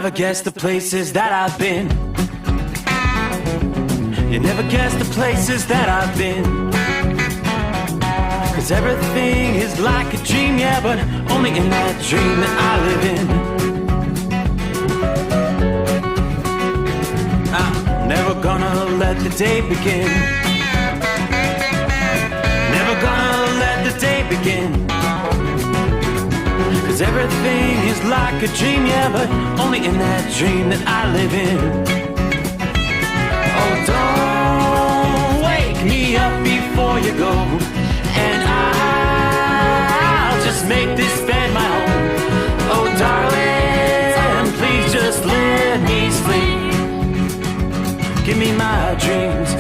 never guess the places that I've been. You never guess the places that I've been. 'Cause everything is like a dream, yeah, but only in that dream that I live in. I'm never gonna let the day begin. Never gonna let the day begin. 'Cause everything is like a dream, yeah, but only in that dream that I live in. Oh, don't wake me up before you go, and I'll just make this bed my home. Oh, darling, please just let me sleep. Give me my dreams.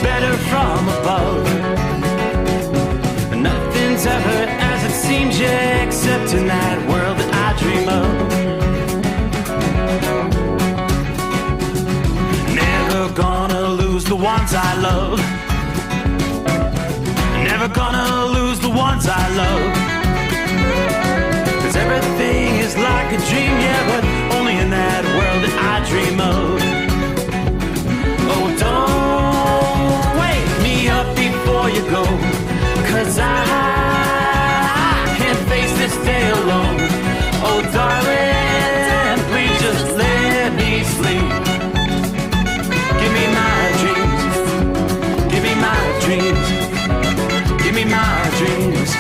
Better from above. Nothing's ever as it seems, yeah, except in that world that I dream of. Never gonna lose the ones I love. Never gonna lose the ones I love. 'Cause everything is like a dream, yeah, but only in that world that I dream of. Oh, don't up before you go, 'cause I can't face this day alone. Oh, darling, please just let me sleep. Give me my dreams. Give me my dreams. Give me my dreams.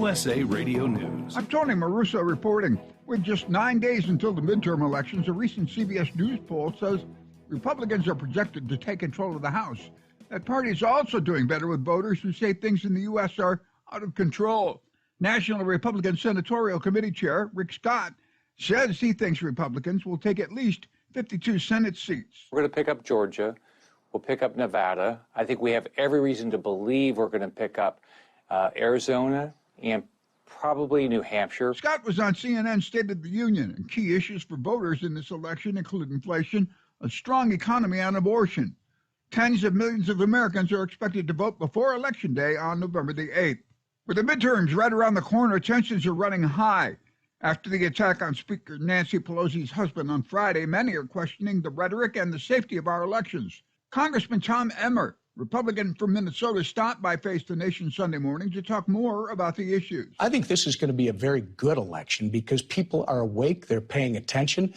USA Radio News. I'm Tony Maruso reporting. With just 9 days until the midterm elections, a recent CBS News poll says Republicans are projected to take control of the House. That party is also doing better with voters who say things in the U.S. are out of control. National Republican Senatorial Committee Chair Rick Scott says he thinks Republicans will take at least 52 Senate seats. We're going to pick up Georgia. We'll pick up Nevada. I think we have every reason to believe we're going to pick up Arizona and probably New Hampshire. Scott was on CNN State of the Union, and key issues for voters in this election include inflation, a strong economy, and abortion. Tens of millions of Americans are expected to vote before Election Day on November the 8th. With the midterms right around the corner, tensions are running high. After the attack on Speaker Nancy Pelosi's husband on Friday, many are questioning the rhetoric and the safety of our elections. Congressman Tom Emmer, Republican from Minnesota, stopped by Face the Nation Sunday morning to talk more about the issues. I think this is going to be a very good election because people are awake, they're paying attention.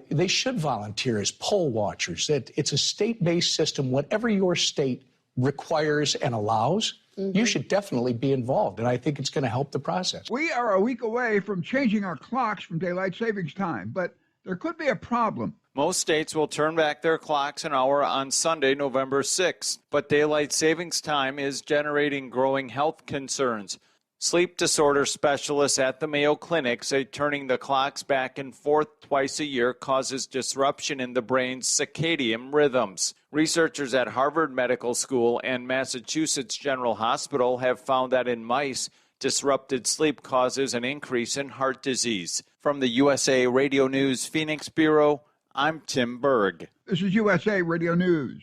They should volunteer as poll watchers. It's a state-based system. Whatever your state requires and allows, you should definitely be involved, and I think it's going to help the process. We are a week away from changing our clocks from daylight savings time, but there could be a problem. Most states will turn back their clocks an hour on Sunday, November 6th, but daylight savings time is generating growing health concerns. Sleep disorder specialists at the Mayo Clinic say turning the clocks back and forth twice a year causes disruption in the brain's circadian rhythms. Researchers at Harvard Medical School and Massachusetts General Hospital have found that in mice, disrupted sleep causes an increase in heart disease. From the USA Radio News Phoenix Bureau, I'm Tim Berg. This is USA Radio News.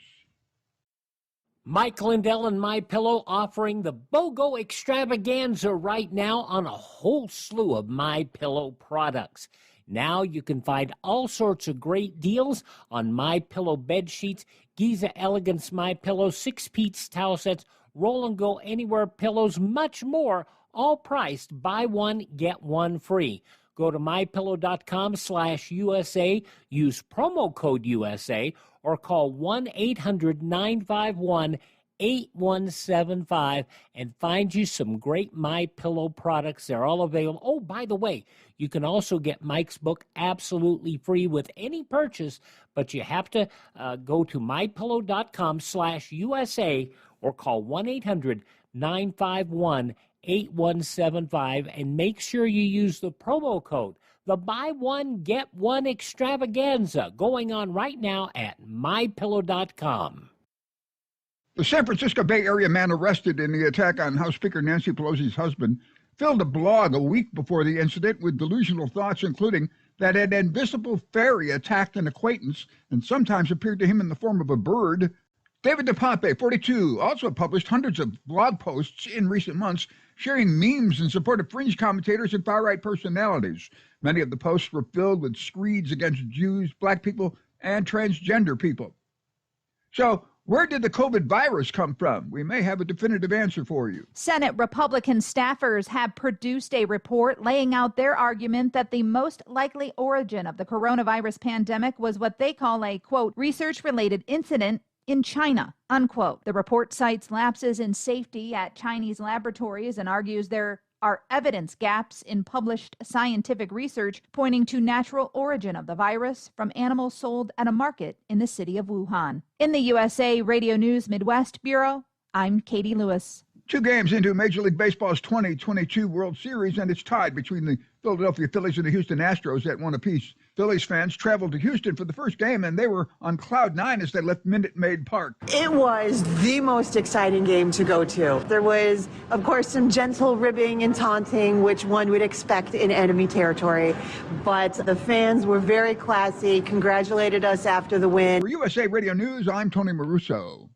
Mike Lindell and MyPillow offering the BOGO extravaganza right now on a whole slew of MyPillow products. Now you can find all sorts of great deals on MyPillow bed sheets, Giza Elegance MyPillow, 6-piece towel sets, Roll and Go Anywhere pillows, much more, all priced buy one, get one free. Go to mypillow.com/USA, use promo code USA, or call 1-800-951-8888. 8175 and find you some great MyPillow products. They're all available. Oh, by the way, you can also get Mike's book absolutely free with any purchase, but you have to go to mypillow.com/USA or call 1-800-951-8175 and make sure you use the promo code, the buy one, get one extravaganza, going on right now at mypillow.com. The San Francisco Bay Area man arrested in the attack on House Speaker Nancy Pelosi's husband filled a blog a week before the incident with delusional thoughts, including that an invisible fairy attacked an acquaintance and sometimes appeared to him in the form of a bird. David DePape, 42, also published hundreds of blog posts in recent months sharing memes in support of fringe commentators and far-right personalities. Many of the posts were filled with screeds against Jews, black people, and transgender people. So, where did the COVID virus come from? We may have a definitive answer for you. Senate Republican staffers have produced a report laying out their argument that the most likely origin of the coronavirus pandemic was what they call a, quote, research-related incident in China, unquote. The report cites lapses in safety at Chinese laboratories and argues there are evidence gaps in published scientific research pointing to natural origin of the virus from animals sold at a market in the city of Wuhan. In the USA Radio News Midwest Bureau, I'm Katie Lewis. 2 games into Major League Baseball's 2022 World Series, and it's tied between the Philadelphia Phillies and the Houston Astros at 1 apiece. Phillies fans traveled to Houston for the first game, and they were on cloud 9 as they left Minute Maid Park. It was the most exciting game to go to. There was, of course, some gentle ribbing and taunting, which one would expect in enemy territory. But the fans were very classy, congratulated us after the win. For USA Radio News, I'm Tony Maruso.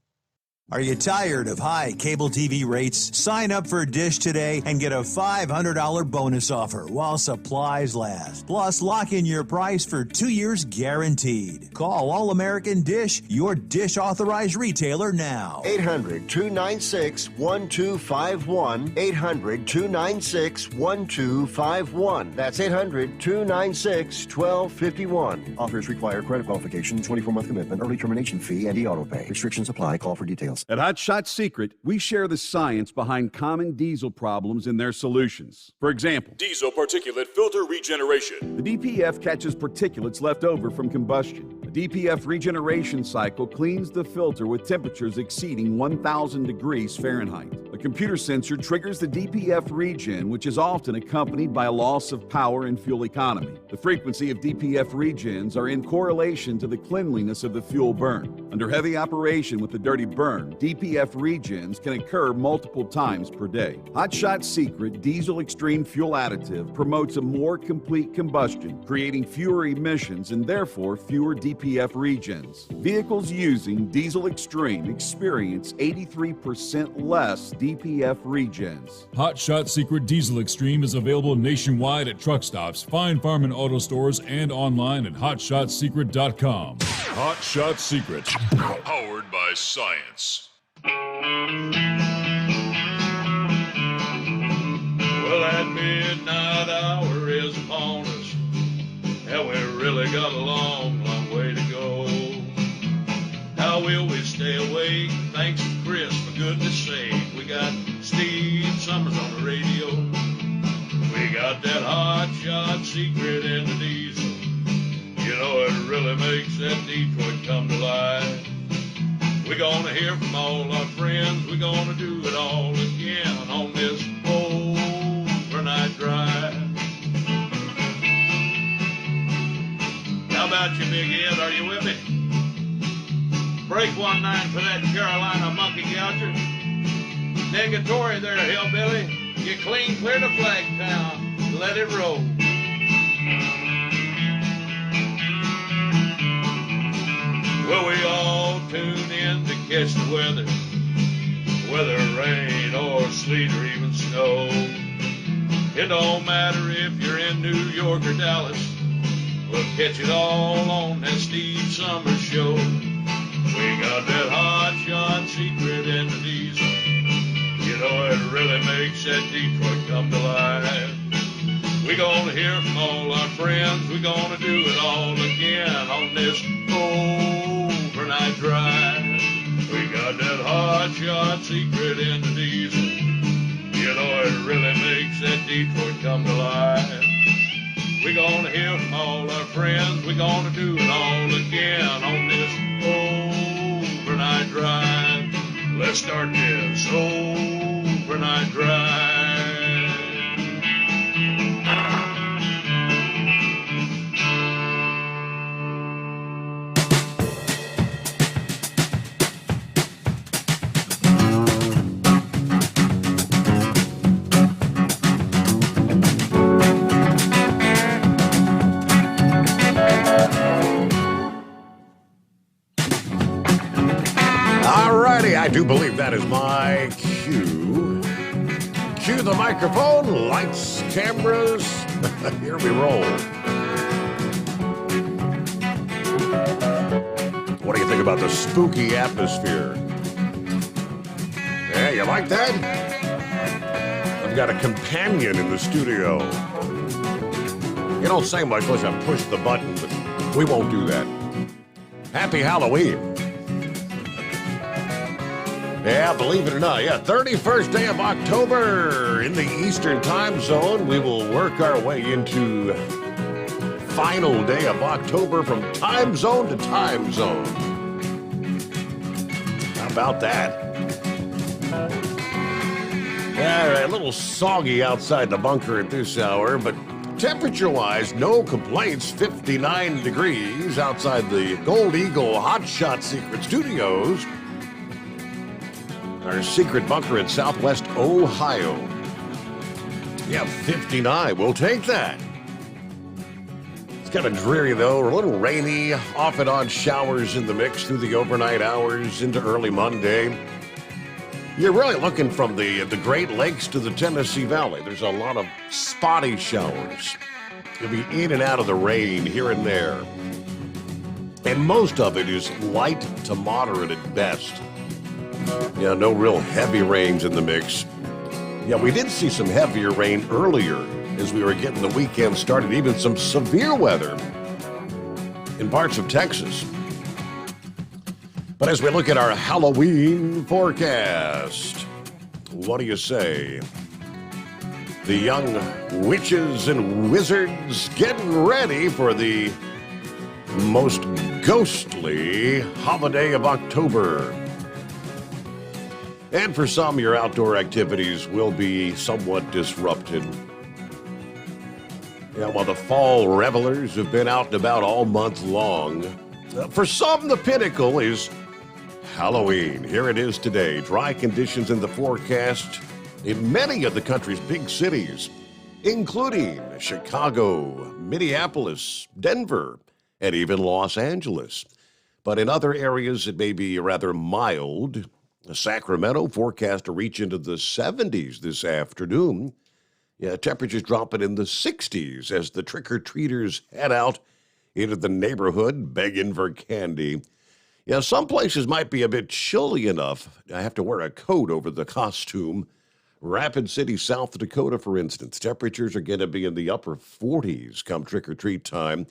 Are you tired of high cable TV rates? Sign up for Dish today and get a $500 bonus offer while supplies last. Plus, lock in your price for 2 years guaranteed. Call All American Dish, your Dish authorized retailer now. 800-296-1251. 800-296-1251. That's 800-296-1251. Offers require credit qualification, 24-month commitment, early termination fee, and e-auto pay. Restrictions apply. Call for details. At Hot Shot Secret, we share the science behind common diesel problems and their solutions. For example, diesel particulate filter regeneration. The DPF catches particulates left over from combustion. The DPF regeneration cycle cleans the filter with temperatures exceeding 1,000 degrees Fahrenheit. A computer sensor triggers the DPF regen, which is often accompanied by a loss of power and fuel economy. The frequency of DPF regens are in correlation to the cleanliness of the fuel burn. Under heavy operation with the dirty burn, DPF regens can occur multiple times per day. Hot Shot Secret Diesel Extreme Fuel Additive promotes a more complete combustion, creating fewer emissions and therefore fewer DPF regens. Vehicles using Diesel Extreme experience 83% less DPF regens. Hot Shot Secret Diesel Extreme is available nationwide at truck stops, Fine Farm and auto stores, and online at hotshotsecret.com. Hot Shot Secret, powered by science. Well, that midnight hour is upon us, and we really got a long, long way to go. How will we stay awake? Thanks to Chris, for goodness sake. We got Steve Sommers on the radio. We got that Hot Shot Secret in the diesel. You know, it really makes that Detroit come to life. We're gonna hear from all our friends. We're gonna do it all again on this overnight drive. How about you, Big Ed? Are you with me? Break 1-9 for that Carolina monkey gouger. Negatory there, hillbilly. You clean clear to Flagtown. Let it roll. Well, we all tune in to catch the weather, whether rain or sleet or even snow. It don't matter if you're in New York or Dallas, we'll catch it all on that Steve Sommers show. We got that Hot Shot Secret in the diesel. You know, it really makes that Detroit come to life. We're gonna hear from all our friends. We're gonna do it all again on this overnight drive. We got got that hot shot secret in the diesel. You know it really makes that Detroit come to life. We're gonna hear from all our friends. We're gonna do it all again on this overnight drive. Let's start this overnight drive. I do believe that is my cue. Cue the microphone, lights, cameras. Here we roll. What do you think about the spooky atmosphere? Yeah, you like that? I've got a companion in the studio. You don't say much unless I push the button, but we won't do that. Happy Halloween. Yeah, believe it or not, 31st day of October in the Eastern time zone. We will work our way into final day of October from time zone to time zone. How about that? All right, a little soggy outside the bunker at this hour, but temperature-wise, no complaints. 59 degrees outside the Gold Eagle Hot Shot Secret Studios. Our secret bunker in Southwest Ohio. 59. We'll take that. It's kind of dreary, though. A little rainy, off and on showers in the mix through the overnight hours into early Monday. You're really looking from the Great Lakes to the Tennessee Valley. There's a lot of spotty showers. You'll be in and out of the rain here and there. And most of it is light to moderate at best. No real heavy rains in the mix. We did see some heavier rain earlier as we were getting the weekend started, even some severe weather in parts of Texas. But as we look at our Halloween forecast, what do you say? The young witches and wizards getting ready for the most ghostly holiday of October. And for some, your outdoor activities will be somewhat disrupted. While the fall revelers have been out and about all month long, for some, the pinnacle is Halloween. Here it is today. Dry conditions in the forecast in many of the country's big cities, including Chicago, Minneapolis, Denver, and even Los Angeles. But in other areas, it may be rather mild. Sacramento forecast to reach into the 70s this afternoon. Temperatures dropping in the 60s as the trick-or-treaters head out into the neighborhood begging for candy. Some places might be a bit chilly enough. I have to wear a coat over the costume. Rapid City, South Dakota, for instance, temperatures are going to be in the upper 40s come trick-or-treat time.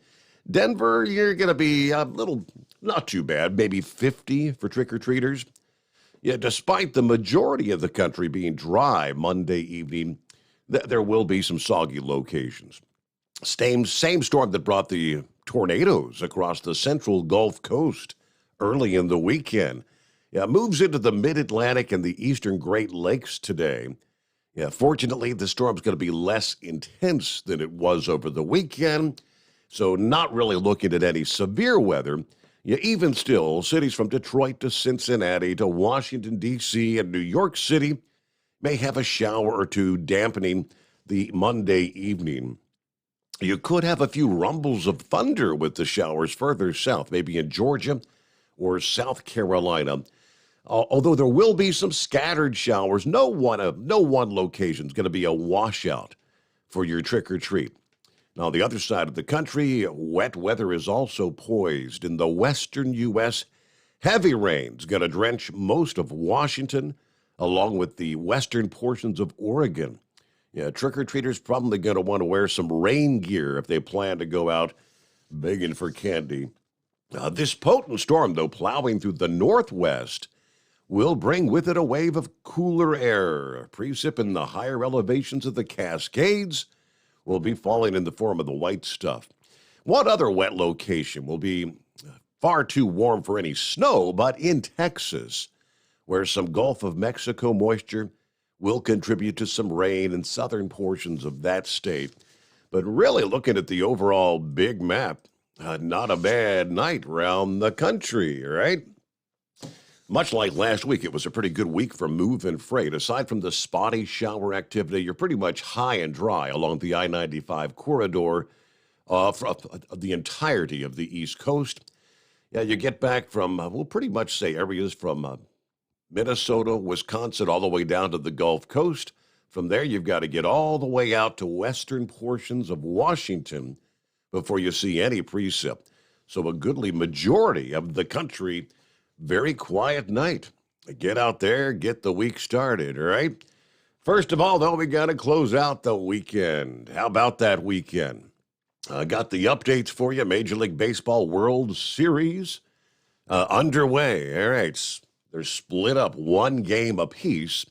Denver, you're going to be a little, not too bad, maybe 50 for trick-or-treaters. Despite the majority of the country being dry Monday evening, there will be some soggy locations. Same storm that brought the tornadoes across the central Gulf Coast early in the weekend. Moves into the mid-Atlantic and the eastern Great Lakes today. Fortunately, the storm's going to be less intense than it was over the weekend, so not really looking at any severe weather. Even still, cities from Detroit to Cincinnati to Washington, D.C. and New York City may have a shower or two dampening the Monday evening. You could have a few rumbles of thunder with the showers further south, maybe in Georgia or South Carolina. Although there will be some scattered showers, no one location is going to be a washout for your trick-or-treat. Now, on the other side of the country, wet weather is also poised. In the western U.S., heavy rain's going to drench most of Washington, along with the western portions of Oregon. Trick-or-treaters probably going to want to wear some rain gear if they plan to go out begging for candy. This potent storm, though, plowing through the northwest, will bring with it a wave of cooler air. Precip in the higher elevations of the Cascades will be falling in the form of the white stuff. One other wet location will be far too warm for any snow, but in Texas, where some Gulf of Mexico moisture will contribute to some rain in southern portions of that state. But really, looking at the overall big map, not a bad night around the country, right? Much like last week, it was a pretty good week for move and freight. Aside from the spotty shower activity, you're pretty much high and dry along the I-95 corridor for the entirety of the East Coast. Yeah, you get back from, we'll pretty much say areas from Minnesota, Wisconsin, all the way down to the Gulf Coast. From there, you've got to get all the way out to western portions of Washington before you see any precip. So a goodly majority of the country, very quiet night. Get out there, get the week started, all right? First of all, though, we got to close out the weekend. How about that weekend? I got the updates for you. Major League Baseball World Series underway. All right, they're split up one game apiece,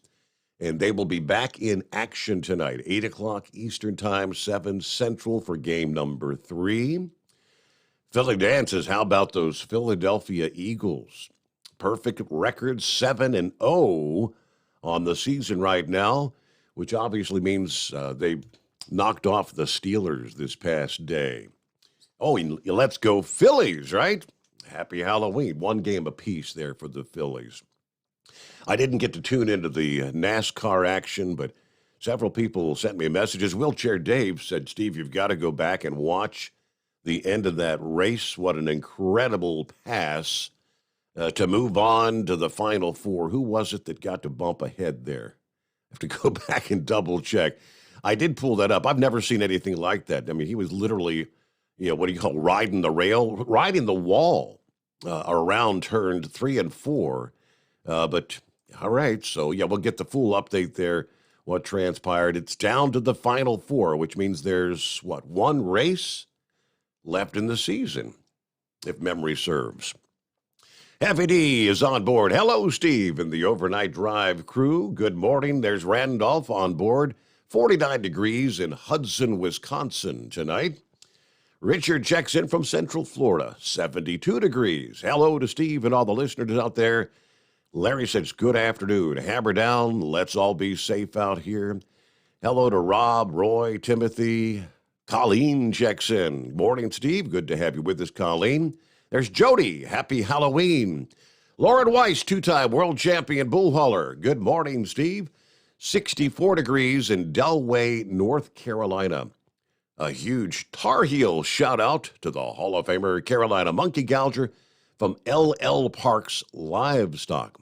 and they will be back in action tonight. 8 o'clock Eastern Time, 7 Central for game number 3. Philly Dan says, how about those Philadelphia Eagles? Perfect record, 7-0 on the season right now, which obviously means they knocked off the Steelers this past day. Oh, and let's go Phillies, right? Happy Halloween. One game apiece there for the Phillies. I didn't get to tune into the NASCAR action, but several people sent me messages. Wheelchair Dave said, Steve, you've got to go back and watch the end of that race. What an incredible pass to move on to the Final Four. Who was it that got to bump ahead there? I have to go back and double check. I did pull that up. I've never seen anything like that. I mean, he was literally, what do you call riding the rail, riding the wall around turn 3 and 4. But all right, so we'll get the full update there, what transpired. It's down to the Final Four, which means there's, one race left in the season, if memory serves. Heavy D is on board. Hello, Steve, and the Overnight Drive crew. Good morning. There's Randolph on board. 49 degrees in Hudson, Wisconsin tonight. Richard checks in from Central Florida, 72 degrees. Hello to Steve and all the listeners out there. Larry says, good afternoon. Hammer down. Let's all be safe out here. Hello to Rob, Roy, Timothy. Colleen checks in. Morning, Steve. Good to have you with us, Colleen. There's Jody. Happy Halloween. Lauren Weiss, two-time world champion bull hauler. Good morning, Steve. 64 degrees in Delway, North Carolina. A huge Tar Heel shout-out to the Hall of Famer Carolina Monkey Gouger from LL Parks Livestock.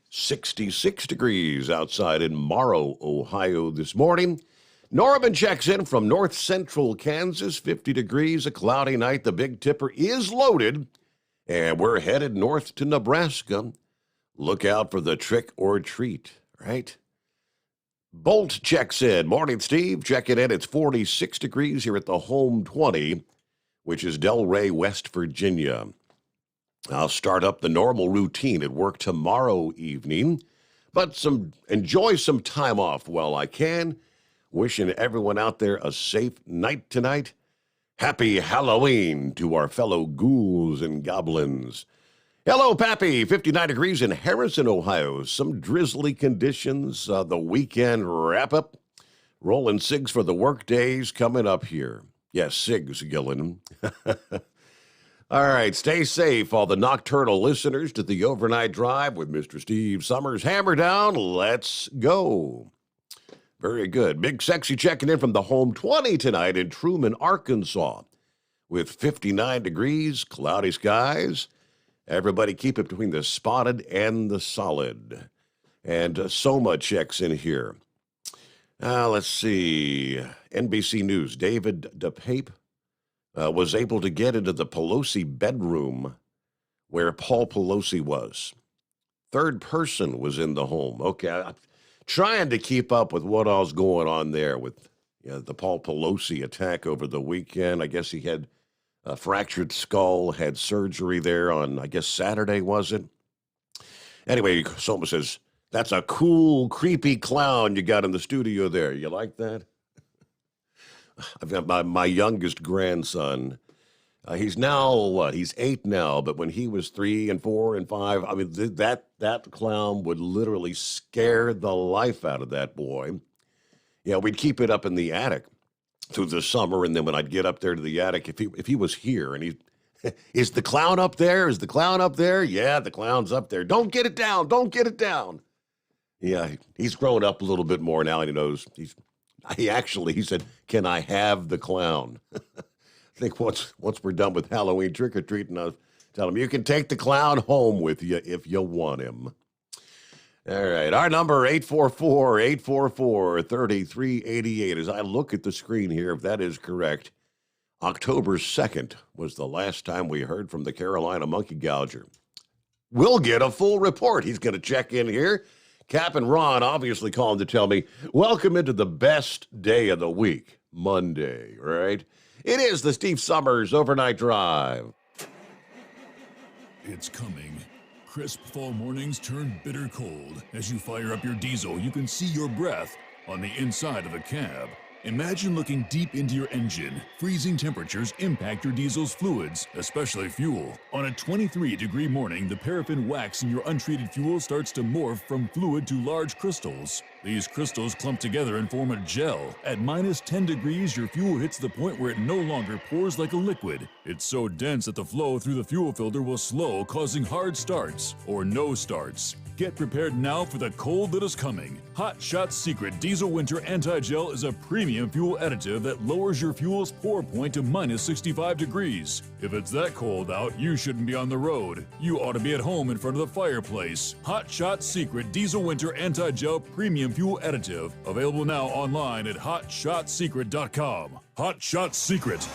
66 degrees outside in Morrow, Ohio this morning. Norman checks in from north central Kansas, 50 degrees, a cloudy night. The Big Tipper is loaded, and we're headed north to Nebraska. Look out for the trick or treat, right? Bolt checks in. Morning, Steve. Checking in. It's 46 degrees here at the home 20, which is Delray, West Virginia. I'll start up the normal routine at work tomorrow evening, but enjoy some time off while I can. Wishing everyone out there a safe night tonight. Happy Halloween to our fellow ghouls and goblins. Hello, Pappy. 59 degrees in Harrison, Ohio. Some drizzly conditions. The weekend wrap-up. Rolling cigs for the work days coming up here. Yes, cigs, Gillen. All right, stay safe, all the nocturnal listeners to the Overnight Drive with Mr. Steve Sommers. Hammer down, let's go. Very good. Big Sexy checking in from the home 20 tonight in Truman, Arkansas, with 59 degrees, cloudy skies. Everybody keep it between the spotted and the solid. And Soma checks in here. Let's see. NBC News, David DePape was able to get into the Pelosi bedroom where Paul Pelosi was. Third person was in the home. Okay, I'm trying to keep up with what all's going on there with the Paul Pelosi attack over the weekend. I guess he had a fractured skull, had surgery there on, I guess, Saturday, was it? Anyway, Soma says, that's a cool, creepy clown you got in the studio there. You like that? I've got my youngest grandson. He's now, what? He's 8 now, but when he was 3 and 4 and 5, I mean, that clown would literally scare the life out of that boy. Yeah, we'd keep it up in the attic through the summer, and then when I'd get up there to the attic, if he was here and he, is the clown up there? Is the clown up there? Yeah, the clown's up there. Don't get it down. Don't get it down. Yeah, he's grown up a little bit more now, and he knows. He said, "Can I have the clown?" I think once we're done with Halloween trick-or-treating, I'll tell him, you can take the clown home with you if you want him. All right, our number, 844-844-3388. As I look at the screen here, if that is correct, October 2nd was the last time we heard from the Carolina monkey gouger. We'll get a full report. He's going to check in here. Cap and Ron obviously calling to tell me, welcome into the best day of the week, Monday, right? It is the Steve Sommers Overnight Drive. It's coming. Crisp fall mornings turn bitter cold. As you fire up your diesel, you can see your breath on the inside of the cab. Imagine looking deep into your engine. Freezing temperatures impact your diesel's fluids, especially fuel. On a 23-degree morning, the paraffin wax in your untreated fuel starts to morph from fluid to large crystals. These crystals clump together and form a gel. At minus 10 degrees, your fuel hits the point where it no longer pours like a liquid. It's so dense that the flow through the fuel filter will slow, causing hard starts or no starts. Get prepared now for the cold that is coming. Hot Shot Secret Diesel Winter Anti-Gel is a premium fuel additive that lowers your fuel's pour point to minus 65 degrees. If it's that cold out, you shouldn't be on the road. You ought to be at home in front of the fireplace. Hot Shot Secret Diesel Winter Anti-Gel Premium Fuel Additive. Available now online at hotshotsecret.com. Hot Shot Secret.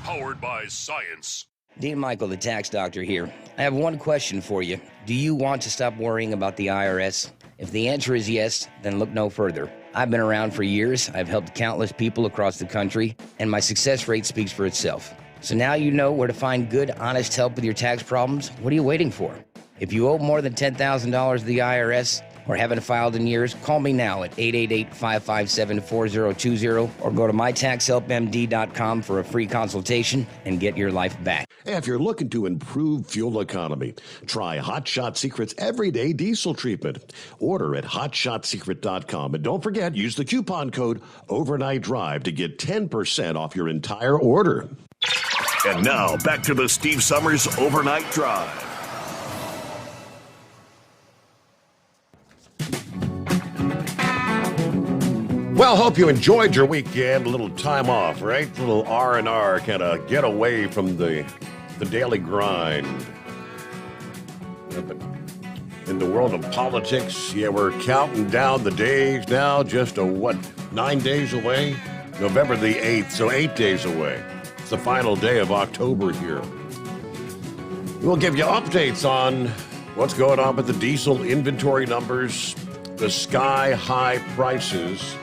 Powered by science. Dean Michael, the tax doctor here. I have one question for you. Do you want to stop worrying about the IRS? If the answer is yes, then look no further. I've been around for years. I've helped countless people across the country, and my success rate speaks for itself. So now you know where to find good, honest help with your tax problems. What are you waiting for? If you owe more than $10,000 to the IRS or haven't filed in years, call me now at 888-557-4020 or go to mytaxhelpmd.com for a free consultation and get your life back. If you're looking to improve fuel economy, try Hot Shot Secret's Everyday Diesel Treatment. Order at hotshotsecret.com. And don't forget, use the coupon code Overnight Drive to get 10% off your entire order. And now, back to the Steve Sommers Overnight Drive. Well, hope you enjoyed your weekend. A little time off, right? A little R&R, kind of get away from the daily grind. But in the world of politics, yeah, we're counting down the days now, just 9 days away? November the 8th, so 8 days away. It's the final day of October here. We'll give you updates on what's going on with the diesel inventory numbers, the sky-high prices.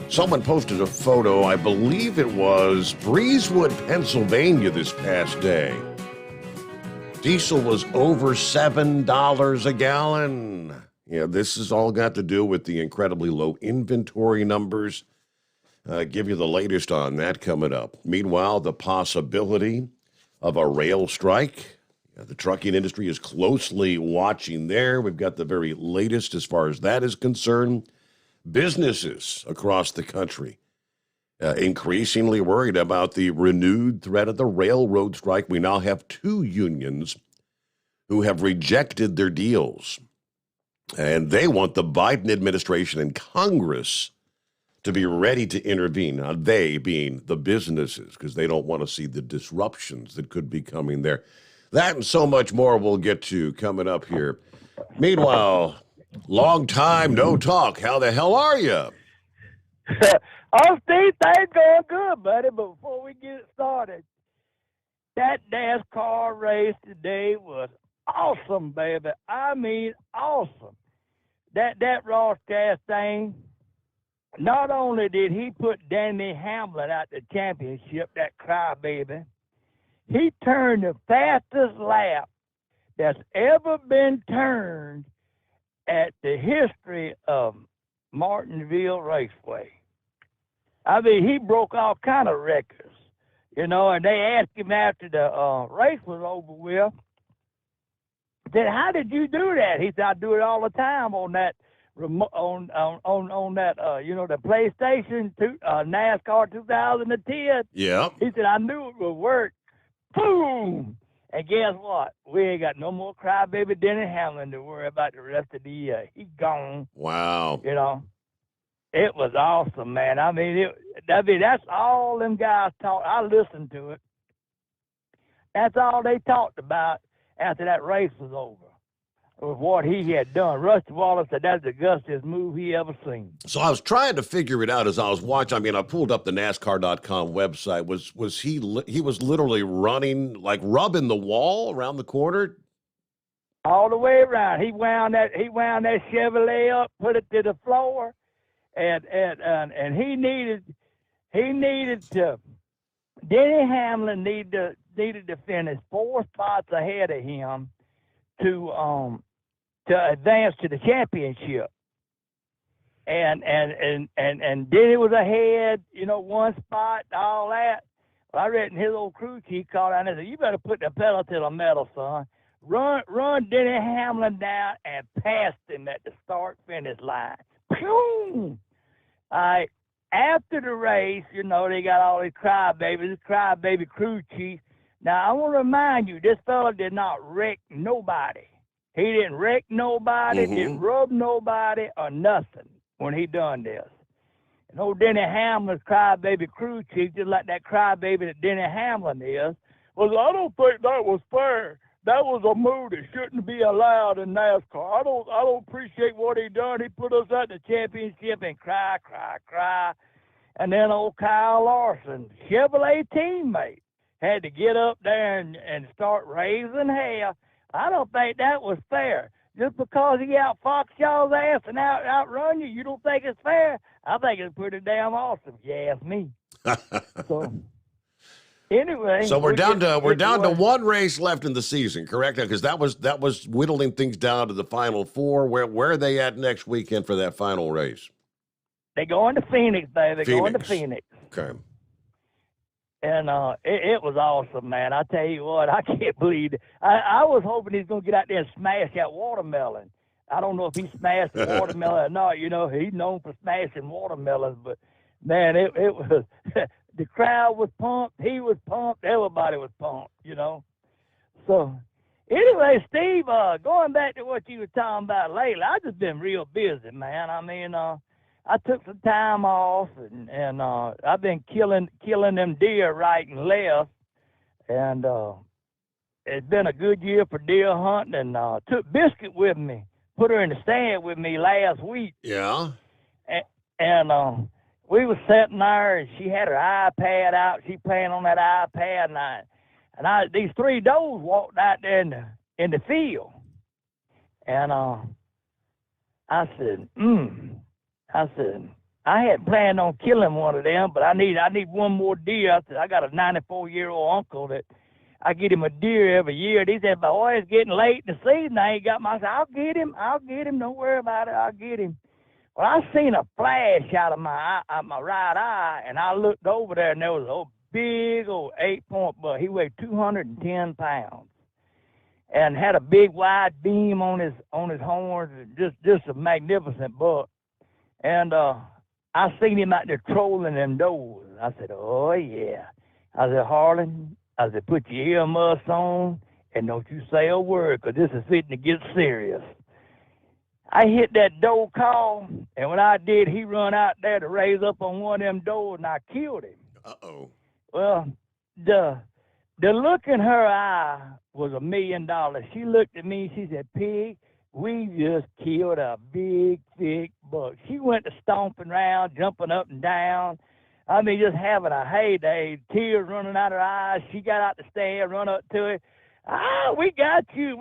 Someone posted a photo, I believe it was Breezewood, Pennsylvania this past day. Diesel was over $7 a gallon. Yeah, this has all got to do with the incredibly low inventory numbers. Give you the latest on that coming up. Meanwhile, the possibility of a rail strike. The trucking industry is closely watching there. We've got the very latest as far as that is concerned. Businesses across the country increasingly worried about the renewed threat of the railroad strike. We now have 2 unions who have rejected their deals, and they want the Biden administration and Congress to be ready to intervene. Now, they being the businesses, because they don't want to see the disruptions that could be coming there. That and so much more we'll get to coming up here. Meanwhile, long time no talk. How the hell are you? Oh, Steve, things going good, buddy. But before we get started, that NASCAR race today was awesome, baby. I mean, awesome. That Ross Chastain, not only did he put Danny Hamlin out the championship, that crybaby, he turned the fastest lap that's ever been turned at the history of Martinsville Raceway. I mean, he broke all kind of records, and they asked him after the race was over with, said, how did you do that? He said, I do it all the time on that on that the PlayStation NASCAR 2010. Yeah. He said, I knew it would work. Boom! And guess what? We ain't got no more crybaby Denny Hamlin to worry about the rest of the year. He's gone. Wow. It was awesome, man. I mean, that's all them guys talk. I listened to it. That's all they talked about after that race was over, with what he had done. Rusty Wallace said that's the gustiest move he ever seen. So I was trying to figure it out as I was watching. I mean, I pulled up the NASCAR.com website. Was he was literally running, like rubbing the wall around the corner? All the way around. He wound that Chevrolet up, put it to the floor, and he needed to. Denny Hamlin needed to finish 4 spots ahead of him to advance to the championship. And Denny was ahead, 1 spot, all that. Well, I read in his old crew chief called out and said, you better put the pedal to the metal, son. Run Denny Hamlin down and pass him at the start-finish line. Pew! All right. After the race, they got all these crybaby crew chief. Now, I want to remind you, this fella did not wreck nobody. He didn't wreck nobody, didn't rub nobody, or nothing when he done this. And old Denny Hamlin's crybaby crew chief, just like that crybaby that Denny Hamlin is, well, I don't think that was fair. That was a move that shouldn't be allowed in NASCAR. I don't appreciate what he done. He put us at the championship and cry. And then old Kyle Larson, Chevrolet teammate, had to get up there and start raising hell. I don't think that was fair. Just because he outfoxed y'all's ass and outrun you, you don't think it's fair? I think it's pretty damn awesome, if you ask me. So anyway, so we're down to 1 race left in the season, correct? Because that was whittling things down to the final 4. Where are they at next weekend for that final race? They going to Phoenix, baby. Going to Phoenix. Okay. And it was awesome, man. I tell you what, I can't believe it. I was hoping he's going to get out there and smash that watermelon. I don't know if he smashed the watermelon or not. He's known for smashing watermelons. But, man, it was – the crowd was pumped. He was pumped. Everybody was pumped, So, anyway, Steve, going back to what you were talking about lately, I've just been real busy, man. I mean, I took some time off, and I've been killing them deer right and left, and it's been a good year for deer hunting. And took Biscuit with me, put her in the stand with me last week. Yeah. And we was sitting there, and she had her iPad out. She playing on that iPad, and these 3 does walked out there in the field, and I said, I had planned on killing one of them, but I need one more deer. I said, I got a 94-year-old uncle that I get him a deer every year. He said, boy, it's getting late in the season. I ain't got my. I said, I'll get him. Don't worry about it. I'll get him. Well, I seen a flash out of my right eye, and I looked over there, and there was a big old 8-point buck. He weighed 210 pounds, and had a big wide beam on his horns. Just a magnificent buck. And I seen him out there trolling them doors. I said, oh, yeah. I said, Harlan, put your earmuffs on and don't you say a word, because this is fitting to get serious. I hit that doe call, and when I did, he run out there to raise up on one of them doors, and I killed him. Uh-oh. Well, the look in her eye was $1 million. She looked at me, she said, Pig, we just killed a big, thick buck. She went to stomping around, jumping up and down. I mean, just having a heyday, tears running out her eyes. She got out the stand, run up to it. We got you,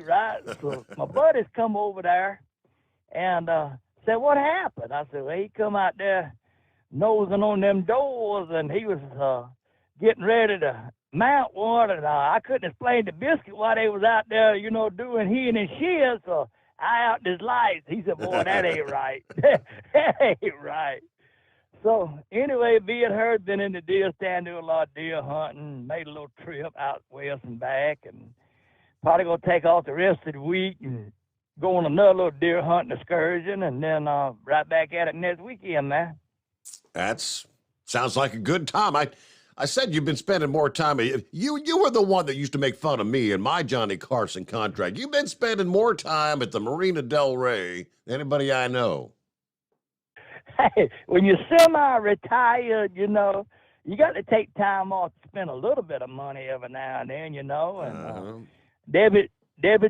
right? So my buddies come over there and said, what happened? I said, well, he come out there nosing on them doors, and he was getting ready to mount one, and I couldn't explain to Biscuit why they was out there, doing he and shit, so I out this lights. He said, boy, that ain't right. That ain't right. So, anyway, being heard, been in the deer stand, doing a lot of deer hunting, made a little trip out west and back, and probably going to take off the rest of the week and go on another little deer hunting excursion, and then right back at it next weekend, man. Sounds like a good time. I said you've been spending more time. You were the one that used to make fun of me and my Johnny Carson contract. You've been spending more time at the Marina Del Rey than anybody I know. Hey, when you're semi-retired, you got to take time off to spend a little bit of money every now and then, And Debbie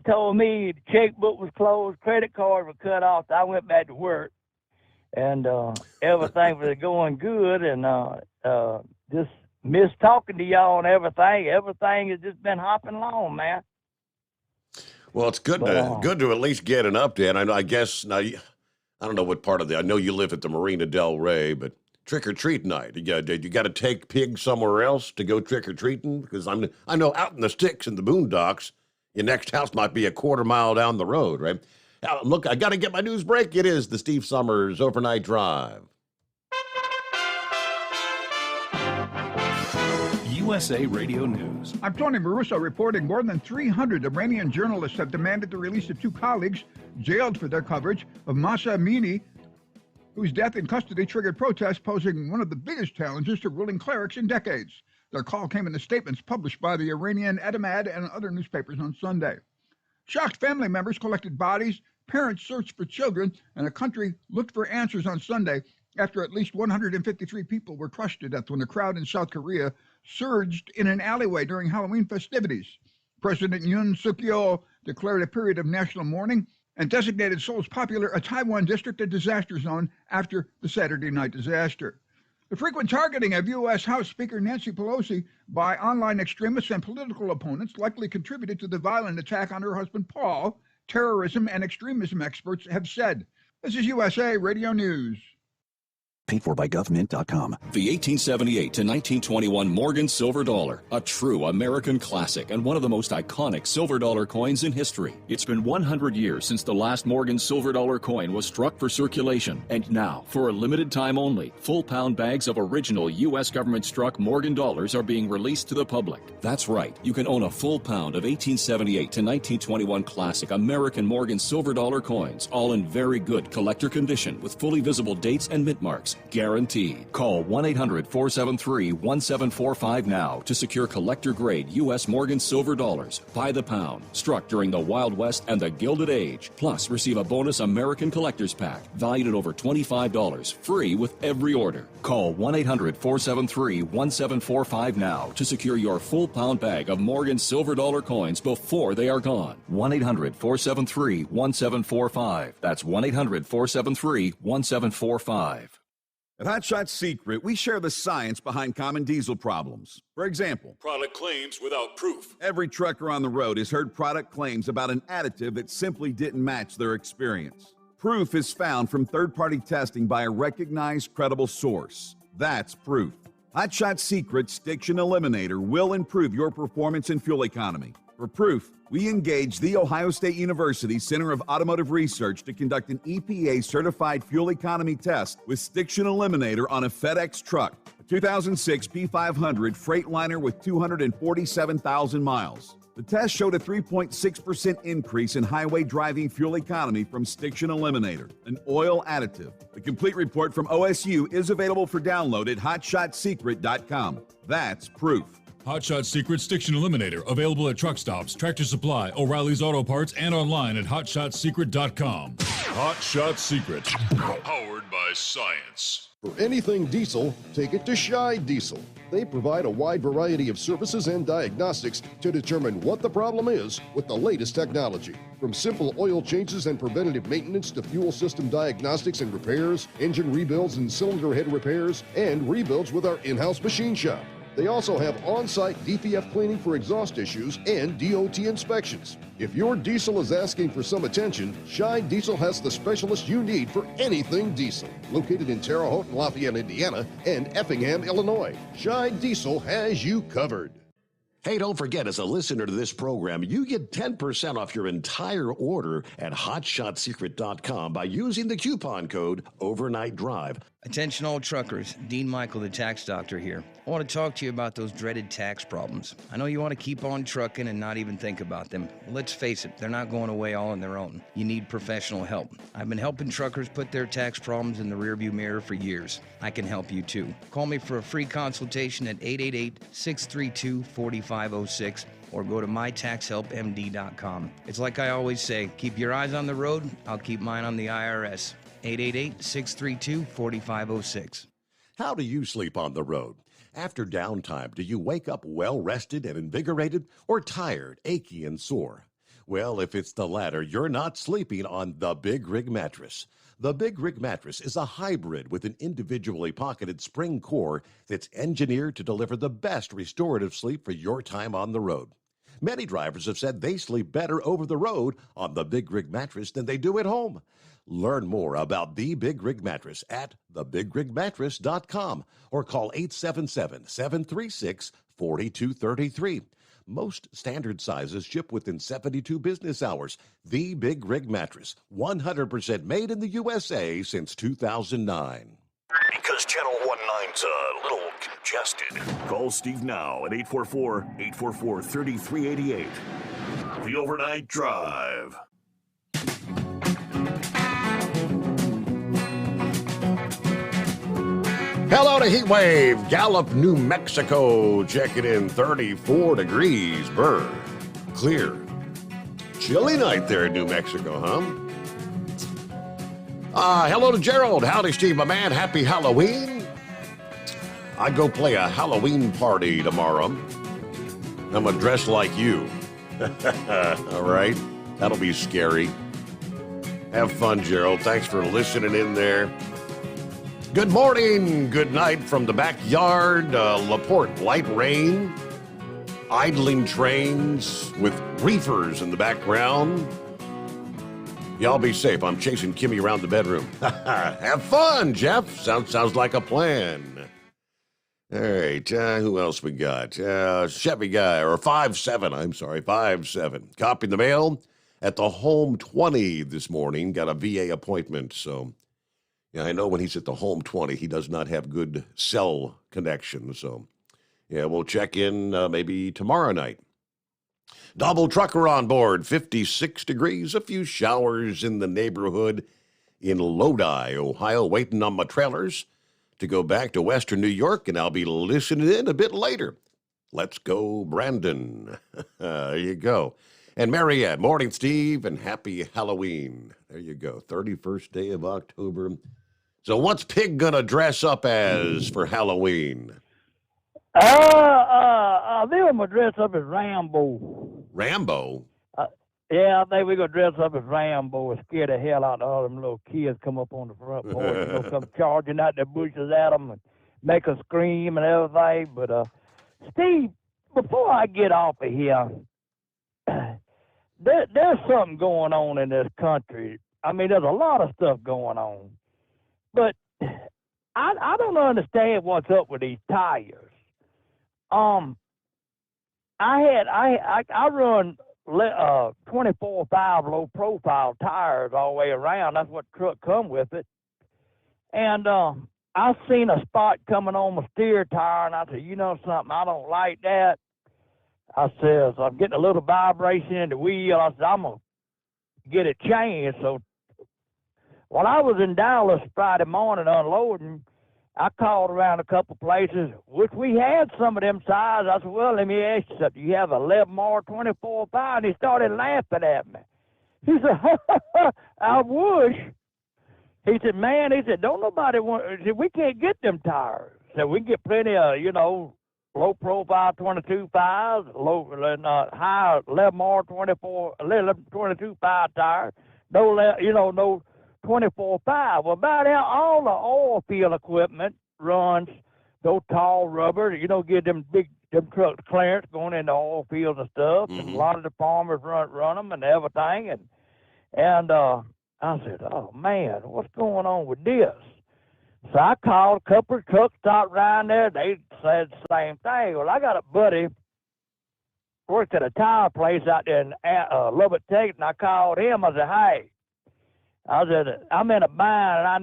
told me the checkbook was closed, credit card was cut off, so I went back to work. And everything was going good, and just miss talking to y'all and everything. Everything has just been hopping along, man. Well, it's good to at least get an update. I guess now I don't know what part of I know you live at the Marina Del Rey, but trick or treat night. You got to take pigs somewhere else to go trick or treating, because I know out in the sticks in the boondocks, your next house might be a quarter mile down the road, right? Now, look, I got to get my news break. It is the Steve Sommers Overnight Drive. USA Radio News. I'm Tony Maruso reporting more than 300 Iranian journalists have demanded the release of two colleagues jailed for their coverage of Mahsa Amini, whose death in custody triggered protests, posing one of the biggest challenges to ruling clerics in decades. Their call came in the statements published by the Iranian Etemad and other newspapers on Sunday. Shocked family members collected bodies, parents searched for children, and a country looked for answers on Sunday after at least 153 people were crushed to death when a crowd in South Korea surged in an alleyway during Halloween festivities. President Yoon Suk-yeol declared a period of national mourning and designated Seoul's popular Itaewon district a disaster zone after the Saturday night disaster. The frequent targeting of U.S. House Speaker Nancy Pelosi by online extremists and political opponents likely contributed to the violent attack on her husband Paul, terrorism and extremism experts have said. This is USA Radio News. Paid for by government.com. The 1878 to 1921 Morgan Silver Dollar, a true American classic and one of the most iconic silver dollar coins in history. It's been 100 years since the last Morgan Silver Dollar coin was struck for circulation, and now, for a limited time only, full pound bags of original U.S. government struck Morgan dollars are being released to the public. That's right, you can own a full pound of 1878 to 1921 classic American Morgan Silver Dollar coins, all in very good collector condition with fully visible dates and mint marks. Guaranteed. Call 1-800-473-1745 now to secure collector-grade U.S. Morgan Silver Dollars by the pound, struck during the Wild West and the Gilded Age. Plus, receive a bonus American Collector's Pack valued at over $25, free with every order. Call 1-800-473-1745 now to secure your full pound bag of Morgan Silver Dollar coins before they are gone. 1-800-473-1745. That's 1-800-473-1745. At Hot Shot Secret, we share the science behind common diesel problems. For example, product claims without proof. Every trucker on the road has heard product claims about an additive that simply didn't match their experience. Proof is found from third-party testing by a recognized, credible source. That's proof. Hot Shot Secret's Stiction Eliminator will improve your performance and fuel economy. For proof, we engaged the Ohio State University Center of Automotive Research to conduct an EPA-certified fuel economy test with Stiction Eliminator on a FedEx truck, a 2006 P500 Freightliner with 247,000 miles. The test showed a 3.6% increase in highway driving fuel economy from Stiction Eliminator, an oil additive. The complete report from OSU is available for download at hotshotsecret.com. That's proof. Hot Shot Secret Stiction Eliminator, available at truck stops, Tractor Supply, O'Reilly's Auto Parts, and online at hotshotsecret.com. Hot Shot Secret, powered by science. For anything diesel, take it to Shy Diesel. They provide a wide variety of services and diagnostics to determine what the problem is with the latest technology. From simple oil changes and preventative maintenance to fuel system diagnostics and repairs, engine rebuilds and cylinder head repairs, and rebuilds with our in-house machine shop. They also have on-site DPF cleaning for exhaust issues and DOT inspections. If your diesel is asking for some attention, Shy Diesel has the specialist you need for anything diesel. Located in Terre Haute, Lafayette, Indiana, and Effingham, Illinois, Shy Diesel has you covered. Hey, don't forget, as a listener to this program, you get 10% off your entire order at hotshotsecret.com by using the coupon code Overnight Drive. Attention all truckers, Dean Michael, the tax doctor here. I want to talk to you about those dreaded tax problems. I know you want to keep on trucking and not even think about them. Well, let's face it, they're not going away all on their own. You need professional help. I've been helping truckers put their tax problems in the rearview mirror for years. I can help you too. Call me for a free consultation at 888-632-4506 or go to mytaxhelpmd.com. It's like I always say, keep your eyes on the road, I'll keep mine on the IRS. 888-632-4506. How do you sleep on the road? After downtime, do you wake up well-rested and invigorated or tired, achy, and sore? Well, if it's the latter, you're not sleeping on the Big Rig Mattress. The Big Rig Mattress is a hybrid with an individually pocketed spring core that's engineered to deliver the best restorative sleep for your time on the road. Many drivers have said they sleep better over the road on the Big Rig Mattress than they do at home. Learn more about the Big Rig Mattress at thebigrigmattress.com or call 877-736-4233. Most standard sizes ship within 72 business hours. The Big Rig Mattress, 100% made in the USA since 2009. Because Channel 19's a little congested. Call Steve now at 844-844-3388. The Overnight Drive. Hello to Heatwave, Gallup, New Mexico. Checking in 34 degrees, burr, clear. Chilly night there in New Mexico, huh? Hello to Gerald. Howdy, Steve, my man. Happy Halloween. I go play a Halloween party tomorrow. I'm going to dress like you. All right? That'll be scary. Have fun, Gerald. Thanks for listening in there. Good morning, good night from the backyard. LaPorte, light rain, idling trains with reefers in the background. Y'all be safe. I'm chasing Kimmy around the bedroom. Have fun, Jeff. Sounds like a plan. All right, who else we got? Chevy guy, or 5-7, I'm sorry, 5-7. Copy the mail at the home 20 this morning. Got a VA appointment, so... Yeah, I know when he's at the home 20, he does not have good cell connection. So, yeah, we'll check in maybe tomorrow night. Double trucker on board, 56 degrees, a few showers in the neighborhood in Lodi, Ohio, waiting on my trailers to go back to Western New York, and I'll be listening in a bit later. Let's go, Brandon. There you go. And Mariette, morning, Steve, and happy Halloween. There you go, 31st day of October. So what's Pig going to dress up as for Halloween? I think I'm going to dress up as Rambo. Rambo? Yeah, I think we're going to dress up as Rambo and scare the hell out of all them little kids come up on the front porch, come charging out their bushes at them and make them scream and everything. But, Steve, before I get off of here, there's something going on in this country. I mean, there's a lot of stuff going on. But I don't understand what's up with these tires. I run 24/5 low profile tires all the way around. That's what truck come with it. And I seen a spot coming on my steer tire, and I said, you know something, I don't like that. I says, I'm getting a little vibration in the wheel. I said, I'm going to get it changed. So when I was in Dallas Friday morning unloading, I called around a couple places, which we had some of them tires. I said, well, let me ask you something. You have a 11R 24/5? And he started laughing at me. He said, I wish. He said, man, don't nobody want, he said, we can't get them tires. So we can get plenty of, low profile 22/5s, high 11R 22/5 tires. No 24/5. Well, about all the oil field equipment runs those tall rubbers. Get them trucks clearance going into oil fields and stuff. Mm-hmm. And a lot of the farmers run them and everything. And I said, oh man, what's going on with this? So I called a couple of truck stops around there. They said the same thing. Well, I got a buddy worked at a tire place out there in Lubbock, Texas, and I called him. I said, "Hey," I said, "I'm in a bind, and I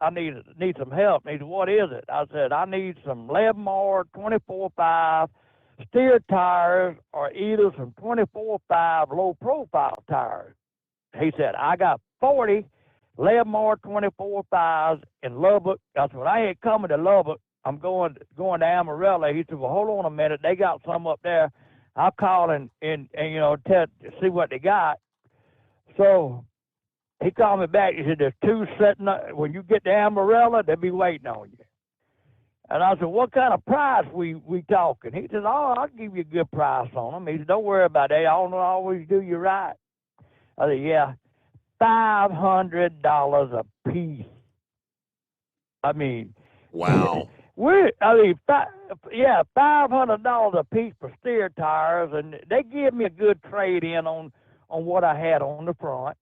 need some help." And he said, "What is it?" I said, "I need some Lebmore 24.5 steer tires, or either some 24.5 low profile tires." He said, "I got 40 Lebmore 24.5s in Lubbock." I said, "Well, I ain't coming to Lubbock. I'm going to Amarillo." He said, "Well, hold on a minute. They got some up there. I'll call and see what they got." So he called me back. He said, "There's two sitting up. When you get to Amarillo, they'll be waiting on you." And I said, "What kind of price we talking?" He said, "Oh, I'll give you a good price on them." He said, "Don't worry about it. I'll always do you right." I said, "Yeah, $500 a piece." I mean, wow. $500 a piece for steer tires, and they give me a good trade in on what I had on the front.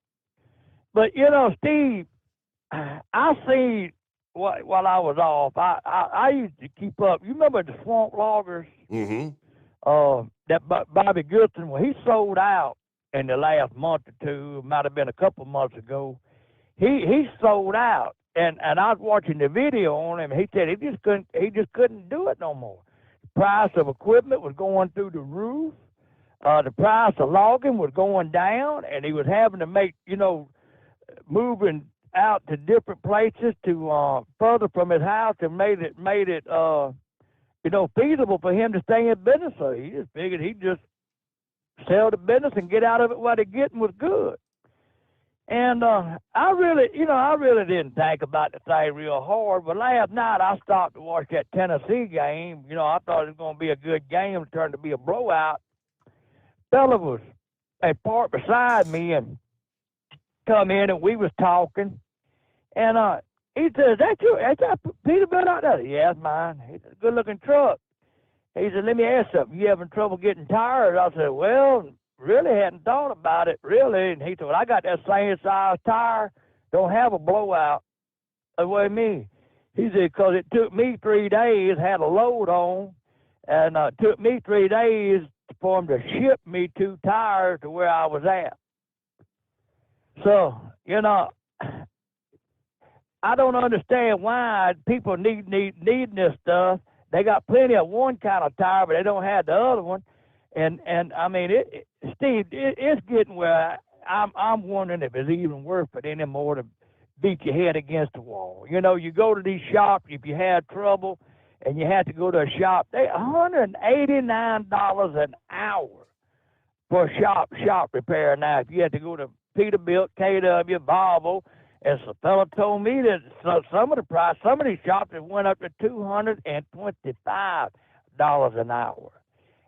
But Steve, I see while I was off, I used to keep up. You remember the swamp loggers? Mm-hmm. That Bobby Goodson, well, he sold out in the last month or two. It might have been a couple months ago. He sold out, and I was watching the video on him. He said he just couldn't do it no more. The price of equipment was going through the roof. The price of logging was going down, and he was having to make moving out to different places to further from his house, and made it feasible for him to stay in business. So he just figured he'd just sell the business and get out of it what he getting was good. And I really didn't think about the thing real hard. But last night I stopped to watch that Tennessee game. I thought it was going to be a good game. It turned to be a blowout. Fella was parked beside me and come in, and we was talking. And he says, "Is that Peterbilt out there?" "Yes, mine." He said, "Good looking truck." He said, "Let me ask you something. You having trouble getting tires?" I said, "Well, really hadn't thought about it, really." And he said, "Well, I got that same size tire. Don't have a blowout." I said, "What do you mean?" He said, "Because it took me 3 days, had a load on, and it took me 3 days for them to ship me 2 tires to where I was at." So, I don't understand why people need this stuff. They got plenty of one kind of tire, but they don't have the other one. And I mean, Steve, it's getting where I'm wondering if it's even worth it anymore to beat your head against the wall. You go to these shops, if you had trouble and you had to go to a shop, they $189 an hour for shop repair. Now, if you had to go to Peterbilt, KW, Volvo, and the fellow told me that some of these shops have went up to $225 an hour.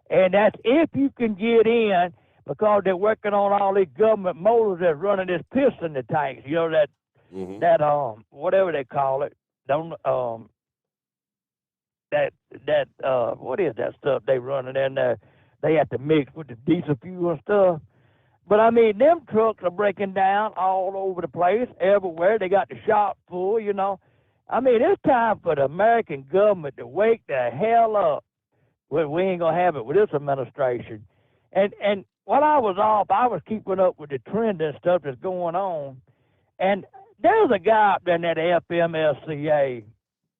And that's if you can get in, because they're working on all these government motors that's running this piss in the tanks. That whatever they call it. What is that stuff they running in there? They have to mix with the diesel fuel and stuff. But I mean, them trucks are breaking down all over the place, everywhere. They got the shop full, I mean, it's time for the American government to wake the hell up. Well, we ain't gonna have it with this administration. And while I was off, I was keeping up with the trend and stuff that's going on. And there's a guy up there in that FMSCA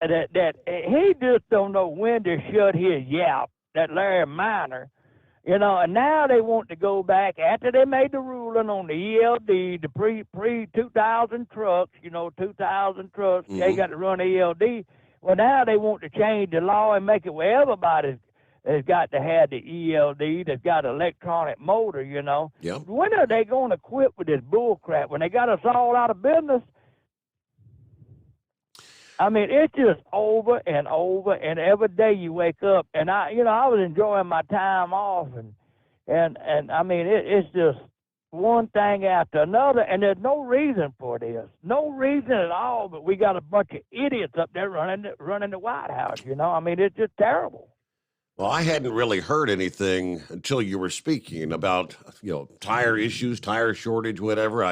that he just don't know when to shut his yap. That Larry Minor. And now they want to go back after they made the ruling on the ELD, the pre-2000 trucks, 2000 trucks, they got to run ELD. Well, now they want to change the law and make it where everybody has got to have the ELD that's got an electronic motor, Yep. When are they going to quit with this bull crap? When they got us all out of business? I mean, it's just over and over, and every day you wake up, and I was enjoying my time off, and I mean, it's just one thing after another, and there's no reason for this, no reason at all. But we got a bunch of idiots up there running the White House. I mean, it's just terrible. Well, I hadn't really heard anything until you were speaking about, tire issues, tire shortage, whatever.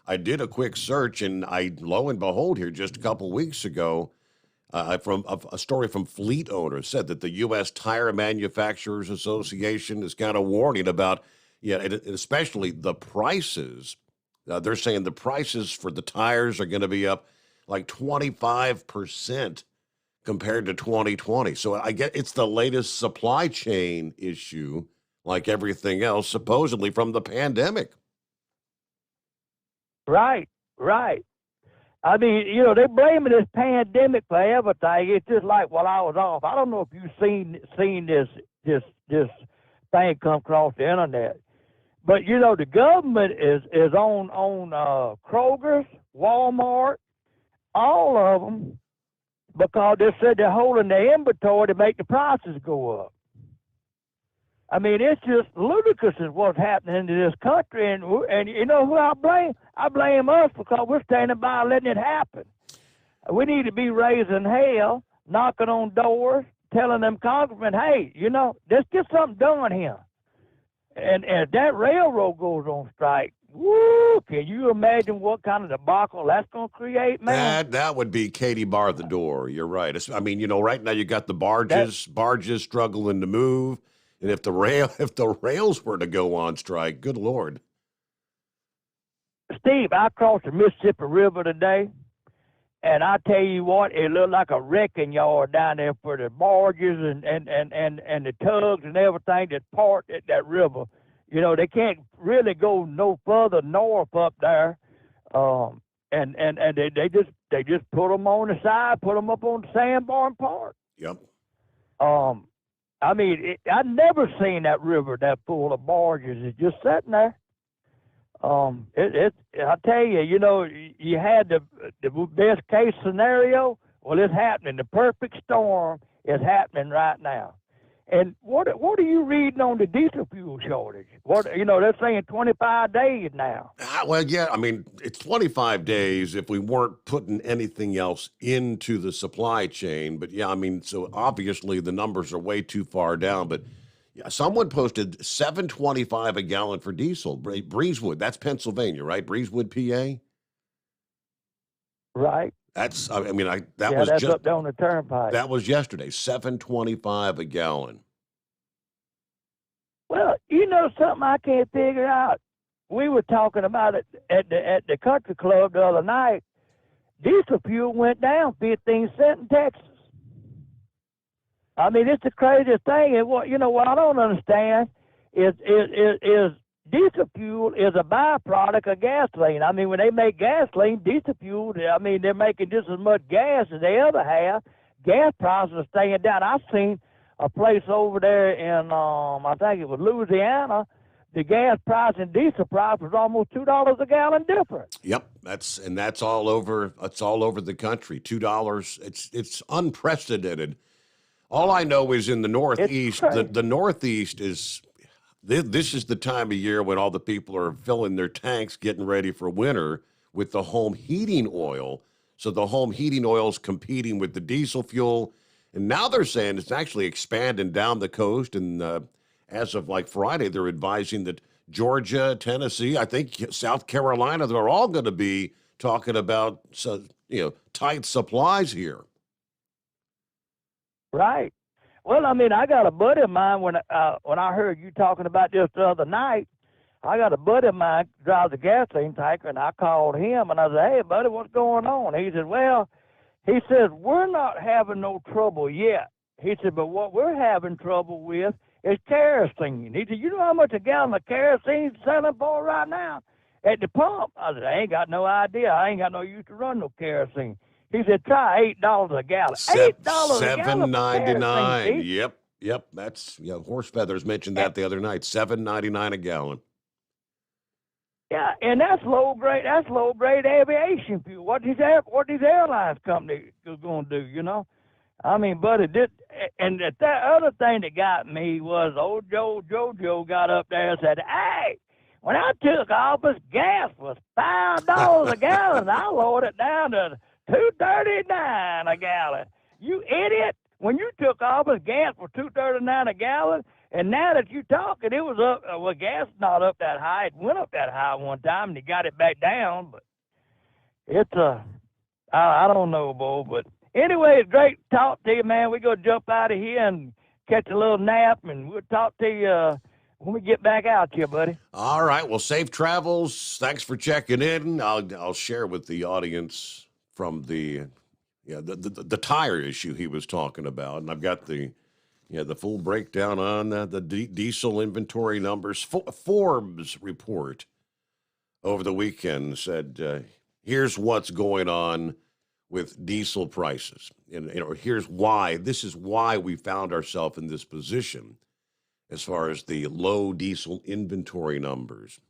I did a quick search, and lo and behold, here just a couple weeks ago, from a story from fleet owners said that the U.S. Tire Manufacturers Association is kind of warning about, especially the prices. They're saying the prices for the tires are going to be up like 25% compared to 2020. So I get it's the latest supply chain issue, like everything else, supposedly from the pandemic. Right. I mean, they're blaming this pandemic for everything. It's just like while I was off. I don't know if you've seen this thing come across the internet, but the government is on Kroger's, Walmart, all of them, because they said they're holding their inventory to make the prices go up. I mean, it's just ludicrous is what's happening in this country, and you know who I blame? I blame us because we're standing by letting it happen. We need to be raising hell, knocking on doors, telling them congressmen, hey, let's get something done here. And if that railroad goes on strike, woo, can you imagine what kind of debacle that's going to create, man? That would be Katie bar the door. You're right. I mean, right now you got the barges struggling to move. And if the rails were to go on strike, good Lord. Steve, I crossed the Mississippi River today, and I tell you what, it looked like a wrecking yard down there for the barges and the tugs and everything that part at that river. They can't really go no further north up there, and they just put them on the side, put them up on the sandbar and park. Yep. I mean, I've never seen that river that full of barges. It's just sitting there. I tell you, you had the best case scenario. Well, it's happening. The perfect storm is happening right now. And what are you reading on the diesel fuel shortage? They're saying 25 days now. Well, yeah, I mean, it's 25 days if we weren't putting anything else into the supply chain. But yeah, I mean, so obviously the numbers are way too far down. But yeah, someone posted $7.25 a gallon for diesel. Breezewood, that's Pennsylvania, right? Breezewood, PA. Right. That's was that's just up down the turnpike. That was yesterday, $7.25 a gallon. Well, something I can't figure out. We were talking about it at the country club the other night. Diesel fuel went down 15 cents in Texas. I mean, it's the craziest thing. And what I don't understand is diesel fuel is a byproduct of gasoline. I mean, when they make gasoline, diesel fuel, I mean, they're making just as much gas as they ever have. Gas prices are staying down. I've seen a place over there in, I think it was Louisiana, the gas price and diesel price was almost $2 a gallon difference. Yep, that's all over. It's all over the country. $2. It's unprecedented. All I know is in the Northeast, the Northeast is. This is the time of year when all the people are filling their tanks, getting ready for winter with the home heating oil. So the home heating oil is competing with the diesel fuel. And now they're saying it's actually expanding down the coast. And as of like Friday, they're advising that Georgia, Tennessee, I think South Carolina, they're all going to be talking about tight supplies here. Right. Well, I mean, I got a buddy of mine when I heard you talking about this the other night. I got a buddy of mine drives a gasoline tanker, and I called him and I said, "Hey, buddy, what's going on?" He said, "Well," he says, "we're not having no trouble yet." He said, "But what we're having trouble with is kerosene." He said, "You know how much a gallon of kerosene is selling for right now at the pump?" I said, "I ain't got no idea. I ain't got no use to run no kerosene." He said, "Try $8 a gallon." $8 a gallon. $7.99. Yep. That's Horse Feathers mentioned that the other night. $7.99 a gallon. Yeah, and that's low grade. That's low grade aviation fuel. What these airlines company is going to do? I mean, buddy, and that other thing that got me was old Jojo got up there and said, "Hey, when I took office, gas was $5 a gallon. I lowered it down to $2.39 a gallon." You idiot! When you took office, gas was $2.39 a gallon, and now that you're talking, it was up. Well, gas is not up that high. It went up that high one time, and he got it back down. But it's I don't know, Bo, but Anyway, it's great to talk to you, man. We're going to jump out of here and catch a little nap, and we'll talk to you when we get back out here, buddy. All right. Well, safe travels. Thanks for checking in. I'll share with the audience from the tire issue he was talking about, and I've got the full breakdown on the diesel inventory numbers. Forbes report over the weekend said, here's what's going on with diesel prices. And here's why. This is why we found ourselves in this position as far as the low diesel inventory numbers.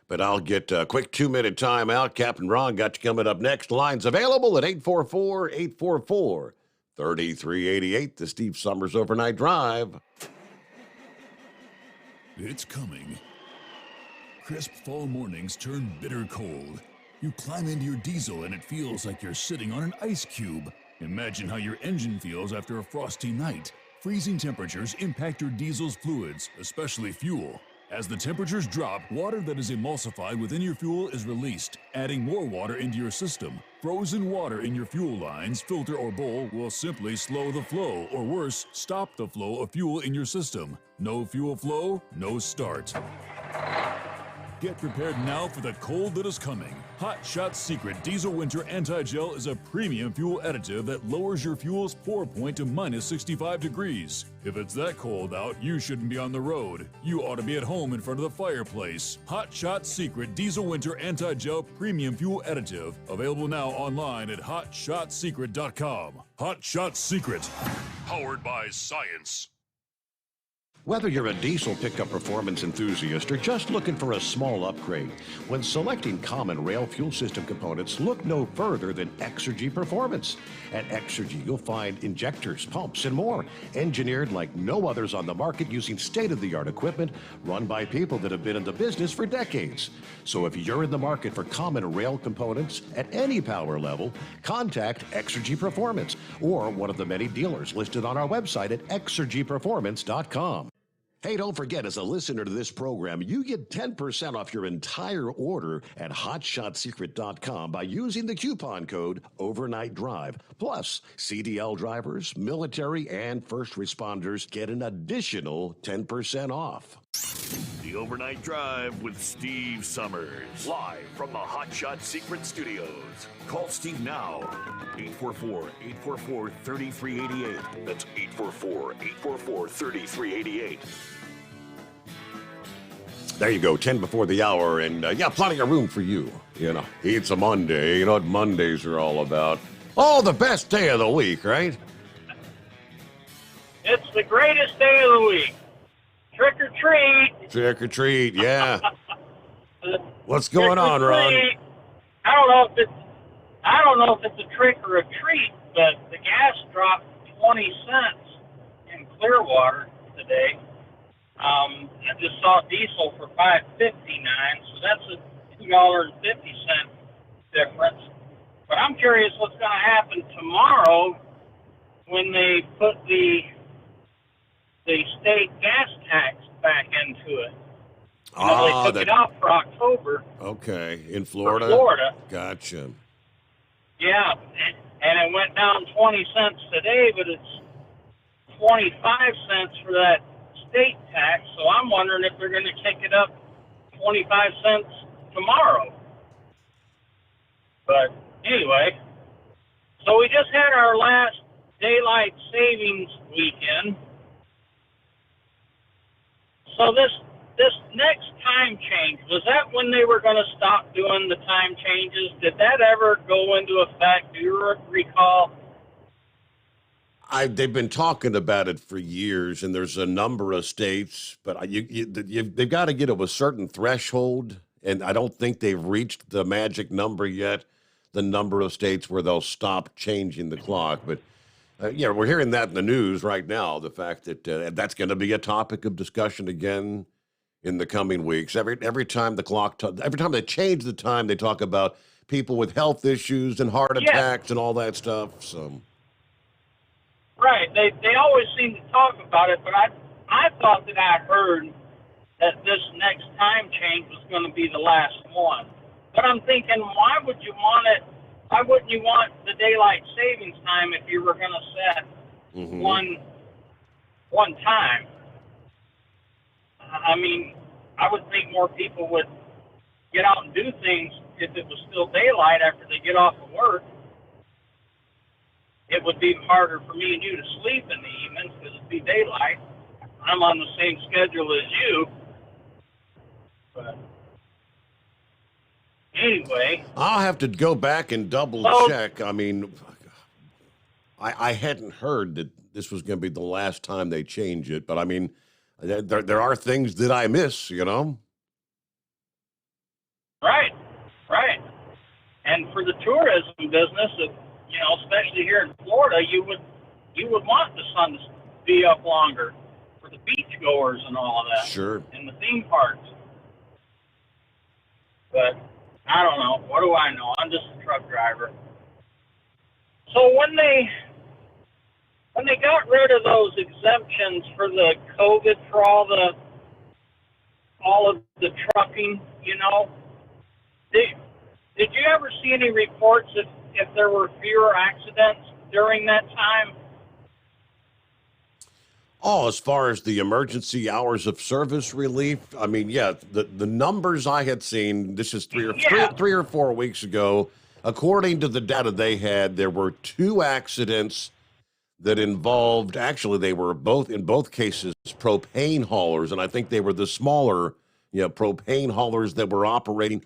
But I'll get a quick 2-minute timeout. Captain Ron got you coming up next. Lines available at 844-844-3388. The Steve Summers Overnight Drive. It's coming. Crisp fall mornings turn bitter cold. You climb into your diesel and it feels like you're sitting on an ice cube. Imagine how your engine feels after a frosty night. Freezing temperatures impact your diesel's fluids, especially fuel. As the temperatures drop, water that is emulsified within your fuel is released, adding more water into your system. Frozen water in your fuel lines, filter, or bowl will simply slow the flow, or worse, stop the flow of fuel in your system. No fuel flow, no start. Get prepared now for the cold that is coming. Hot Shot Secret Diesel Winter Anti-Gel is a premium fuel additive that lowers your fuel's pour point to minus 65 degrees. If it's that cold out, you shouldn't be on the road. You ought to be at home in front of the fireplace. Hot Shot Secret Diesel Winter Anti-Gel Premium Fuel Additive. Available now online at hotshotsecret.com. Hot Shot Secret. Powered by science. Whether you're a diesel pickup performance enthusiast or just looking for a small upgrade, when selecting common rail fuel system components, look no further than Exergy Performance. At Exergy, you'll find injectors, pumps, and more, engineered like no others on the market using state-of-the-art equipment run by people that have been in the business for decades. So if you're in the market for common rail components at any power level, contact Exergy Performance or one of the many dealers listed on our website at exergyperformance.com. Hey, don't forget, as a listener to this program, you get 10% off your entire order at hotshotsecret.com by using the coupon code Overnight Drive. Plus, CDL drivers, military, and first responders get an additional 10% off. The Overnight Drive with Steve Summers. Live from the Hot Shot Secret Studios. Call Steve now. 844-844-3388. That's 844-844-3388. There you go, 10 before the hour, and plenty of room for you. It's a Monday. You know what Mondays are all about. Oh, the best day of the week, right? It's the greatest day of the week. Trick or treat. Trick or treat, yeah. What's going on, Ron? I don't know if it's a trick or a treat, but the gas dropped 20 cents in Clearwater today. I just saw diesel for $5.59, so that's a $2.50 difference. But I'm curious what's going to happen tomorrow when they put the state gas tax back into it. They took it off for October. Okay, in Florida? For Florida. Gotcha. Yeah, and it went down 20 cents today, but it's 25 cents for that state tax, so I'm wondering if they're going to kick it up 25 cents tomorrow. But anyway, so we just had our last daylight savings weekend. So this next time change, was that when they were going to stop doing the time changes? Did that ever go into effect? Do you recall? They've been talking about it for years, and there's a number of states, but they've got to get to a certain threshold, and I don't think they've reached the magic number yet, the number of states where they'll stop changing the clock. But, we're hearing that in the news right now, the fact that that's going to be a topic of discussion again in the coming weeks. Every time every time they change the time, they talk about people with health issues and heart attacks and all that stuff. So. Right. They always seem to talk about it, but I thought that I heard that this next time change was going to be the last one. But I'm thinking, why would you want it why wouldn't you want the daylight savings time if you were going to set one time? I mean, I would think more people would get out and do things if it was still daylight after they get off of work. It would be harder for me and you to sleep in the evenings because it'd be daylight. I'm on the same schedule as you. But anyway. I'll have to go back and double check. I mean, I hadn't heard that this was going to be the last time they change it, but I mean, there are things that I miss, you know? Right. And for the tourism business, you know, especially here in Florida, you would want the sun to be up longer for the beach goers and all of that. Sure. And the theme parks. But I don't know. What do I know? I'm just a truck driver. So when they got rid of those exemptions for the COVID, for all of the trucking, you know, did you ever see any reports if there were fewer accidents during that time? Oh, as far as the emergency hours of service relief, I mean, yeah, the numbers I had seen, this is three or 4 weeks ago, according to the data they had, there were 2 accidents that involved, actually, they were in both cases, propane haulers, and I think they were the smaller, propane haulers that were operating,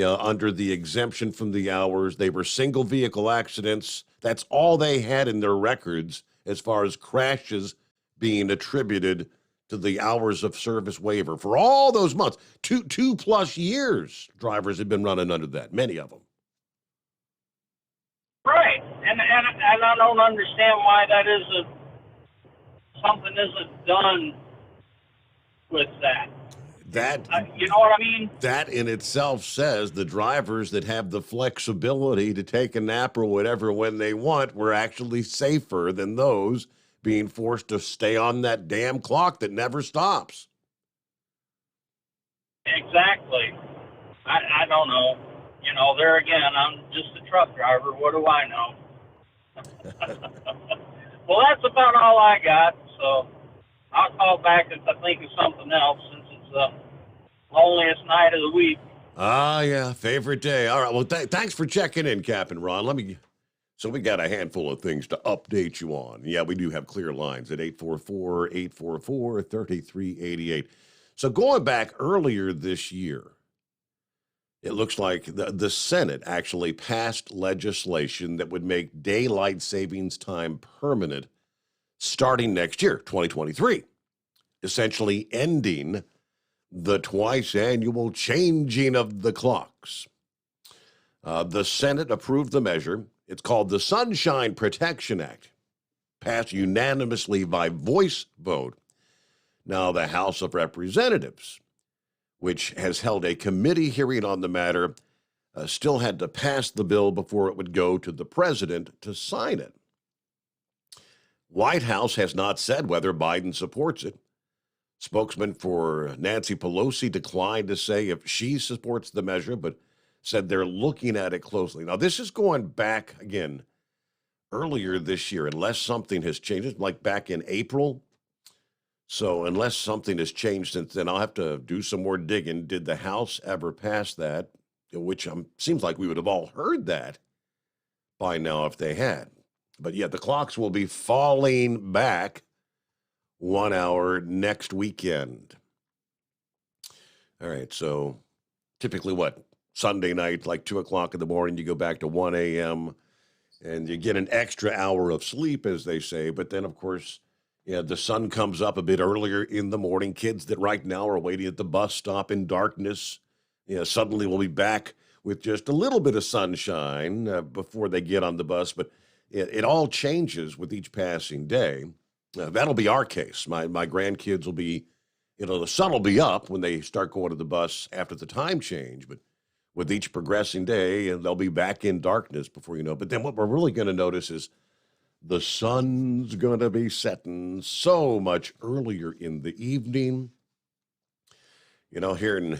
under the exemption from the hours. They were single vehicle accidents. That's all they had in their records as far as crashes being attributed to the hours of service waiver for all those months. 2+ years, drivers have been running under that, many of them. Right, and I don't understand why something isn't done with that. You know what I mean? That in itself says the drivers that have the flexibility to take a nap or whatever when they want were actually safer than those being forced to stay on that damn clock that never stops. Exactly. I don't know. You know, there again, I'm just a truck driver. What do I know? Well, that's about all I got. So I'll call back if I think of something else, since it's the loneliest night of the week. Ah, yeah, favorite day. All right, well, thanks for checking in, Captain Ron. So we got a handful of things to update you on. Yeah, we do have clear lines at 844-844-3388. So going back earlier this year, it looks like the Senate actually passed legislation that would make daylight savings time permanent starting next year, 2023, essentially ending the twice annual changing of the clocks. The Senate approved the measure. It's called the Sunshine Protection Act, passed unanimously by voice vote. Now, the House of Representatives, which has held a committee hearing on the matter, still had to pass the bill before it would go to the president to sign it. White House has not said whether Biden supports it. Spokesman for Nancy Pelosi declined to say if she supports the measure, but said they're looking at it closely. Now, this is going back, again, earlier this year, unless something has changed. It's like back in April. So unless something has changed since then, I'll have to do some more digging. Did the House ever pass that? Which seems like we would have all heard that by now if they had. But yeah, the clocks will be falling back 1 hour next weekend. All right, so typically what? Sunday night, like 2 o'clock in the morning, you go back to 1 a.m. and you get an extra hour of sleep, as they say. But then, of course, the sun comes up a bit earlier in the morning. Kids that right now are waiting at the bus stop in darkness, suddenly will be back with just a little bit of sunshine before they get on the bus. But it all changes with each passing day. That'll be our case. My grandkids will be, the sun will be up when they start going to the bus after the time change. But with each progressing day, they'll be back in darkness before you know. But then what we're really going to notice is the sun's going to be setting so much earlier in the evening. Here in,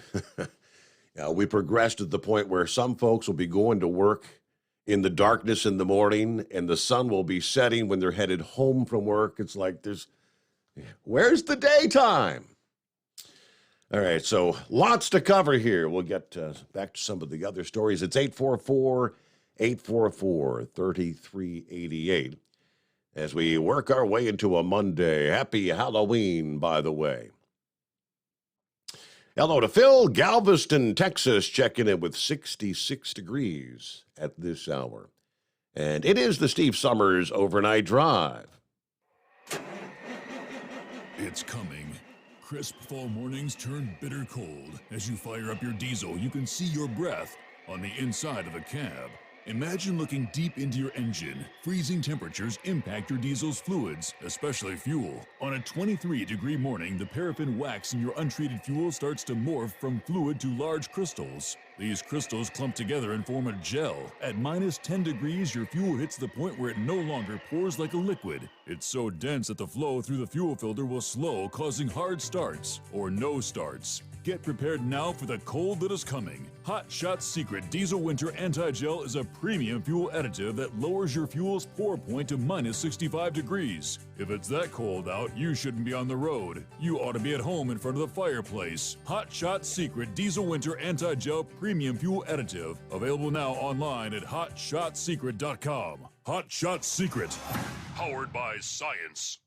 we progressed to the point where some folks will be going to work in the darkness in the morning, and the sun will be setting when they're headed home from work. It's like where's the daytime? All right, so lots to cover here. We'll get back to some of the other stories. It's 844-844-3388 as we work our way into a Monday. Happy Halloween, by the way. Hello to Phil, Galveston, Texas, checking in with 66 degrees at this hour. And it is the Steve Sommers Overnight Drive. It's coming. Crisp fall mornings turn bitter cold. As you fire up your diesel, you can see your breath on the inside of the cab. Imagine looking deep into your engine. Freezing temperatures impact your diesel's fluids, especially fuel. On a 23-degree morning, the paraffin wax in your untreated fuel starts to morph from fluid to large crystals. These crystals clump together and form a gel. At minus 10 degrees, your fuel hits the point where it no longer pours like a liquid. It's so dense that the flow through the fuel filter will slow, causing hard starts or no starts. Get prepared now for the cold that is coming. Hot Shot Secret Diesel Winter Anti-Gel is a premium fuel additive that lowers your fuel's pour point to minus 65 degrees. If it's that cold out, you shouldn't be on the road. You ought to be at home in front of the fireplace. Hot Shot Secret Diesel Winter Anti-Gel Premium Fuel Additive. Available now online at hotshotsecret.com. Hot Shot Secret. Powered by science.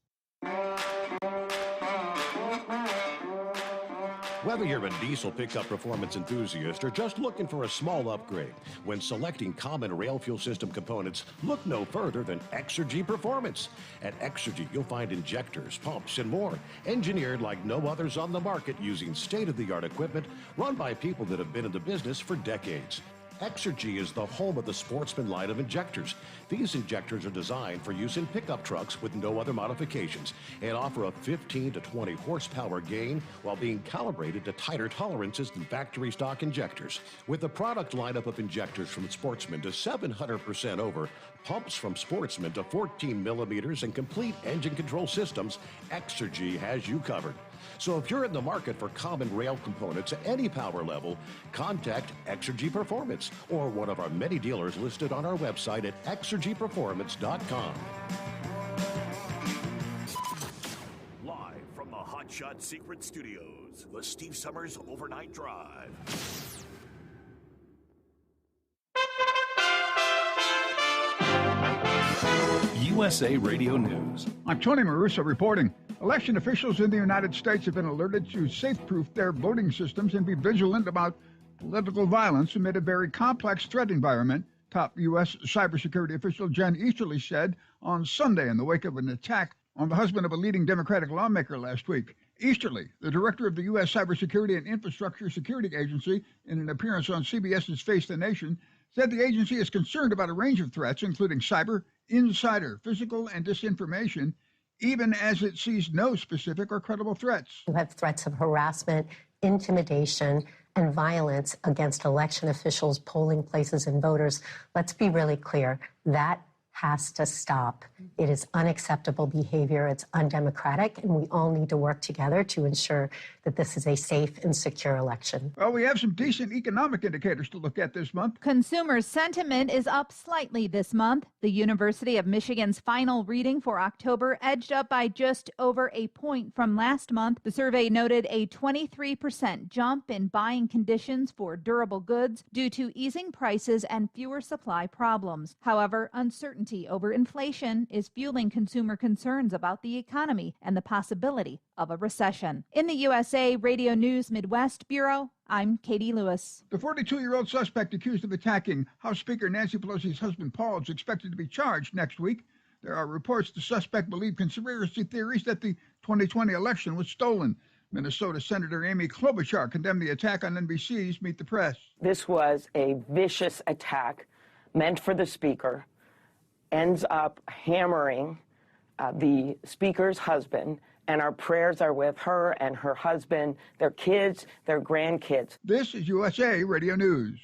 Whether you're a diesel pickup performance enthusiast or just looking for a small upgrade, when selecting common rail fuel system components, look no further than Exergy Performance. At Exergy, you'll find injectors, pumps, and more, engineered like no others on the market using state-of-the-art equipment run by people that have been in the business for decades. Exergy is the home of the Sportsman line of injectors. These injectors are designed for use in pickup trucks with no other modifications and offer a 15 to 20 horsepower gain while being calibrated to tighter tolerances than factory stock injectors. With a product lineup of injectors from Sportsman to 700% over, pumps from Sportsman to 14 millimeters, and complete engine control systems, Exergy has you covered. So if you're in the market for common rail components at any power level, contact Exergy Performance or one of our many dealers listed on our website at exergyperformance.com. Live from the Hot Shot Secret Studios, the Steve Sommers Overnight Drive. USA Radio News. I'm Tony Maruso reporting. Election officials in the United States have been alerted to safe-proof their voting systems and be vigilant about political violence amid a very complex threat environment, top U.S. cybersecurity official Jen Easterly said on Sunday in the wake of an attack on the husband of a leading Democratic lawmaker last week. Easterly, the director of the U.S. Cybersecurity and Infrastructure Security Agency, in an appearance on CBS's Face the Nation, said the agency is concerned about a range of threats, including cyber, insider, physical, and disinformation, even as it sees no specific or credible threats. You have threats of harassment, intimidation, and violence against election officials, polling places, and voters. Let's be really clear. That has to stop. It is unacceptable behavior. It's undemocratic, and we all need to work together to ensure that this is a safe and secure election. Well, we have some decent economic indicators to look at this month. Consumer sentiment is up slightly this month. The University of Michigan's final reading for October edged up by just over a point from last month. The survey noted a 23% jump in buying conditions for durable goods due to easing prices and fewer supply problems. However, uncertainty over inflation is fueling consumer concerns about the economy and the possibility of a recession. In the USA Radio News Midwest Bureau, I'm Katie Lewis. The 42-year-old suspect accused of attacking House Speaker Nancy Pelosi's husband Paul is expected to be charged next week. There are reports the suspect believed conspiracy theories that the 2020 election was stolen. Minnesota Senator Amy Klobuchar condemned the attack on NBC's Meet the Press. This was a vicious attack meant for the speaker, ends up hammering the speaker's husband, and our prayers are with her and her husband, their kids, their grandkids. This is USA Radio News.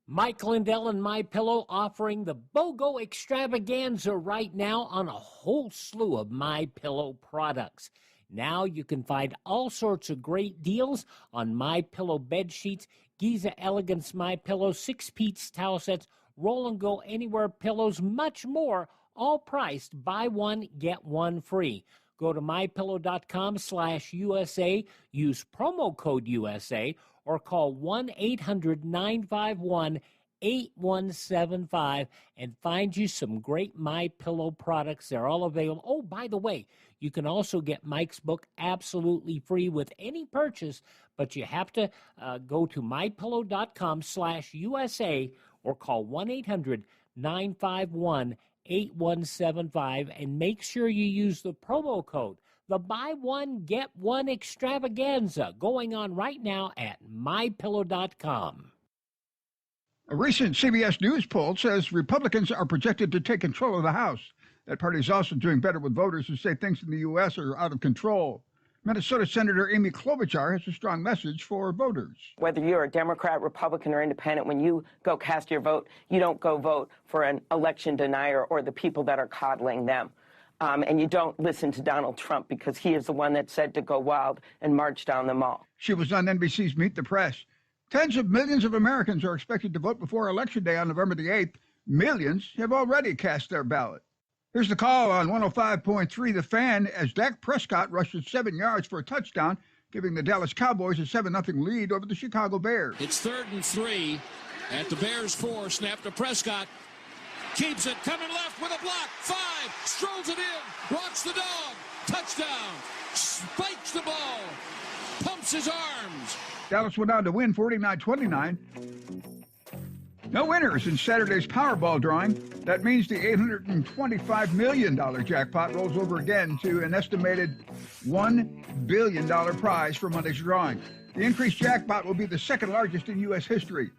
Mike Lindell and MyPillow offering the BOGO extravaganza right now on a whole slew of MyPillow products. Now you can find all sorts of great deals on MyPillow bed sheets, Giza Elegance MyPillow 6-piece towel sets, Roll and Go Anywhere pillows, much more, all priced buy one, get one free. Go to mypillow.com/USA, use promo code USA, or call 1-800-951-8175 and find you some great MyPillow products. They're all available. Oh, by the way, you can also get Mike's book absolutely free with any purchase, but you have to go to mypillow.com/USA or call 1-800-951-8175 and make sure you use the promo code. The buy one, get one extravaganza going on right now at mypillow.com. A recent CBS News poll says Republicans are projected to take control of the House. That party is also doing better with voters who say things in the U.S. are out of control. Minnesota Senator Amy Klobuchar has a strong message for voters. Whether you're a Democrat, Republican, or independent, when you go cast your vote, you don't go vote for an election denier or the people that are coddling them. And you don't listen to Donald Trump because he is the one that said to go wild and march down the mall. She was on NBC's Meet the Press. Tens of millions of Americans are expected to vote before Election Day on November the 8th. Millions have already cast their ballot. Here's the call on 105.3 The Fan as Dak Prescott rushes 7 yards for a touchdown, giving the Dallas Cowboys a 7-0 lead over the Chicago Bears. It's 3rd and 3 at the Bears 4. Snap to Prescott. Keeps it, coming left with a block. 5, strolls it in, rocks the dog. Touchdown, spikes the ball, pumps his arms. Dallas went on to win 49-29. No winners in Saturday's Powerball drawing. That means the $825 million jackpot rolls over again to an estimated $1 billion prize for Monday's drawing. The increased jackpot will be the second largest in U.S. history.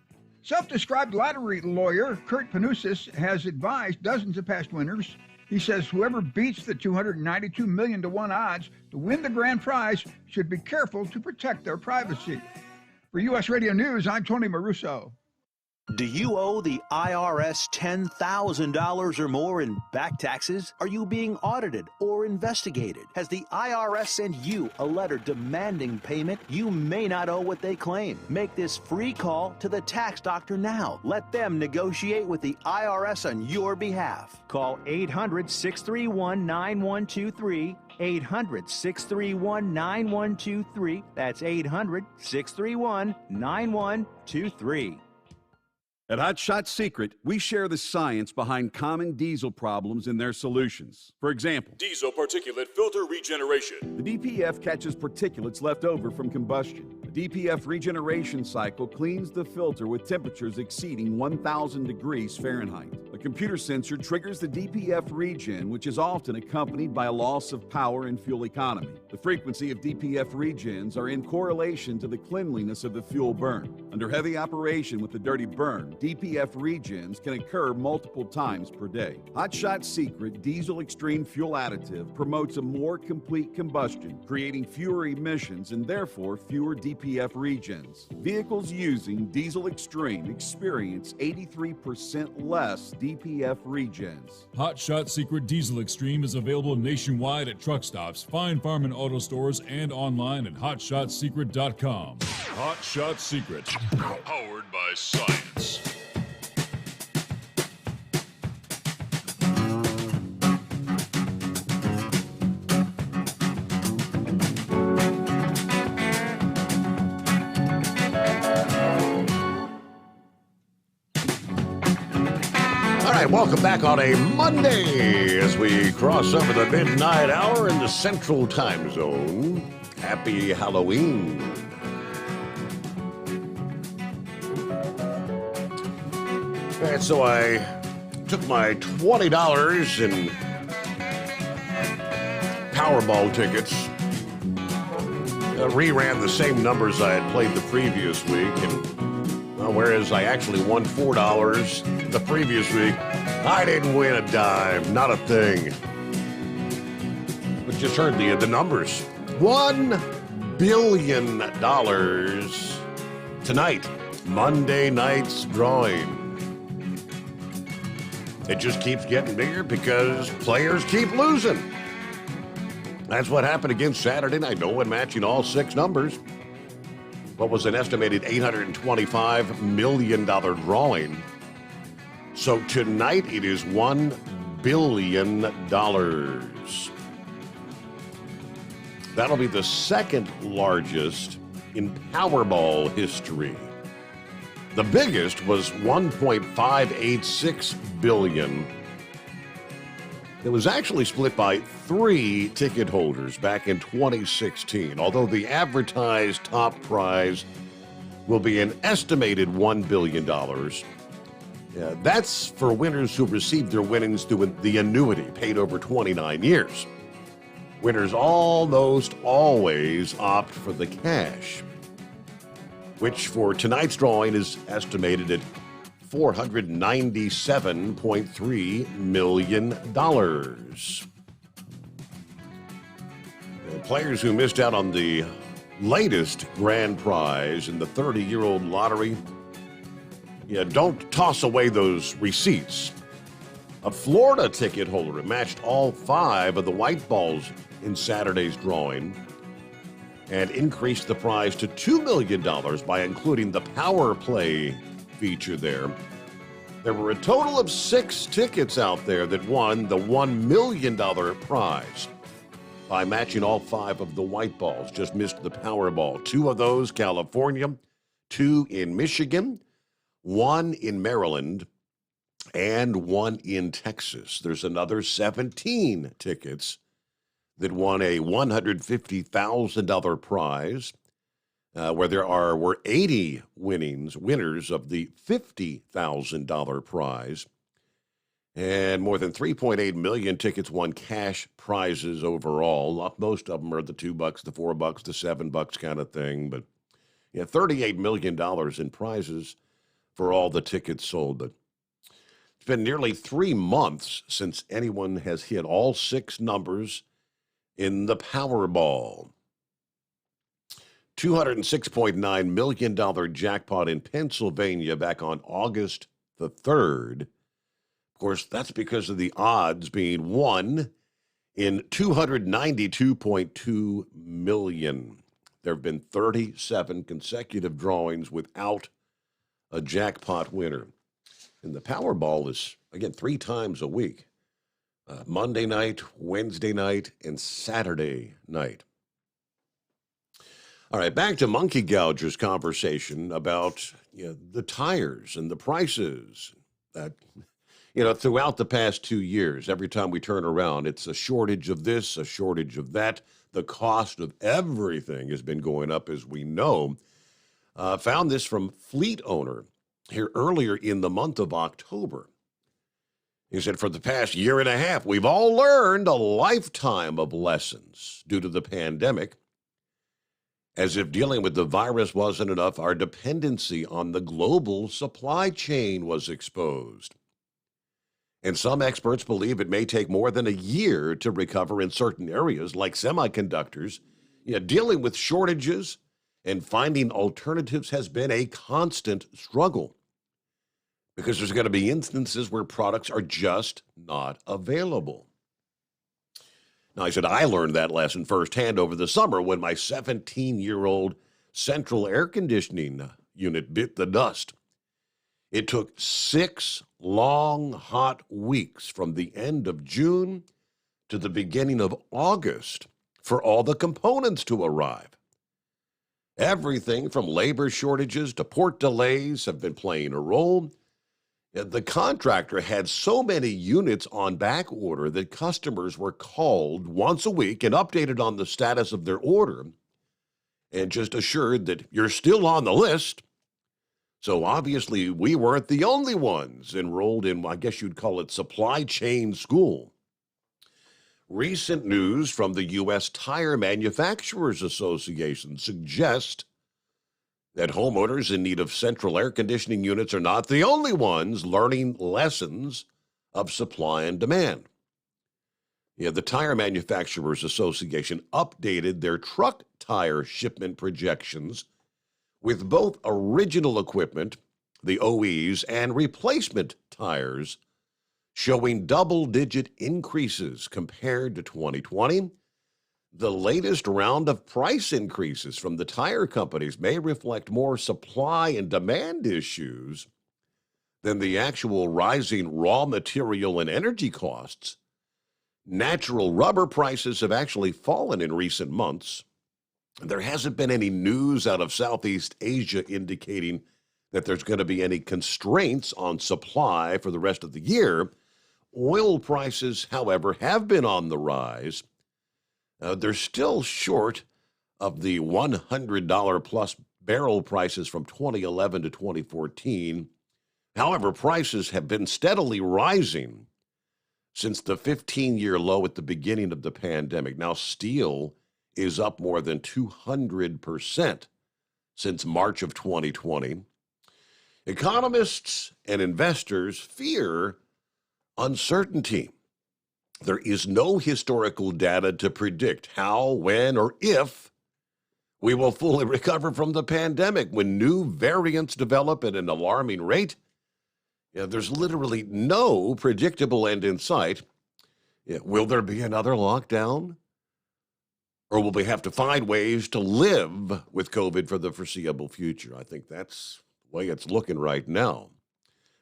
Self-described lottery lawyer Kurt Panusis has advised dozens of past winners. He says whoever beats the 292 million to 1 odds to win the grand prize should be careful to protect their privacy. For U.S. Radio News, I'm Tony Maruso. Do you owe the IRS $10,000 or more in back taxes? Are you being audited or investigated? Has the IRS sent you a letter demanding payment? You may not owe what they claim. Make this free call to the tax doctor now. Let them negotiate with the IRS on your behalf. Call 800-631-9123. 800-631-9123. That's 800-631-9123. At Hot Shot Secret, we share the science behind common diesel problems and their solutions. For example, diesel particulate filter regeneration. The DPF catches particulates left over from combustion. The DPF regeneration cycle cleans the filter with temperatures exceeding 1,000 degrees Fahrenheit. A computer sensor triggers the DPF regen, which is often accompanied by a loss of power and fuel economy. The frequency of DPF regens are in correlation to the cleanliness of the fuel burn. Under heavy operation with the dirty burn, DPF regens can occur multiple times per day. Hot Shot Secret Diesel Extreme Fuel Additive promotes a more complete combustion, creating fewer emissions and therefore fewer DPF regens. Vehicles using Diesel Extreme experience 83% less DPF regens. Hot Shot Secret Diesel Extreme is available nationwide at truck stops, fine farm and auto stores, and online at hotshotsecret.com. Hot Shot Secret, powered by science. Welcome back on a Monday as we cross over the midnight hour in the Central Time Zone. Happy Halloween. All right, so I took my $20 in Powerball tickets, reran the same numbers I had played the previous week, and whereas I actually won $4 the previous week, I didn't win a dime, not a thing. But just heard the numbers. $1 billion tonight, Monday night's drawing. It just keeps getting bigger because players keep losing. That's what happened again Saturday night. No one matching all 6 numbers. What was an estimated $825 million drawing So tonight it is $1 billion. That'll be the second largest in Powerball history. The biggest was $1.586 billion. It was actually split by 3 ticket holders back in 2016, although the advertised top prize will be an estimated $1 billion. That's for winners who received their winnings through the annuity paid over 29 years. Winners almost always opt for the cash, which for tonight's drawing is estimated at $497.3 million. Players who missed out on the latest grand prize in the 30-year-old lottery, don't toss away those receipts. A Florida ticket holder matched all 5 of the white balls in Saturday's drawing and increased the prize to $2 million by including the power play feature there. There were a total of 6 tickets out there that won the $1 million prize by matching all 5 of the white balls. Just missed the Powerball. 2 of those, California, 2 in Michigan, 1 in Maryland, and 1 in Texas. There's another 17 tickets that won a $150,000 prize, where there were 80 winners of the $50,000 prize, and more than 3.8 million tickets won cash prizes overall. Most of them are the $2, the $4, the $7 kind of thing, but $38 million in prizes for all the tickets sold. But it's been nearly 3 months since anyone has hit all 6 numbers in the Powerball. $206.9 million jackpot in Pennsylvania back on August the 3rd. Of course, that's because of the odds being 1 in 292.2 million. There have been 37 consecutive drawings without a jackpot winner. And the Powerball is, again, 3 times a week. Monday night, Wednesday night, and Saturday night. All right, back to Monkey Gouger's conversation about the tires and the prices that, throughout the past 2 years, every time we turn around, it's a shortage of this, a shortage of that. The cost of everything has been going up, as we know. Found this from Fleet Owner here earlier in the month of October. He said, for the past year and a half, we've all learned a lifetime of lessons due to the pandemic. As if dealing with the virus wasn't enough, our dependency on the global supply chain was exposed. And some experts believe it may take more than a year to recover in certain areas, like semiconductors. Dealing with shortages and finding alternatives has been a constant struggle, because there's going to be instances where products are just not available. Now, I said I learned that lesson firsthand over the summer when my 17-year-old central air conditioning unit bit the dust. It took 6 long, hot weeks from the end of June to the beginning of August for all the components to arrive. Everything from labor shortages to port delays have been playing a role. The contractor had so many units on back order that customers were called once a week and updated on the status of their order and just assured that you're still on the list. So obviously we weren't the only ones enrolled in, I guess you'd call it, supply chain school. Recent news from the U.S. Tire Manufacturers Association suggests that homeowners in need of central air conditioning units are not the only ones learning lessons of supply and demand. The Tire Manufacturers Association updated their truck tire shipment projections with both original equipment, the OEs, and replacement tires, showing double-digit increases compared to 2020. The latest round of price increases from the tire companies may reflect more supply and demand issues than the actual rising raw material and energy costs. Natural rubber prices have actually fallen in recent months. There hasn't been any news out of Southeast Asia indicating that there's going to be any constraints on supply for the rest of the year. Oil prices, however, have been on the rise. They're still short of the $100 plus barrel prices from 2011 to 2014. However, prices have been steadily rising since the 15-year low at the beginning of the pandemic. Now, steel is up more than 200% since March of 2020. Economists and investors fear uncertainty. There is no historical data to predict how, when, or if we will fully recover from the pandemic. When new variants develop at an alarming rate, there's literally no predictable end in sight. Will there be another lockdown? Or will we have to find ways to live with COVID for the foreseeable future? I think that's the way it's looking right now.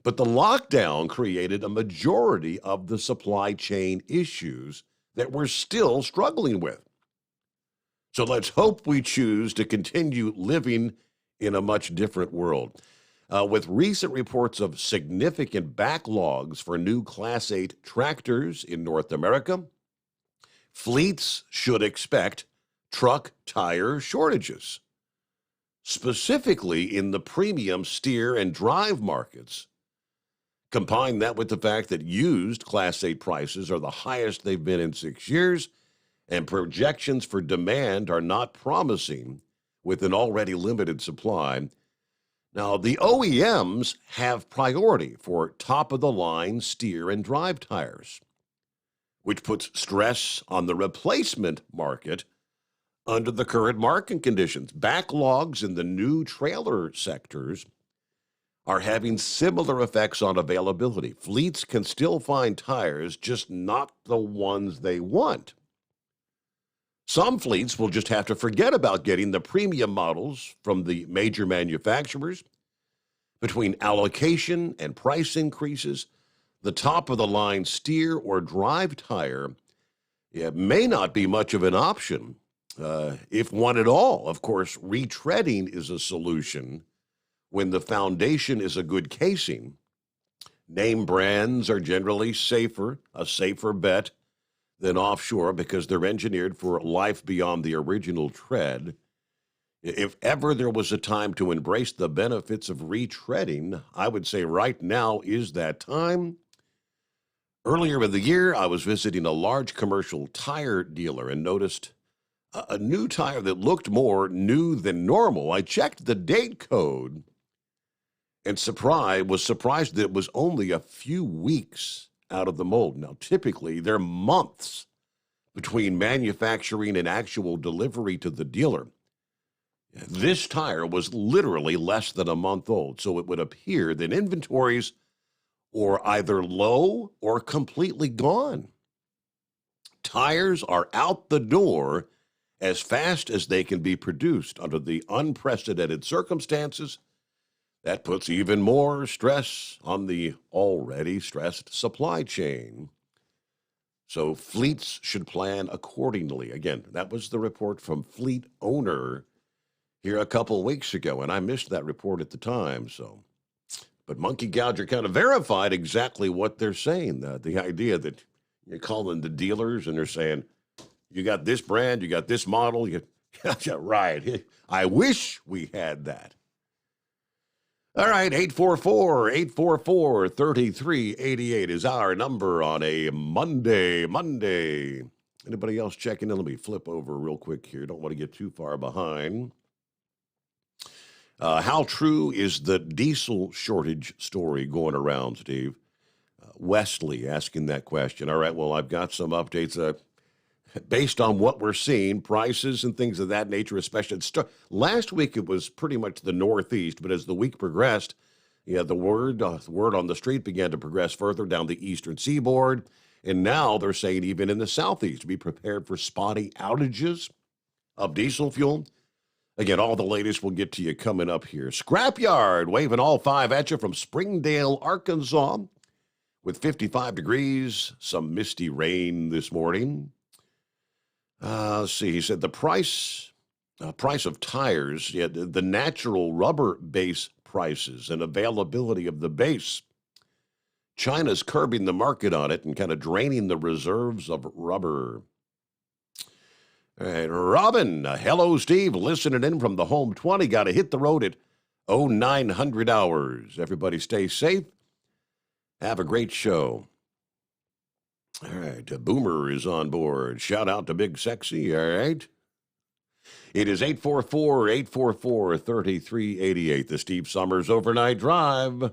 But the lockdown created a majority of the supply chain issues that we're still struggling with. So let's hope we choose to continue living in a much different world. With recent reports of significant backlogs for new Class 8 tractors in North America, fleets should expect truck tire shortages, specifically in the premium steer and drive markets. Combine that with the fact that used Class 8 prices are the highest they've been in 6 years, and projections for demand are not promising with an already limited supply. Now, the OEMs have priority for top-of-the-line steer and drive tires, which puts stress on the replacement market under the current market conditions. Backlogs in the new trailer sectors are having similar effects on availability. Fleets can still find tires, just not the ones they want. Some fleets will just have to forget about getting the premium models from the major manufacturers. Between allocation and price increases, the top-of-the-line steer or drive tire may not be much of an option, if one at all. Of course, retreading is a solution when the foundation is a good casing. Name brands are generally a safer bet than offshore because they're engineered for life beyond the original tread. If ever there was a time to embrace the benefits of retreading, I would say right now is that time. Earlier in the year, I was visiting a large commercial tire dealer and noticed a new tire that looked more new than normal. I checked the date code and was surprised that it was only a few weeks out of the mold. Now, typically, there are months between manufacturing and actual delivery to the dealer. This tire was literally less than a month old, so it would appear that inventories are either low or completely gone. Tires are out the door as fast as they can be produced under the unprecedented circumstances. That puts even more stress on the already stressed supply chain. So fleets should plan accordingly. Again, that was the report from Fleet Owner here a couple of weeks ago, and I missed that report at the time. But Monkey Gouger kind of verified exactly what they're saying, the idea that you're calling the dealers and they're saying, you got this brand, you got this model, right. I wish we had that. All right, 844-3388 is our number on a Monday. Anybody else checking in? Let me flip over real quick here. Don't want to get too far behind. How true is the diesel shortage story going around, Steve? Wesley asking that question. All right, well, I've got some updates. Based on what we're seeing, prices and things of that nature, especially last week, it was pretty much the Northeast, but as the week progressed, the word on the street began to progress further down the eastern seaboard, and now they're saying even in the Southeast, be prepared for spotty outages of diesel fuel. Again, all the latest we'll get to you coming up here. Scrapyard waving all 5 at you from Springdale, Arkansas, with 55 degrees, some misty rain this morning. Let's see, he said the price of tires, the natural rubber base prices and availability of the base. China's curbing the market on it and kind of draining the reserves of rubber. All right, Robin, hello, Steve, listening in from the home 20. Got to hit the road at 0900 hours. Everybody stay safe. Have a great show. All right, Boomer is on board. Shout out to Big Sexy, all right? It is 844-844-3388, the Steve Sommers Overnight Drive.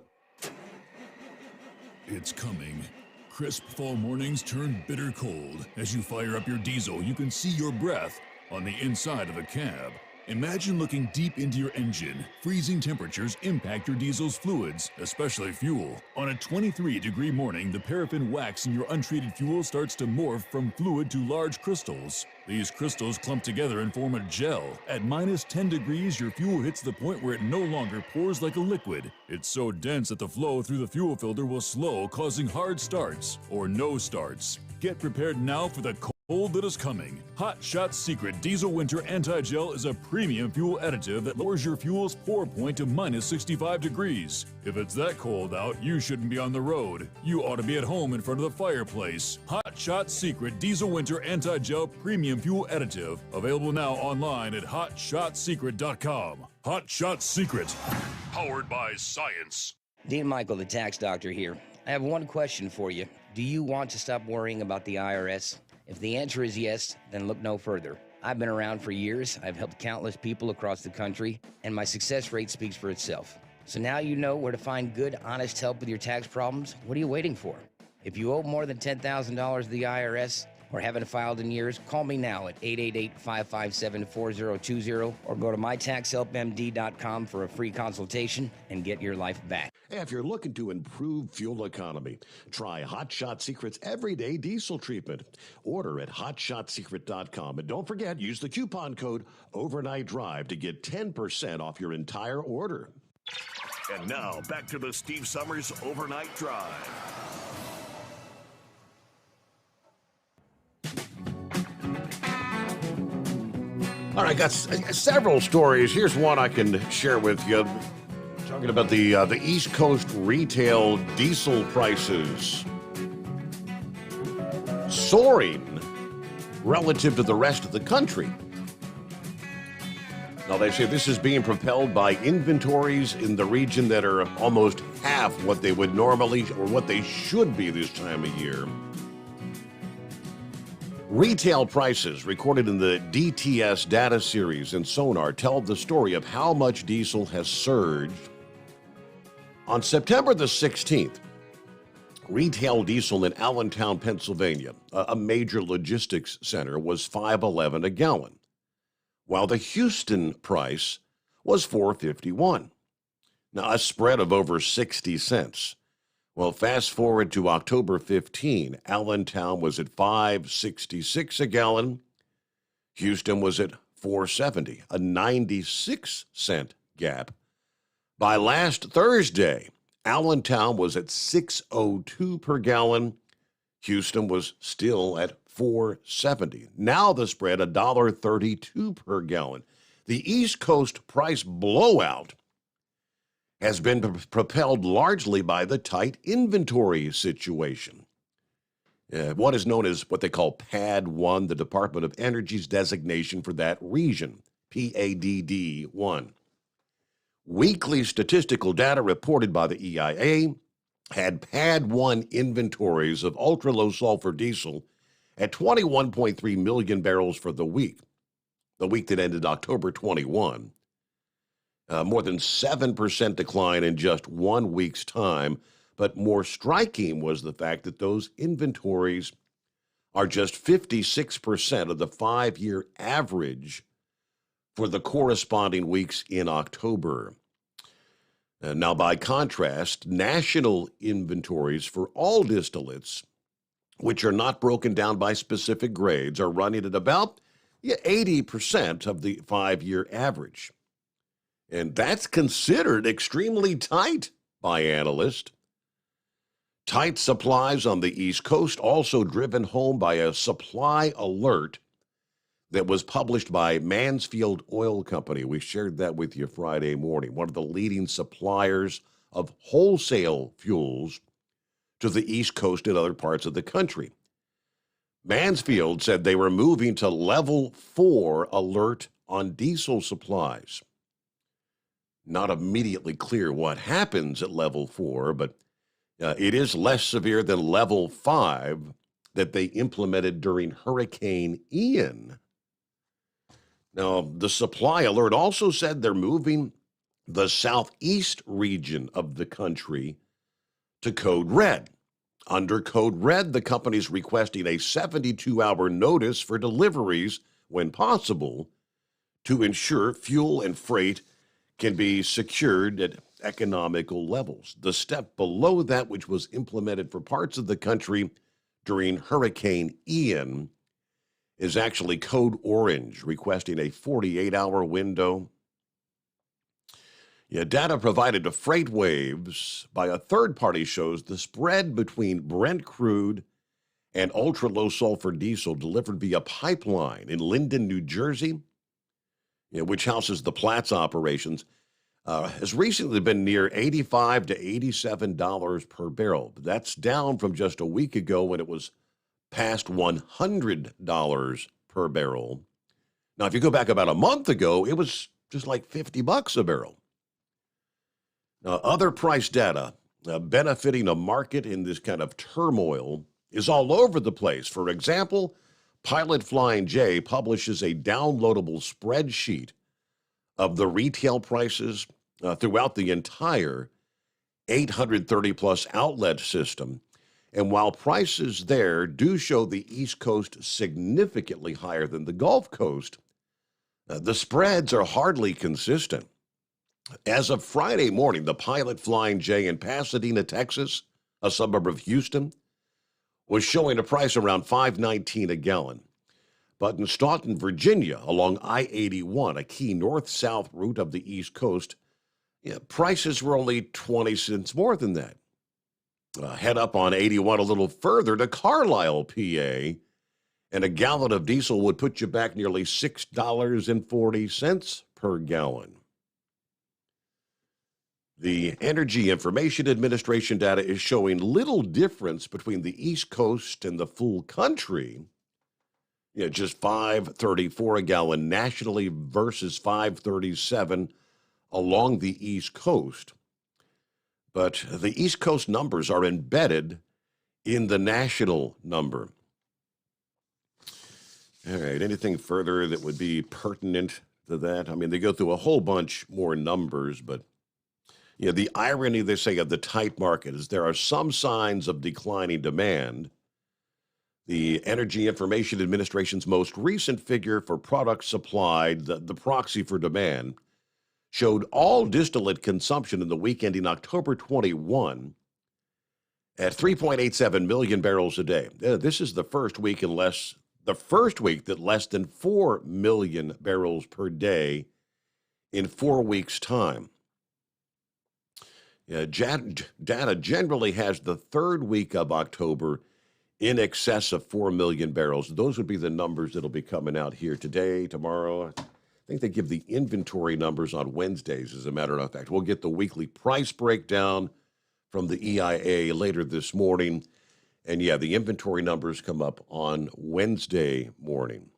It's coming. Crisp fall mornings turn bitter cold. As you fire up your diesel, you can see your breath on the inside of the cab. Imagine looking deep into your engine. Freezing temperatures impact your diesel's fluids, especially fuel. On a 23-degree morning, the paraffin wax in your untreated fuel starts to morph from fluid to large crystals. These crystals clump together and form a gel. At minus 10 degrees, your fuel hits the point where it no longer pours like a liquid. It's so dense that the flow through the fuel filter will slow, causing hard starts or no starts. Get prepared now for the cold that is coming. Hot Shot Secret Diesel Winter Anti-Gel is a premium fuel additive that lowers your fuel's pour point to minus 65 degrees. If it's that cold out, you shouldn't be on the road. You ought to be at home in front of the fireplace. Hot Shot Secret Diesel Winter Anti-Gel Premium Fuel Additive. Available now online at hotshotsecret.com. Hot Shot Secret. Powered by science. Dean Michael, the tax doctor here. I have one question for you. Do you want to stop worrying about the IRS? If the answer is yes, then look no further. I've been around for years, I've helped countless people across the country, and my success rate speaks for itself. So now you know where to find good, honest help with your tax problems. What are you waiting for? If you owe more than $10,000 to the IRS or haven't filed in years, call me now at 888-557-4020 or go to mytaxhelpmd.com for a free consultation and get your life back. If you're looking to improve fuel economy, try Hot Shot Secret's Everyday Diesel Treatment. Order at hotshotsecret.com. And don't forget, use the coupon code Overnight Drive to get 10% off your entire order. And now, back to the Steve Sommers Overnight Drive. All right, I got several stories. Here's one I can share with you. Talking about the East Coast retail diesel prices soaring relative to the rest of the country. Now, they say this is being propelled by inventories in the region that are almost half what they would normally or what they should be this time of year. Retail prices recorded in the DTS data series in Sonar tell the story of how much diesel has surged. On September the 16th, retail diesel in Allentown, Pennsylvania, a major logistics center, was $5.11 a gallon, while the Houston price was $4.51. Now, a spread of over 60 cents. Well, fast forward to October 15, Allentown was at $5.66 a gallon. Houston was at $4.70, a 96-cent gap. By last Thursday, Allentown was at $6.02 per gallon. Houston was still at $4.70. Now the spread, $1.32 per gallon. The East Coast price blowout has been propelled largely by the tight inventory situation. What is known as what they call PAD 1, the Department of Energy's designation for that region, PADD 1. Weekly statistical data reported by the EIA had PAD 1 inventories of ultra-low sulfur diesel at 21.3 million barrels for the week that ended October 21. More than 7% decline in just 1 week's time. But more striking was the fact that those inventories are just 56% of the 5-year average for the corresponding weeks in October. Now, by contrast, national inventories for all distillates, which are not broken down by specific grades, are running at about 80% of the 5-year average. And that's considered extremely tight by analysts. Tight supplies on the East Coast also driven home by a supply alert that was published by Mansfield Oil Company. We shared that with you Friday morning, one of the leading suppliers of wholesale fuels to the East Coast and other parts of the country. Mansfield said they were moving to level 4 alert on diesel supplies. Not immediately clear what happens at level 4, but it is less severe than level 5 that they implemented during Hurricane Ian. Now, the supply alert also said they're moving the southeast region of the country to code red. Under code red, the company's requesting a 72-hour notice for deliveries when possible to ensure fuel and freight can be secured at economical levels. The step below that, which was implemented for parts of the country during Hurricane Ian, is actually code orange, requesting a 48-hour window. Data provided to FreightWaves by a third party shows the spread between Brent crude and ultra-low sulfur diesel delivered via pipeline in Linden, New Jersey, which houses the Platts operations, has recently been near $85 to $87 per barrel. That's down from just a week ago when it was past $100 per barrel. Now, if you go back about a month ago, it was just like $50 a barrel. Now, other price data benefiting a market in this kind of turmoil is all over the place. For example, Pilot Flying J publishes a downloadable spreadsheet of the retail prices throughout the entire 830-plus outlet system. And while prices there do show the East Coast significantly higher than the Gulf Coast, the spreads are hardly consistent. As of Friday morning, the Pilot Flying J in Pasadena, Texas, a suburb of Houston, was showing a price around $5.19 a gallon. But in Staunton, Virginia, along I-81, a key north-south route of the East Coast, prices were only 20 cents more than that. Head up on 81 a little further to Carlisle, PA, and a gallon of diesel would put you back nearly $6.40 per gallon. The Energy Information Administration data is showing little difference between the East Coast and the full country. Just $5.34 a gallon nationally versus $5.37 along the East Coast. But the East Coast numbers are embedded in the national number. All right, anything further that would be pertinent to that? I mean, they go through a whole bunch more numbers, but the irony, they say, of the tight market is there are some signs of declining demand. The Energy Information Administration's most recent figure for products supplied, the proxy for demand, showed all distillate consumption in the week ending October 21 at 3.87 million barrels a day. This is the first week that less than 4 million barrels per day in 4 weeks' time. Data generally has the third week of October in excess of 4 million barrels. Those would be the numbers that'll be coming out here today, tomorrow. I think they give the inventory numbers on Wednesdays, as a matter of fact. We'll get the weekly price breakdown from the EIA later this morning. And the inventory numbers come up on Wednesday morning.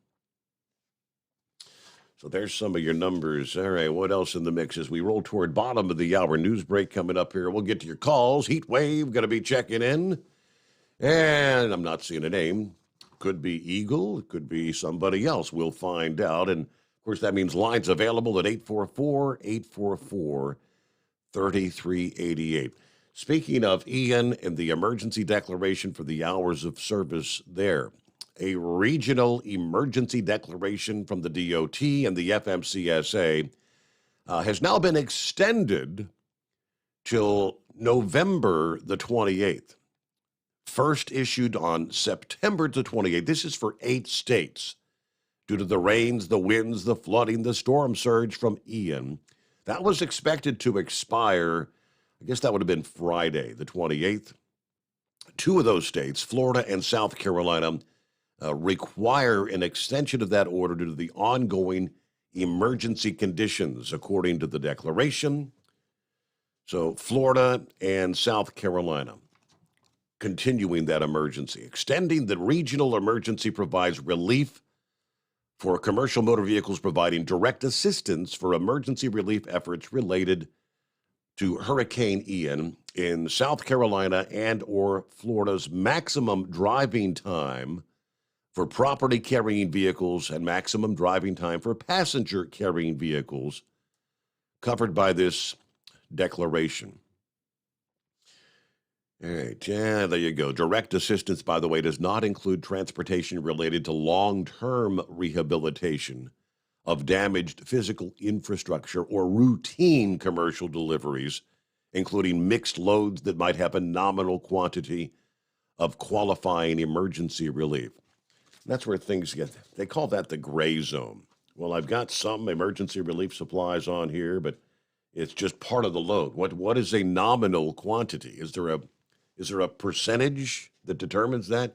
So there's some of your numbers. All right, what else in the mix as we roll toward bottom of the hour? News break coming up here. We'll get to your calls. Heat wave going to be checking in. And I'm not seeing a name. Could be Eagle. It could be somebody else. We'll find out. And, of course, that means lines available at 844-844-3388. Speaking of Ian and the emergency declaration for the hours of service there, a regional emergency declaration from the DOT and the FMCSA has now been extended till November the 28th. First issued on September the 28th. This is for 8 states. due to the rains, the winds, the flooding, the storm surge from Ian. That was expected to expire, I guess that would have been Friday, the 28th. Two of those states, Florida and South Carolina, require an extension of that order due to the ongoing emergency conditions, according to the declaration. So Florida and South Carolina continuing that emergency. Extending the regional emergency provides relief for commercial motor vehicles providing direct assistance for emergency relief efforts related to Hurricane Ian in South Carolina and or Florida's maximum driving time for property carrying vehicles and maximum driving time for passenger carrying vehicles covered by this declaration. All right, yeah, there you go. Direct assistance, by the way, does not include transportation related to long-term rehabilitation of damaged physical infrastructure or routine commercial deliveries, including mixed loads that might have a nominal quantity of qualifying emergency relief. That's where things get, they call that the gray zone. Well, I've got some emergency relief supplies on here, but it's just part of the load. What is a nominal quantity? Is there a percentage that determines that?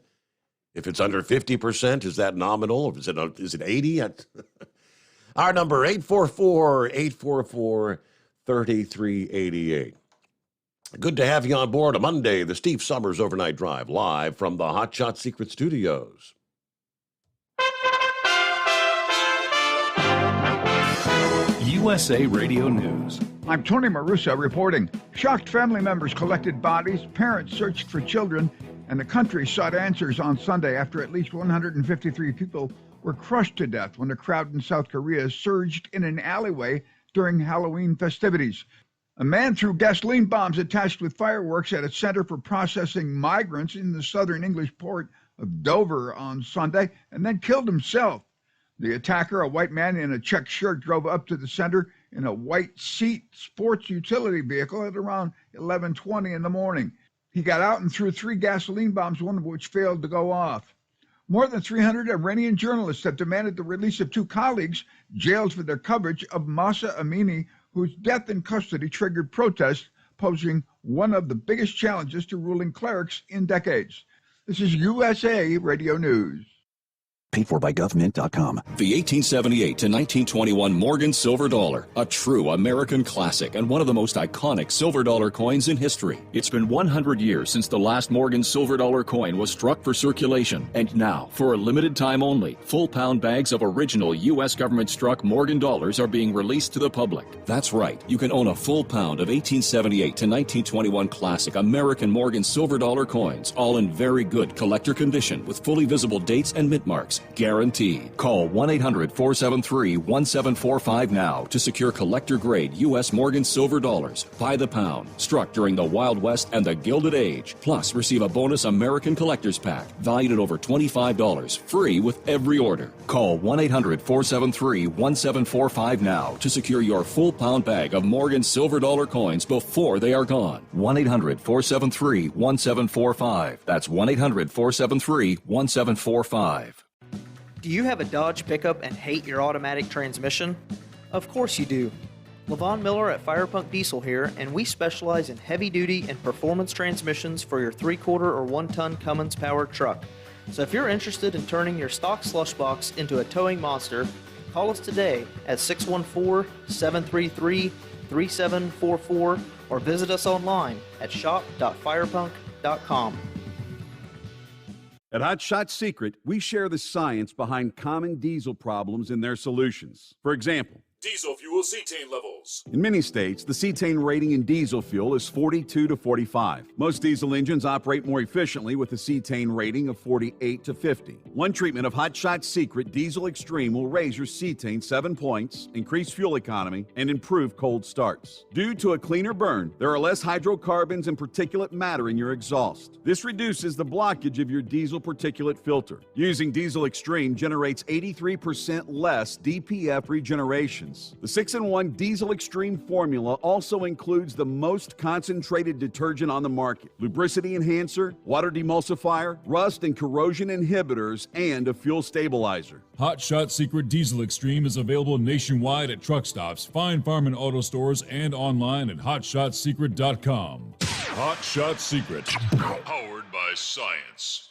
If it's under 50%, is that nominal? Or is it 80? Our number, 844-844-3388. Good to have you on board a Monday, the Steve Sommers Overnight Drive, live from the Hot Shot Secret Studios. USA Radio News. I'm Tony Marusa reporting. Shocked family members collected bodies, parents searched for children, and the country sought answers on Sunday after at least 153 people were crushed to death when a crowd in South Korea surged in an alleyway during Halloween festivities. A man threw gasoline bombs attached with fireworks at a center for processing migrants in the southern English port of Dover on Sunday and then killed himself. The attacker, a white man in a checked shirt, drove up to the center in a white seat sports utility vehicle at around 11:20 in the morning. He got out and threw 3 gasoline bombs, one of which failed to go off. More than 300 Iranian journalists have demanded the release of 2 colleagues jailed for their coverage of Mahsa Amini, whose death in custody triggered protests, posing one of the biggest challenges to ruling clerics in decades. This is USA Radio News. Paid for by government.com. The 1878 to 1921 Morgan silver dollar, a true American classic and one of the most iconic silver dollar coins in history. It's been 100 years since the last Morgan silver dollar coin was struck for circulation, and now, for a limited time only, full pound bags of original U.S. government struck Morgan dollars are being released to the public. That's right, you can own a full pound of 1878 to 1921 classic American Morgan silver dollar coins, all in very good collector condition with fully visible dates and mint marks. Guaranteed. Call 1-800-473-1745 now to secure collector-grade U.S. Morgan silver dollars by the pound, struck during the Wild West and the Gilded Age. Plus, receive a bonus American Collector's Pack valued at over $25, free with every order. Call 1-800-473-1745 now to secure your full pound bag of Morgan silver dollar coins before they are gone. 1-800-473-1745. That's 1-800-473-1745. Do you have a Dodge pickup and hate your automatic transmission? Of course you do. LaVon Miller at Firepunk Diesel here, and we specialize in heavy-duty and performance transmissions for your 3-quarter or 1-ton Cummins-powered truck. So if you're interested in turning your stock slush box into a towing monster, call us today at 614-733-3744 or visit us online at shop.firepunk.com. At Hot Shot Secret, we share the science behind common diesel problems and their solutions. For example, Diesel fuel cetane levels. in many states, the cetane rating in diesel fuel is 42 to 45. Most diesel engines operate more efficiently with a cetane rating of 48 to 50. One treatment of Hot Shot Secret Diesel Extreme will raise your cetane 7 points, increase fuel economy, and improve cold starts. Due to a cleaner burn, there are less hydrocarbons and particulate matter in your exhaust. This reduces the blockage of your diesel particulate filter. Using Diesel Extreme generates 83% less DPF regeneration. lubricants. The 6-in-1 Diesel Extreme formula also includes the most concentrated detergent on the market, lubricity enhancer, water demulsifier, rust and corrosion inhibitors, and a fuel stabilizer. Hot Shot Secret Diesel Extreme is available nationwide at truck stops, fine farm and auto stores, and online at hotshotsecret.com. Hot Shot Secret, powered by science.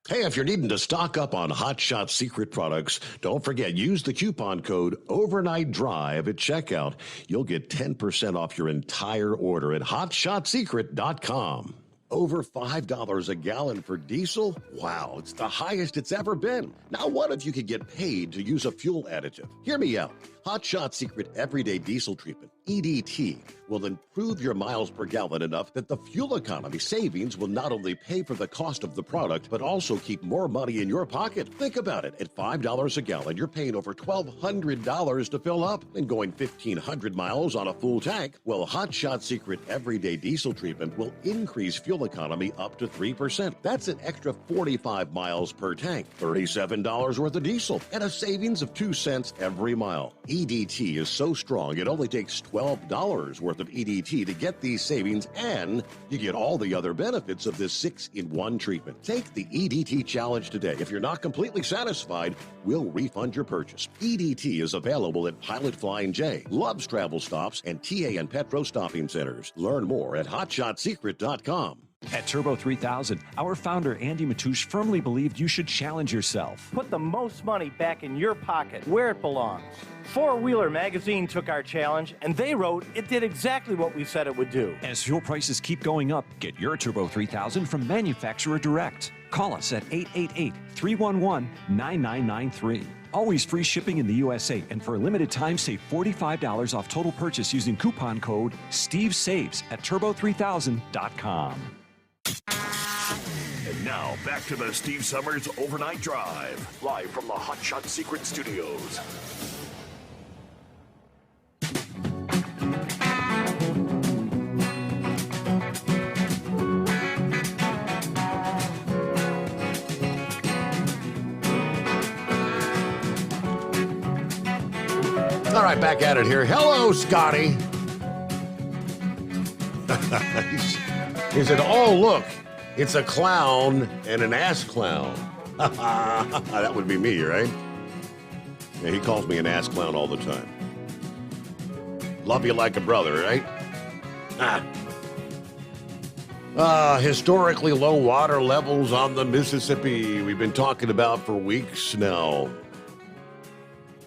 Hey, if you're needing to stock up on Hot Shot Secret products, don't forget, use the coupon code Overnight Drive at checkout. You'll get 10% off your entire order at hotshotsecret.com. Over $5 a gallon for diesel? Wow, it's the highest it's ever been. Now, what if you could get paid to use a fuel additive? Hear me out. Hot Shot Secret Everyday Diesel Treatment, EDT, will improve your miles per gallon enough that the fuel economy savings will not only pay for the cost of the product, but also keep more money in your pocket. Think about it. At $5 a gallon, you're paying over $1,200 to fill up and going 1,500 miles on a full tank. Well, Hot Shot Secret Everyday Diesel Treatment will increase fuel economy up to 3%. That's an extra 45 miles per tank, $37 worth of diesel, and a savings of 2 cents every mile. EDT is so strong, it only takes $12 worth of EDT to get these savings, and you get all the other benefits of this 6-in-1 treatment. Take the EDT challenge today. If you're not completely satisfied, we'll refund your purchase. EDT is available at Pilot Flying J, Love's Travel Stops, and TA and Petro Stopping Centers. Learn more at hotshotsecret.com. At Turbo 3000, our founder Andy Matouche firmly believed you should challenge yourself. Put the most money back in your pocket, where it belongs. Four Wheeler magazine took our challenge, and they wrote it did exactly what we said it would do. As fuel prices keep going up, get your Turbo 3000 from manufacturer direct. Call us at 888-311-9993. Always free shipping in the USA, and for a limited time, save $45 off total purchase using coupon code STEVESAVES at turbo3000.com. And now, back to the Steve Summers Overnight Drive, live from the Hot Shot Secret Studios. All right, back at it here. Hello, Scotty. He said, oh, look, it's a clown and an ass clown. That would be me, right? Yeah, he calls me an ass clown all the time. Love you like a brother, right? Historically low water levels on the Mississippi. We've been talking about for weeks now.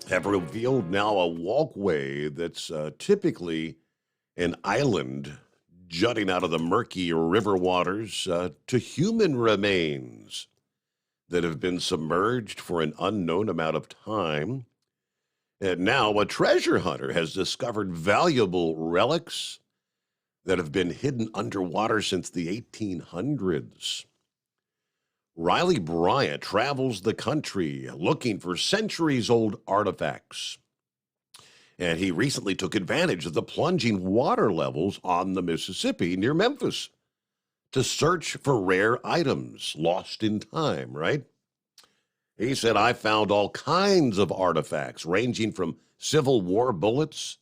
Have revealed now a walkway that's typically an island jutting out of the murky river waters to human remains that have been submerged for an unknown amount of time. And now a treasure hunter has discovered valuable relics that have been hidden underwater since the 1800s. Riley Bryant travels the country looking for centuries-old artifacts. And he recently took advantage of the plunging water levels on the Mississippi near Memphis to search for rare items lost in time, right? He said, I found all kinds of artifacts ranging from Civil War bullets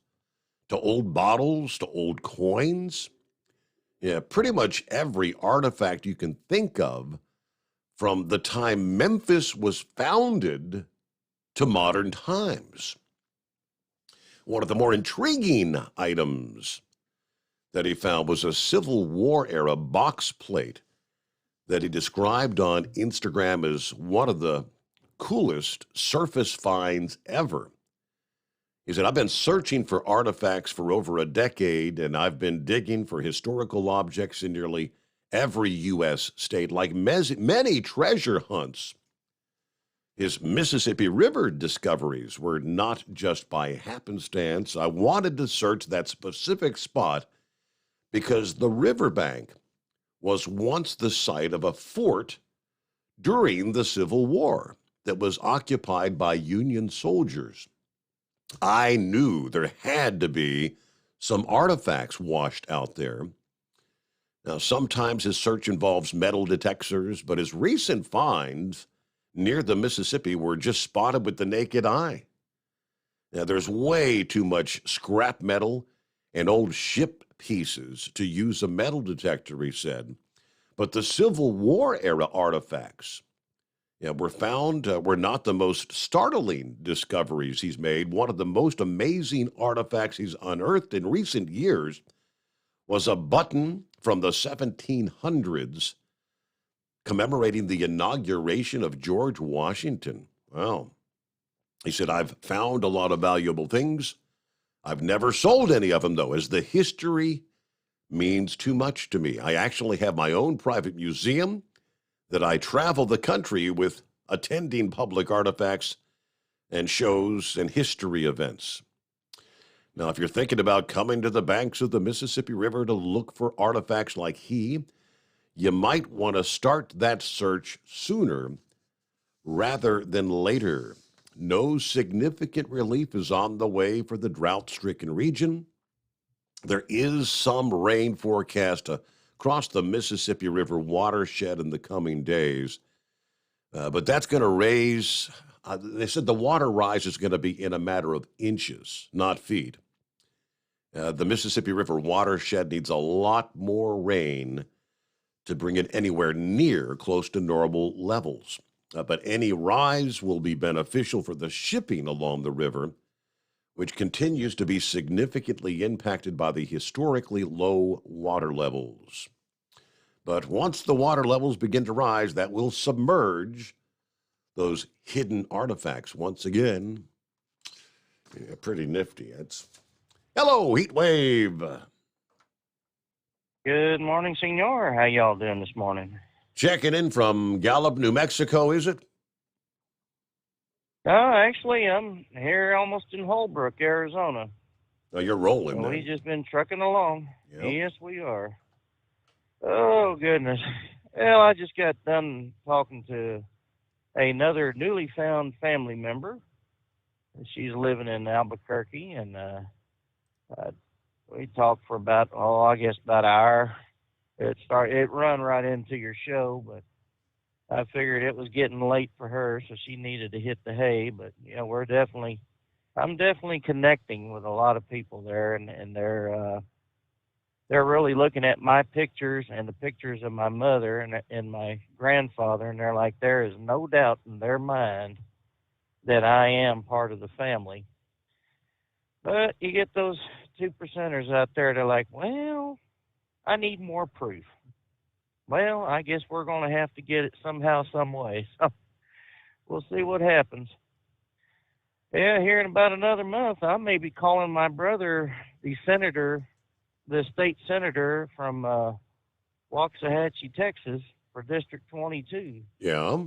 to old bottles to old coins. Yeah, pretty much every artifact you can think of from the time Memphis was founded to modern times. One of the more intriguing items that he found was a Civil War era box plate that he described on Instagram as one of the coolest surface finds ever. He said, I've been searching for artifacts for over a decade, and I've been digging for historical objects in nearly every U.S. state, like many treasure hunts. His Mississippi River discoveries were not just by happenstance. I wanted to search that specific spot because the riverbank was once the site of a fort during the Civil War that was occupied by Union soldiers. I knew there had to be some artifacts washed out there. Now, sometimes his search involves metal detectors, but his recent finds near the Mississippi were just spotted with the naked eye. Now, there's way too much scrap metal and old ship pieces to use a metal detector, he said. But the Civil War era artifacts were found, were not the most startling discoveries he's made. One of the most amazing artifacts he's unearthed in recent years was a button from the 1700s commemorating the inauguration of George Washington. Wow. He said, I've found a lot of valuable things. I've never sold any of them, though, as the history means too much to me. I actually have my own private museum that I travel the country with, attending public artifacts and shows and history events. Now, if you're thinking about coming to the banks of the Mississippi River to look for artifacts like he, you might want to start that search sooner rather than later. No significant relief is on the way for the drought-stricken region. There is some rain forecast across the Mississippi River watershed in the coming days, but that's going to raise, they said the water rise is going to be in a matter of inches, not feet. The Mississippi River watershed needs a lot more rain to bring it anywhere near close to normal levels. But any rise will be beneficial for the shipping along the river, which continues to be significantly impacted by the historically low water levels. But once the water levels begin to rise, that will submerge those hidden artifacts once again. Yeah, pretty nifty. Hello, Heat Wave. Good morning, senor. How y'all doing this morning? Checking in from Gallup, New Mexico, is it? Actually, I'm here almost in Holbrook, Arizona. Oh, you're rolling, man. We've just been trucking along. Yep. Yes, we are. Oh, goodness. Well, I just got done talking to another newly found family member. She's living in Albuquerque, and we talked for about, about an hour. It run right into your show, but I figured it was getting late for her, so she needed to hit the hay. But yeah, I'm definitely connecting with a lot of people there, and they're really looking at my pictures and the pictures of my mother and my grandfather, and they're like, there is no doubt in their mind that I am part of the family. But you get those 2%ers out there, they're like, well, I need more proof. Well, I guess we're going to have to get it somehow, some way. So we'll see what happens. Yeah, here in about another month, I may be calling my brother, the state senator from Waxahachie, Texas, for District 22. Yeah.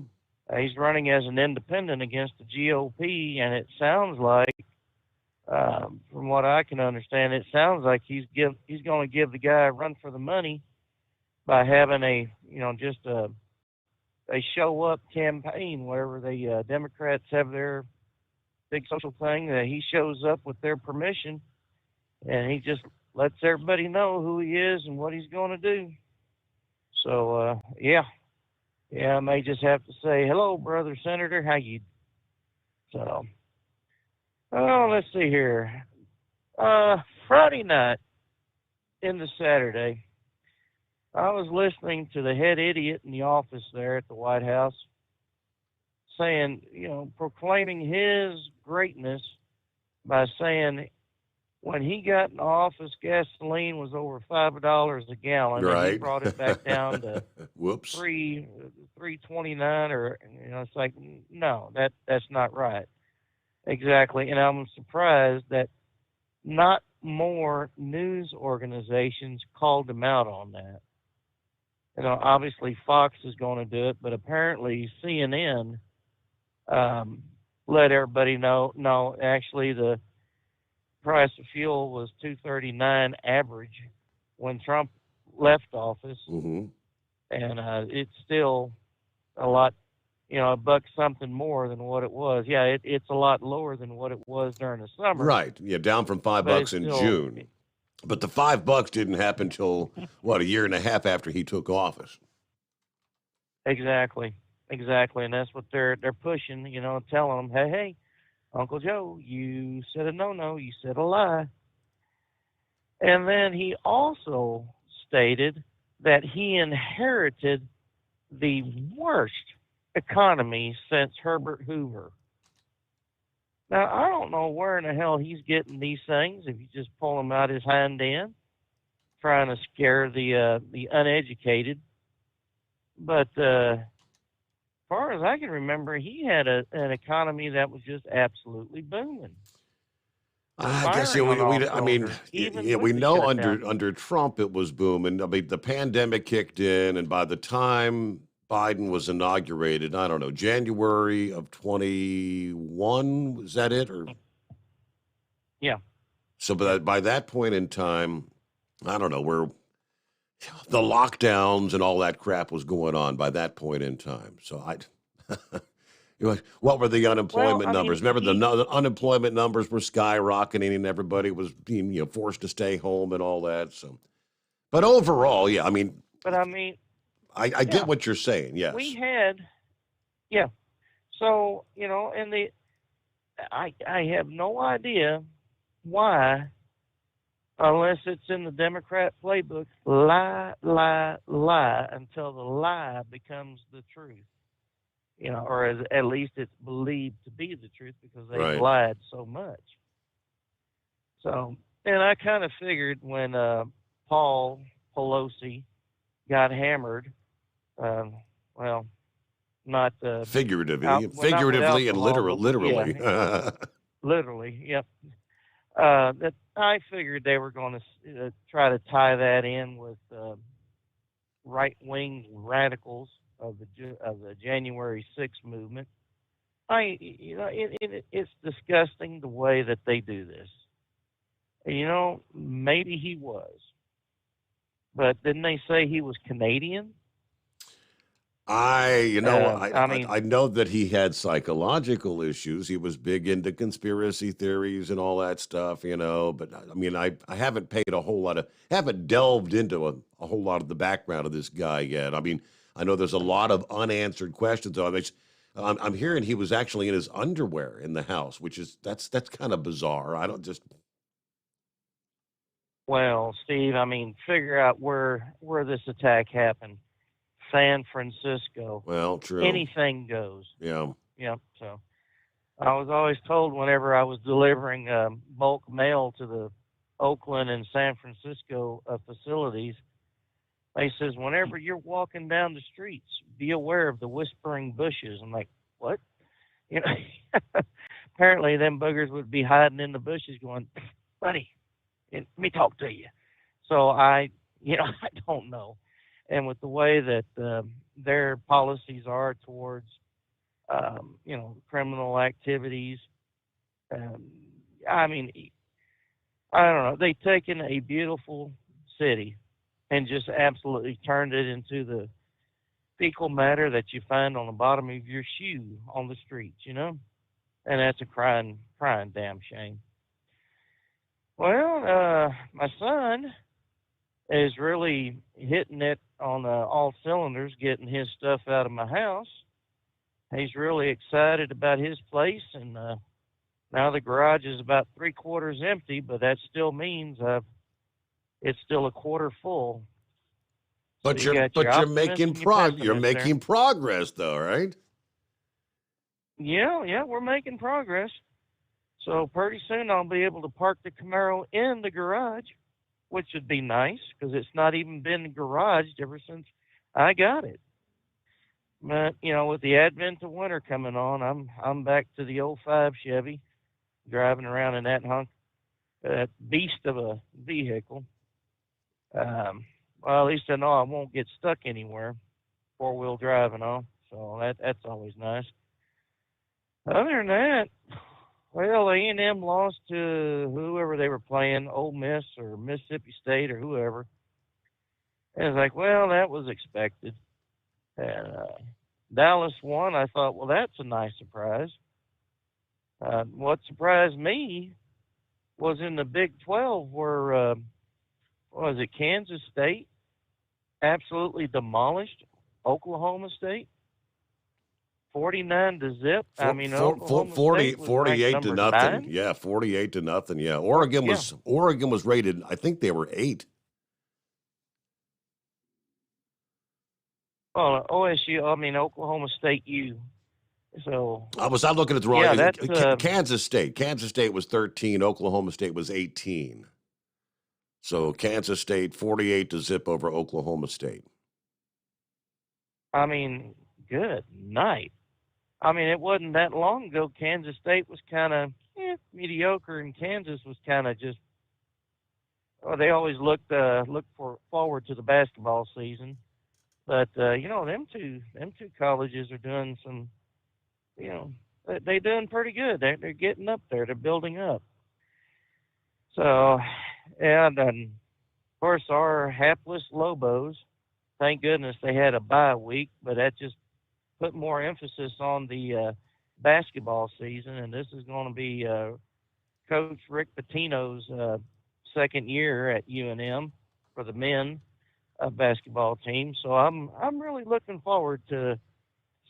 He's running as an independent against the GOP, and it sounds like, from what I can understand, it sounds like he's going to give the guy a run for the money by having just a show up campaign wherever the Democrats have their big social thing. That he shows up with their permission, and he just lets everybody know who he is and what he's going to do. So yeah, I may just have to say hello, brother senator. How you? So. Oh, let's see here. Friday night into Saturday, I was listening to the head idiot in the office there at the White House saying, proclaiming his greatness by saying when he got in office, gasoline was over $5 a gallon. Right. And he brought it back down to Whoops. $3.29, or it's like, no, that's not right. Exactly, and I'm surprised that not more news organizations called him out on that. Obviously Fox is going to do it, but apparently CNN let everybody know. No, actually, the price of fuel was $2.39 average when Trump left office, mm-hmm. and it's still a lot. A buck something more than what it was. Yeah, it's a lot lower than what it was during the summer. Right. Yeah, down from $5 in June. But the $5 didn't happen until, a year and a half after he took office. Exactly. And that's what they're pushing, telling them, hey, Uncle Joe, you said a no-no, you said a lie. And then he also stated that he inherited the worst economy since Herbert Hoover. Now, I don't know where in the hell he's getting these things, if you just pull them out his hind end, trying to scare the uneducated. But as far as I can remember, he had an economy that was just absolutely booming. I guess we know under Trump it was booming. I mean, the pandemic kicked in, and by the time Biden was inaugurated, I don't know, January of 21, was that it? Or yeah. So by that point in time, I don't know where the lockdowns and all that crap was going on by that point in time. So what were the unemployment numbers? Remember, the unemployment numbers were skyrocketing, and everybody was being forced to stay home and all that. So, but overall, yeah, I mean, I get what you're saying. Yes, we had, yeah. So and I have no idea why, unless it's in the Democrat playbook, lie, lie, lie until the lie becomes the truth. Or at least it's believed to be the truth because they've lied so much. So, and I kind of figured when Paul Pelosi got hammered, well, not figuratively and literally. Yeah, literally, yep. That I figured they were going to try to tie that in with right-wing radicals of the January 6th movement. It's disgusting the way that they do this. And, maybe he was, but didn't they say he was Canadian? I know that he had psychological issues. He was big into conspiracy theories and all that stuff, but I mean, I haven't haven't delved into a whole lot of the background of this guy yet. I mean, I know there's a lot of unanswered questions. I'm hearing he was actually in his underwear in the house, which is that's kind of bizarre. Well, Steve, I mean, figure out where this attack happened. San Francisco. Well, true. Anything goes. Yeah. Yep. So I was always told whenever I was delivering bulk mail to the Oakland and San Francisco facilities, they says, whenever you're walking down the streets, be aware of the whispering bushes. I'm like, what? Apparently them boogers would be hiding in the bushes going, buddy, let me talk to you. So I don't know. And with the way that their policies are towards, criminal activities, I mean, I don't know. They've taken a beautiful city and just absolutely turned it into the fecal matter that you find on the bottom of your shoe on the streets, And that's a crying damn shame. Well, my son is really hitting it on all cylinders, getting his stuff out of my house. He's really excited about his place, and now the garage is about 3/4 empty, but that still means it's still a quarter full. But So you're making progress, though, right? Yeah, we're making progress. So pretty soon I'll be able to park the Camaro in the garage, which would be nice because it's not even been garaged ever since I got it. But with the advent of winter coming on, I'm back to the 05 Chevy, driving around in that beast of a vehicle. Well, at least I know I won't get stuck anywhere, 4-wheel drive and all. So that's always nice. Other than that, well, A&M lost to whoever they were playing, Ole Miss or Mississippi State or whoever. And it's like, well, that was expected. And Dallas won. I thought, well, that's a nice surprise. What surprised me was in the Big 12 where, Kansas State absolutely demolished Oklahoma State. 49-0. I mean, Four- Oklahoma 40 State was 48 ranked to number nothing. 9. Yeah, 48 to nothing. Yeah, Oregon was rated. I think they were 8. Well, OSU. I mean, Oklahoma State U. So I'm looking at the wrong. Yeah, that's Kansas State. Kansas State was 13. Oklahoma State was 18. So Kansas State 48 to zip over Oklahoma State. I mean, good night. I mean, it wasn't that long ago. Kansas State was kind of mediocre, and Kansas was kind of just. Well, they always looked forward to the basketball season, but them two colleges are doing some. They're doing pretty good. They're getting up there. They're building up. So, and of course, our hapless Lobos, thank goodness they had a bye week, but that just put more emphasis on the basketball season. And this is going to be Coach Rick Pitino's second year at UNM for the men basketball team. So I'm really looking forward to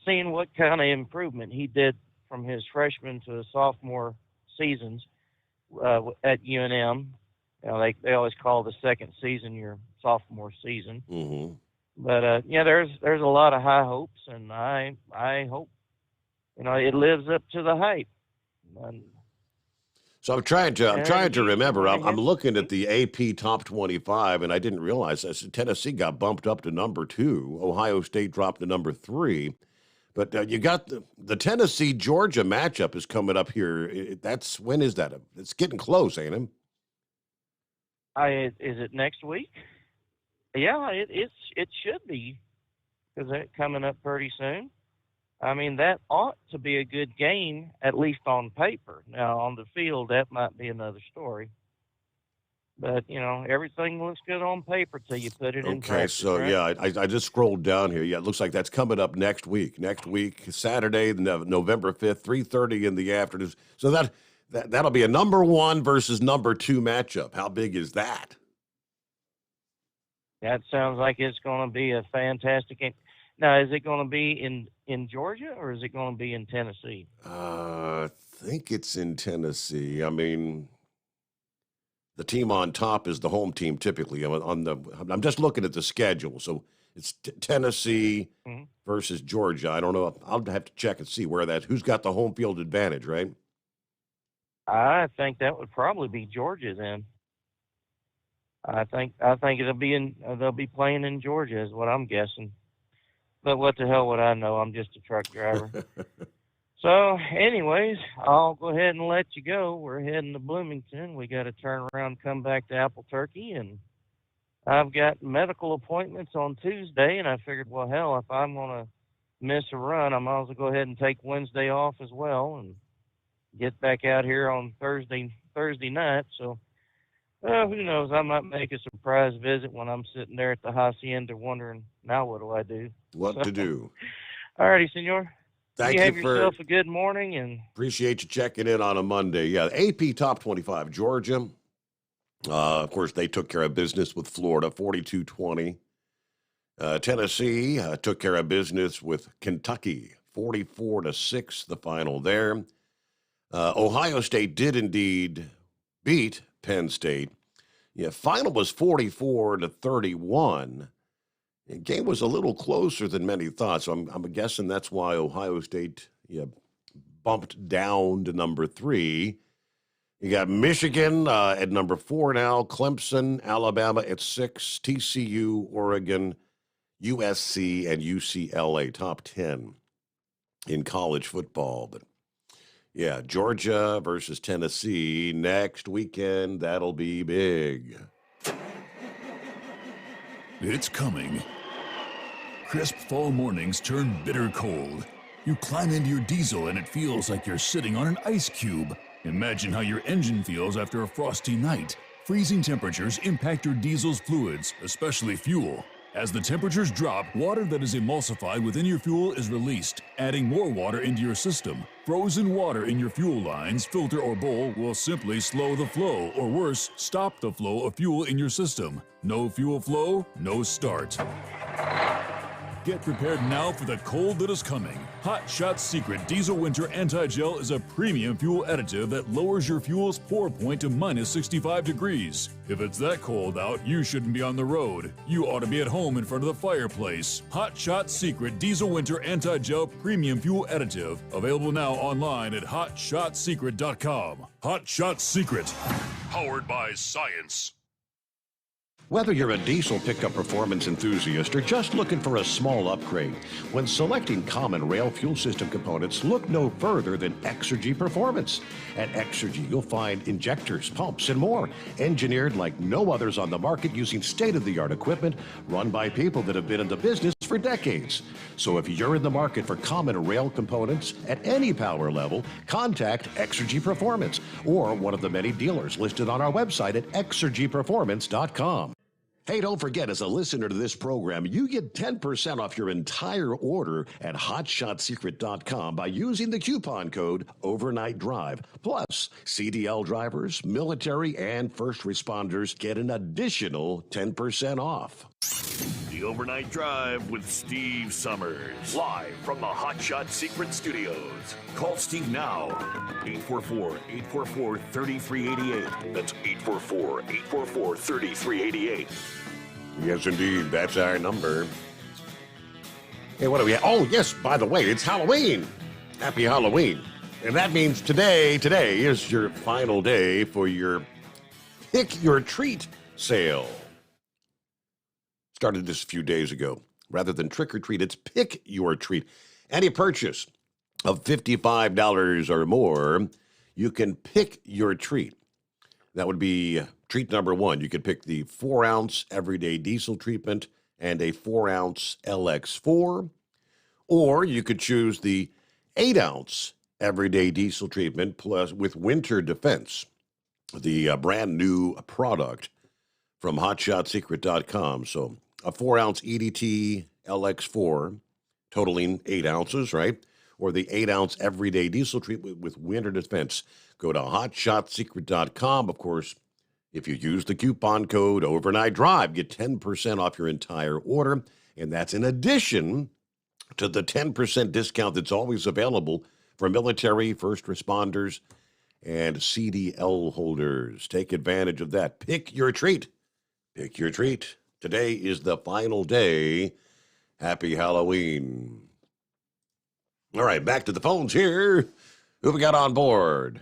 seeing what kind of improvement he did from his freshman to sophomore seasons at UNM. They always call the second season your sophomore season. Mm-hmm. But there's a lot of high hopes, and I hope it lives up to the hype. And, so I'm trying to remember. I'm looking at the AP Top 25, and I didn't realize that Tennessee got bumped up to number 2. Ohio State dropped to number 3. But you got the Tennessee-Georgia matchup is coming up here. When is that? It's getting close, ain't it? Is it next week? Yeah, it should be, because that's coming up pretty soon. I mean, that ought to be a good game, at least on paper. Now, on the field, that might be another story. But, everything looks good on paper till you put it in practice. So, right? yeah, I just scrolled down here. Yeah, it looks like that's coming up next week. Next week, Saturday, November 5th, 3:30 in the afternoon. So that'll be a number 1 versus number 2 matchup. How big is that? That sounds like it's going to be a fantastic game. Now, is it going to be in Georgia, or is it going to be in Tennessee? I think it's in Tennessee. I mean, the team on top is the home team typically. I'm just looking at the schedule. So it's Tennessee versus Georgia. I don't know. I'll have to check and see who's got the home field advantage, right? I think that would probably be Georgia then. I think they'll be playing in Georgia is what I'm guessing. But what the hell would I know? I'm just a truck driver. So, anyways, I'll go ahead and let you go. We're heading to Bloomington. We got to turn around and come back to Apple Turkey, and I've got medical appointments on Tuesday, and I figured, well, hell, if I'm going to miss a run, I might as well go ahead and take Wednesday off as well and get back out here on Thursday night. So, who knows? I might make a surprise visit when I'm sitting there at the Hacienda wondering, now what do I do? What to do? All righty, senor. Thank you you have for yourself a good morning, and appreciate you checking in on a Monday. Yeah, AP Top 25, Georgia. Of course, they took care of business with Florida, 42-20. Tennessee took care of business with Kentucky, 44-6, the final there. Ohio State did indeed beat Penn State. Yeah, final was 44-31. The game was a little closer than many thought, so I'm guessing that's why Ohio State bumped down to number 3. You got Michigan at number 4 now, Clemson, Alabama at 6, TCU, Oregon, USC, and UCLA, top 10 in college football. But yeah, Georgia versus Tennessee next weekend. That'll be big. It's coming. Crisp fall mornings turn bitter cold. You climb into your diesel and it feels like you're sitting on an ice cube. Imagine how your engine feels after a frosty night. Freezing temperatures impact your diesel's fluids, especially fuel. As the temperatures drop, water that is emulsified within your fuel is released, adding more water into your system. Frozen water in your fuel lines, filter, or bowl will simply slow the flow, or worse, stop the flow of fuel in your system. No fuel flow, no start. Get prepared now for the cold that is coming. Hot Shot Secret Diesel Winter Anti-Gel is a premium fuel additive that lowers your fuel's pour point to minus 65 degrees. If it's that cold out, you shouldn't be on the road. You ought to be at home in front of the fireplace. Hot Shot Secret Diesel Winter Anti-Gel Premium Fuel Additive. Available now online at hotshotsecret.com. Hot Shot Secret. Powered by science. Whether you're a diesel pickup performance enthusiast or just looking for a small upgrade, when selecting common rail fuel system components, look no further than Exergy Performance. At Exergy, you'll find injectors, pumps, and more, engineered like no others on the market using state-of-the-art equipment run by people that have been in the business for decades. So if you're in the market for common rail components at any power level, contact Exergy Performance or one of the many dealers listed on our website at exergyperformance.com. Hey, don't forget, as a listener to this program, you get 10% off your entire order at hotshotsecret.com by using the coupon code Overnight Drive. Plus, CDL drivers, military, and first responders get an additional 10% off. The Overnight Drive with Steve Summers. Live from the Hot Shot Secret Studios. Call Steve now. 844-844-3388. That's 844-844-3388. Yes, indeed. That's our number. Hey, what do we have? Oh, yes, by the way, it's Halloween. Happy Halloween. And that means today is your final day for your Pick Your Treat sale. Started this a few days ago. Rather than trick or treat, it's Pick Your Treat. Any purchase of $55 or more, you can pick your treat. That would be treat number one. You could pick the 4-ounce everyday diesel treatment and a 4-ounce LX4, or you could choose the 8-ounce everyday diesel treatment plus with winter defense, the brand new product from hotshotsecret.com. So a 4-ounce EDT LX4 totaling 8 ounces, right? Or the 8-ounce everyday diesel treatment with winter defense. Go to hotshotsecret.com. Of course, if you use the coupon code Overnight Drive, get 10% off your entire order. And that's in addition to the 10% discount that's always available for military, first responders, and CDL holders. Take advantage of that. Pick your treat. Pick your treat. Today is the final day. Happy Halloween. All right, back to the phones here. Who we got on board?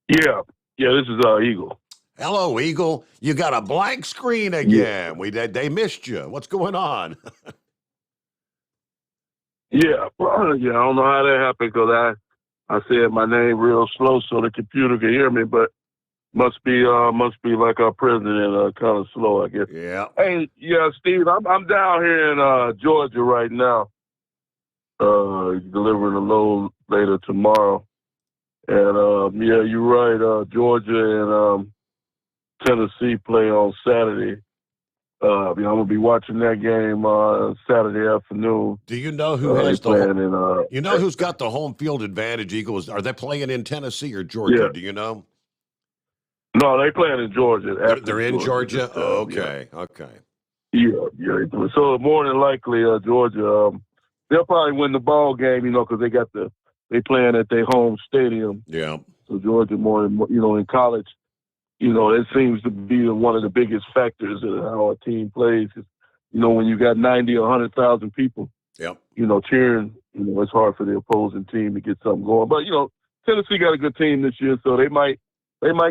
Yeah, this is Eagle. Hello, Eagle. You got a blank screen again. They missed you. What's going on? Yeah, I don't know how that happened because I said my name real slow so the computer could hear me, but must be like our president, kind of slow, I guess. Yeah. Hey, yeah, Steve, I'm down here in Georgia right now, delivering a load later tomorrow. And, yeah, you're right. Georgia and Tennessee play on Saturday. I'm going to be watching that game Saturday afternoon. Do you know who has you know who's got the home field advantage, Eagles? Are they playing in Tennessee or Georgia? Yeah. Do you know? No, they playing in Georgia. They're in Georgia? Okay. Yeah. So more than likely, Georgia, they'll probably win the ball game, because they playing at their home stadium. Yeah. So Georgia more, in college, it seems to be one of the biggest factors in how a team plays. When you got 90 or 100,000 people, yep. Cheering, it's hard for the opposing team to get something going. But, Tennessee got a good team this year, so they might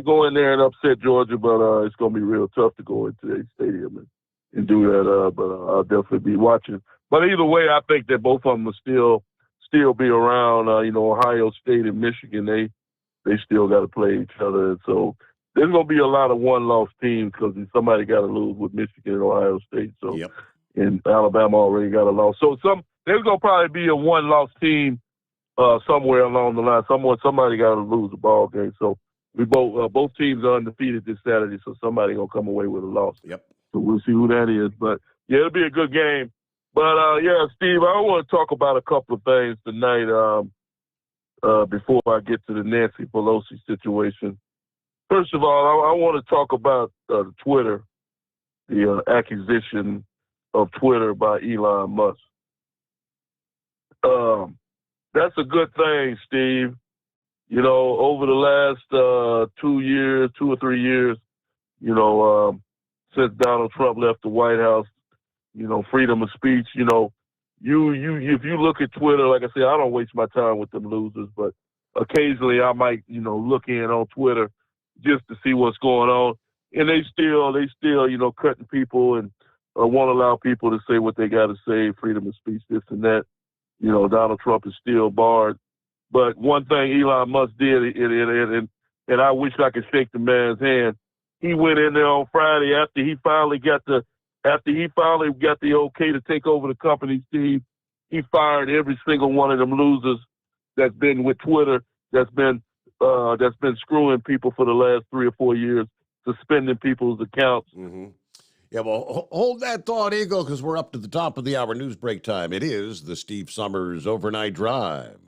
go in there and upset Georgia, but it's going to be real tough to go into their stadium and do that. But I'll definitely be watching. But either way, I think that both of them will still be around. Ohio State and Michigan, they still got to play each other. And so there's going to be a lot of one-loss teams because somebody got to lose with Michigan and Ohio State. So, yep. And Alabama already got a loss. So there's going to probably be a one-loss team somewhere along the line. Somebody got to lose the ball game. So we both teams are undefeated this Saturday. So somebody going to come away with a loss. Yep. So we'll see who that is. But yeah, it'll be a good game. But yeah, Steve, I want to talk about a couple of things tonight before I get to the Nancy Pelosi situation. First of all, I want to talk about Twitter, the acquisition of Twitter by Elon Musk. That's a good thing, Steve. You know, over the last 2 or 3 years, you know, since Donald Trump left the White House, you know, freedom of speech, you know, if you look at Twitter, like I said, I don't waste my time with them losers, but occasionally I might, you know, look in on Twitter just to see what's going on. And they still, you know, cutting people and won't allow people to say what they got to say, freedom of speech, this and that. You know, Donald Trump is still barred. But one thing Elon Musk did, and I wish I could shake the man's hand, he went in there on Friday after he finally got the okay to take over the company, Steve. He fired every single one of them losers that's been with Twitter, that's been screwing people for the last 3 or 4 years, suspending people's accounts. Mm-hmm. Yeah, well, hold that thought, Eagle, because we're up to the top of the hour news break time. It is the Steve Sommers Overnight Drive.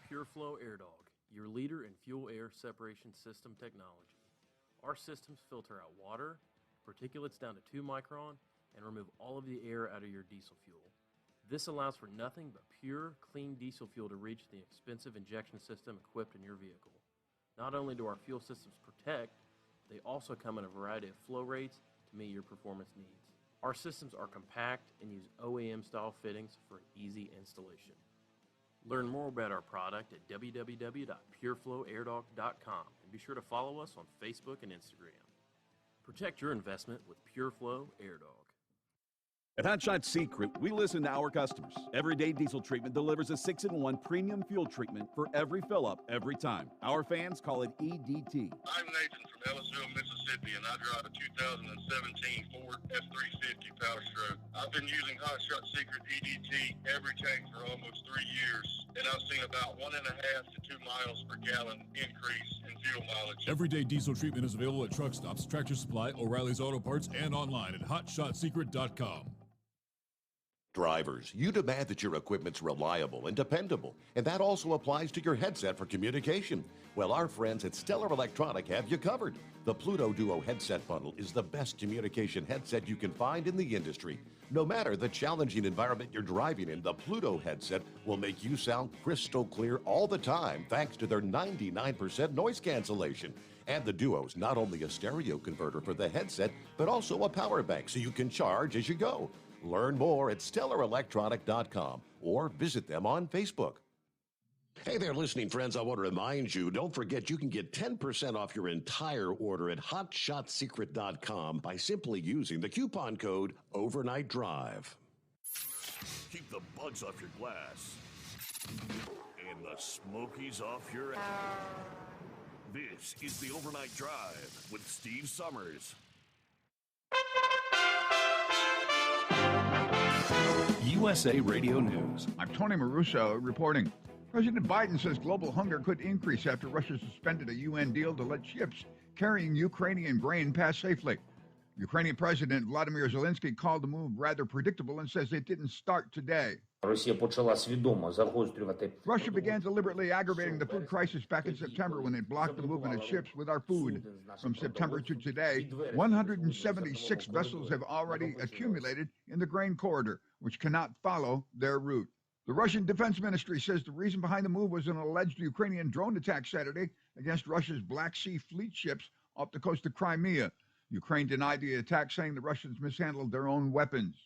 PureFlow Air Dog, your leader in fuel air separation system technology. Our systems filter out water, particulates down to 2 micron, and remove all of the air out of your diesel fuel. This allows for nothing but pure, clean diesel fuel to reach the expensive injection system equipped in your vehicle. Not only do our fuel systems protect, they also come in a variety of flow rates to meet your performance needs. Our systems are compact and use OEM-style fittings for easy installation. Learn more about our product at www.pureflowairdog.com and be sure to follow us on Facebook and Instagram. Protect your investment with PureFlow Air Dog. At Hot Shot Secret, we listen to our customers. Everyday Diesel Treatment delivers a 6-in-1 premium fuel treatment for every fill-up, every time. Our fans call it EDT. I'm Nathan from Ellisville, Mississippi, and I drive a 2017 Ford F-350 Power Stroke. I've been using Hot Shot Secret EDT every tank for almost 3 years, and I've seen about 1.5 to 2 miles per gallon increase in fuel mileage. Everyday Diesel Treatment is available at truck stops, Tractor Supply, O'Reilly's Auto Parts, and online at hotshotsecret.com. Drivers, you demand that your equipment's reliable and dependable, and that also applies to your headset for communication. Well, our friends at Stellar Electronic have you covered. The Pluto Duo headset bundle is the best communication headset you can find in the industry. No matter the challenging environment you're driving in, the Pluto headset will make you sound crystal clear all the time thanks to their 99% noise cancellation. And the Duo's not only a stereo converter for the headset, but also a power bank so you can charge as you go. Learn more at StellarElectronic.com or visit them on Facebook. Hey there, listening friends. I want to remind you, don't forget you can get 10% off your entire order at HotShotSecret.com by simply using the coupon code Overnight Drive. Keep the bugs off your glass and the smokies off your ass. This is the Overnight Drive with Steve Sommers. USA Radio News. I'm Tony Maruso reporting. President Biden says global hunger could increase after Russia suspended a UN deal to let ships carrying Ukrainian grain pass safely. Ukrainian President Vladimir Zelensky called the move rather predictable and says it didn't start today. Russia began deliberately aggravating the food crisis back in September when it blocked the movement of ships with our food. From September to today, 176 vessels have already accumulated in the grain corridor, which cannot follow their route. The Russian Defense Ministry says the reason behind the move was an alleged Ukrainian drone attack Saturday against Russia's Black Sea Fleet ships off the coast of Crimea. Ukraine denied the attack, saying the Russians mishandled their own weapons.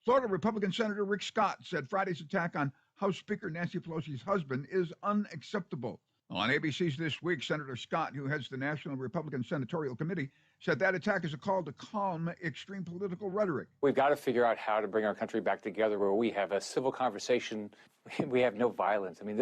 Florida Republican Senator Rick Scott said Friday's attack on House Speaker Nancy Pelosi's husband is unacceptable. On ABC's This Week, Senator Scott, who heads the National Republican Senatorial Committee, said that attack is a call to calm extreme political rhetoric. We've got to figure out how to bring our country back together where we have a civil conversation. We have no violence. I mean,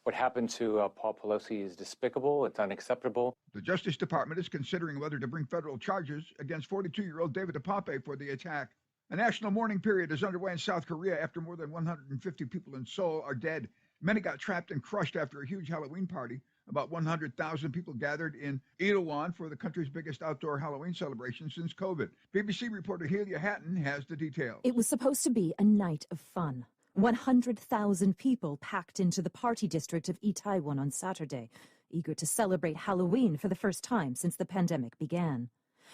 what happened to Paul Pelosi is despicable. It's unacceptable. The Justice Department is considering whether to bring federal charges against 42-year-old David Apape for the attack. A national mourning period is underway in South Korea after more than 150 people in Seoul are dead. Many got trapped and crushed after a huge Halloween party. About 100,000 people gathered in Itaewon for the country's biggest outdoor Halloween celebration since COVID. BBC reporter Helia Hatton has the details. It was supposed to be a night of fun. 100,000 people packed into the party district of Itaewon on Saturday, eager to celebrate Halloween for the first time since the pandemic began.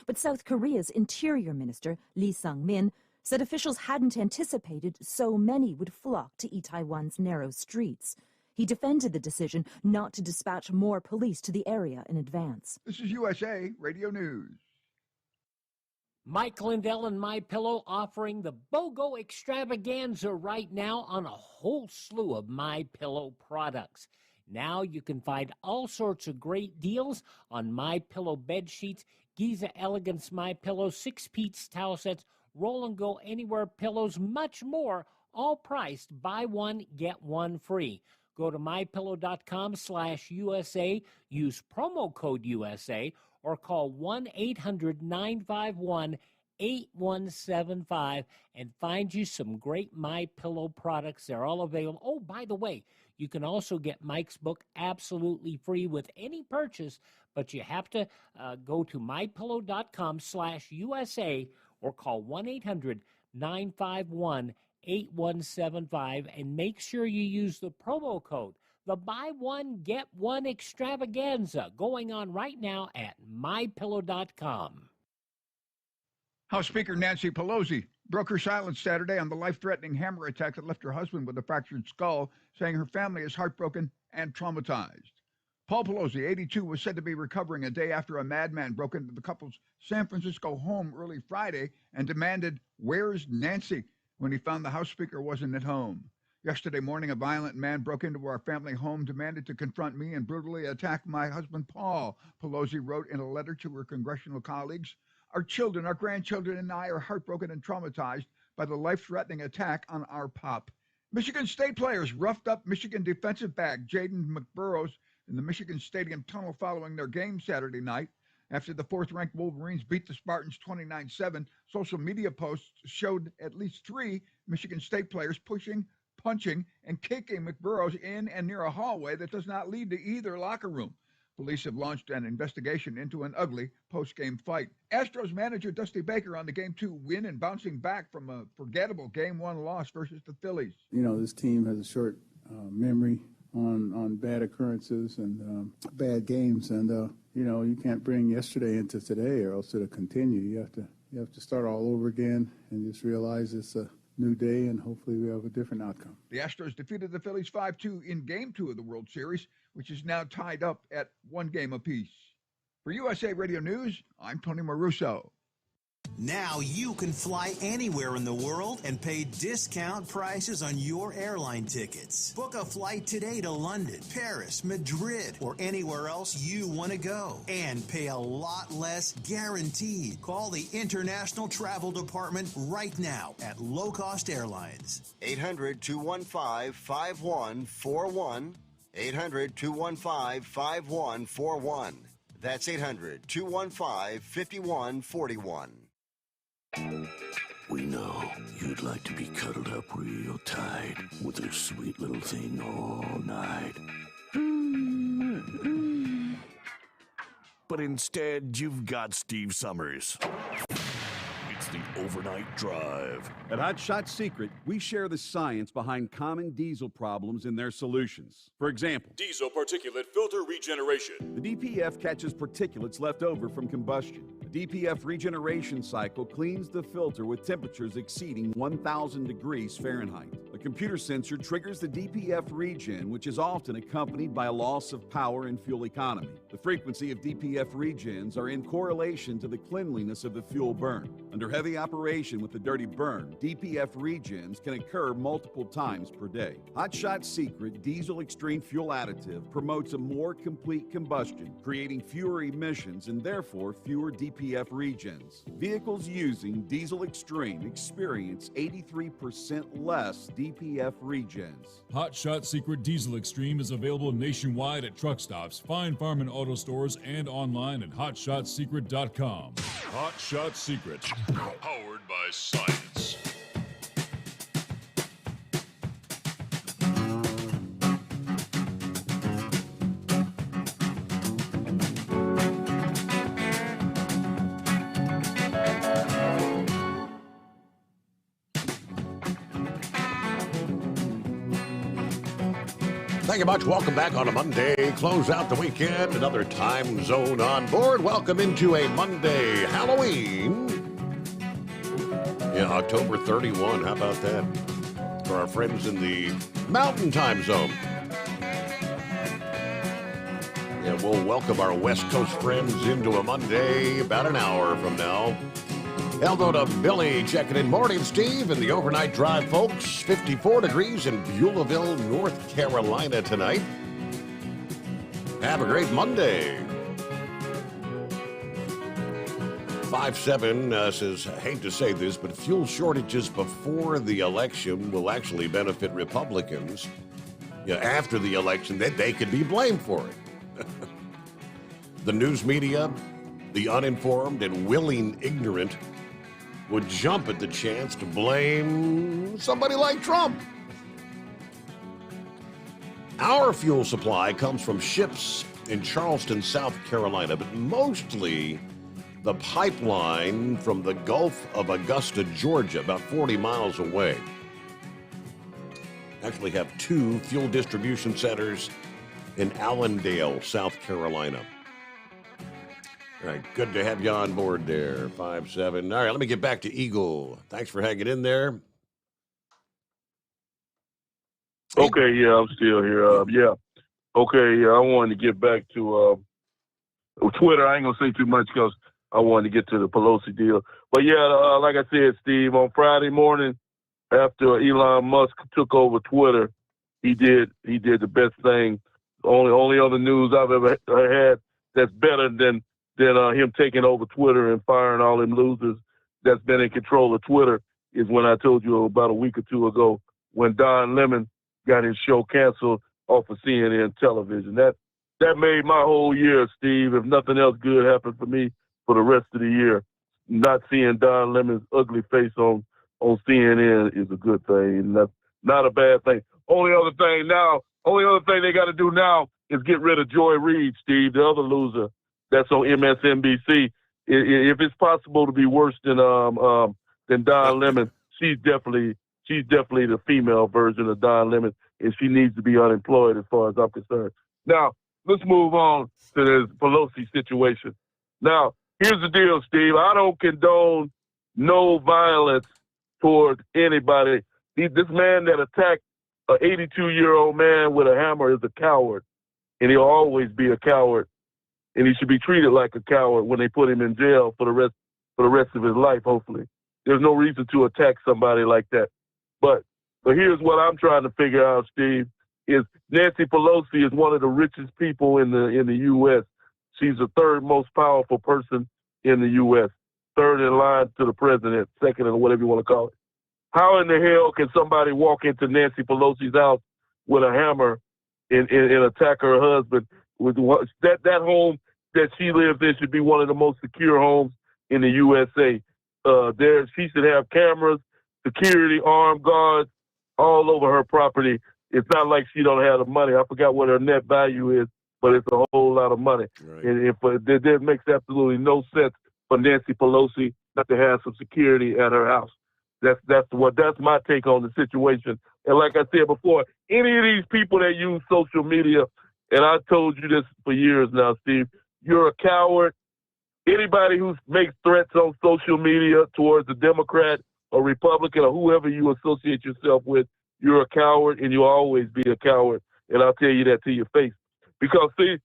But South Korea's Interior Minister, Lee Sang-min, said officials hadn't anticipated so many would flock to Itaewon's narrow streets. He defended the decision not to dispatch more police to the area in advance. This is USA Radio News. Mike Lindell and MyPillow offering the BOGO extravaganza right now on a whole slew of MyPillow products. Now you can find all sorts of great deals on MyPillow bed sheets, Giza Elegance MyPillow, 6-piece towel sets, Roll and Go Anywhere pillows, much more, all priced buy one, get one free. Go to mypillow.com/USA, use promo code USA, or call 1-800-951-8175 and find you some great MyPillow products. They're all available. Oh, by the way, you can also get Mike's book absolutely free with any purchase, but you have to go to mypillow.com/USA or call 1-800-951-8175 and make sure you use the promo code. The buy one, get one extravaganza going on right now at mypillow.com. House Speaker Nancy Pelosi broke her silence Saturday on the life-threatening hammer attack that left her husband with a fractured skull, saying her family is heartbroken and traumatized. Paul Pelosi, 82, was said to be recovering a day after a madman broke into the couple's San Francisco home early Friday and demanded, "Where's Nancy?" when he found the House Speaker wasn't at home. Yesterday morning, a violent man broke into our family home, demanded to confront me, and brutally attack my husband, Paul, Pelosi wrote in a letter to her congressional colleagues. Our children, our grandchildren, and I are heartbroken and traumatized by the life-threatening attack on our pop. Michigan State players roughed up Michigan defensive back Jaden McBurrows in the Michigan Stadium tunnel following their game Saturday night. After the fourth-ranked Wolverines beat the Spartans 29-7, social media posts showed at least 3 Michigan State players pushing, punching, and kicking McBurrows in and near a hallway that does not lead to either locker room. Police have launched an investigation into an ugly post-game fight. Astros manager Dusty Baker on the Game 2 win and bouncing back from a forgettable Game 1 loss versus the Phillies. You know, this team has a short memory on bad occurrences and bad games, and you know, you can't bring yesterday into today or else it'll continue. You have to start all over again and just realize it's a new day, and hopefully we have a different outcome. The Astros defeated the Phillies 5-2 in Game 2 of the World Series, which is now tied up at 1 game apiece. For USA Radio News, I'm Tony Maruso. Now you can fly anywhere in the world and pay discount prices on your airline tickets. Book a flight today to London, Paris, Madrid, or anywhere else you want to go. And pay a lot less guaranteed. Call the International Travel Department right now at Low Cost Airlines. 800-215-5141. 800-215-5141. That's 800-215-5141. We know you'd like to be cuddled up real tight with a sweet little thing all night. But instead, you've got Steve Summers. It's the Overnight Drive. At Hot Shot Secret, we share the science behind common diesel problems and their solutions. For example, Diesel particulate filter regeneration. the DPF catches particulates left over from combustion. The DPF regeneration cycle cleans the filter with temperatures exceeding 1,000 degrees Fahrenheit. A computer sensor triggers the DPF regen, which is often accompanied by a loss of power and fuel economy. The frequency of DPF regens are in correlation to the cleanliness of the fuel burn. Under heavy operation with the dirty burn, DPF regens can occur multiple times per day. Hot Shot Secret Diesel Extreme Fuel Additive promotes a more complete combustion, creating fewer emissions and therefore fewer DPF regens. Vehicles using Diesel Extreme experience 83% less DPF regens. Hot Shot Secret Diesel Extreme is available nationwide at truck stops, Fine Farm and auto stores, and online at hotshotsecret.com. Hot Shot Secret, powered by science. Thank you much. Welcome back on a Monday. Close out the weekend. Another time zone on board. Welcome into a Monday Halloween. Yeah, October 31. How about that? For our friends in the Mountain Time Zone. Yeah, we'll welcome our West Coast friends into a Monday about an hour from now. Hello to Billy checking in. Morning, Steve, and the overnight drive, folks. 54 degrees in Beulahville, North Carolina tonight. Have a great Monday. 5-7 says, hate to say this, but fuel shortages before the election will actually benefit Republicans. Yeah, after the election, they could be blamed for it. The news media, the uninformed and willing ignorant would jump at the chance to blame somebody like Trump. Our fuel supply comes from ships in Charleston, South Carolina, but mostly the pipeline from the Gulf of Augusta, Georgia, about 40 miles away. Actually have 2 fuel distribution centers in Allendale, South Carolina. All right, good to have you on board there, 5-7. All right, let me get back to Eagle. Thanks for hanging in there. Okay, yeah, I'm still here. I wanted to get back to Twitter. I ain't going to say too much because I wanted to get to the Pelosi deal. But, yeah, like I said, Steve, on Friday morning after Elon Musk took over Twitter, he did the best thing. Only other news I've ever had that's better than him taking over Twitter and firing all them losers that's been in control of Twitter is when I told you about a week or two ago when Don Lemon got his show canceled off of CNN television. That made my whole year, Steve. If nothing else good happened for me for the rest of the year, not seeing Don Lemon's ugly face on CNN is a good thing, and that's not a bad thing. Only other thing they got to do now is get rid of Joy Reid, Steve, the other loser that's on MSNBC. If it's possible to be worse than Don Lemon, she's definitely the female version of Don Lemon, and she needs to be unemployed as far as I'm concerned. Now, let's move on to this Pelosi situation. Now, here's the deal, Steve. I don't condone no violence toward anybody. This man that attacked an 82-year-old man with a hammer is a coward, and he'll always be a coward. And he should be treated like a coward when they put him in jail for the rest of his life, hopefully. There's no reason to attack somebody like that. But here's what I'm trying to figure out, Steve, is Nancy Pelosi is one of the richest people in the U.S. She's the third most powerful person in the U.S., third in line to the president, second or whatever you want to call it. How in the hell can somebody walk into Nancy Pelosi's house with a hammer and attack her husband? With that home that she lives in should be one of the most secure homes in the USA. She should have cameras, security, armed guards all over her property. It's not like she don't have the money. I forgot what her net value is, but it's a whole lot of money. Right. And it makes absolutely no sense for Nancy Pelosi not to have some security at her house. That's my take on the situation. And like I said before, any of these people that use social media, and I've told you this for years now, Steve, you're a coward. Anybody who makes threats on social media towards a Democrat or Republican or whoever you associate yourself with, you're a coward and you'll always be a coward. And I'll tell you that to your face. Because, see,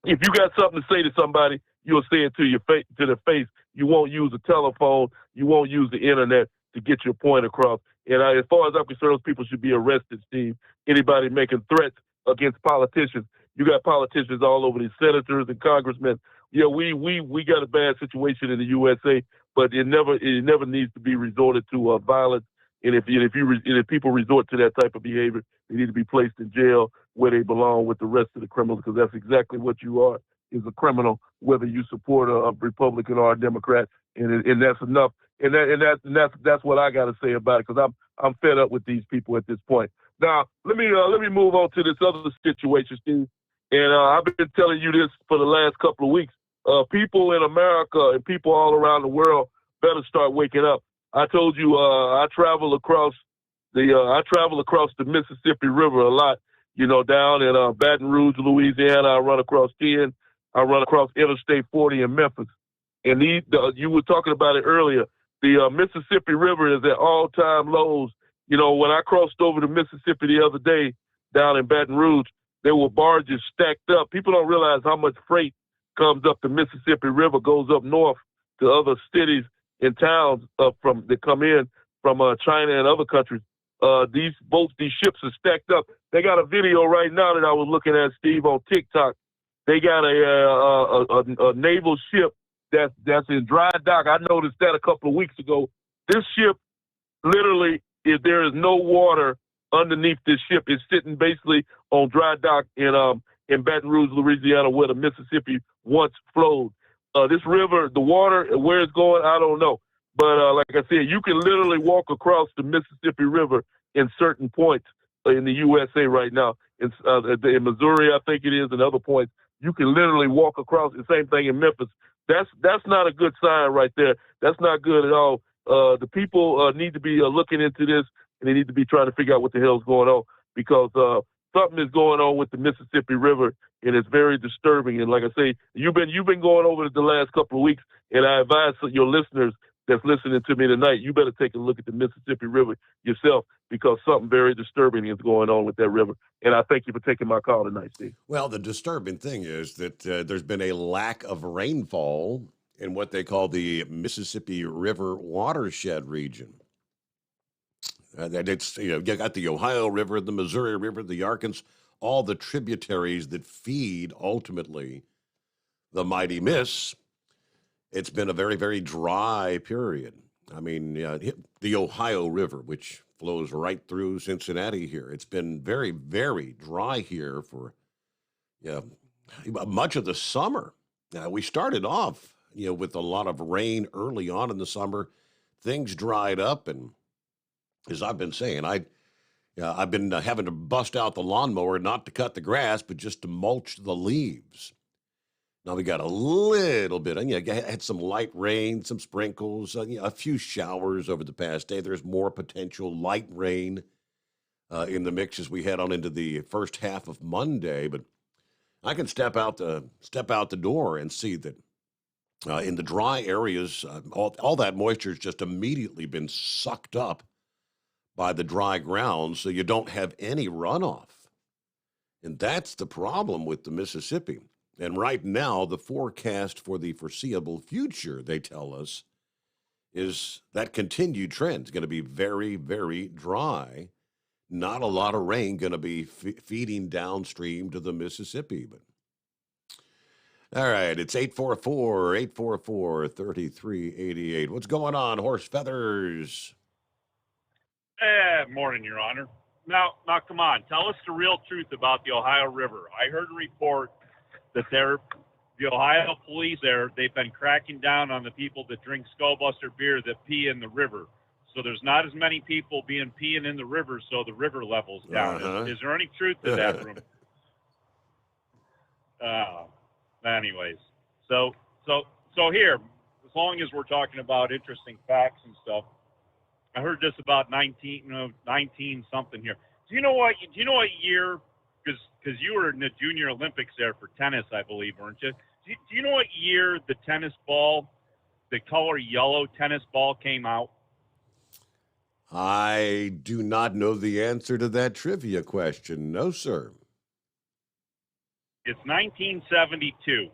if you got something to say to somebody, you'll say it to their face. You won't use a telephone. You won't use the internet to get your point across. And as far as I'm concerned, those people should be arrested, Steve. Anybody making threats against politicians. You got politicians all over, these senators and congressmen. Yeah, we got a bad situation in the USA, but it never needs to be resorted to violence. And if people resort to that type of behavior, they need to be placed in jail where they belong with the rest of the criminals, because that's exactly what you are, is a criminal, whether you support a Republican or a Democrat, and that's enough. And that's what I got to say about it, because I'm fed up with these people at this point. Now, let me move on to this other situation, Steve. And I've been telling you this for the last couple of weeks. People in America and people all around the world better start waking up. I told you I travel across the Mississippi River a lot, down in Baton Rouge, Louisiana. I run across 10. I run across Interstate 40 in Memphis. And you were talking about it earlier. The Mississippi River is at all-time lows. When I crossed over the Mississippi the other day down in Baton Rouge, there were barges stacked up. People don't realize how much freight comes up the Mississippi River, goes up north to other cities and towns that come in from China and other countries. These ships are stacked up. They got a video right now that I was looking at, Steve, on TikTok. They got a naval ship that's in dry dock. I noticed that a couple of weeks ago. This ship, literally, if there is no water underneath this ship, it's sitting basically on dry dock in Baton Rouge, Louisiana, where the Mississippi once flowed. This river, the water, where it's going, I don't know. But like I said, you can literally walk across the Mississippi River in certain points in the USA right now. In Missouri, I think it is, and other points. You can literally walk across. The same thing in Memphis. That's not a good sign right there. That's not good at all. The people need to be looking into this, and they need to be trying to figure out what the hell's going on, because something is going on with the Mississippi River, and it's very disturbing. And like I say, you've been going over it the last couple of weeks, and I advise your listeners that's listening to me tonight, you better take a look at the Mississippi River yourself, because something very disturbing is going on with that river. And I thank you for taking my call tonight, Steve. Well, the disturbing thing is that there's been a lack of rainfall in what they call the Mississippi River watershed region. You got the Ohio River, the Missouri River, the Arkansas, all the tributaries that feed ultimately the mighty Miss. It's been a very, very dry period. I mean, the Ohio River, which flows right through Cincinnati here, it's been very, very dry here for much of the summer. We started off, with a lot of rain early on in the summer. Things dried up, and as I've been saying, I've been having to bust out the lawnmower, not to cut the grass, but just to mulch the leaves. Now we got a little bit, had some light rain, some sprinkles, a few showers over the past day. There's more potential light rain in the mix as we head on into the first half of Monday. But I can step out the door and see that in the dry areas, all that moisture has just immediately been sucked up by the dry ground, so you don't have any runoff. And that's the problem with the Mississippi. And right now, the forecast for the foreseeable future, they tell us, is that continued trend is going to be very, very dry. Not a lot of rain going to be feeding downstream to the Mississippi. But all right, it's 844-3388. What's going on, Horse Feathers? Morning, Your Honor. Now, come on. Tell us the real truth about the Ohio River. I heard a report that the Ohio police they've been cracking down on the people that drink Skullbuster beer that pee in the river. So there's not as many people peeing in the river, so the river level's down. Uh-huh. Is there any truth to that? Anyways, so here, as long as we're talking about interesting facts and stuff, I heard this about 19 something here. Do you know what year? Because you were in the Junior Olympics there for tennis, I believe, weren't you? Do you know what year the tennis ball, the color yellow tennis ball, came out? I do not know the answer to that trivia question. No, sir. It's 1972.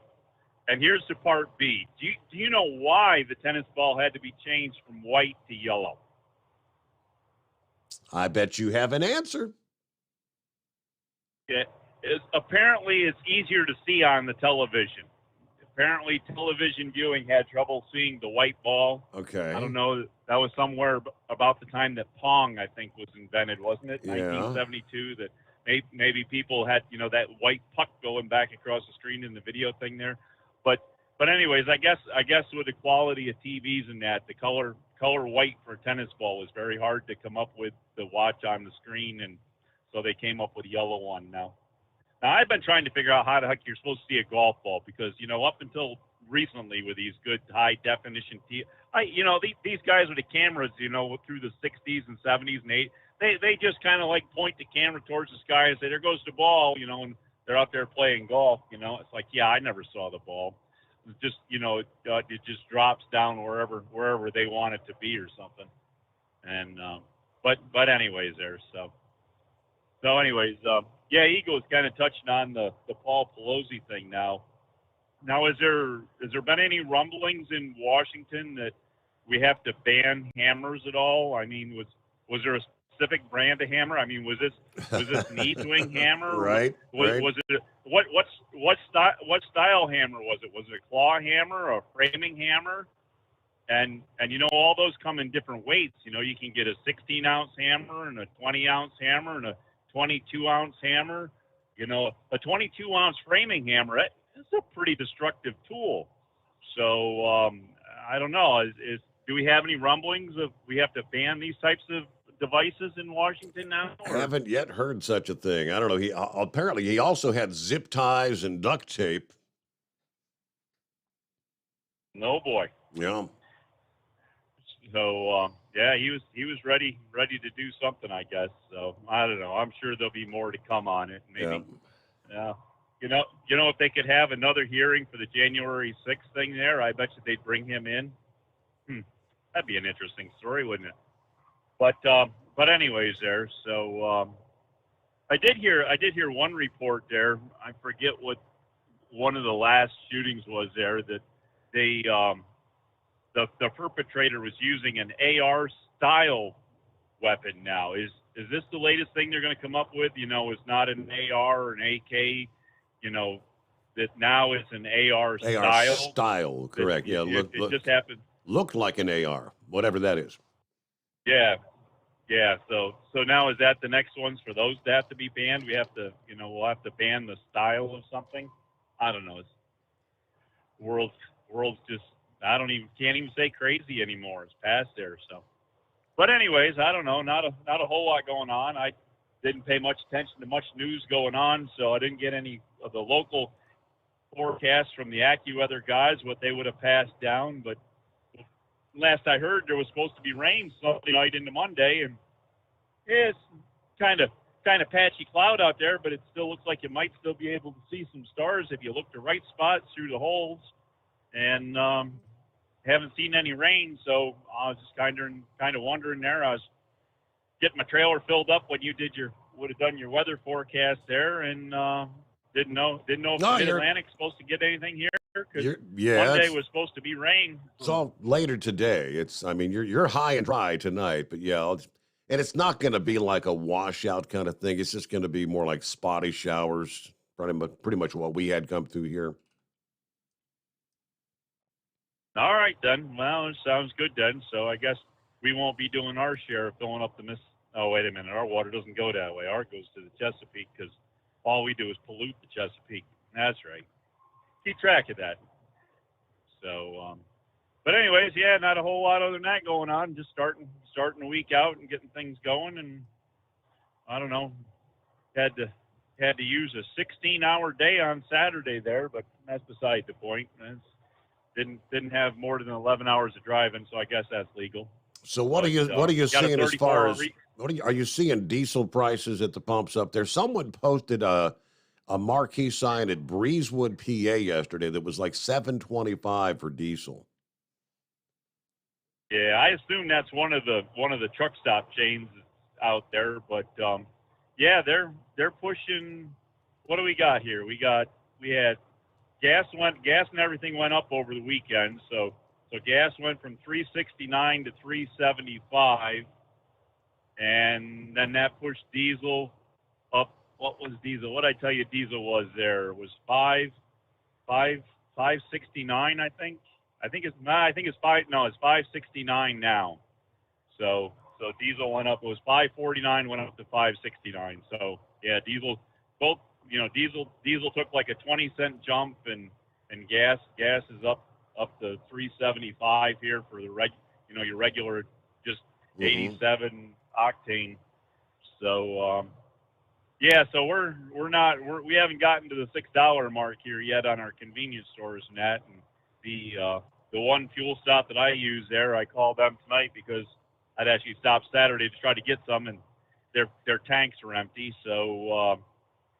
And here's the part B. Do you know why the tennis ball had to be changed from white to yellow? I bet you have an answer. Apparently, it's easier to see on the television. Apparently, television viewing had trouble seeing the white ball. Okay. I don't know. That was somewhere about the time that Pong, I think, was invented, wasn't it? Yeah. 1972. That maybe people had, that white puck going back across the screen in the video thing there. But anyways, I guess with the quality of TVs and that, the color white for a tennis ball was very hard to come up with to watch on the screen, and so they came up with a yellow one now. Now, I've been trying to figure out how the heck you're supposed to see a golf ball, because, up until recently with these good high-definition these guys with the cameras, through the 60s and 70s and 80s, they just kind of like point the camera towards the sky and say, there goes the ball, and they're out there playing golf, It's like, yeah, I never saw the ball. It's just, it just drops down wherever they want it to be or something. And, but anyways there, so anyways, yeah, Eagles kind of touching on the Paul Pelosi thing now. Now, has there been any rumblings in Washington that we have to ban hammers at all? I mean, was there a specific brand of hammer? I mean, was this an E-swing hammer? Right. Was it what style hammer was it? Was it a claw hammer, a framing hammer? And all those come in different weights. You can get a 16-ounce hammer and a 20-ounce hammer and a 22-ounce hammer. A 22-ounce framing hammer, it's a pretty destructive tool. So I don't know. Do we have any rumblings of we have to ban these types of devices in Washington now? I haven't yet heard such a thing. I don't know. Apparently he also had zip ties and duct tape. No boy. Yeah. So yeah, he was ready to do something, I guess. So I don't know. I'm sure there'll be more to come on it. Maybe. Yeah. If they could have another hearing for the January 6th thing there, I bet you they'd bring him in. That'd be an interesting story, wouldn't it? But anyways, there. So I did hear one report there. I forget what one of the last shootings was there, that they the perpetrator was using an AR style weapon. Now is this the latest thing they're going to come up with? It's not an AR or an AK. That now it's an AR style. AR style, correct? Yeah, it just happened. Looked like an AR, whatever that is. Yeah. So now is that the next ones for those to have to be banned? We have to, we'll have to ban the style of something. I don't know. It's world's just can't even say crazy anymore. It's past there. So, but anyways, I don't know. Not a whole lot going on. I didn't pay much attention to much news going on, so I didn't get any of the local forecasts from the AccuWeather guys, what they would have passed down. But last I heard, there was supposed to be rain Sunday night into Monday, and it's kind of patchy cloud out there, but it still looks like you might still be able to see some stars if you look the right spots through the holes. And haven't seen any rain, so I was just kind of wondering there. I was getting my trailer filled up when you would have done your weather forecast there, and didn't know if the Mid-Atlantic's supposed to get anything here, because Monday was supposed to be rain. It's all later today. You're high and dry tonight, but yeah, and it's not going to be like a washout kind of thing. It's just going to be more like spotty showers, pretty much what we had come through here. All right, then. Well, it sounds good then. So I guess we won't be doing our share of filling up the Oh, wait a minute. Our water doesn't go that way. Ours goes to the Chesapeake, because all we do is pollute the Chesapeake. That's right. Keep track of that. So, but anyways, yeah, not a whole lot other than that going on. Just starting the week out and getting things going. And I don't know, had to use a 16-hour day on Saturday there, but that's beside the point. Didn't have more than 11 hours of driving, so I guess that's legal. So what are you seeing as far as are you seeing diesel prices at the pumps up there? Someone posted a marquee sign at Breezewood, PA yesterday that was like $7.25 for diesel. Yeah, I assume that's one of the truck stop chains out there, but yeah, they're pushing. What do we got here? We had gas and everything went up over the weekend, so gas went from $3.69 to $3.75, and then that pushed diesel up. What was diesel? What did I tell you diesel was there? It was $5.69, I think. It's $5.69 now. So diesel went up. It was $5.49, went up to $5.69. So yeah, diesel took like a 20-cent jump, and gas is up to $3.75 here for the your regular just 87 octane. So yeah, so we haven't gotten to the $6 mark here yet on our convenience stores and that. And the one fuel stop that I use there, I called them tonight because I'd actually stopped Saturday to try to get some, and their tanks are empty. So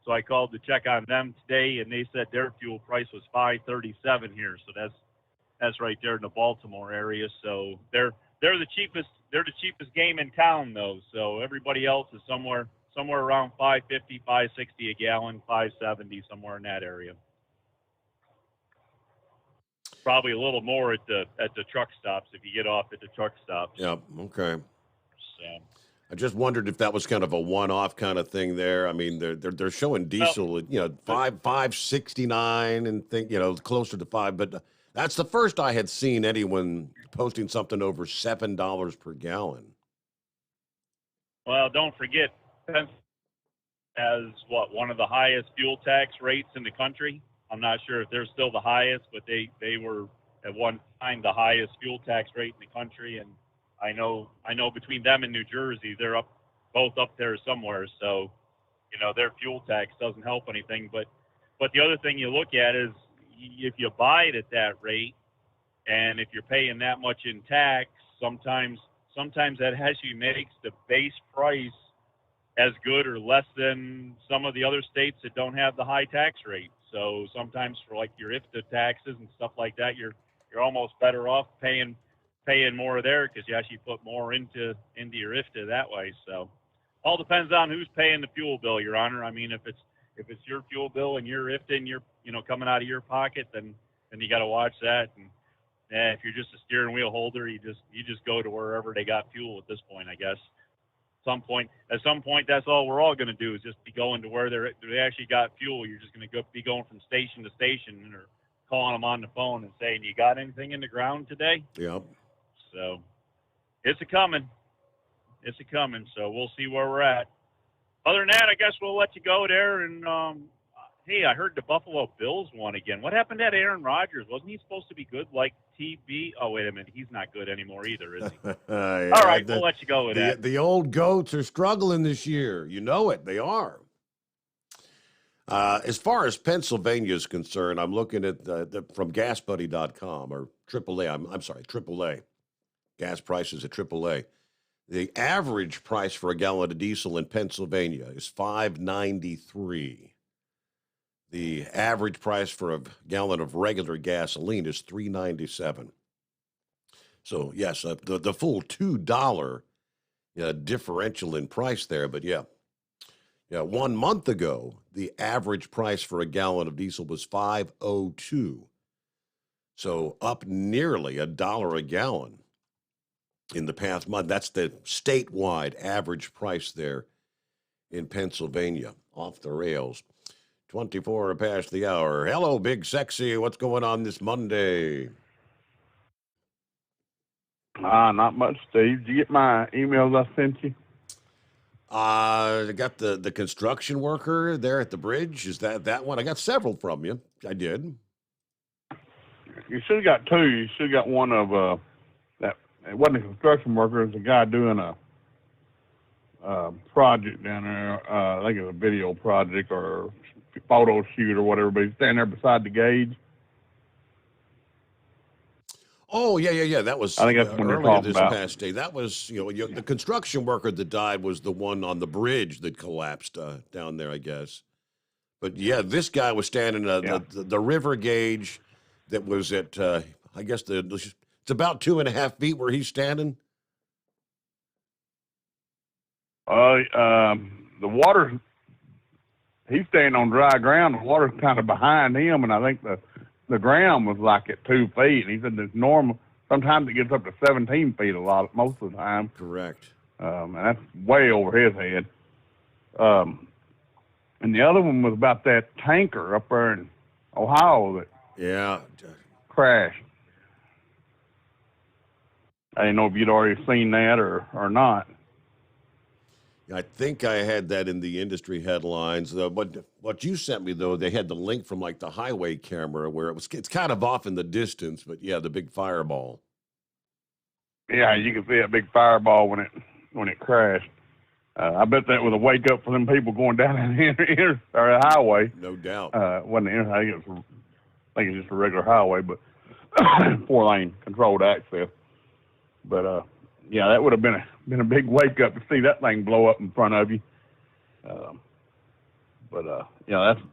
so I called to check on them today, and they said their fuel price was $5.37 here. So that's right there in the Baltimore area. So they're the cheapest. They're the cheapest game in town, though. So everybody else is somewhere around $5.50, $5.60 a gallon, $5.70, somewhere in that area. Probably a little more at the truck stops if you get off at the truck stops. Yeah. Okay. So I just wondered if that was kind of a one-off kind of thing there. I mean, they're showing diesel at, $5.69 and closer to $5, but that's the first I had seen anyone posting something over $7 per gallon. Well, don't forget, Pennsylvania has one of the highest fuel tax rates in the country. I'm not sure if they're still the highest, but they were at one time the highest fuel tax rate in the country. And I know between them and New Jersey, they're both up there somewhere. So, their fuel tax doesn't help anything. But the other thing you look at is if you buy it at that rate, and if you're paying that much in tax, sometimes that actually makes the base price as good or less than some of the other states that don't have the high tax rate. So sometimes for like your IFTA taxes and stuff like that, you're almost better off paying more there because you actually put more into your IFTA that way. So all depends on who's paying the fuel bill, Your Honor. I mean, if it's your fuel bill and your IFTA and you're coming out of your pocket, then you got to watch that. And if you're just a steering wheel holder, you just go to wherever they got fuel at this point, I guess. At some point, that's all we're all going to do is just be going to where they actually got fuel. You're just going to be going from station to station or calling them on the phone and saying, "You got anything in the ground today?" Yep. So it's a coming. So we'll see where we're at. Other than that, I guess we'll let you go there. And hey, I heard the Buffalo Bills won again. What happened to that Aaron Rodgers? Wasn't he supposed to be good like TB? Oh, wait a minute. He's not good anymore either, is he? Yeah, all right, we'll let you go with that. The old goats are struggling this year. You know it. They are. As far as Pennsylvania is concerned, I'm looking at from GasBuddy.com or AAA. I'm sorry, AAA. Gas prices at AAA. The average price for a gallon of diesel in Pennsylvania is $5.93. The average price for a gallon of regular gasoline is $3.97. So yes, the full $2 differential in price there. But yeah, 1 month ago, the average price for a gallon of diesel was $5.02. So up nearly $1 a gallon in the past month. That's the statewide average price there in Pennsylvania. Off the rails. 24 past the hour. Hello, Big Sexy. What's going on this Monday? Not much, Steve. Did you get my emails I sent you? I got the construction worker there at the bridge. Is that one? I got several from you. I did. You should have got two. You should have got one of that. It wasn't a construction worker. It was a guy doing a project down there. I think it was a video project or photo shoot or whatever. But he's standing there beside the gauge. Oh, yeah. That was I think that's when they're earlier talking this about. past day. That was, the construction worker that died was the one on the bridge that collapsed down there, I guess. But yeah, this guy was standing the river gauge that was at, I guess it's about 2.5 feet where he's standing. The water, he's standing on dry ground. The water's kind of behind him, and I think the ground was like at 2 feet. And he said it's normal. Sometimes it gets up to 17 feet most of the time. Correct. And that's way over his head. And the other one was about that tanker up there in Ohio that crashed. I didn't know if you'd already seen that or not. I think I had that in the industry headlines. But what you sent me, though, they had the link from like the highway camera where it's kind of off in the distance, but yeah, the big fireball. Yeah, you can see a big fireball when it crashed. I bet that was a wake up for them people going down the highway. No doubt. Wasn't I think it's just a regular highway, but 4-lane controlled access. But yeah, that would have been a big wake up to see that thing blow up in front of you. Yeah, that's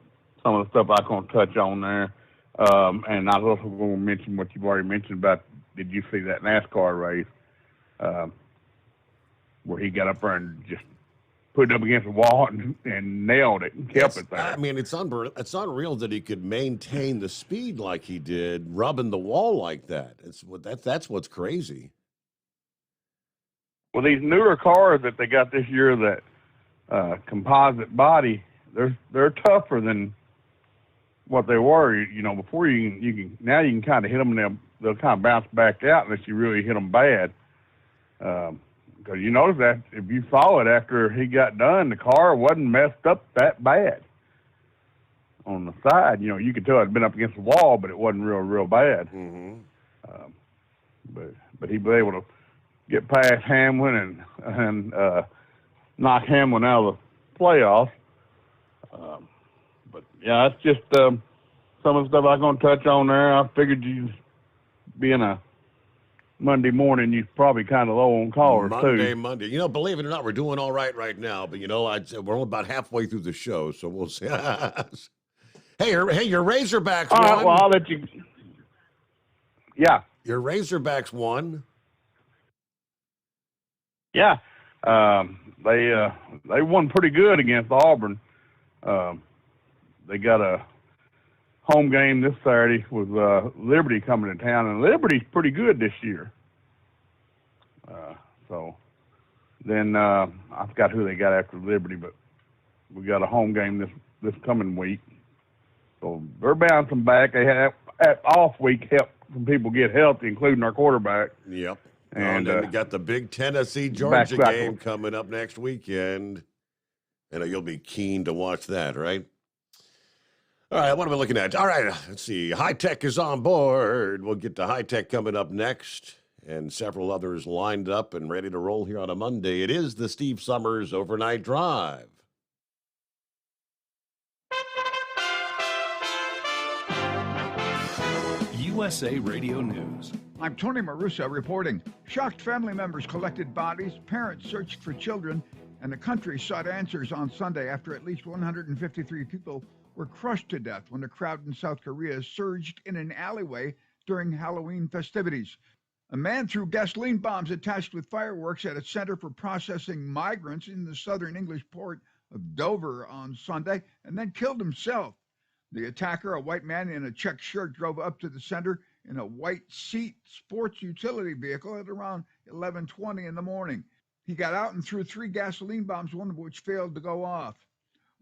some of the stuff I'm going to touch on there. And I was also going to mention what you've already mentioned about, did you see that NASCAR race where he got up there and just put it up against the wall and nailed it and kept it there. I mean, it's unreal that he could maintain the speed like he did, rubbing the wall like that. That's what's crazy. Well, these newer cars that they got this year, that composite body, they're tougher than what they were. You know, before you can now you can kind of hit them and they'll kind of bounce back out unless you really hit them bad. Because you notice that if you saw it after he got done, the car wasn't messed up that bad. On the side, you know, you could tell it'd been up against the wall, but it wasn't real bad. Mm-hmm. But he was able to get past Hamlin and knock Hamlin out of the playoffs. But yeah, that's just some of the stuff I'm going to touch on there. I figured you, being a Monday morning, you're probably kind of low on callers too. Monday. You know, believe it or not, we're doing all right now. But you know, we're only about halfway through the show, so we'll see. Hey, your Razorbacks all won. Right, well, I'll let you. Yeah, your Razorbacks won. Yeah, they won pretty good against Auburn. They got a home game this Saturday with Liberty coming to town, and Liberty's pretty good this year. So then I forgot who they got after Liberty, but we got a home game this coming week. So they're bouncing back. They had that off week helped some people get healthy, including our quarterback. Yep. And then we got the big Tennessee-Georgia game coming up next weekend. And you'll be keen to watch that, right? All right, what are we looking at? All right, let's see. High Tech is on board. We'll get to High Tech coming up next, and several others lined up and ready to roll here on a Monday. It is the Steve Sommers Overnight Drive. USA Radio News. I'm Tony Marusa reporting. Shocked family members collected bodies, parents searched for children, and the country sought answers on Sunday after at least 153 people were crushed to death when a crowd in South Korea surged in an alleyway during Halloween festivities. A man threw gasoline bombs attached with fireworks at a center for processing migrants in the southern English port of Dover on Sunday and then killed himself. The attacker, a white man in a checked shirt, drove up to the center in a white seat sports utility vehicle at around 11:20 in the morning. He got out and threw 3 gasoline bombs, one of which failed to go off.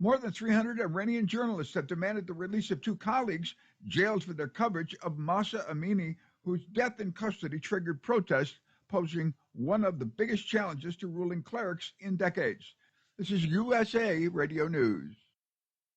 More than 300 Iranian journalists have demanded the release of 2 colleagues jailed for their coverage of Mahsa Amini, whose death in custody triggered protests, posing one of the biggest challenges to ruling clerics in decades. This is USA Radio News.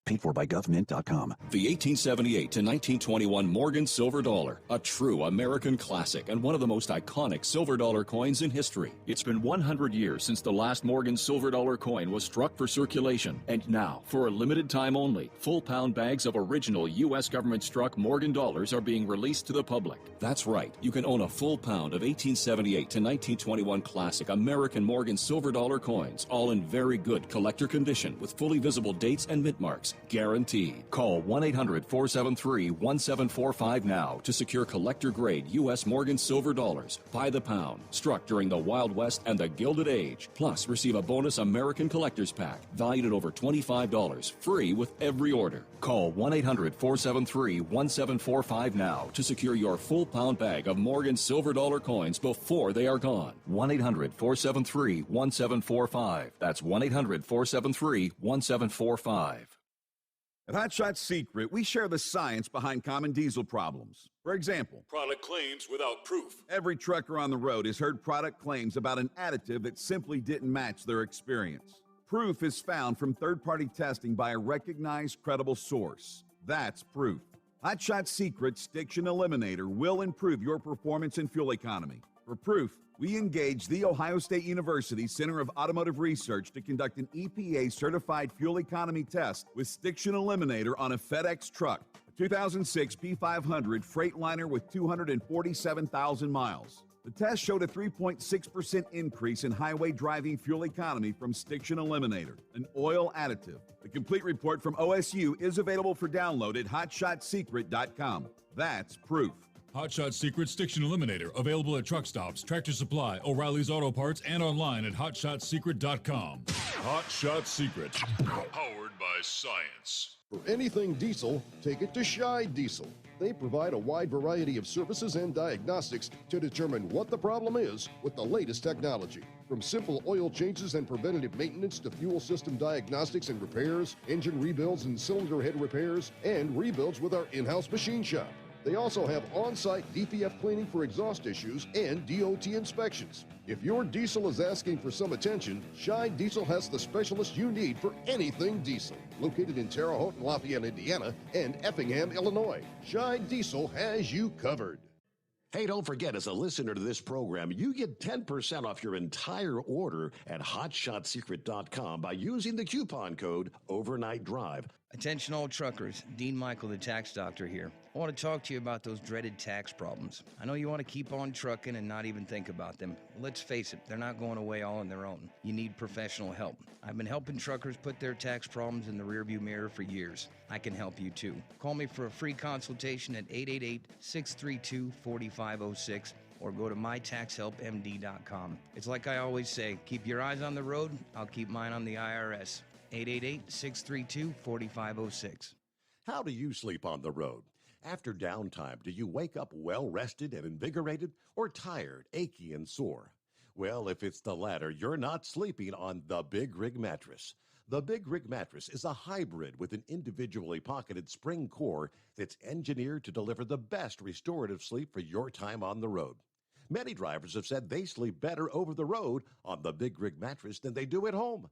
Paid for by government.com. The 1878 to 1921 Morgan Silver Dollar, a true American classic and one of the most iconic silver dollar coins in history. It's been 100 years since the last Morgan Silver Dollar coin was struck for circulation. And now, for a limited time only, full pound bags of original U.S. government struck Morgan dollars are being released to the public. That's right, you can own a full pound of 1878 to 1921 classic American Morgan Silver Dollar coins, all in very good collector condition with fully visible dates and mint marks. Guaranteed. Call 1-800-473-1745 now to secure collector-grade U.S. Morgan Silver Dollars by the pound, struck during the Wild West and the Gilded Age. Plus, receive a bonus American Collector's Pack valued at over $25, free with every order. Call 1-800-473-1745 now to secure your full pound bag of Morgan Silver Dollar coins before they are gone. 1-800-473-1745. That's 1-800-473-1745. At Hot Shot Secret, we share the science behind common diesel problems. For example, product claims without proof. Every trucker on the road has heard product claims about an additive that simply didn't match their experience. Proof is found from third-party testing by a recognized, credible source. That's proof. Hot Shot Secret's Stiction Eliminator will improve your performance and fuel economy. For proof, we engaged the Ohio State University Center of Automotive Research to conduct an EPA-certified fuel economy test with Stiction Eliminator on a FedEx truck, a 2006 P500 Freightliner with 247,000 miles. The test showed a 3.6% increase in highway driving fuel economy from Stiction Eliminator, an oil additive. The complete report from OSU is available for download at hotshotsecret.com. That's proof. Hotshot Secret Stiction Eliminator, available at truck stops, Tractor Supply, O'Reilly's Auto Parts, and online at hotshotsecret.com. Hotshot Secret, Powered by science. For anything diesel, take it to Scheid Diesel. They provide a wide variety of services and diagnostics to determine what the problem is with the latest technology. From simple oil changes and preventative maintenance to fuel system diagnostics and repairs, engine rebuilds and cylinder head repairs, and rebuilds with our in-house machine shop. They also have on-site DPF cleaning for exhaust issues and DOT inspections. If your diesel is asking for some attention, Scheid Diesel has the specialist you need for anything diesel. Located in Terre Haute and Lafayette, Indiana, and Effingham, Illinois, Scheid Diesel has you covered. Hey, don't forget, as a listener to this program, you get 10% off your entire order at hotshotsecret.com by using the coupon code Overnight Drive. Attention all truckers, Dean Michael, the tax doctor here. I want to talk to you about those dreaded tax problems. I know you want to keep on trucking and not even think about them. Let's face it, they're not going away all on their own. You need professional help. I've been helping truckers put their tax problems in the rearview mirror for years. I can help you too. Call me for a free consultation at 888-632-4506 or go to mytaxhelpmd.com. It's like I always say, keep your eyes on the road, I'll keep mine on the IRS. 888-632-4506. How do you sleep on the road? After downtime, do you wake up well-rested and invigorated or tired, achy, and sore? Well, if it's the latter, you're not sleeping on the Big Rig Mattress. The Big Rig Mattress is a hybrid with an individually pocketed spring core that's engineered to deliver the best restorative sleep for your time on the road. Many drivers have said they sleep better over the road on the Big Rig Mattress than they do at home.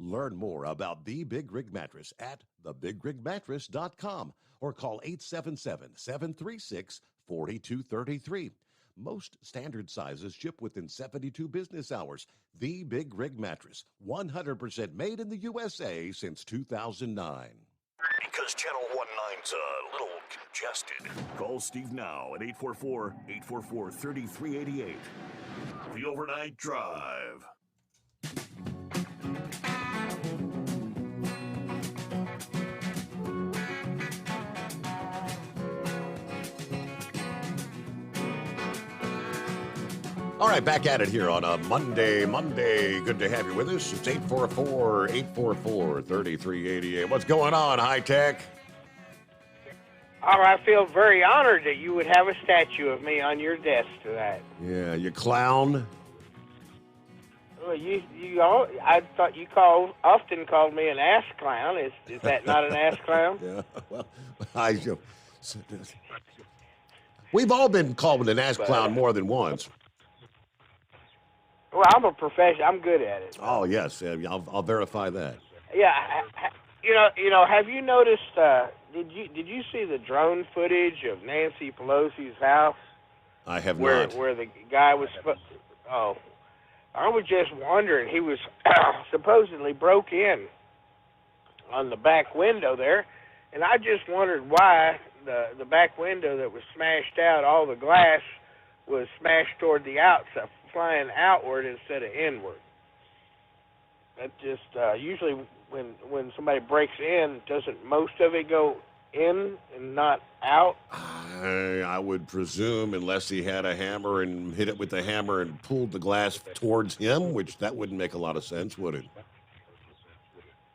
Learn more about the Big Rig Mattress at thebigrigmattress.com or call 877-736-4233. Most standard sizes ship within 72 business hours. The Big Rig Mattress, 100% made in the USA since 2009. Because Channel 19's a little congested. Call Steve now at 844-844-3388. The Overnight Drive. All right, back at it here on a Monday. Good to have you with us. It's 844-844-3388. What's going on, High Tech? I feel very honored that you would have a statue of me on your desk tonight. Yeah, you clown. Well, I thought you often called me an ass clown. Is that not an ass clown? Yeah, well, we've all been called an ass clown more than once. Well, I'm a professional. I'm good at it. Oh yes, I'll verify that. Yeah, Have you noticed? Did you see the drone footage of Nancy Pelosi's house? I have not. Where the guy was. I was just wondering. He was supposedly broke in on the back window there, and I just wondered why the back window that was smashed out, all the glass was smashed toward the outside, flying outward instead of inward. That just usually when somebody breaks in, doesn't most of it go in and not out? I would presume, unless he had a hammer and hit it with the hammer and pulled the glass towards him, which that wouldn't make a lot of sense, would it?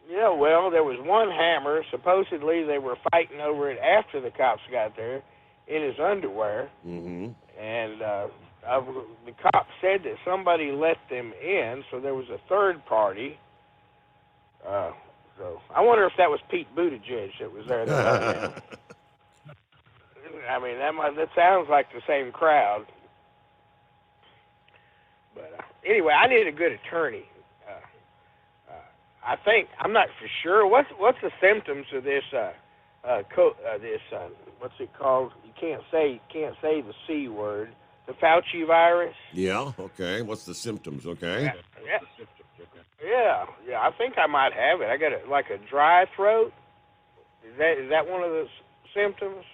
Yeah, well, there was one hammer. Supposedly they were fighting over it after the cops got there in his underwear. Mm-hmm. And the cops said that somebody let them in, so there was a third party. So I wonder if that was Pete Buttigieg that was there. I mean, that sounds like the same crowd. But anyway, I need a good attorney. I'm not for sure. What's the symptoms of this? What's it called? You can't say the C word. The Fauci virus. Yeah. Okay. What's the symptoms? Okay. Yeah. I think I might have it. I got like a dry throat. Is that one of the symptoms?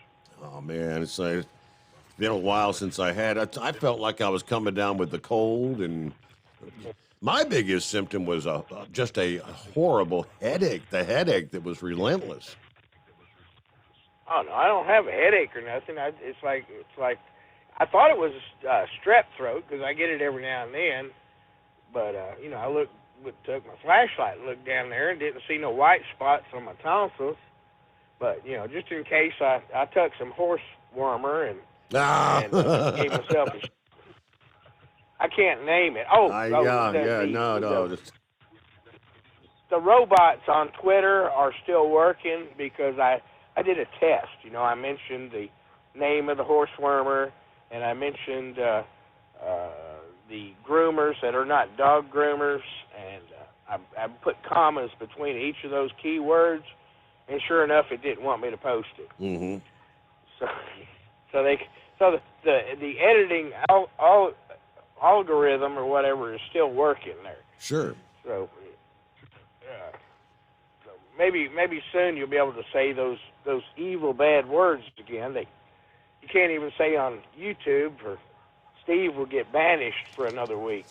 Oh man, it's like Been a while since I had it. I felt like I was coming down with the cold, and my biggest symptom was just a horrible headache. The headache that was relentless. Oh no, I don't have a headache or nothing. It's like I thought it was strep throat because I get it every now and then. But you know, took my flashlight and looked down there and didn't see no white spots on my tonsils. But you know, just in case, I took some horse warmer and gave myself a. I can't name it. The robots on Twitter are still working because I did a test. You know, I mentioned the name of the horse wormer, and I mentioned the groomers that are not dog groomers, and I put commas between each of those keywords, and sure enough, it didn't want me to post it. Mm-hmm. So the editing algorithm or whatever is still working there. Sure. So maybe soon you'll be able to say those evil bad words again. You can't even say on YouTube, or Steve will get banished for another week.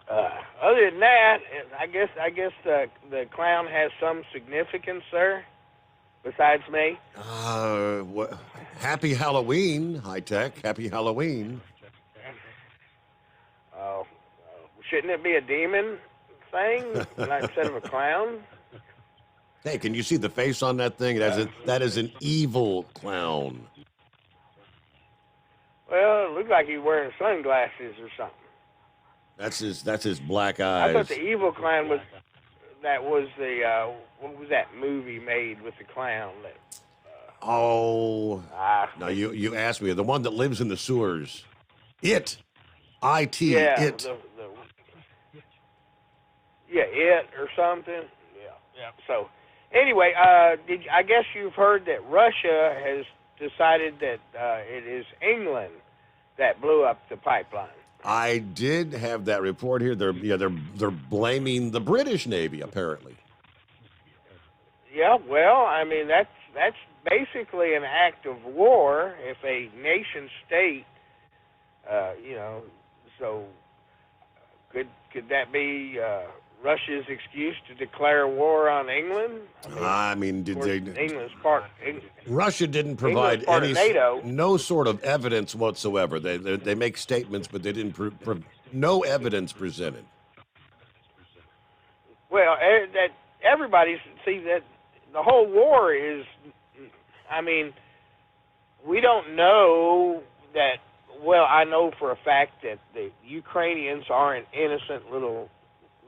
Other than that, I guess the clown has some significance there, besides me. Happy Halloween, High Tech. Happy Halloween. Shouldn't it be a demon thing instead of a clown? Hey, can you see the face on that thing? That is an evil clown. Well, it looked like he's wearing sunglasses or something. That's his black eyes. I thought the evil clown was the what was that movie made with the clown? No, you asked me. The one that lives in the sewers. It. I-T. Yeah, it. It or something. Yeah. So, anyway, I guess you've heard that Russia has decided that it is England that blew up the pipeline. I did have that report here. They're blaming the British Navy apparently. Yeah, well, I mean that's basically an act of war if a nation state, so could that be Russia's excuse to declare war on England? I mean did they? England's part. Russia didn't provide any NATO. No sort of evidence whatsoever. They make statements, but they didn't no evidence presented. Well, that everybody sees that the whole war is. I mean, we don't know that. Well, I know for a fact that the Ukrainians aren't innocent little.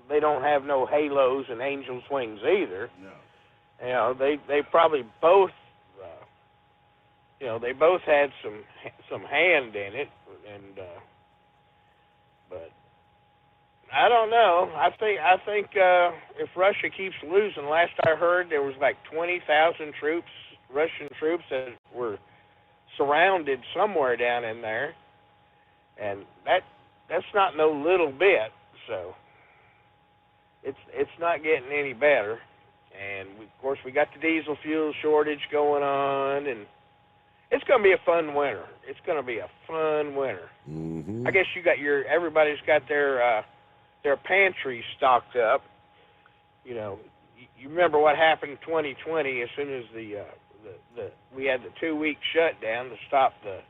They don't have no halos and angels' wings either. No. You know, they probably both. They both had some hand in it, and but I don't know. I think if Russia keeps losing, last I heard there was like 20,000 Russian troops that were surrounded somewhere down in there, and that's not no little bit. So it's not getting any better, and of course we got the diesel fuel shortage going on, and it's going to be a fun winter. It's going to be a fun winter. Mm-hmm. I guess everybody's got their pantry stocked up. You know, you remember what happened in 2020 as soon as we had the 2-week shutdown to stop the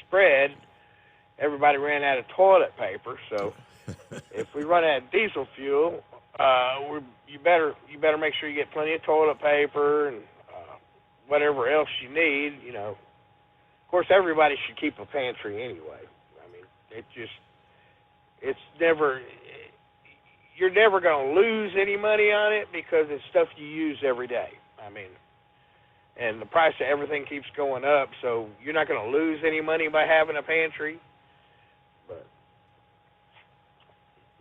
spread. Everybody ran out of toilet paper, so if we run out of diesel fuel, you better make sure you get plenty of toilet paper and whatever else you need. You know, of course, everybody should keep a pantry anyway. I mean, you're never going to lose any money on it because it's stuff you use every day. I mean, and the price of everything keeps going up, so you're not going to lose any money by having a pantry. But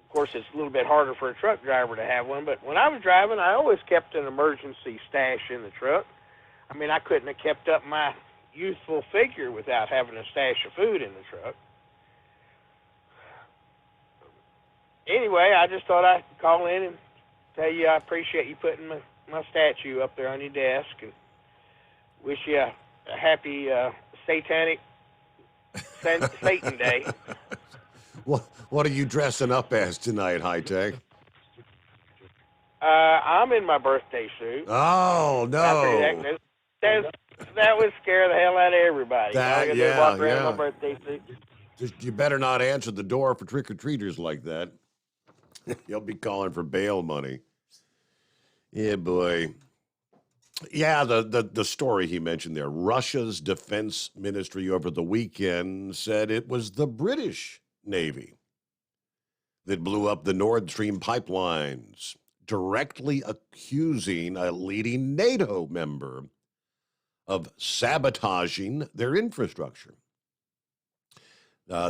of course, it's a little bit harder for a truck driver to have one. But when I was driving, I always kept an emergency stash in the truck. I mean, I couldn't have kept up my youthful figure without having a stash of food in the truck. Anyway, I just thought I'd call in and tell you I appreciate you putting my statue up there on your desk. And wish you a happy satanic Satan Day. What are you dressing up as tonight, High Tech? I'm in my birthday suit. Oh no! That would scare the hell out of everybody. All I gotta do is walk around in my birthday suit. You better not answer the door for trick-or-treaters like that. You'll be calling for bail money. Yeah, boy. Yeah, the story he mentioned there. Russia's defense ministry over the weekend said it was the British Navy that blew up the Nord Stream pipelines, directly accusing a leading NATO member of sabotaging their infrastructure.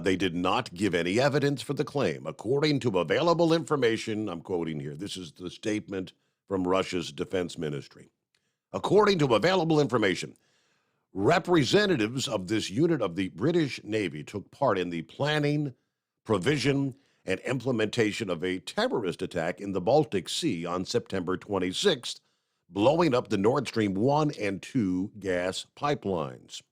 They did not give any evidence for the claim. According to available information, I'm quoting here, this is the statement from Russia's defense ministry. According to available information, representatives of this unit of the British Navy took part in the planning, provision, and implementation of a terrorist attack in the Baltic Sea on September 26th, blowing up the Nord Stream 1 and 2 gas pipelines.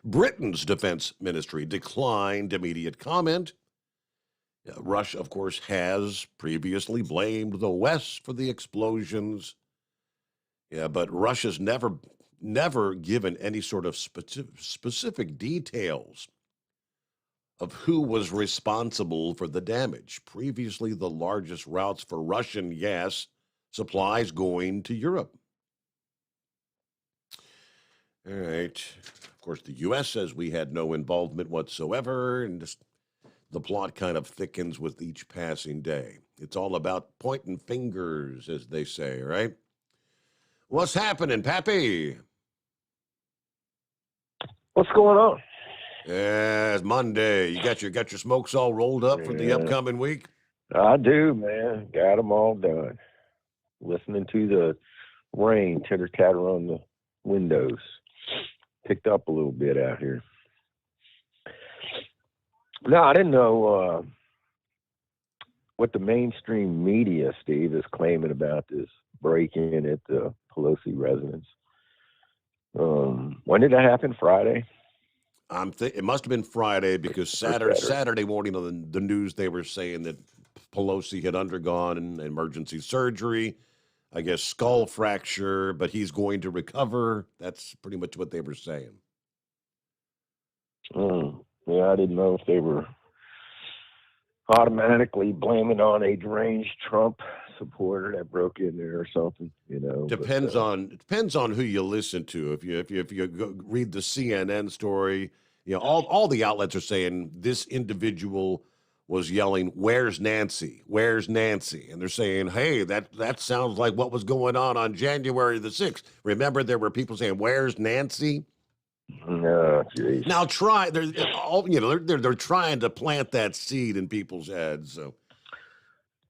Britain's defense ministry declined immediate comment. Russia, of course, has previously blamed the West for the explosions. Yeah, but Russia's never given any sort of specific details of who was responsible for the damage. Previously, the largest routes for Russian gas supplies going to Europe. All right. Of course, the U.S. says we had no involvement whatsoever, and just the plot kind of thickens with each passing day. It's all about pointing fingers, as they say, right? What's happening, Pappy? What's going on? Yeah, it's Monday. You got your smokes all rolled up for the upcoming week? I do, man. Got them all done. Listening to the rain titter-tatter on the windows. Picked up a little bit out here. No, I didn't know what the mainstream media, Steve, is claiming about this break-in at the Pelosi residence. When did that happen? Friday? It must have been Friday because Saturday morning on the news they were saying that Pelosi had undergone an emergency surgery, I guess skull fracture, but he's going to recover. That's pretty much what they were saying. Yeah, I didn't know if they were automatically blaming on a deranged Trump supporter that broke in there or something, you know. Depends on who you listen to. If you read the CNN story, you know, all the outlets are saying this individual was yelling, "Where's Nancy? Where's Nancy?" And they're saying, "Hey, that sounds like what was going on January the 6th." Remember, there were people saying, "Where's Nancy?" No, geez. Now they're trying to plant that seed in people's heads. So.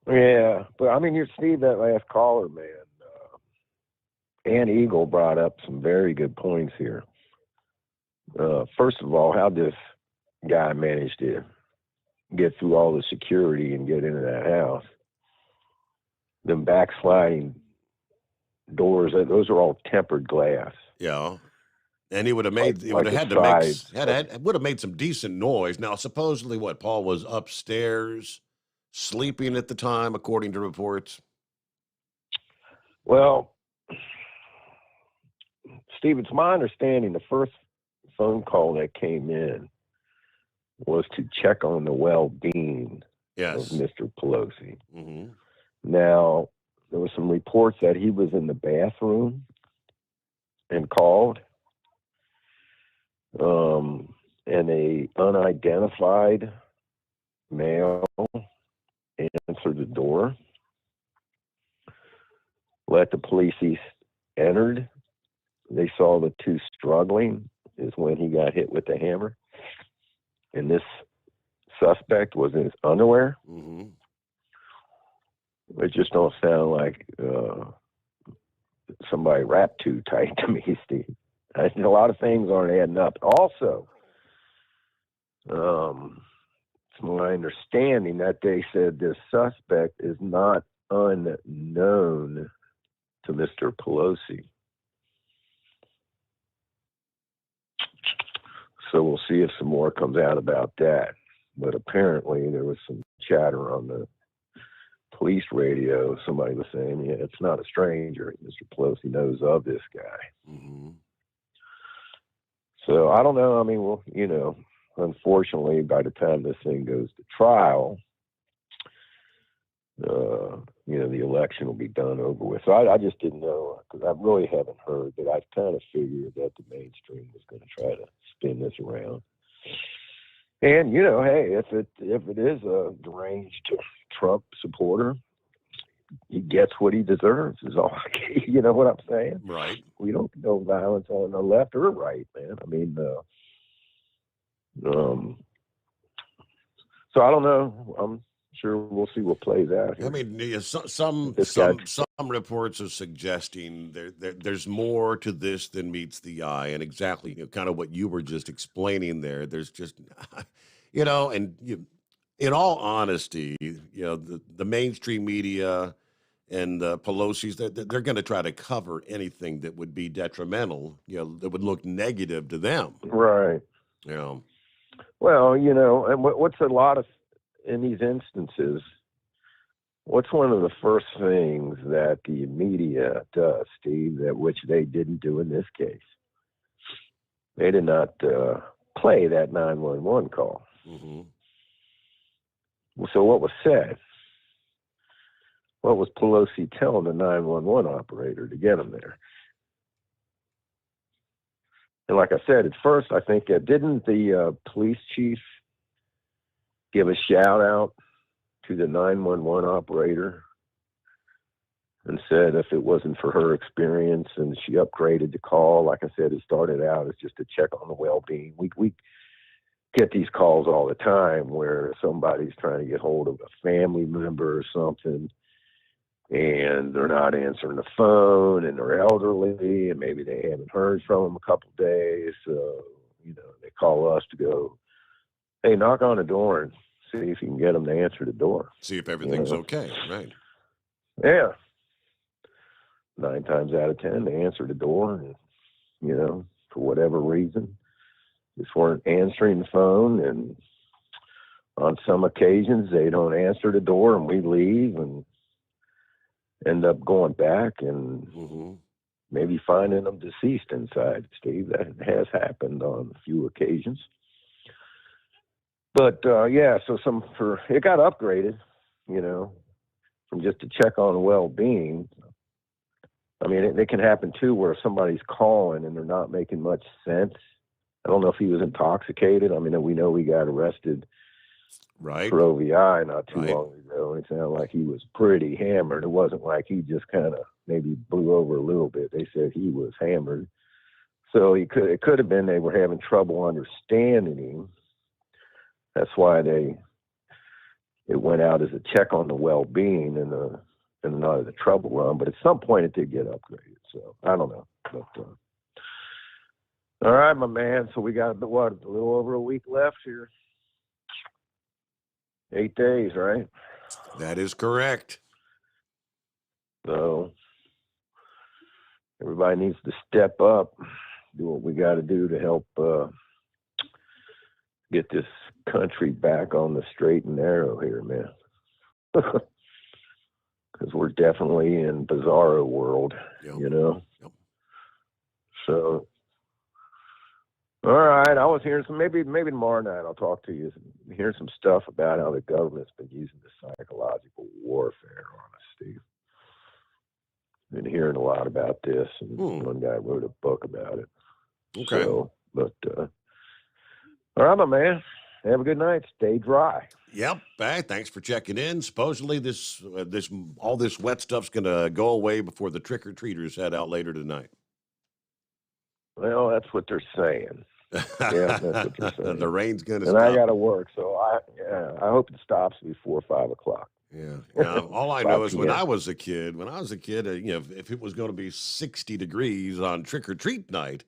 Yeah, but I mean, Steve, that last caller, man, Ann Eagle brought up some very good points here. First of all, how this guy managed to get through all the security and get into that house. Them backsliding doors, those are all tempered glass. Yeah. And he would have made some decent noise. Now, supposedly, Paul was upstairs sleeping at the time, according to reports. Well, Steve, it's my understanding the first phone call that came in was to check on the well-being of Mr. Pelosi. Mm-hmm. Now, there were some reports that he was in the bathroom and called. And a unidentified male answered the door. Let the police entered. They saw the two struggling is when he got hit with the hammer. And this suspect was in his underwear. Mm-hmm. It just don't sound like somebody wrapped too tight to me, Steve. I think a lot of things aren't adding up. Also, it's my understanding that they said this suspect is not unknown to Mr. Pelosi. So we'll see if some more comes out about that. But apparently there was some chatter on the police radio. Somebody was saying, yeah, it's not a stranger. Mr. Pelosi knows of this guy. Mm-hmm. So I don't know. I mean, well, you know, unfortunately, by the time this thing goes to trial, you know, the election will be done over with. So I just didn't know, because I really haven't heard, but I kind of figured that the mainstream was going to try to spin this around. And, you know, hey, if it is a deranged Trump supporter, he gets what he deserves, is all. You know what I'm saying? Right. We don't condone violence on the left or right, man. I mean, so I don't know. I'm sure we'll see what plays out here. I mean, yeah, some reports are suggesting there's more to this than meets the eye, and exactly, you know, kind of what you were just explaining there. There's just, you know, and in all honesty, you know, the mainstream media and Pelosi's, they're going to try to cover anything that would be detrimental, you know, that would look negative to them. Right. You know. Well, you know, and what's a lot of, in these instances, what's one of the first things that the media does, Steve, that which they didn't do in this case? They did not play that 911 call. Mm-hmm. So what was said? What was Pelosi telling the 911 operator to get him there? And like I said, at first, I think, didn't the police chief give a shout out to the 911 operator and said if it wasn't for her experience and she upgraded the call, like I said, it started out as just a check on the well-being. We get these calls all the time where somebody's trying to get hold of a family member or something, and they're not answering the phone, and they're elderly, and maybe they haven't heard from them a couple of days. So, you know, they call us to go, hey, knock on the door and see if you can get them to answer the door. See if everything's okay, right? Yeah. 9 times out of 10, they answer the door, and, you know, for whatever reason, just weren't answering the phone. And on some occasions, they don't answer the door, and we leave and end up going back and maybe finding them deceased inside, Steve. That has happened on a few occasions. But, yeah, so it got upgraded, you know, from just to check on well-being. I mean, it can happen, too, where somebody's calling and they're not making much sense. I don't know if he was intoxicated. I mean, we know he got arrested for OVI not too long ago. It sounded like he was pretty hammered. It wasn't like he just kind of maybe blew over a little bit. They said he was hammered. So it could have been they were having trouble understanding him. That's why it went out as a check on the well-being and not as a trouble run. But at some point it did get upgraded. So I don't know. But all right, my man. So we got a little over a week left here. 8 days, right? That is correct. So everybody needs to step up, do what we got to do to help get this country back on the straight and narrow here, man. Because we're definitely in bizarro world, you know? Yep. So, all right, I was hearing maybe tomorrow night I'll talk to you, hear some stuff about how the government's been using the psychological warfare on us, Steve. Been hearing a lot about this, and one guy wrote a book about it. Okay. So, but, all right, my man. Have a good night. Stay dry. Yep. Hey, thanks for checking in. Supposedly all this wet stuff's going to go away before the trick-or-treaters head out later tonight. Well, that's what they're saying. Yeah, that's what they're saying. The rain's going to stop. stop. And I got to work, so I hope it stops before 5 o'clock. Yeah. All I know is when I 5 was a kid, you know, if it was going to be 60 degrees on trick-or-treat night,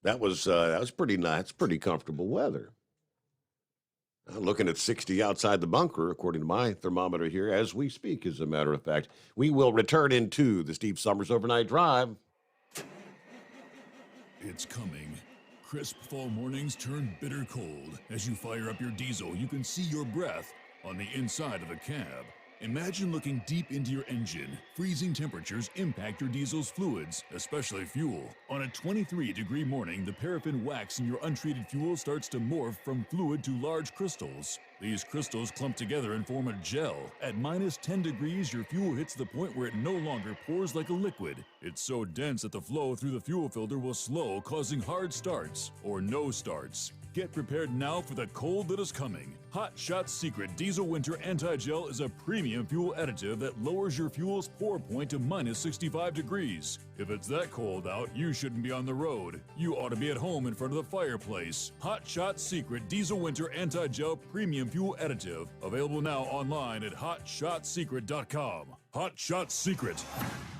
that was pretty nice, pretty comfortable weather. Looking at 60 outside the bunker, according to my thermometer here, as we speak, as a matter of fact. We will return into the Steve Summers Overnight Drive. It's coming Crisp fall mornings turn bitter cold. As you fire up your diesel, you can see your breath on the inside of the cab. Imagine looking deep into your engine. Freezing temperatures impact your diesel's fluids, especially fuel. On a 23-degree morning, the paraffin wax in your untreated fuel starts to morph from fluid to large crystals. These crystals clump together and form a gel. At minus 10 degrees, your fuel hits the point where it no longer pours like a liquid. It's so dense that the flow through the fuel filter will slow, causing hard starts or no starts. Get prepared now for the cold that is coming. Hot Shot Secret Diesel Winter Anti-Gel is a premium fuel additive that lowers your fuel's pour point to minus 65 degrees. If it's that cold out, you shouldn't be on the road. You ought to be at home in front of the fireplace. Hot Shot Secret Diesel Winter Anti-Gel Premium Fuel Additive. Available now online at hotshotsecret.com. Hot Shot Secret.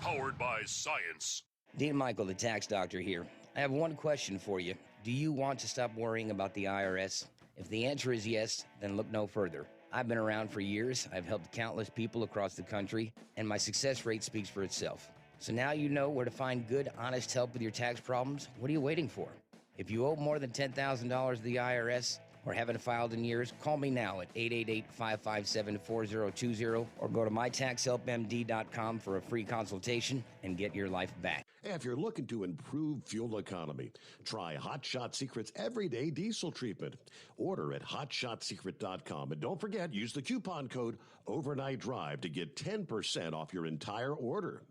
Powered by science. Dean Michael, the tax doctor here. I have one question for you. Do you want to stop worrying about the IRS? If the answer is yes, then look no further. I've been around for years, I've helped countless people across the country, and my success rate speaks for itself. So now you know where to find good, honest help with your tax problems. What are you waiting for? If you owe more than $10,000 to the IRS or haven't filed in years, call me now at 888-557-4020 or go to mytaxhelpmd.com for a free consultation and get your life back. If you're looking to improve fuel economy, try Hot Shot Secret's Everyday Diesel Treatment. Order at hotshotsecret.com. And don't forget, use the coupon code Overnight Drive to get 10% off your entire order.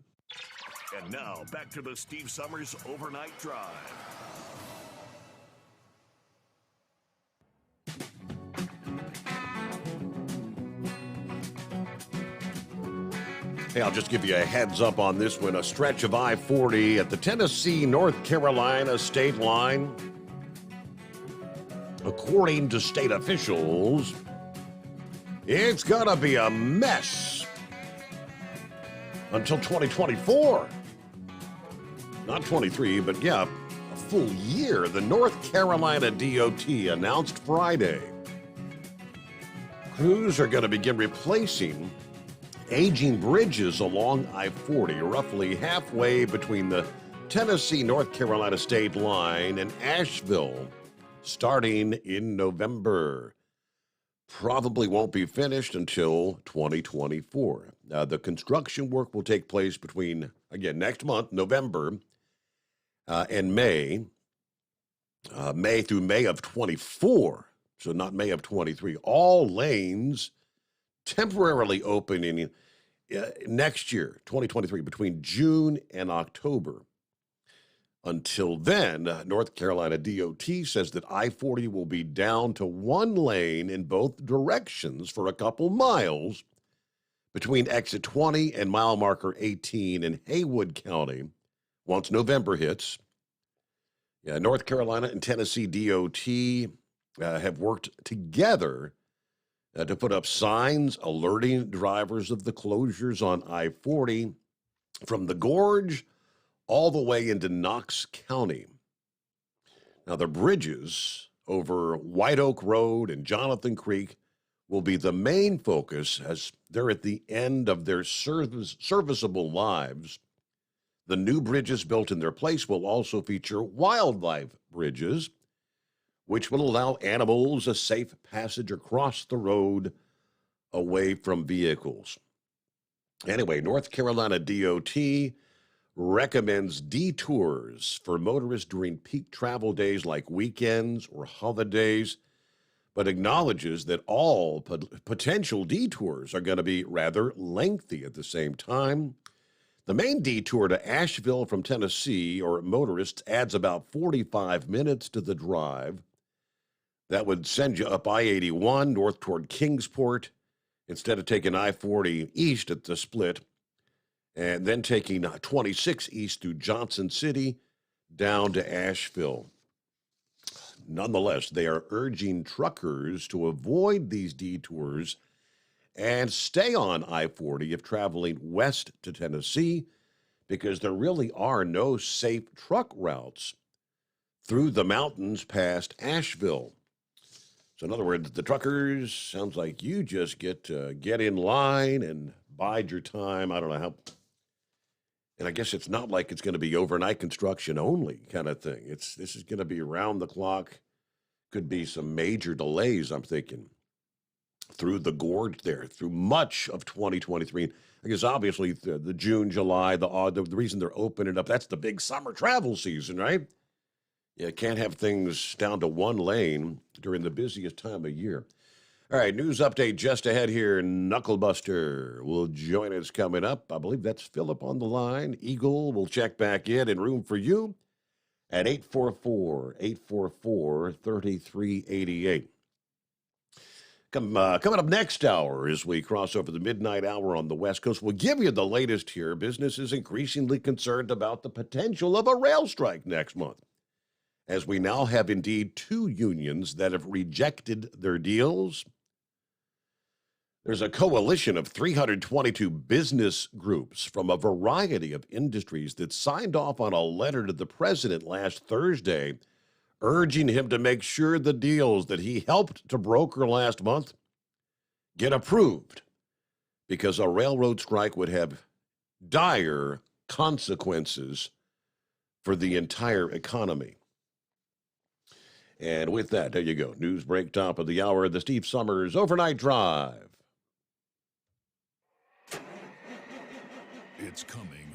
And now, back to the Steve Summers Overnight Drive. Hey, I'll just give you a heads up on this one. A stretch of I-40 at the Tennessee-North Carolina state line. According to state officials, it's going to be a mess until 2024. Not 23, but yeah, a full year. The North Carolina DOT announced Friday crews are going to begin replacing aging bridges along I-40, roughly halfway between the Tennessee-North Carolina state line and Asheville, starting in November. Probably won't be finished until 2024. The construction work will take place between, again, next month, November, and May through May of 24, so not May of 23. All lanes temporarily opening next year, 2023, between June and October. Until then, North Carolina DOT says that I-40 will be down to one lane in both directions for a couple miles between exit 20 and mile marker 18 in Haywood County once November hits. North Carolina and Tennessee DOT have worked together to put up signs alerting drivers of the closures on I-40 from the gorge all the way into Knox County. Now, the bridges over White Oak Road and Jonathan Creek will be the main focus as they're at the end of their serviceable lives. The new bridges built in their place will also feature wildlife bridges, which will allow animals a safe passage across the road away from vehicles. Anyway, North Carolina DOT recommends detours for motorists during peak travel days like weekends or holidays, but acknowledges that all potential detours are going to be rather lengthy at the same time. The main detour to Asheville from Tennessee, or motorists, adds about 45 minutes to the drive. That would send you up I-81 north toward Kingsport instead of taking I-40 east at the split and then taking 26 east through Johnson City down to Asheville. Nonetheless, they are urging truckers to avoid these detours and stay on I-40 if traveling west to Tennessee, because there really are no safe truck routes through the mountains past Asheville. So in other words, the truckers, sounds like you just get in line and bide your time. I don't know And I guess it's not like it's going to be overnight construction only kind of thing. This is going to be around the clock. Could be some major delays, I'm thinking, through the gorge there, through much of 2023. I guess obviously the June, July, the reason they're opening up, that's the big summer travel season, right? You can't have things down to one lane during the busiest time of year. All right, news update just ahead here. Knucklebuster will join us coming up. I believe that's Philip on the line. Eagle will check back in room for you at 844-844-3388. Coming up next hour as we cross over the midnight hour on the West Coast, we'll give you the latest here. Business is increasingly concerned about the potential of a rail strike next month, as we now have indeed 2 unions that have rejected their deals. There's a coalition of 322 business groups from a variety of industries that signed off on a letter to the president last Thursday, urging him to make sure the deals that he helped to broker last month get approved, because a railroad strike would have dire consequences for the entire economy. And with that, there you go. News break, top of the hour, the Steve Sommers Overnight Drive. It's coming.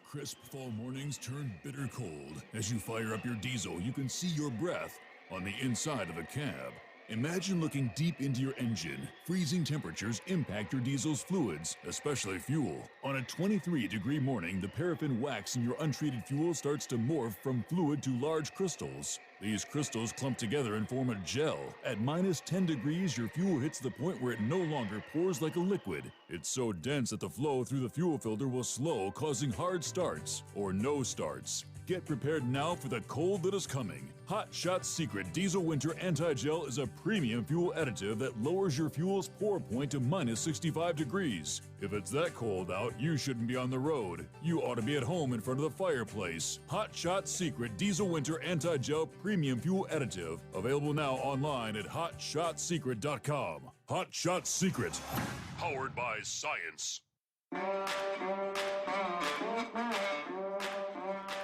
Crisp fall mornings turn bitter cold. As you fire up your diesel, you can see your breath on the inside of the cab. Imagine looking deep into your engine. Freezing temperatures impact your diesel's fluids, especially fuel. On a 23-degree morning, the paraffin wax in your untreated fuel starts to morph from fluid to large crystals. These crystals clump together and form a gel. At minus 10 degrees, your fuel hits the point where it no longer pours like a liquid. It's so dense that the flow through the fuel filter will slow, causing hard starts or no starts. Get prepared now for the cold that is coming. Hot Shot Secret Diesel Winter Anti-Gel is a premium fuel additive that lowers your fuel's pour point to minus 65 degrees. If it's that cold out, you shouldn't be on the road. You ought to be at home in front of the fireplace. Hot Shot Secret Diesel Winter Anti-Gel Premium Fuel Additive. Available now online at hotshotsecret.com. Hot Shot Secret. Powered by science.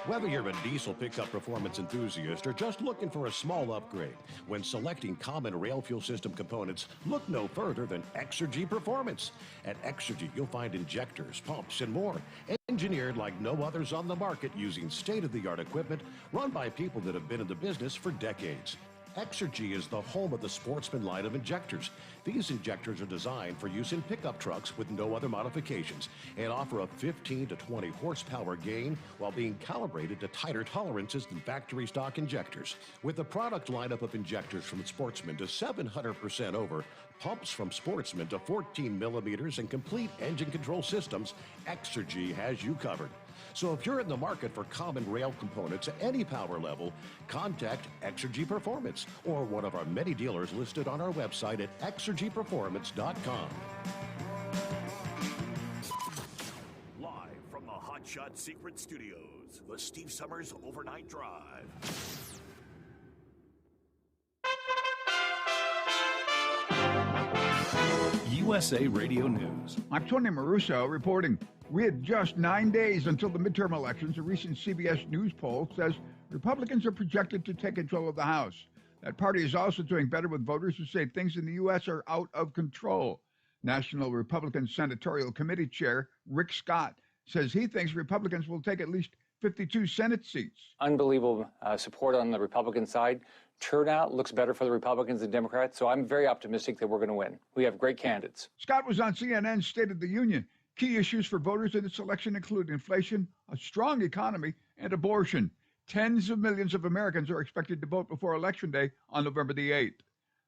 Whether you're a diesel pickup performance enthusiast or just looking for a small upgrade, when selecting common rail fuel system components, look no further than Exergy Performance. At Exergy, you'll find injectors, pumps, and more, engineered like no others on the market using state-of-the-art equipment run by people that have been in the business for decades. Exergy is the home of the Sportsman line of injectors. These injectors are designed for use in pickup trucks with no other modifications and offer a 15 to 20 horsepower gain while being calibrated to tighter tolerances than factory stock injectors. With a product lineup of injectors from Sportsman to 700% over, pumps from Sportsman to 14 millimeters, and complete engine control systems, Exergy has you covered. So if you're in the market for common rail components at any power level, contact Exergy Performance or one of our many dealers listed on our website at exergyperformance.com. Live from the Hot Shot Secret Studios, the Steve Sommers Overnight Drive. USA Radio News. I'm Tony Maruso reporting. We had just 9 days until the midterm elections. A recent CBS News poll says Republicans are projected to take control of the House. That party is also doing better with voters who say things in the U.S. are out of control. National Republican Senatorial Committee Chair Rick Scott says he thinks Republicans will take at least 52 Senate seats. Unbelievable support on the Republican side. Turnout looks better for the Republicans than Democrats, so I'm very optimistic that we're going to win. We have great candidates. Scott was on CNN's State of the Union. Key issues for voters in this election include inflation, a strong economy, and abortion. Tens of millions of Americans are expected to vote before Election Day on November the 8th.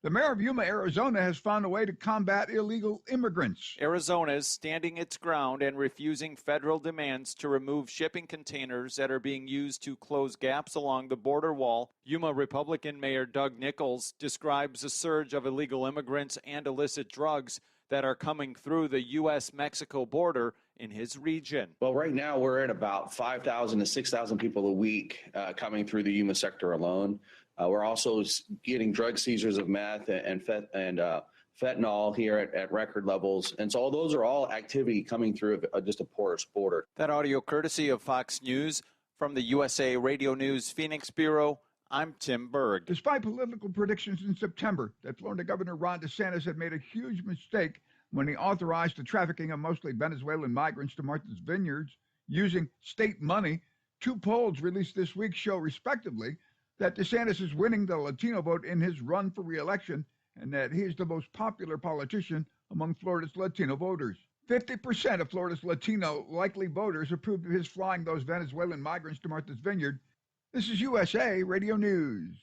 The mayor of Yuma, Arizona, has found a way to combat illegal immigrants. Arizona is standing its ground and refusing federal demands to remove shipping containers that are being used to close gaps along the border wall. Yuma Republican Mayor Doug Nichols describes a surge of illegal immigrants and illicit drugs that are coming through the U.S.-Mexico border in his region. Well, right now we're at about 5,000 to 6,000 people a week coming through the Yuma sector alone. We're also getting drug seizures of meth and fentanyl here at record levels. And so those are all activity coming through just a porous border. That audio courtesy of Fox News. From the USA Radio News Phoenix Bureau, I'm Tim Berg. Despite political predictions in September that Florida Governor Ron DeSantis had made a huge mistake when he authorized the trafficking of mostly Venezuelan migrants to Martha's Vineyards using state money, two polls released this week show respectively that DeSantis is winning the Latino vote in his run for re-election and that he is the most popular politician among Florida's Latino voters. 50% of Florida's Latino likely voters approved of his flying those Venezuelan migrants to Martha's Vineyard. This is USA Radio News.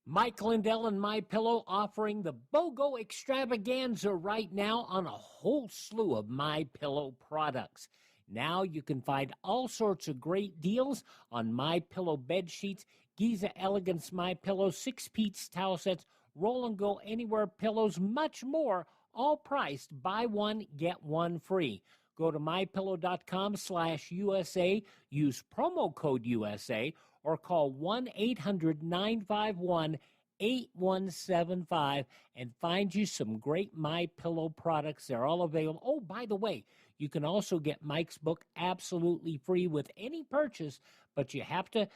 Mike Lindell and MyPillow offering the BOGO extravaganza right now on a whole slew of MyPillow products. Now you can find all sorts of great deals on MyPillow bed sheets, Giza Elegance MyPillow, 6-piece towel sets, Roll and Go Anywhere pillows, much more, all priced buy one, get one free. Go to mypillow.com/USA, use promo code USA, or call 1-800-951-8175 and find you some great MyPillow products. They're all available. Oh, by the way, you can also get Mike's book absolutely free with any purchase, but you have to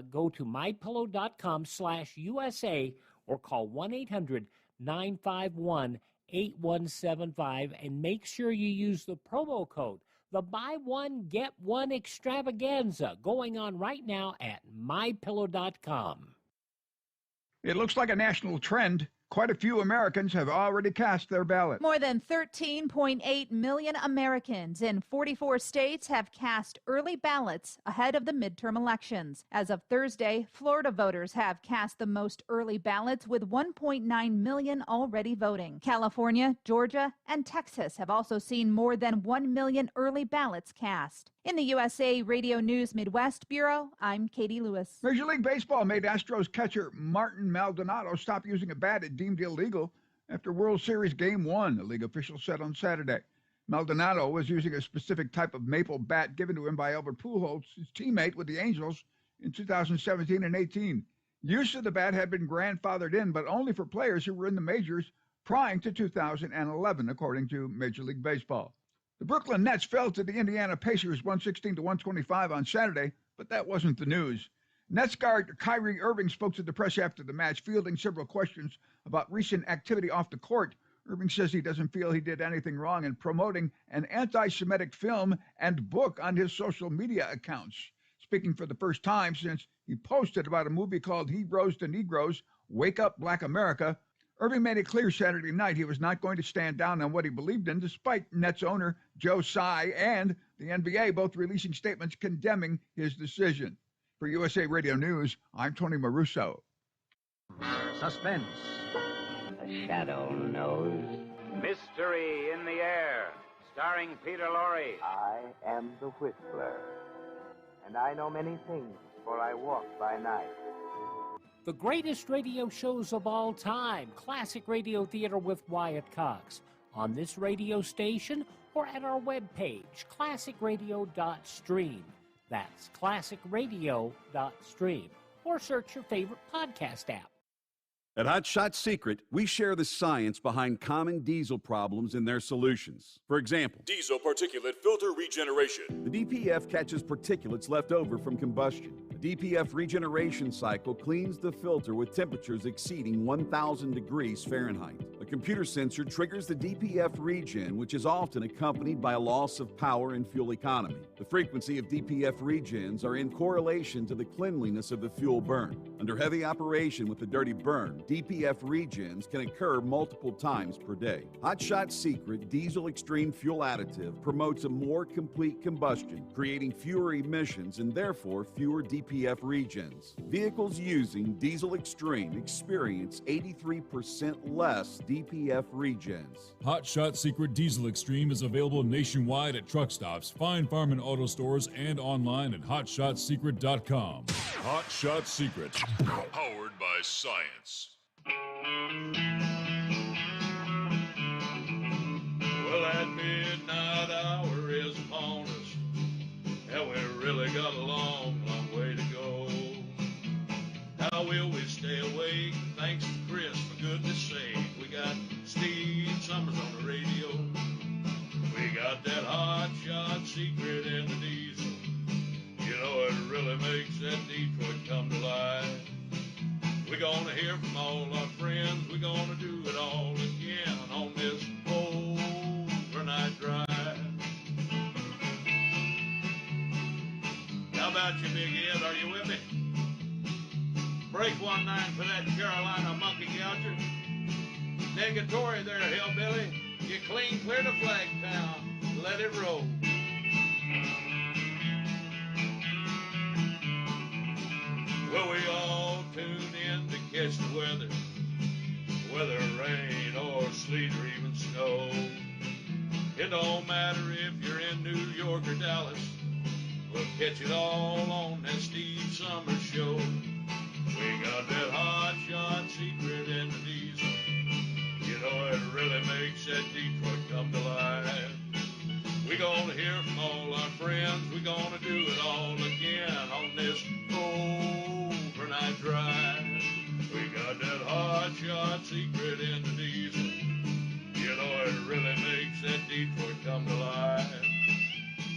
go to mypillow.com/USA or call 1-800-951-8175 and make sure you use the promo code, the buy one, get one extravaganza, going on right now at mypillow.com. It looks like a national trend. Quite a few Americans have already cast their ballot. More than 13.8 million Americans in 44 states have cast early ballots ahead of the midterm elections. As of Thursday, Florida voters have cast the most early ballots with 1.9 million already voting. California, Georgia, and Texas have also seen more than 1 million early ballots cast. In the USA Radio News Midwest Bureau, I'm Katie Lewis. Major League Baseball made Astros catcher Martin Maldonado stop using a bat it deemed illegal after World Series Game 1, a league official said on Saturday. Maldonado was using a specific type of maple bat given to him by Albert Pujols, his teammate with the Angels in 2017 and 18. Use of the bat had been grandfathered in, but only for players who were in the majors prior to 2011, according to Major League Baseball. The Brooklyn Nets fell to the Indiana Pacers 116-125 on Saturday, but that wasn't the news. Nets guard Kyrie Irving spoke to the press after the match, fielding several questions about recent activity off the court. Irving says he doesn't feel he did anything wrong in promoting an anti-Semitic film and book on his social media accounts. Speaking for the first time since he posted about a movie called Hebrews to Negroes, Wake Up Black America, Irving made it clear Saturday night he was not going to stand down on what he believed in, despite Nets owner Joe Tsai and the NBA both releasing statements condemning his decision. For USA Radio News, I'm Tony Maruso. Suspense. The shadow knows. Mystery in the air, starring Peter Lorre. I am the Whistler, and I know many things, for I walk by night. The greatest radio shows of all time, Classic Radio Theater with Wyatt Cox, on this radio station or at our webpage, classicradio.stream. That's classicradio.stream. Or search your favorite podcast app. At Hot Shot Secret, we share the science behind common diesel problems and their solutions. For example, diesel particulate filter regeneration. The DPF catches particulates left over from combustion. The DPF regeneration cycle cleans the filter with temperatures exceeding 1,000 degrees Fahrenheit. A computer sensor triggers the DPF regen, which is often accompanied by a loss of power and fuel economy. The frequency of DPF regens are in correlation to the cleanliness of the fuel burn. Under heavy operation with a dirty burn, DPF regens can occur multiple times per day. Hot Shot Secret Diesel Extreme Fuel Additive promotes a more complete combustion, creating fewer emissions and therefore fewer DPF regens. Vehicles using Diesel Extreme experience 83% less DPF regens. Hot Shot Secret Diesel Extreme is available nationwide at truck stops, Fine Farm and auto stores, and online at hotshotsecret.com. Hot Shot Secret, powered by science. Well, that midnight hour is upon us, and we really got a long, long way to go. How will we stay awake? Thanks to Chris, for goodness sake, we got How about you, Big Ed? Are you with me? Break 1-9 for that Carolina monkey gouger. Negatory there, hillbilly. You clean clear to Flagtown. Let it roll. Well, we all tune in to catch the weather. Whether rain or sleet or even snow. It don't matter if you're in New York or Dallas. We'll catch it all on that Steve Sommers show. We got that hot shot secret in the diesel. You know it really makes that Detroit come to life. We gonna hear from all our friends. We gonna do it all again on this overnight drive. We got that hot shot secret in the diesel. You know it really makes that Detroit come to life.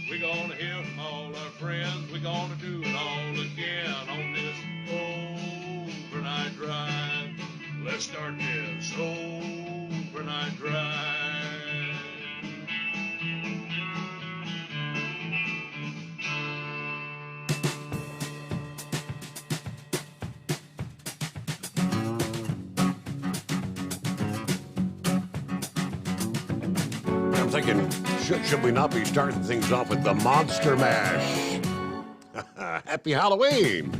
We gonna hear from all our friends. We gonna do it all again on this overnight drive. Let's start this overnight drive. I'm thinking, should we not be starting things off with the Monster Mash? Happy Halloween!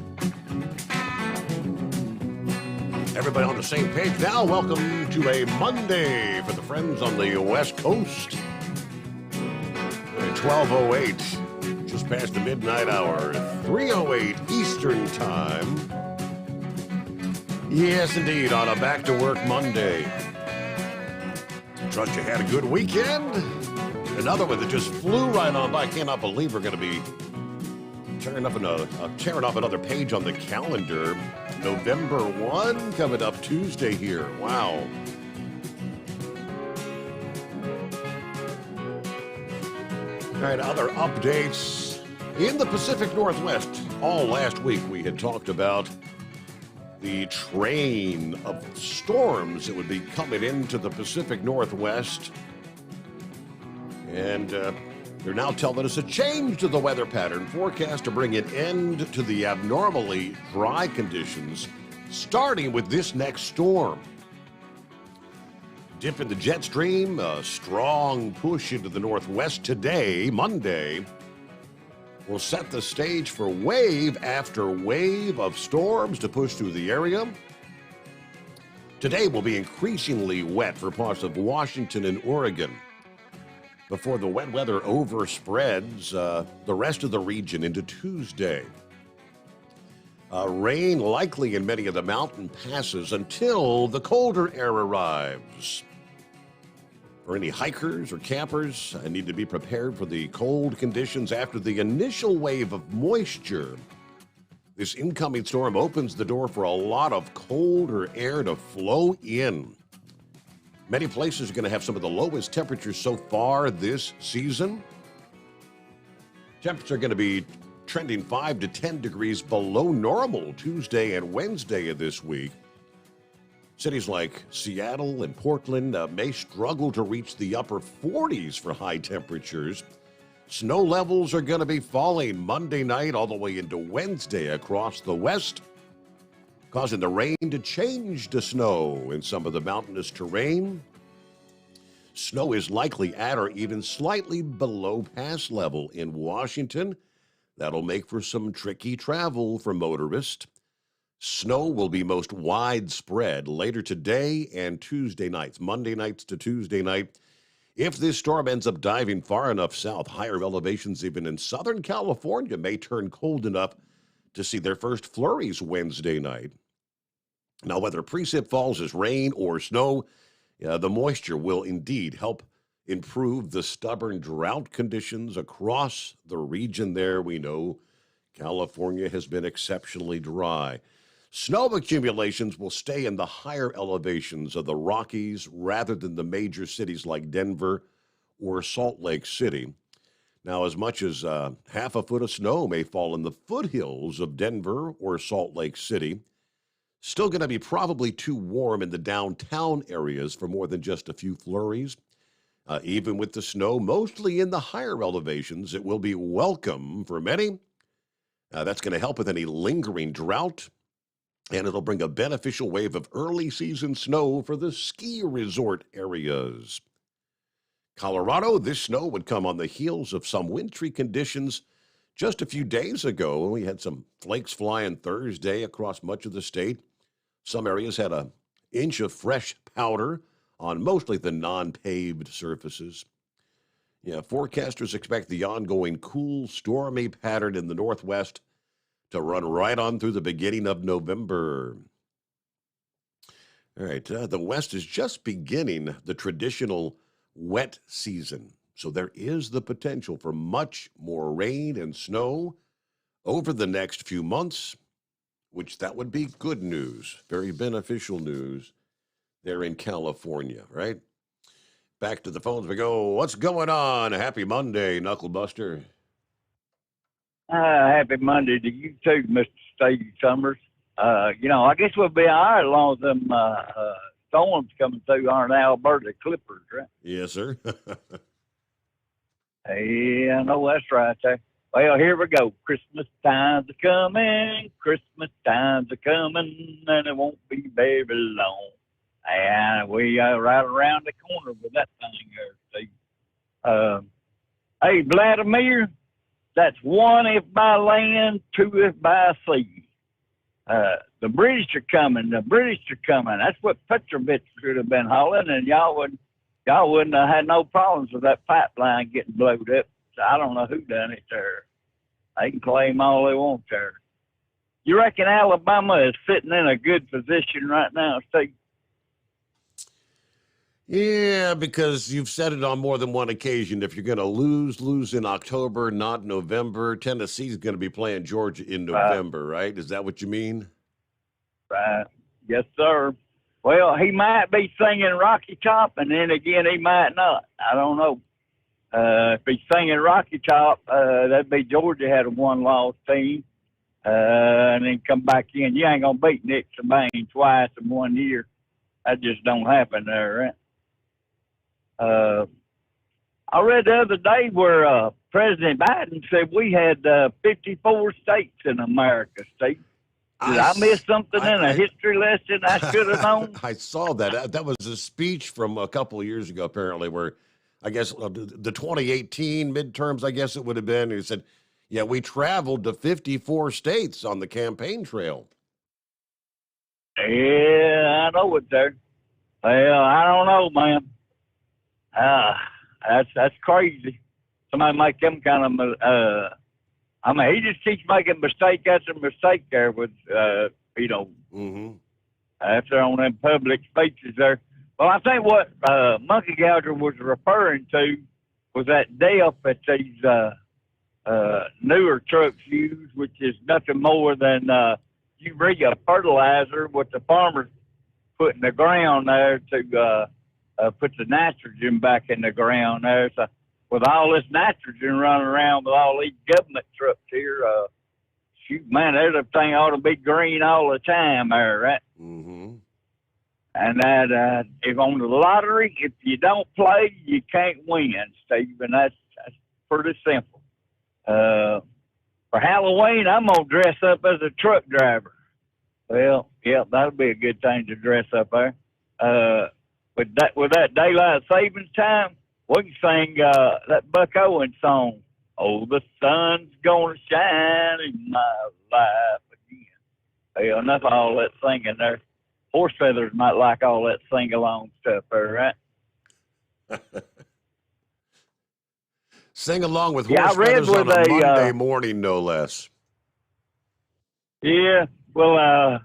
Everybody on the same page now. Welcome to a Monday for the friends on the West Coast. 12:08, just past the midnight hour. 3:08 Eastern Time. Yes, indeed, on a back-to-work Monday. Trust you had a good weekend. Another one that just flew right on by. I cannot believe we're going to be tearing off another page on the calendar. November 1 coming up Tuesday here. Wow. All right, other updates. In the Pacific Northwest, all last week we had talked about the train of storms that would be coming into the Pacific Northwest. And they're now telling us a change to the weather pattern forecast to bring an end to the abnormally dry conditions, starting with this next storm. Dip in the jet stream, a strong push into the northwest today, Monday, will set the stage for wave after wave of storms to push through the area. Today will be increasingly wet for parts of Washington and Oregon before the wet weather overspreads the rest of the region into Tuesday. Rain likely in many of the mountain passes until the colder air arrives. For any hikers or campers, I need to be prepared for the cold conditions after the initial wave of moisture. This incoming storm opens the door for a lot of colder air to flow in. Many places are going to have some of the lowest temperatures so far this season. Temperatures are going to be trending 5 to 10 degrees below normal Tuesday and Wednesday of this week. Cities like Seattle and Portland may struggle to reach the upper 40s for high temperatures. Snow levels are going to be falling Monday night all the way into Wednesday across the west, causing the rain to change to snow in some of the mountainous terrain. Snow is likely at or even slightly below pass level in Washington. That'll make for some tricky travel for motorists. Snow will be most widespread later today and Tuesday nights, Monday nights to Tuesday night. If this storm ends up diving far enough south, higher elevations even in Southern California may turn cold enough to see their first flurries Wednesday night. Now, whether precip falls as rain or snow, the moisture will indeed help improve the stubborn drought conditions across the region there. We know California has been exceptionally dry. Snow accumulations will stay in the higher elevations of the Rockies rather than the major cities like Denver or Salt Lake City. Now, as much as half a foot of snow may fall in the foothills of Denver or Salt Lake City. Still going to be probably too warm in the downtown areas for more than just a few flurries. Even with the snow mostly in the higher elevations, it will be welcome for many. That's going to help with any lingering drought, and it'll bring a beneficial wave of early season snow for the ski resort areas. Colorado, this snow would come on the heels of some wintry conditions just a few days ago. We had some flakes flying Thursday across much of the state. Some areas had an inch of fresh powder on mostly the non-paved surfaces. Yeah, forecasters expect the ongoing cool, stormy pattern in the northwest to run right on through the beginning of November. All right, the West is just beginning the traditional wet season, so there is the potential for much more rain and snow over the next few months, which that would be good news, very beneficial news there in California, right? Back to the phones we go. What's going on? Happy Monday, Knucklebuster. Happy Monday to you too, Mr. Steve Sommers. I guess we'll be all right as long as them storms coming through aren't Alberta Clippers, right? Yes, sir. Yeah, I know that's right there. Well, here we go. Christmas times are coming. Christmas times are coming, and it won't be very long. And we are right around the corner with that thing there, Steve. Hey, Vladimir, that's one if by land, two if by sea. The British are coming. The British are coming. That's what Petrovich should have been hollering, and y'all wouldn't have had no problems with that pipeline getting blowed up. So I don't know who done it there. They can claim all they want there. You reckon Alabama is sitting in a good position right now, Steve? Yeah, because you've said it on more than one occasion. If you're going to lose in October, not November. Tennessee's going to be playing Georgia in November, right? Is that what you mean? Right. Yes, sir. Well, he might be singing Rocky Top, and then again, he might not. I don't know. If he's singing Rocky Top, that'd be Georgia had a one-loss team, and then come back in. You ain't going to beat Nick Saban twice in 1 year. That just don't happen there, right? I read the other day where President Biden said we had 54 states in America, Steve. Did I miss something in a history lesson I should have known? I saw that. That was a speech from a couple of years ago, apparently, where I guess the 2018 midterms, I guess it would have been. He said, yeah, we traveled to 54 states on the campaign trail. Yeah, I know it there. Well, I don't know, man. That's crazy. Somebody make them kind of, he just keeps making mistake after mistake there with, after on them public speeches there. Well, I think what Monkey Gouger was referring to was that death that these newer trucks use, which is nothing more than urea fertilizer, what the farmers put in the ground there to put the nitrogen back in the ground there. So with all this nitrogen running around with all these government trucks here, shoot, man, everything ought to be green all the time there, right? Mm-hmm. And that if on the lottery, if you don't play, you can't win, Steve. And that's pretty simple. For Halloween, I'm going to dress up as a truck driver. Well, yeah, that'll be a good thing to dress up there. With that daylight savings time, we can sing that Buck Owens song, "Oh, the sun's gonna shine in my life again." Well, enough of all that singing there. Horse feathers might like all that sing-along stuff there, right? Sing along with horse feathers on a Monday morning, no less. Yeah, well,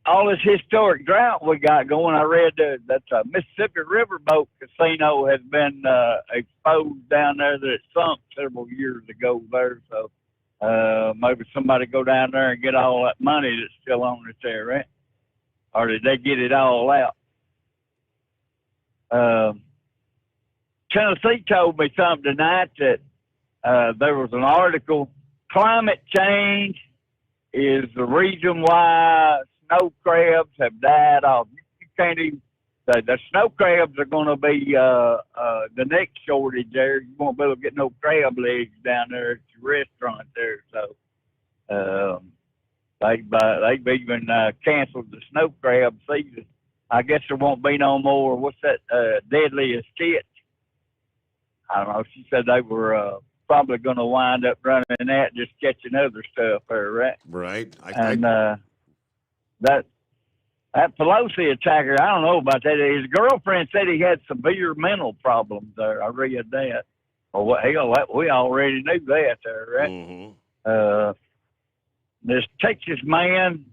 all this historic drought we got going, I read that Mississippi Riverboat Casino has been exposed down there, that it sunk several years ago there. So maybe somebody go down there and get all that money that's still on it there, right? Or did they get it all out? Tennessee told me something tonight that there was an article, climate change is the reason why snow crabs have died off. You can't even, the snow crabs are going to be the next shortage there. You won't be able to get no crab legs down there at your restaurant there. So They've even canceled the snow crab season. I guess there won't be no more. What's that? Deadliest Catch. I don't know. She said they were probably going to wind up running that, just catching other stuff there, right? Right. That Pelosi attacker, I don't know about that. His girlfriend said he had severe mental problems there. I read that. Well, hell, we already knew that there, right? Mm-hmm. This Texas man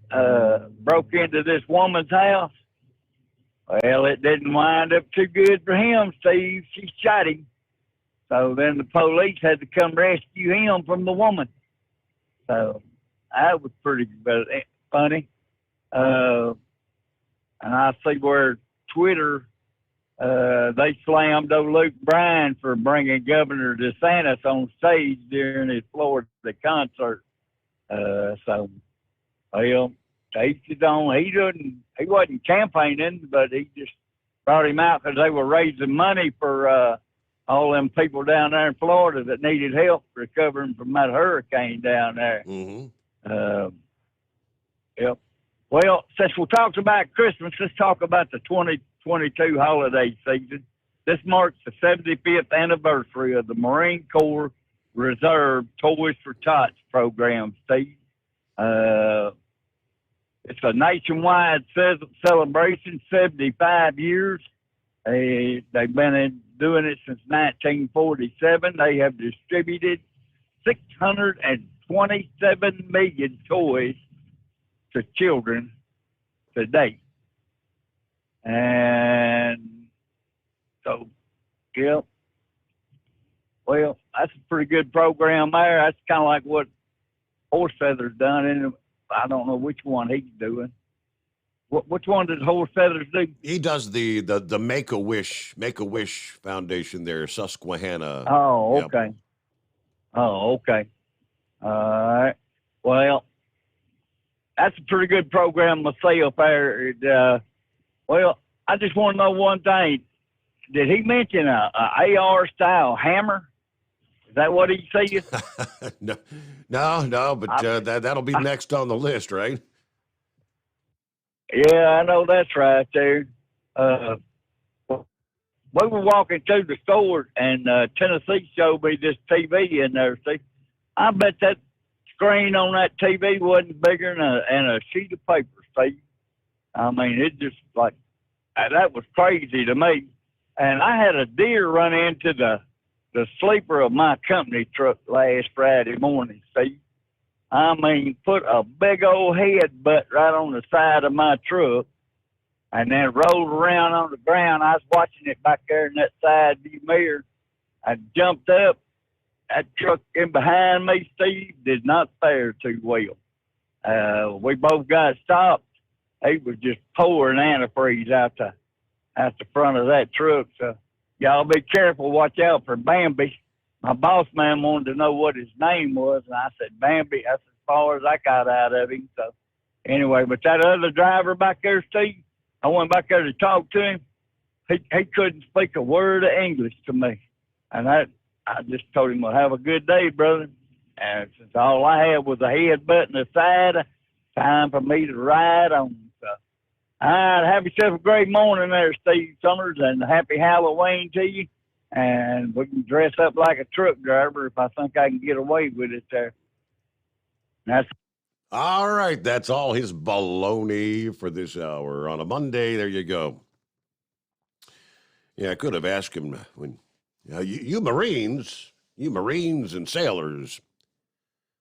broke into this woman's house. Well, it didn't wind up too good for him, Steve. She shot him. So then the police had to come rescue him from the woman. So that was pretty funny. And I see where Twitter, they slammed old Luke Bryan for bringing Governor DeSantis on stage during his Florida concert. So, well, he wasn't campaigning, but he just brought him out because they were raising money for all them people down there in Florida that needed help recovering from that hurricane down there. Mm-hmm. Yep. Well, since we talked about Christmas, let's talk about the 2022 holiday season. This marks the 75th anniversary of the Marine Corps Reserve Toys for Tots program, Steve. It's a nationwide celebration, 75 years. They've been doing it since 1947. They have distributed 627 million toys to children to date. And so, yeah, well, that's a pretty good program there. That's kind of like what Horse Feather's done, and I don't know which one he's doing. Which one does Horse Feathers do? He does the Make-A-Wish Foundation there, Susquehanna. Oh, Yep. okay. Oh, okay. All right. Well, that's a pretty good program myself there. Well, I just want to know one thing. Did he mention a AR-style hammer? Is that what he said? No, but that'll be next on the list, right? Yeah, I know that's right there. We were walking through the store, and Tennessee showed me this TV in there. See, I bet that screen on that TV wasn't bigger than a sheet of paper, Steve. I mean, it just like, that was crazy to me. And I had a deer run into the sleeper of my company truck last Friday morning, Steve. I mean, put a big old headbutt right on the side of my truck and then rolled around on the ground. I was watching it back there in that side view mirror. I jumped up. That truck in behind me, Steve, did not fare too well. We both got stopped. He was just pouring antifreeze out the front of that truck. So y'all be careful. Watch out for Bambi. My boss man wanted to know what his name was, and I said, Bambi. That's as far as I got out of him. So anyway, but that other driver back there, Steve, I went back there to talk to him. He couldn't speak a word of English to me. And I just told him, well, have a good day, brother. And since all I had was a headbutt in the side, time for me to ride on. So, all right, have yourself a great morning there, Steve Sommers, and happy Halloween to you. And we can dress up like a truck driver if I think I can get away with it there. That's all right. That's all his baloney for this hour on a Monday. There you go. Yeah, I could have asked him when you Marines and sailors,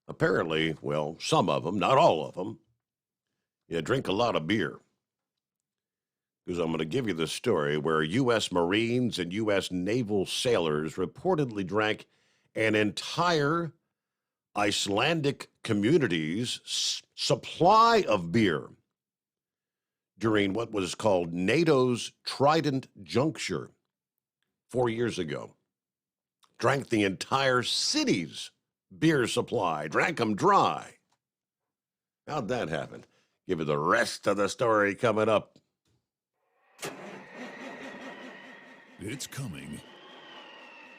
apparently, well, some of them, not all of them, drink a lot of beer. Because I'm going to give you the story where U.S. Marines and U.S. naval sailors reportedly drank an entire Icelandic community's supply of beer during what was called NATO's Trident Juncture 4 years ago. Drank the entire city's beer supply, drank them dry. How'd that happen? Give you the rest of the story coming up. It's coming.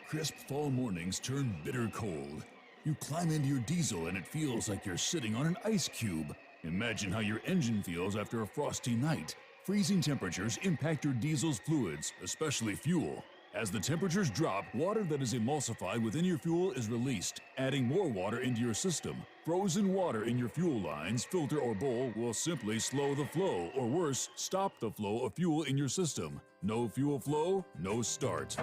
Crisp fall mornings turn bitter cold. You climb into your diesel and it feels like you're sitting on an ice cube. Imagine how your engine feels after a frosty night. Freezing temperatures impact your diesel's fluids, especially fuel. As the temperatures drop, water that is emulsified within your fuel is released, adding more water into your system. Frozen water in your fuel lines, filter, or bowl will simply slow the flow, or worse, stop the flow of fuel in your system. No fuel flow, no start.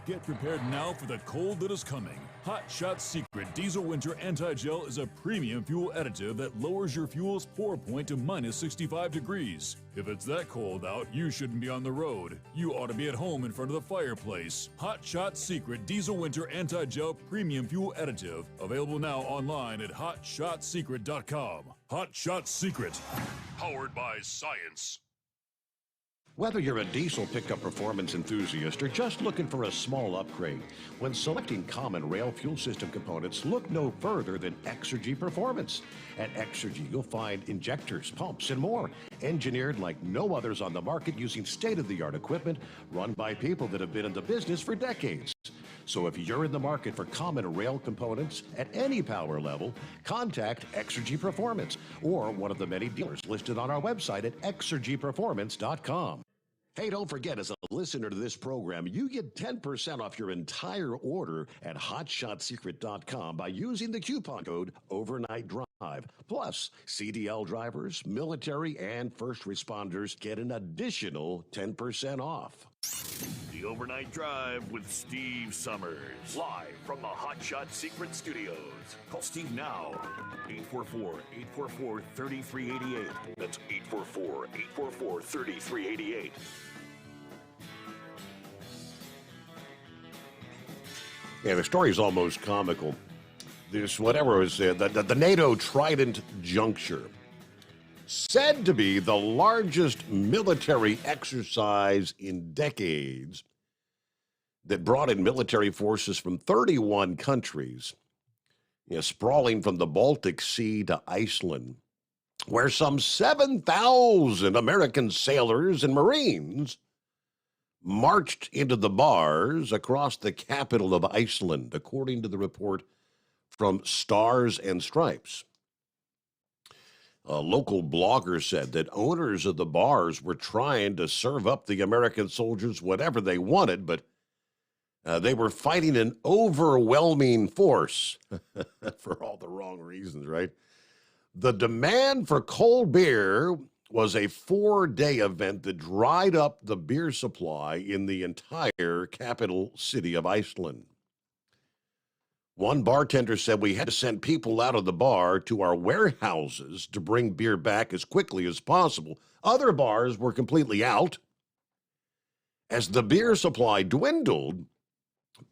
Get prepared now for the cold that is coming. Hot Shot Secret Diesel Winter Anti-Gel is a premium fuel additive that lowers your fuel's pour point to minus 65 degrees. If it's that cold out, you shouldn't be on the road. You ought to be at home in front of the fireplace. Hot Shot Secret Diesel Winter Anti-Gel Premium Fuel Additive. Available now online at hotshotsecret.com. Hot Shot Secret. Powered by science. Whether you're a diesel pickup performance enthusiast or just looking for a small upgrade, when selecting common rail fuel system components, look no further than Exergy Performance. At Exergy, you'll find injectors, pumps, and more, engineered like no others on the market using state-of-the-art equipment run by people that have been in the business for decades. So if you're in the market for common rail components at any power level, contact Exergy Performance or one of the many dealers listed on our website at exergyperformance.com. Hey, don't forget, as a listener to this program, you get 10% off your entire order at hotshotsecret.com by using the coupon code Overnight Drive. Plus, CDL drivers, military, and first responders get an additional 10% off. The Overnight Drive with Steve Summers. Live from the Hot Shot Secret Studios. Call Steve now. 844-844-3388. That's 844-844-3388. Yeah, the story is almost comical. This, whatever was the NATO Trident Juncture, said to be the largest military exercise in decades that brought in military forces from 31 countries, sprawling from the Baltic Sea to Iceland, where some 7,000 American sailors and Marines marched into the bars across the capital of Iceland, according to the report from Stars and Stripes. A local blogger said that owners of the bars were trying to serve up the American soldiers whatever they wanted, but they were fighting an overwhelming force for all the wrong reasons, right? The demand for cold beer was a 4-day event that dried up the beer supply in the entire capital city of Iceland. One bartender said, "We had to send people out of the bar to our warehouses to bring beer back as quickly as possible. Other bars were completely out." As the beer supply dwindled,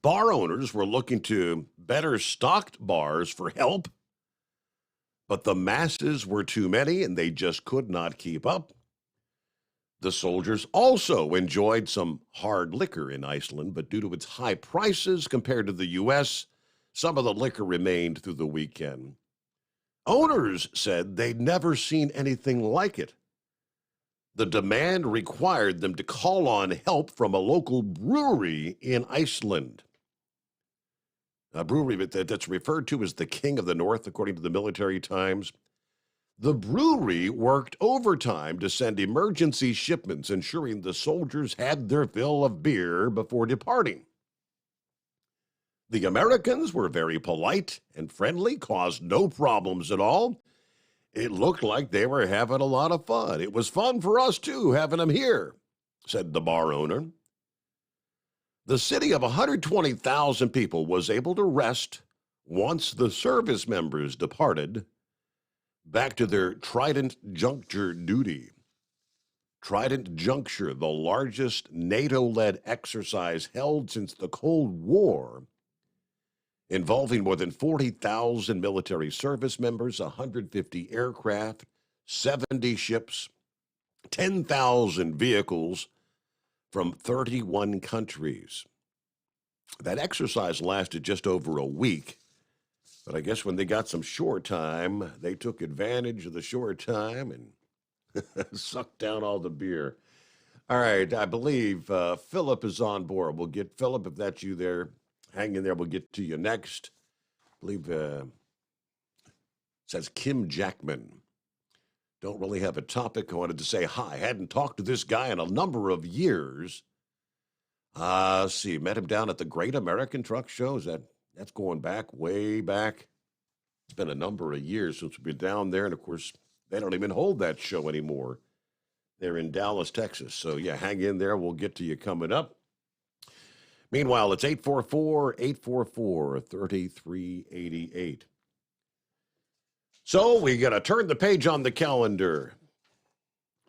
bar owners were looking to better stocked bars for help, but the masses were too many and they just could not keep up. The soldiers also enjoyed some hard liquor in Iceland, but due to its high prices compared to the U.S., some of the liquor remained through the weekend. Owners said they'd never seen anything like it. The demand required them to call on help from a local brewery in Iceland. A brewery that's referred to as the King of the North, according to the Military Times. The brewery worked overtime to send emergency shipments, ensuring the soldiers had their fill of beer before departing. The Americans were very polite and friendly, caused no problems at all. It looked like they were having a lot of fun. It was fun for us, too, having them here, said the bar owner. The city of 120,000 people was able to rest once the service members departed back to their Trident Juncture duty. Trident Juncture, the largest NATO-led exercise held since the Cold War, involving more than 40,000 military service members, 150 aircraft, 70 ships, 10,000 vehicles from 31 countries. That exercise lasted just over a week, but I guess when they got some shore time, they took advantage of the shore time and sucked down all the beer. All right, I believe Philip is on board. We'll get Philip, if that's you there. Hang in there. We'll get to you next. I believe says Kim Jackman. Don't really have a topic. I wanted to say hi. Hadn't talked to this guy in a number of years. See, met him down at the Great American Truck Show. That's going back, way back. It's been a number of years since we've been down there, and of course, they don't even hold that show anymore. They're in Dallas, Texas. So, yeah, hang in there. We'll get to you coming up. Meanwhile, it's 844-844-3388. So we got to turn the page on the calendar.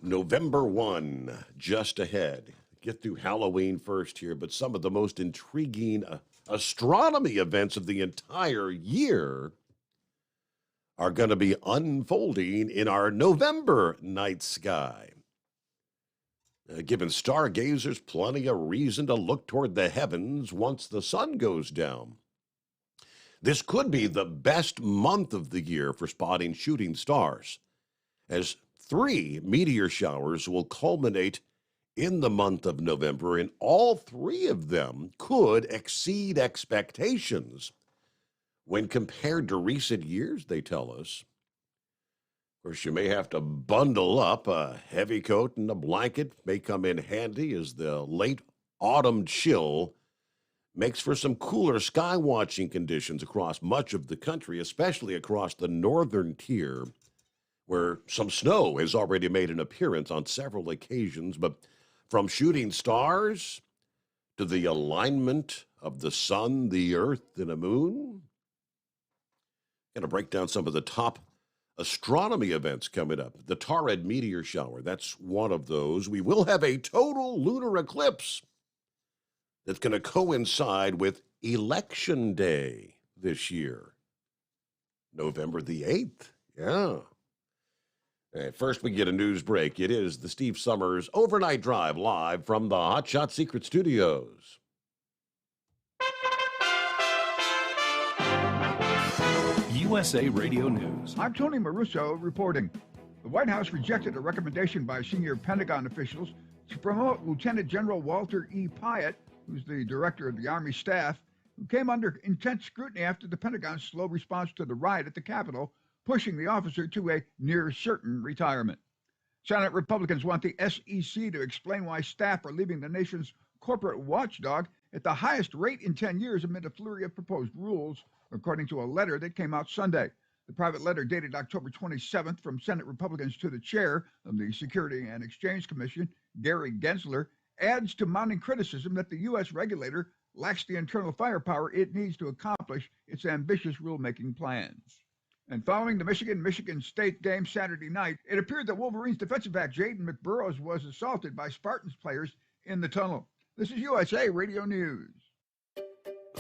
November 1, just ahead. Get through Halloween first here, but some of the most intriguing astronomy events of the entire year are going to be unfolding in our November night sky. Giving stargazers plenty of reason to look toward the heavens once the sun goes down. This could be the best month of the year for spotting shooting stars, as 3 meteor showers will culminate in the month of November, and all 3 of them could exceed expectations when compared to recent years, they tell us. Of course, you may have to bundle up. A heavy coat and a blanket may come in handy as the late autumn chill makes for some cooler sky watching conditions across much of the country, especially across the northern tier, where some snow has already made an appearance on several occasions. But from shooting stars to the alignment of the sun, the earth, and the moon, going to break down some of the top astronomy events coming up. The Tauride meteor shower, that's one of those. We will have a total lunar eclipse that's going to coincide with Election Day this year, November the 8th. Yeah. And first, we get a news break. It is the Steve Sommers Overnight Drive live from the Hot Shot Secret Studios. USA Radio News. I'm Tony Maruso reporting. The White House rejected a recommendation by senior Pentagon officials to promote Lieutenant General Walter E. Pyatt, who's the director of the Army staff, who came under intense scrutiny after the Pentagon's slow response to the riot at the Capitol, pushing the officer to a near-certain retirement. Senate Republicans want the SEC to explain why staff are leaving the nation's corporate watchdog at the highest rate in 10 years amid a flurry of proposed rules, according to a letter that came out Sunday. The private letter dated October 27th from Senate Republicans to the chair of the Security and Exchange Commission, Gary Gensler, adds to mounting criticism that the U.S. regulator lacks the internal firepower it needs to accomplish its ambitious rulemaking plans. And following the Michigan State game Saturday night, it appeared that Wolverines defensive back Jaden McBurrows was assaulted by Spartans players in the tunnel. This is USA Radio News.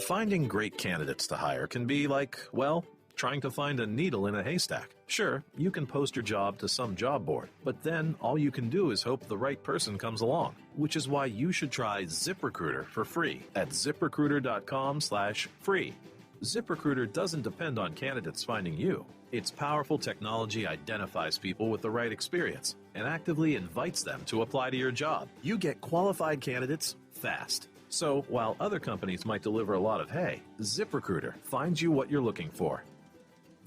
Finding great candidates to hire can be like, well, trying to find a needle in a haystack. Sure, you can post your job to some job board, but then all you can do is hope the right person comes along, which is why you should try ZipRecruiter for free at ZipRecruiter.com/free. ZipRecruiter doesn't depend on candidates finding you. Its powerful technology identifies people with the right experience and actively invites them to apply to your job. You get qualified candidates fast. So while other companies might deliver a lot of hay, ZipRecruiter finds you what you're looking for.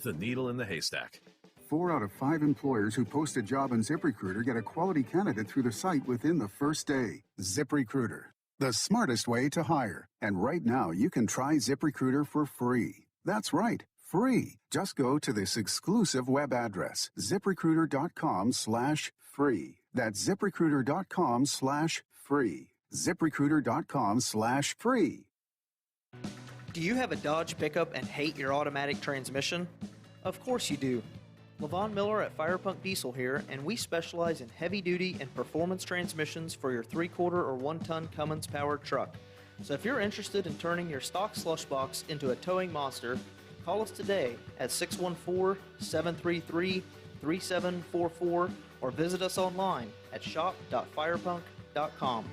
The needle in the haystack. 4 out of 5 employers who post a job on ZipRecruiter get a quality candidate through the site within the first day. ZipRecruiter, the smartest way to hire. And right now, you can try ZipRecruiter for free. That's right, free. Just go to this exclusive web address, ZipRecruiter.com/free. That's ZipRecruiter.com/free. ZipRecruiter.com/free. Do you have a Dodge pickup and hate your automatic transmission? Of course you do. LaVon Miller at Firepunk Diesel here, and we specialize in heavy-duty and performance transmissions for your 3/4 or 1-ton Cummins-powered truck. So if you're interested in turning your stock slush box into a towing monster, call us today at 614-733-3744 or visit us online at shop.firepunk.com.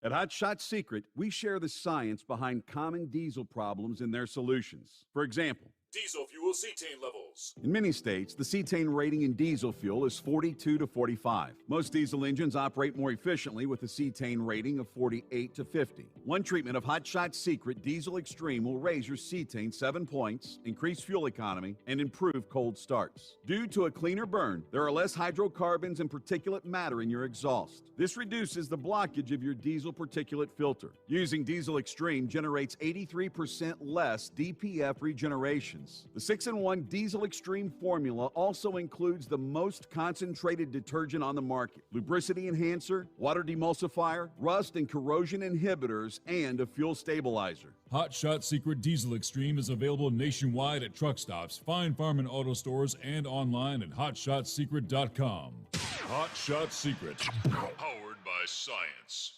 At Hot Shot Secret, we share the science behind common diesel problems and their solutions. For example, diesel fuel cetane levels. In many states, the cetane rating in diesel fuel is 42 to 45. Most diesel engines operate more efficiently with a cetane rating of 48 to 50. One treatment of Hot Shot Secret Diesel Extreme will raise your cetane 7 points, increase fuel economy, and improve cold starts. Due to a cleaner burn, there are less hydrocarbons and particulate matter in your exhaust. This reduces the blockage of your diesel particulate filter. Using Diesel Extreme generates 83% less DPF regenerations. The 6-in-1 Diesel Extreme formula also includes the most concentrated detergent on the market, lubricity enhancer, water demulsifier, rust and corrosion inhibitors, and a fuel stabilizer. Hot Shot Secret Diesel Extreme is available nationwide at truck stops, fine farm and auto stores, and online at hotshotsecret.com. Hot Shot Secret. Powered by science.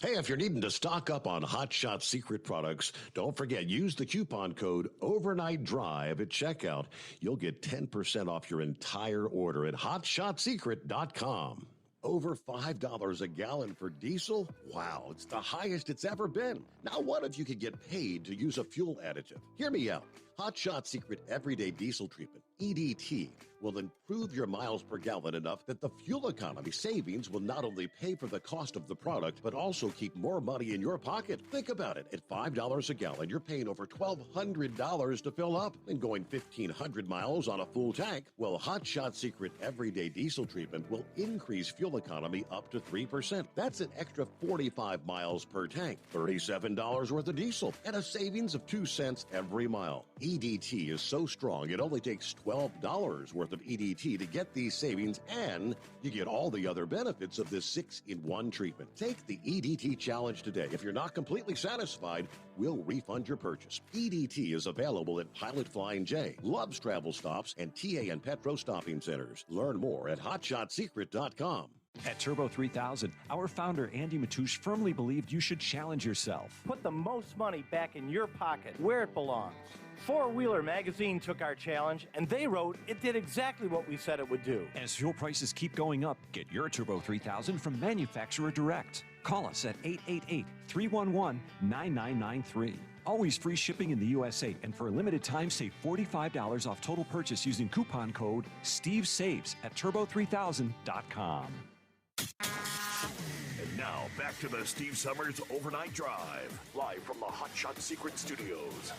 Hey, if you're needing to stock up on Hot Shot Secret products, don't forget, use the coupon code Overnight Drive at checkout. You'll get 10% off your entire order at hotshotsecret.com. Over $5 a gallon for diesel? Wow, it's the highest it's ever been. Now, what if you could get paid to use a fuel additive? Hear me out. Hot Shot Secret Everyday Diesel Treatment, EDT, will improve your miles per gallon enough that the fuel economy savings will not only pay for the cost of the product, but also keep more money in your pocket. Think about it. At $5 a gallon, you're paying over $1,200 to fill up and going 1,500 miles on a full tank. Well, Hot Shot Secret Everyday Diesel Treatment will increase fuel economy up to 3%. That's an extra 45 miles per tank, $37 worth of diesel, and a savings of 2 cents every mile. EDT is so strong, it only takes $12 worth of EDT to get these savings, and you get all the other benefits of this 6-in-1 treatment. Take the EDT challenge today. If you're not completely satisfied, we'll refund your purchase. EDT is available at Pilot Flying J, Love's Travel Stops, and TA and Petro Stopping Centers. Learn more at hotshotsecret.com. At Turbo 3000, our founder Andy Matouche firmly believed you should challenge yourself. Put the most money back in your pocket, where it belongs. Four Wheeler magazine took our challenge, and they wrote it did exactly what we said it would do. As fuel prices keep going up, get your Turbo 3000 from manufacturer direct. Call us at 888-311-9993. Always free shipping in the USA, and for a limited time, save $45 off total purchase using coupon code STEVESAVES at turbo3000.com. And now, back to the Steve Summers Overnight Drive, live from the Hot Shot Secret Studios.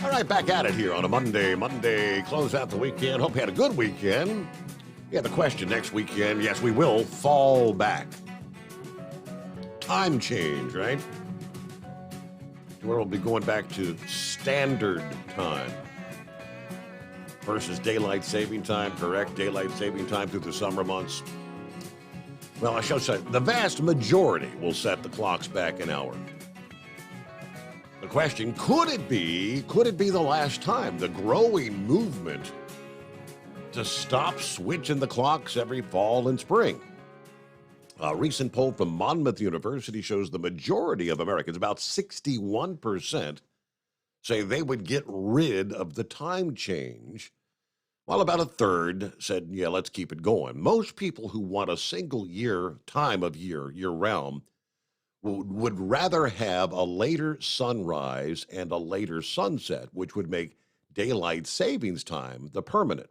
All right, back at it here on a Monday. Close out the weekend. Hope you had a good weekend. Yeah, the question next weekend, yes, we will fall back. Time change, right? Where we'll be going back to standard time versus daylight saving time, correct? Daylight saving time through the summer months. Well, I shall say the vast majority will set the clocks back an hour. The question, could it be the last time? The growing movement to stop switching the clocks every fall and spring. A recent poll from Monmouth University shows the majority of Americans, about 61%, say they would get rid of the time change, while about a third said, yeah, let's keep it going. Most people who want a single time of year-round, would rather have a later sunrise and a later sunset, which would make daylight savings time the permanent.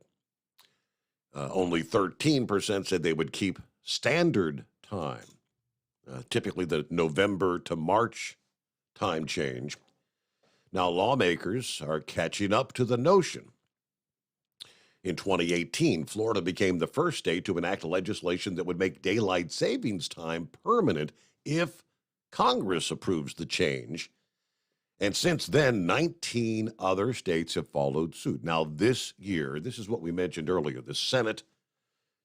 Only 13% said they would keep standard time, typically the November to March time change. Now, lawmakers are catching up to the notion. In 2018, Florida became the first state to enact legislation that would make daylight savings time permanent if Congress approves the change. And since then, 19 other states have followed suit. Now, this year, this is what we mentioned earlier, the Senate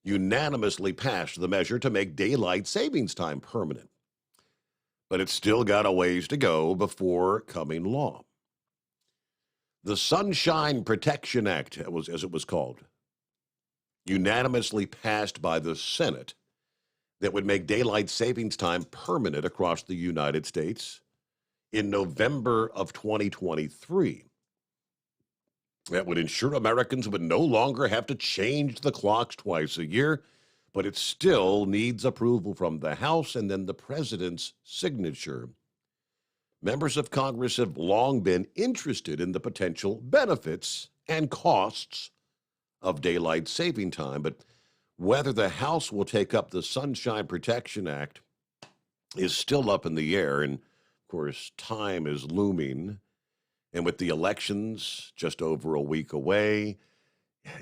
unanimously passed the measure to make daylight savings time permanent. But it's still got a ways to go before coming law. The Sunshine Protection Act, as it was called, unanimously passed by the Senate, that would make daylight savings time permanent across the United States in November of 2023. That would ensure Americans would no longer have to change the clocks twice a year, but it still needs approval from the House and then the president's signature. Members of Congress have long been interested in the potential benefits and costs of daylight saving time, but whether the House will take up the Sunshine Protection Act is still up in the air, and of course, time is looming. And with the elections just over a week away,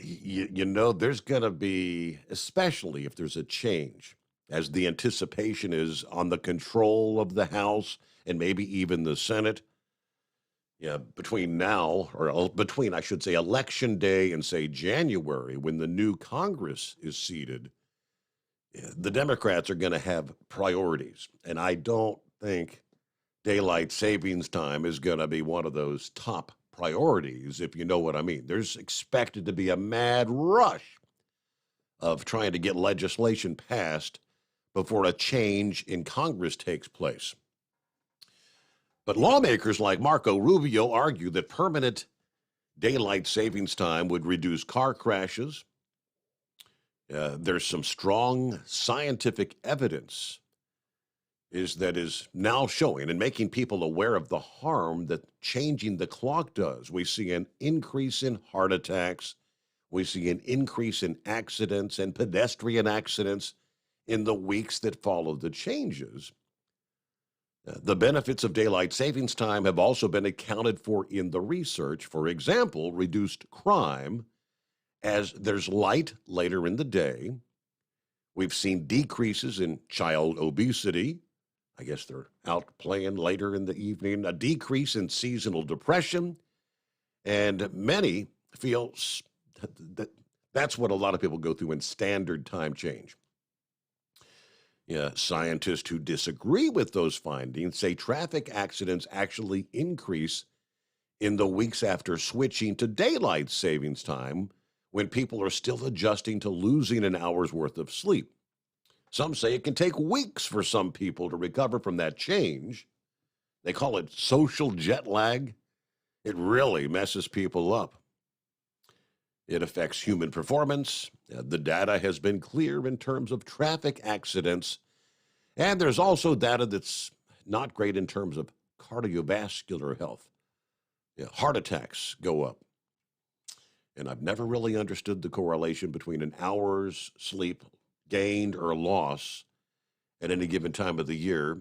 you know there's going to be, especially if there's a change, as the anticipation is on the control of the House and maybe even the Senate. Yeah, between now, or between, I should say, Election Day and, say, January, when the new Congress is seated, the Democrats are going to have priorities. And I don't think daylight savings time is going to be one of those top priorities, if you know what I mean. There's expected to be a mad rush of trying to get legislation passed before a change in Congress takes place. But lawmakers like Marco Rubio argue that permanent daylight savings time would reduce car crashes. There's some strong scientific evidence is now showing and making people aware of the harm that changing the clock does. We see an increase in heart attacks. We see an increase in accidents and pedestrian accidents in the weeks that follow the changes. The benefits of daylight savings time have also been accounted for in the research. For example, reduced crime as there's light later in the day. We've seen decreases in child obesity. I guess they're out playing later in the evening. A decrease in seasonal depression. And many feel that's what a lot of people go through in standard time change. Yeah, scientists who disagree with those findings say traffic accidents actually increase in the weeks after switching to daylight savings time when people are still adjusting to losing an hour's worth of sleep. Some say it can take weeks for some people to recover from that change. They call it social jet lag. It really messes people up. It affects human performance. The data has been clear in terms of traffic accidents. And there's also data that's not great in terms of cardiovascular health. Heart attacks go up. And I've never really understood the correlation between an hour's sleep gained or loss at any given time of the year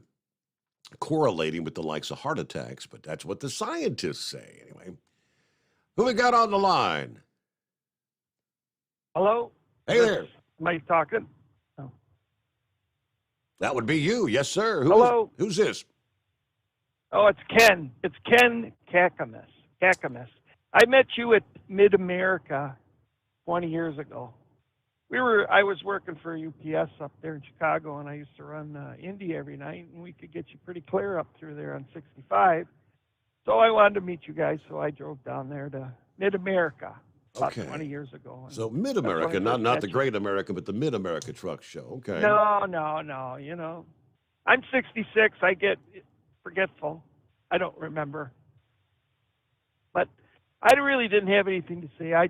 correlating with the likes of heart attacks, but that's what the scientists say anyway. Who we got on the line? Hello? Hey there. Am I talking? Oh. That would be you. Yes, sir. Hello? Who's this? Oh, it's Ken. It's Ken Kakamas. I met you at Mid-America 20 years ago. I was working for UPS up there in Chicago, and I used to run Indy every night, and we could get you pretty clear up through there on 65. So I wanted to meet you guys, so I drove down there to Mid-America about 20 years ago. So Mid-America, not the Great America, but the Mid-America Truck Show. Okay. No. You know, I'm 66. I get forgetful. I don't remember. But I really didn't have anything to say. I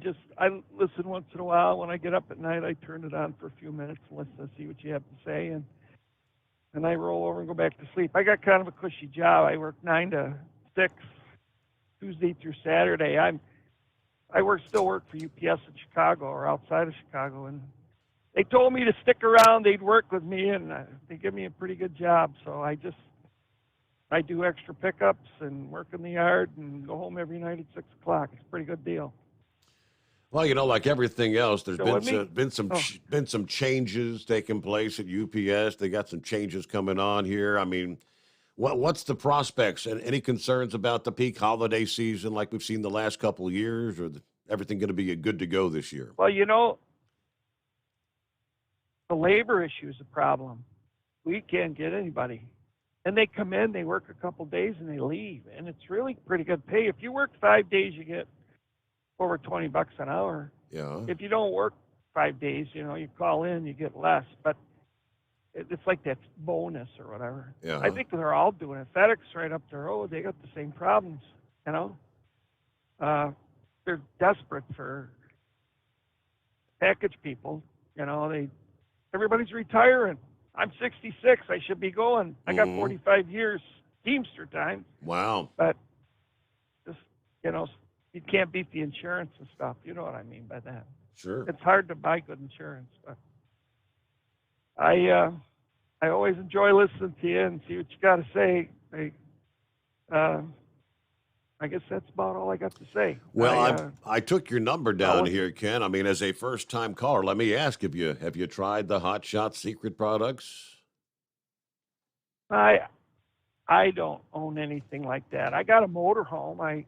listen once in a while. When I get up at night, I turn it on for a few minutes and listen to see what you have to say, and I roll over and go back to sleep. I got kind of a cushy job. I work 9 to 6, Tuesday through Saturday. I still work for UPS in Chicago or outside of Chicago, and they told me to stick around. They'd work with me, and they give me a pretty good job. So I do extra pickups and work in the yard and go home every night at 6 o'clock. It's a pretty good deal. Well, you know, like everything else, there's been some changes taking place at UPS. They got some changes coming on here. I mean, what's the prospects and any concerns about the peak holiday season like we've seen the last couple of years, or everything going to be good to go this year? Well, you know, the labor issue is a problem. We can't get anybody. And they come in, they work a couple days, and they leave. And it's really pretty good pay. If you work 5 days, you get over $20 an hour. Yeah. If you don't work 5 days, you know, you call in, you get less. But it's like that bonus or whatever. Yeah. I think they're all doing it. FedEx right up the road, they got the same problems, you know. They're desperate for package people. You know, everybody's retiring. I'm 66. I should be going. I got Mhm. 45 years Teamster time. Wow. But just, you can't beat the insurance and stuff. You know what I mean by that. Sure. It's hard to buy good insurance, but I always enjoy listening to you and see what you got to say. I guess that's about all I got to say. Well, I took your number down what- here, Ken. I mean, as a first-time caller, let me ask: have you tried the Hot Shot Secret products? I don't own anything like that. I got a motorhome.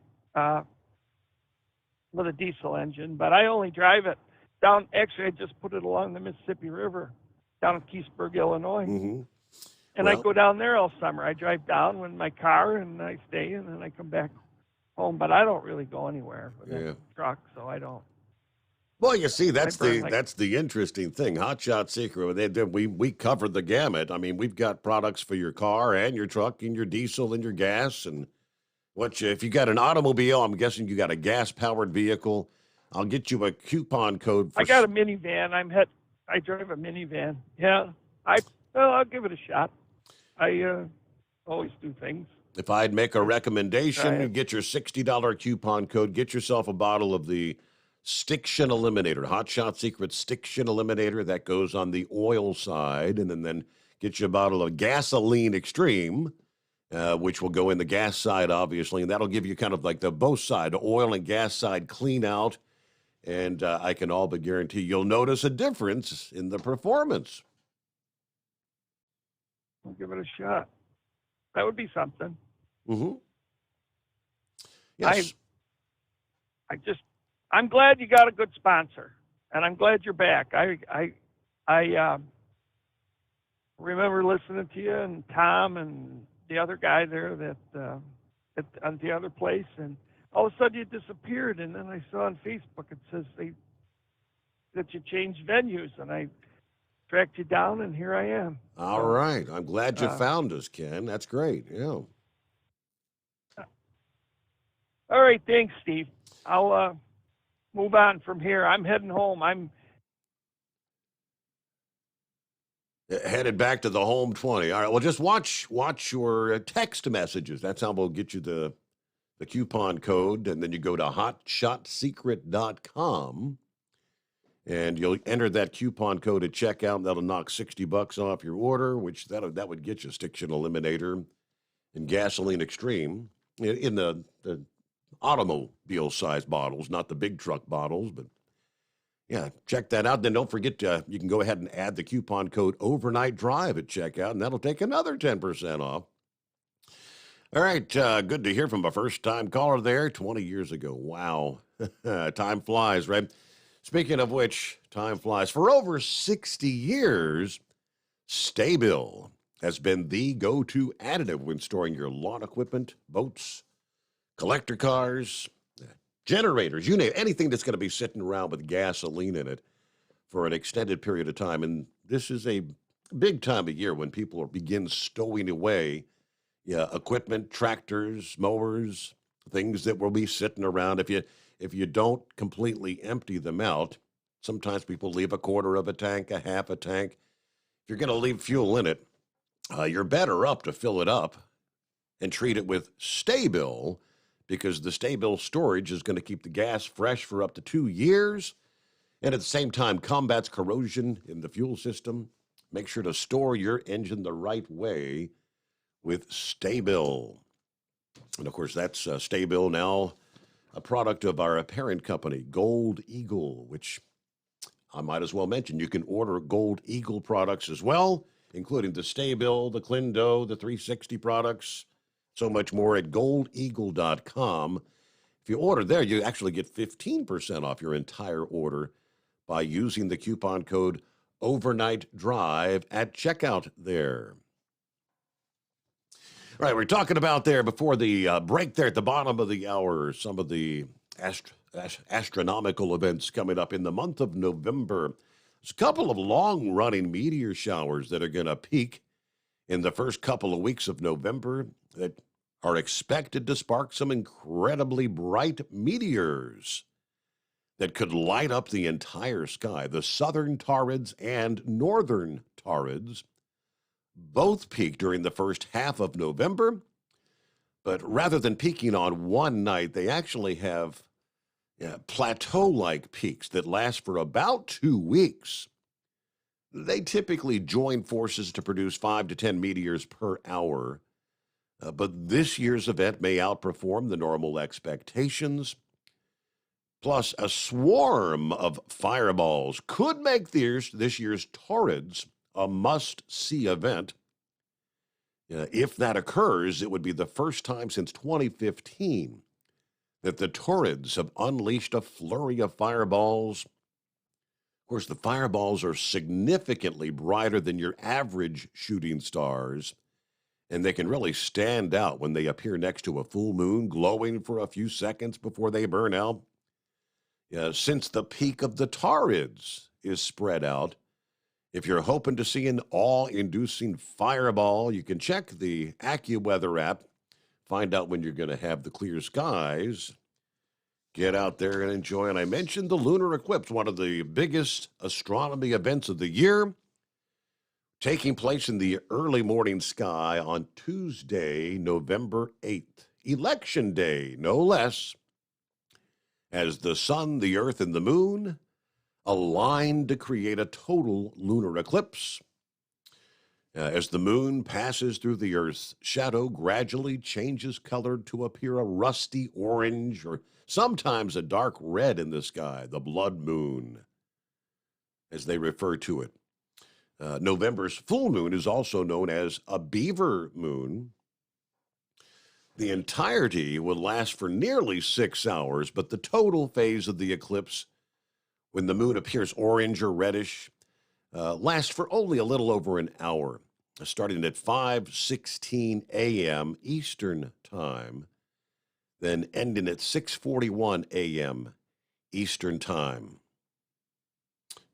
With a diesel engine, but I only drive it down. Actually, I just put it along the Mississippi River down in Keithsburg, Illinois. Mm-hmm. And I go down there all summer. I drive down with my car and I stay, and then I come back home. But I don't really go anywhere with a truck, so I don't. Well, you see, that's burn that's the interesting thing. Hot Shot Secret, we covered the gamut. I mean, we've got products for your car and your truck and your diesel and your gas. And if you got an automobile, I'm guessing you got a gas-powered vehicle. I'll get you a coupon code for. I got a minivan. I drive a minivan. Yeah, I'll give it a shot. I always do things. If I'd make a recommendation, you get your $60 coupon code. Get yourself a bottle of the Stiction Eliminator, Hot Shot Secret Stiction Eliminator. That goes on the oil side. And then get you a bottle of Gasoline Extreme, which will go in the gas side, obviously. And that'll give you kind of like the both side, the oil and gas side clean out. And I can all but guarantee you'll notice a difference in the performance. I'll give it a shot. That would be something. Mm-hmm. Yes. I'm glad you got a good sponsor, and I'm glad you're back. I remember listening to you and Tom and the other guy there on the other place, and all of a sudden you disappeared, and then I saw on Facebook it says that you changed venues, and I tracked you down, and here I am. All right. I'm glad you found us, Ken. That's great. Yeah. All right. Thanks, Steve. I'll move on from here. I'm heading home. I'm headed back to the home 20. All right. Well, just watch your text messages. That's how we'll get you the coupon code. And then you go to hotshotsecret.com. And you'll enter that coupon code at checkout. That'll knock $60 off your order, which that would get you Stiction Eliminator and Gasoline Extreme in the automobile size bottles, not the big truck bottles. But yeah, check that out. Then don't forget you can go ahead and add the coupon code Overnight Drive at checkout, and that'll take another 10% off. All right, good to hear from a first-time caller there 20 years ago. Wow, time flies, right? Speaking of which, time flies. For over 60 years, Sta-Bil has been the go-to additive when storing your lawn equipment, boats, collector cars, generators, you name it, anything that's going to be sitting around with gasoline in it for an extended period of time. And this is a big time of year when people begin stowing away equipment, tractors, mowers, things that will be sitting around. If you don't completely empty them out, sometimes people leave a quarter of a tank, a half a tank. If you're going to leave fuel in it, you're better up to fill it up and treat it with Sta-Bil, because the Sta-Bil storage is going to keep the gas fresh for up to 2 years, and at the same time combats corrosion in the fuel system. Make sure to store your engine the right way with Sta-Bil. And of course, that's Sta-Bil now a product of our parent company, Gold Eagle, which I might as well mention. You can order Gold Eagle products as well, including the Sta-Bil, the Clindo, the 360 products, so much more at goldeagle.com. If you order there, you actually get 15% off your entire order by using the coupon code Overnight Drive at checkout there. All right, we're talking about there before the break there at the bottom of the hour, some of the astronomical events coming up in the month of November. There's a couple of long-running meteor showers that are going to peak in the first couple of weeks of November that are expected to spark some incredibly bright meteors. that could light up the entire sky. The southern Taurids and northern Taurids both peak during the first half of November, but rather than peaking on one night, they actually have plateau-like peaks that last for about 2 weeks. They typically join forces to produce 5 to 10 meteors per hour, but this year's event may outperform the normal expectations. Plus, a swarm of fireballs could make this year's Taurids a must-see event. If that occurs, it would be the first time since 2015 that the Taurids have unleashed a flurry of fireballs. Of course, the fireballs are significantly brighter than your average shooting stars, and they can really stand out when they appear next to a full moon, glowing for a few seconds before they burn out. Since the peak of the Taurids is spread out, if you're hoping to see an awe-inducing fireball, you can check the AccuWeather app, find out when you're going to have the clear skies, get out there and enjoy. And I mentioned the lunar eclipse, one of the biggest astronomy events of the year, taking place in the early morning sky on Tuesday, November 8th, Election Day, no less, as the sun, the earth, and the moon aligned to create a total lunar eclipse. As the moon passes through the Earth's shadow, gradually changes color to appear a rusty orange or sometimes a dark red in the sky, the blood moon, as they refer to it. November's full moon is also known as a beaver moon. The entirety will last for nearly 6 hours, but the total phase of the eclipse, when the moon appears orange or reddish, lasts for only a little over an hour, starting at 5:16 a.m. Eastern Time, then ending at 6:41 a.m. Eastern Time.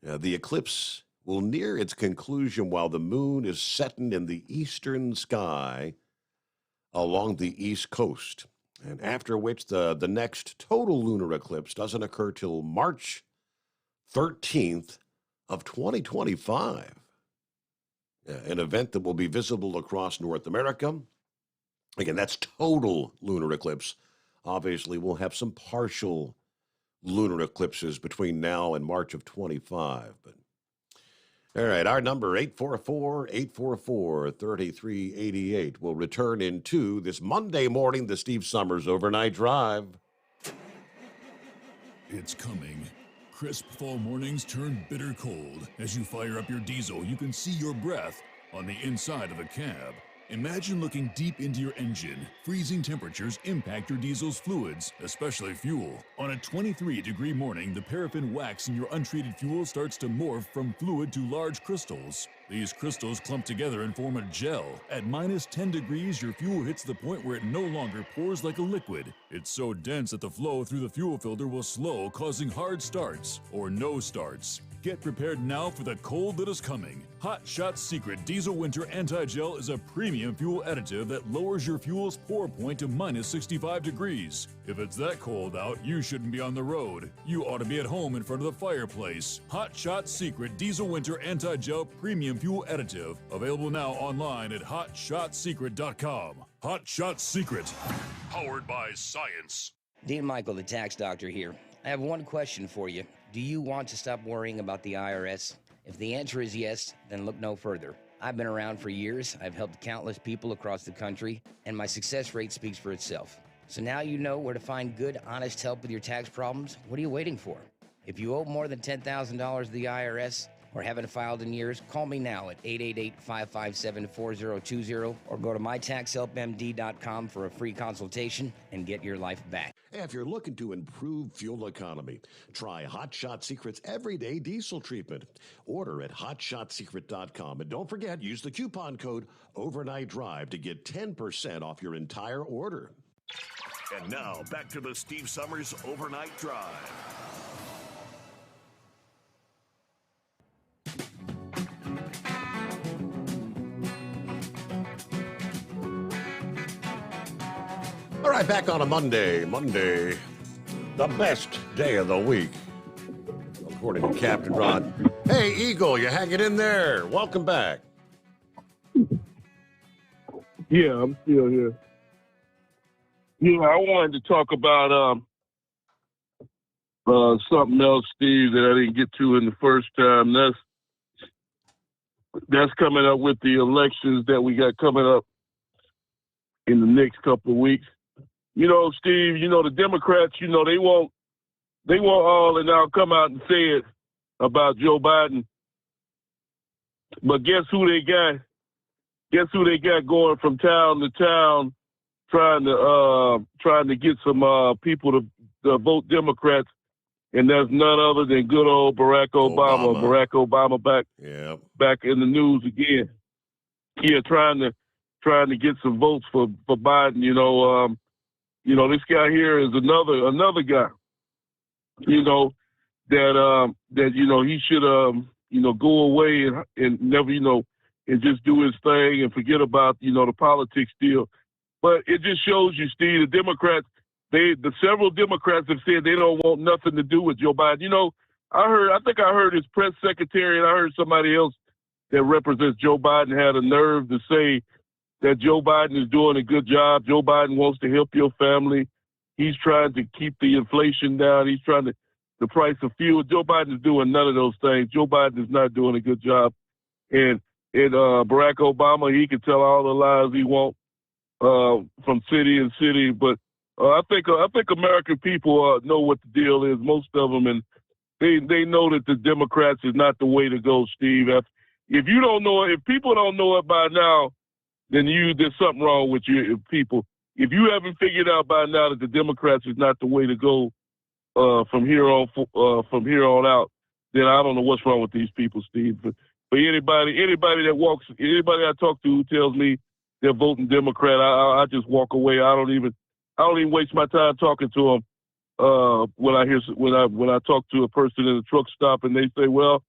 The eclipse will near its conclusion while the moon is setting in the eastern sky along the east coast, and after which the next total lunar eclipse doesn't occur till March 13th of 2025, an event that will be visible across North America. Again, that's total lunar eclipse. Obviously, we'll have some partial lunar eclipses between now and March of 25. But all right, our number 844-844-3388 will return into this Monday morning, the Steve Sommers Overnight Drive. It's coming. Crisp fall mornings turn bitter cold. As you fire up your diesel, you can see your breath on the inside of a cab. Imagine looking deep into your engine. Freezing temperatures impact your diesel's fluids, especially fuel. On a 23-degree morning, the paraffin wax in your untreated fuel starts to morph from fluid to large crystals. These crystals clump together and form a gel. At minus 10 degrees, your fuel hits the point where it no longer pours like a liquid. It's so dense that the flow through the fuel filter will slow, causing hard starts or no starts. Get prepared now for the cold that is coming. Hot Shot Secret Diesel Winter Anti-Gel is a premium fuel additive that lowers your fuel's pour point to minus 65 degrees. If it's that cold out, you shouldn't be on the road. You ought to be at home in front of the fireplace. Hot Shot Secret Diesel Winter Anti-Gel Premium Fuel Additive. Available now online at hotshotsecret.com. Hot Shot Secret. Powered by science. Dean Michael, the tax doctor here. I have one question for you. Do you want to stop worrying about the IRS? If the answer is yes, then look no further. I've been around for years, I've helped countless people across the country, and my success rate speaks for itself. So now you know where to find good, honest help with your tax problems. What are you waiting for? If you owe more than $10,000 to the IRS or haven't filed in years, call me now at 888-557-4020 or go to mytaxhelpmd.com for a free consultation and get your life back. If you're looking to improve fuel economy, try Hot Shot Secret's Everyday Diesel Treatment. Order at hotshotsecret.com. And don't forget, use the coupon code Overnight Drive to get 10% off your entire order. And now, back to the Steve Sommers Overnight Drive. All right, back on a Monday, the best day of the week. Morning, Captain Ron. Hey, Eagle, you hanging in there? Welcome back. Yeah, I'm still here. Yeah, I wanted to talk about something else, Steve, that I didn't get to in the first time. That's coming up with the elections that we got coming up in the next couple of weeks. You know, Steve, you know, the Democrats, you know, they won't all and now come out and say it about Joe Biden. But guess who they got? Guess who they got going from town to town trying to get some people to vote Democrats, and that's none other than good old Barack Obama. Barack Obama back in the news again. Yeah, trying to get some votes for Biden. You know, this guy here is another guy. You know that you know he should you know go away and never and just do his thing and forget about the politics deal. But it just shows you, Steve, the Democrats, the several Democrats have said they don't want nothing to do with Joe Biden. You know, I think I heard his press secretary and I heard somebody else that represents Joe Biden had a nerve to say that Joe Biden is doing a good job. Joe Biden wants to help your family. He's trying to keep the inflation down. He's trying to the price of fuel. Joe Biden is doing none of those things. Joe Biden is not doing a good job. And Barack Obama, he can tell all the lies he wants from city and city. But I think American people know what the deal is, most of them, and they know that the Democrats is not the way to go, Steve. If you don't know it, if people don't know it by now, then there's something wrong with you people. If you haven't figured out by now that the Democrats is not the way to go from here on out, then I don't know what's wrong with these people, Steve. But anybody I talk to who tells me they're voting Democrat, I just walk away. I don't even waste my time talking to them. When I talk to a person in a truck stop and they say, well,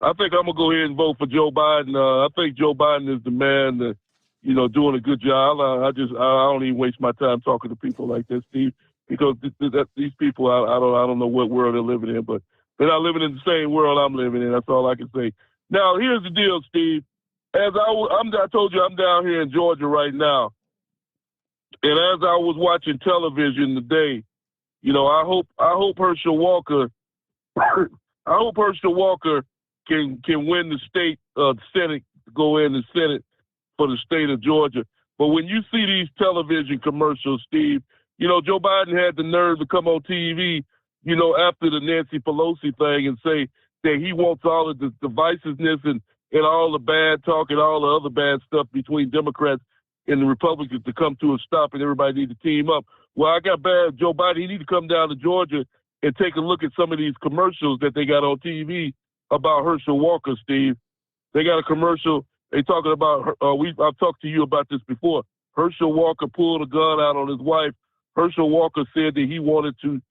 I think I'm gonna go ahead and vote for Joe Biden. I think Joe Biden is the man that, doing a good job. I don't even waste my time talking to people like this, Steve, because these people, I don't know what world they're living in, but they're not living in the same world I'm living in. That's all I can say. Now, here's the deal, Steve. As I told you, I'm down here in Georgia right now, and as I was watching television today, I hope Herschel Walker, can win the state Senate, go in the Senate for the state of Georgia. But when you see these television commercials, Steve, Joe Biden had the nerve to come on TV, after the Nancy Pelosi thing and say that he wants all of the divisiveness and all the bad talk and all the other bad stuff between Democrats and the Republicans to come to a stop and everybody need to team up. Well, I got bad. Joe Biden, he need to come down to Georgia and take a look at some of these commercials that they got on TV about Herschel Walker, Steve. They got a commercial. They talking about, I've talked to you about this before. Herschel Walker pulled a gun out on his wife. Herschel Walker said that he wanted to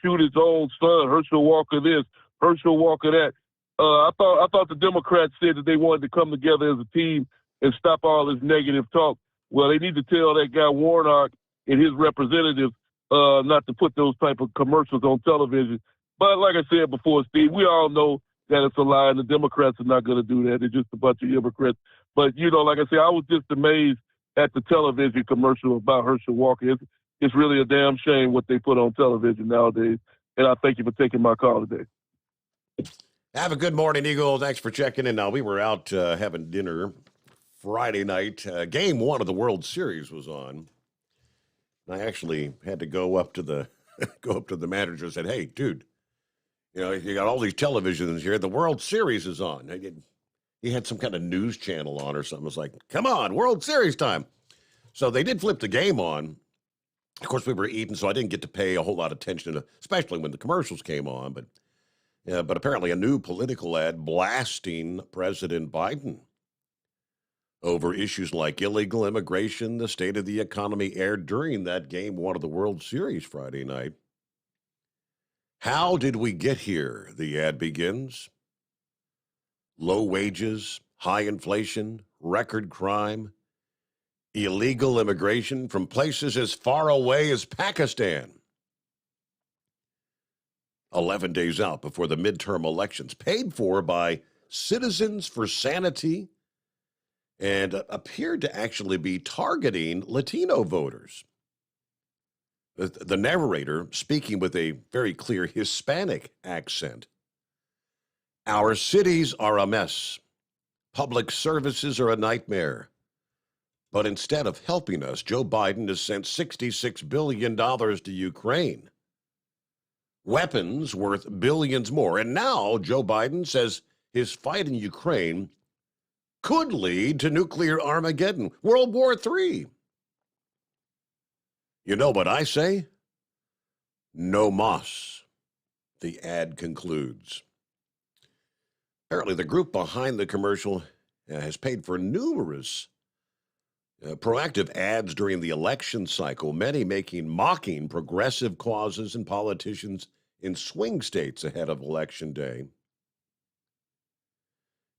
shoot his own son. Herschel Walker this, Herschel Walker that. I thought the Democrats said that they wanted to come together as a team and stop all this negative talk. Well, they need to tell that guy Warnock and his representatives not to put those type of commercials on television. But like I said before, Steve, we all know that it's a lie, and the Democrats are not going to do that. They're just a bunch of hypocrites. But, like I said, I was just amazed at the television commercial about Herschel Walker. It's really a damn shame what they put on television nowadays. And I thank you for taking my call today. Have a good morning, Eagle. Thanks for checking in. Now, we were out having dinner Friday night. Game 1 of the World Series was on. I actually had to go up to the manager and said, hey, dude, you got all these televisions here. The World Series is on. He had some kind of news channel on or something. It was like, come on, World Series time. So they did flip the game on. Of course, we were eating, so I didn't get to pay a whole lot of attention, especially when the commercials came on. But apparently a new political ad blasting President Biden over issues like illegal immigration, the state of the economy aired during that Game 1 of the World Series Friday night. How did we get here? The ad begins. Low wages, high inflation, record crime, illegal immigration from places as far away as Pakistan. 11 days out before the midterm elections, paid for by Citizens for Sanity, and appeared to actually be targeting Latino voters. The narrator speaking with a very clear Hispanic accent. Our cities are a mess. Public services are a nightmare. But instead of helping us, Joe Biden has sent $66 billion to Ukraine. Weapons worth billions more. And now Joe Biden says his fight in Ukraine could lead to nuclear Armageddon, World War III. You know what I say? No mas. The ad concludes. Apparently, the group behind the commercial has paid for numerous proactive ads during the election cycle, many mocking progressive causes and politicians in swing states ahead of Election Day.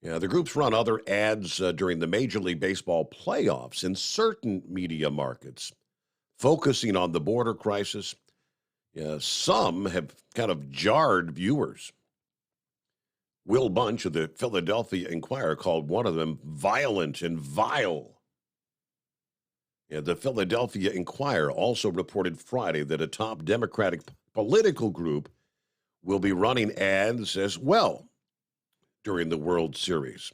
The groups run other ads during the Major League Baseball playoffs in certain media markets, focusing on the border crisis. Some have kind of jarred viewers. Will Bunch of the Philadelphia Inquirer called one of them violent and vile. The Philadelphia Inquirer also reported Friday that a top Democratic political group will be running ads as well during the World Series.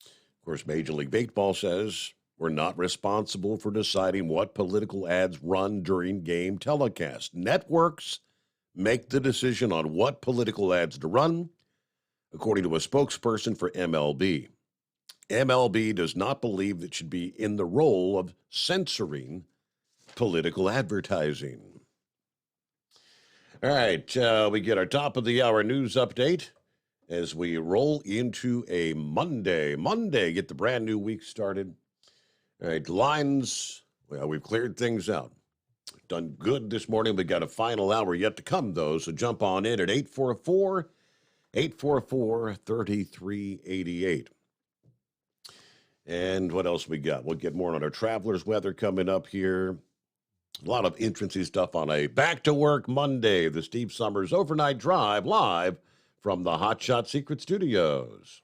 Of course, Major League Baseball says we're not responsible for deciding what political ads run during game telecasts. Networks make the decision on what political ads to run, according to a spokesperson for MLB. MLB does not believe it should be in the role of censoring political advertising. All right, we get our top of the hour news update as we roll into a Monday. Get the brand new week started. All right, lines, well, we've cleared things out. Done good this morning. We got a final hour yet to come, though, so jump on in at 844-3388. And what else we got? We'll get more on our travelers' weather coming up here. A lot of interesting stuff on a back-to-work Monday, the Steve Sommers Overnight Drive, live from the Hot Shot Secret Studios.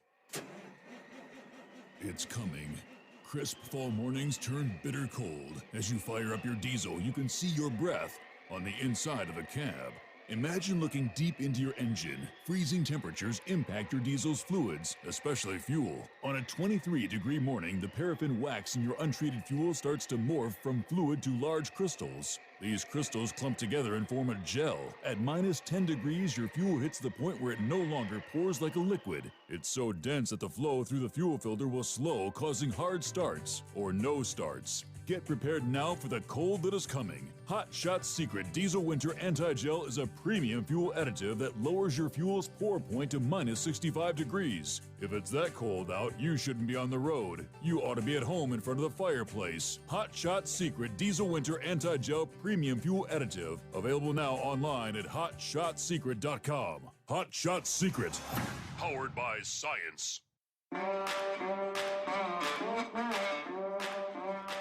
It's coming. Crisp fall mornings turn bitter cold. As you fire up your diesel, you can see your breath on the inside of a cab. Imagine looking deep into your engine. Freezing temperatures impact your diesel's fluids, especially fuel. On a 23-degree morning, the paraffin wax in your untreated fuel starts to morph from fluid to large crystals. These crystals clump together and form a gel. At minus 10 degrees, your fuel hits the point where it no longer pours like a liquid. It's so dense that the flow through the fuel filter will slow, causing hard starts or no starts. Get prepared now for the cold that is coming. Hot Shot Secret Diesel Winter Anti-Gel is a premium fuel additive that lowers your fuel's pour point to minus 65 degrees. If it's that cold out, you shouldn't be on the road. You ought to be at home in front of the fireplace. Hot Shot Secret Diesel Winter Anti-Gel Premium Fuel Additive. Available now online at hotshotsecret.com. Hot Shot Secret. Powered by science.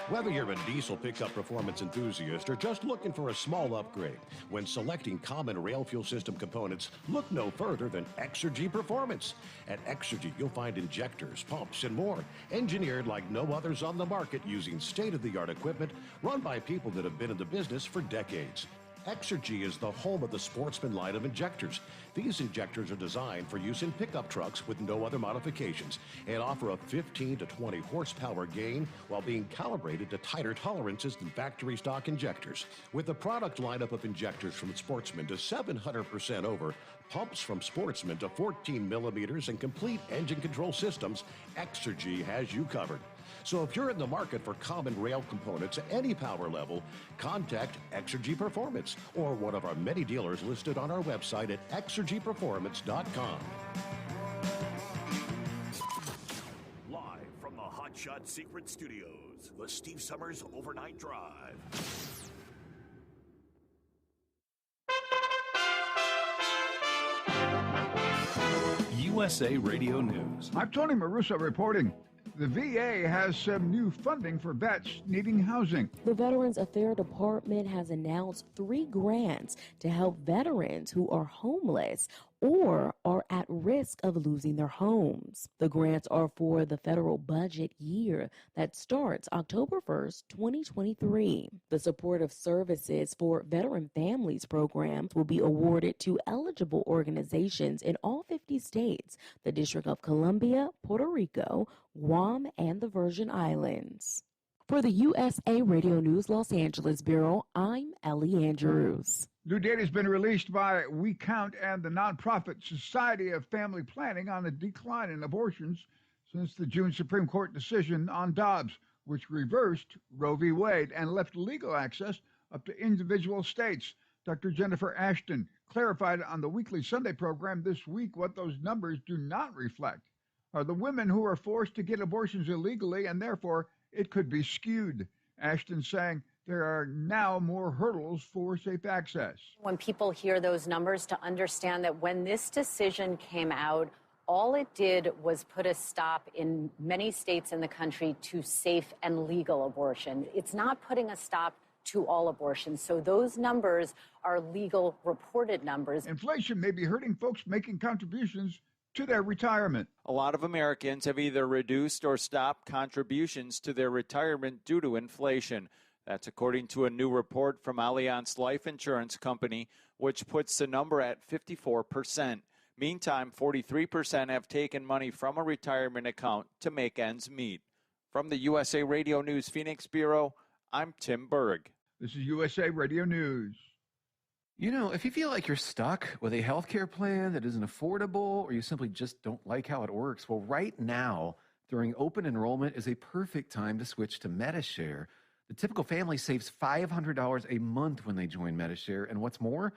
Whether you're a diesel pickup performance enthusiast or just looking for a small upgrade, when selecting common rail fuel system components, look no further than Exergy Performance. At Exergy, you'll find injectors, pumps, and more, engineered like no others on the market using state-of-the-art equipment run by people that have been in the business for decades. Exergy is the home of the Sportsman line of injectors. These injectors are designed for use in pickup trucks with no other modifications and offer a 15 to 20 horsepower gain while being calibrated to tighter tolerances than factory stock injectors. With a product lineup of injectors from Sportsman to 700% over, pumps from Sportsman to 14 millimeters, and complete engine control systems, Exergy has you covered. So if you're in the market for common rail components at any power level, contact Exergy Performance or one of our many dealers listed on our website at exergyperformance.com. Live from the Hot Shot Secret Studios, the Steve Sommers Overnight Drive. USA Radio News. I'm Tony Marusa reporting. The VA has some new funding for vets needing housing. The Veterans Affairs Department has announced 3 grants to help veterans who are homeless or are at risk of losing their homes. The grants are for the federal budget year that starts October 1st, 2023. The Supportive Services for Veteran Families programs will be awarded to eligible organizations in all 50 states, the District of Columbia, Puerto Rico, Guam, and the Virgin Islands. For the USA Radio News Los Angeles Bureau, I'm Ellie Andrews. New data has been released by We Count and the nonprofit Society of Family Planning on the decline in abortions since the June Supreme Court decision on Dobbs, which reversed Roe v. Wade and left legal access up to individual states. Dr. Jennifer Ashton clarified on the weekly Sunday program this week what those numbers do not reflect are the women who are forced to get abortions illegally, and therefore it could be skewed. Ashton saying there are now more hurdles for safe access. When people hear those numbers, to understand that when this decision came out, all it did was put a stop in many states in the country to safe and legal abortion. It's not putting a stop to all abortions. So those numbers are legal reported numbers. Inflation may be hurting folks making contributions to their retirement. A lot of Americans have either reduced or stopped contributions to their retirement due to inflation. That's according to a new report from Allianz Life Insurance Company, which puts the number at 54%. Meantime, 43% have taken money from a retirement account to make ends meet. From the USA Radio News Phoenix Bureau, I'm Tim Berg. This is USA Radio News. You know, if you feel like you're stuck with a healthcare plan that isn't affordable or you simply just don't like how it works, well, right now, during open enrollment is a perfect time to switch to MediShare. The typical family saves $500 a month when they join MediShare, and what's more,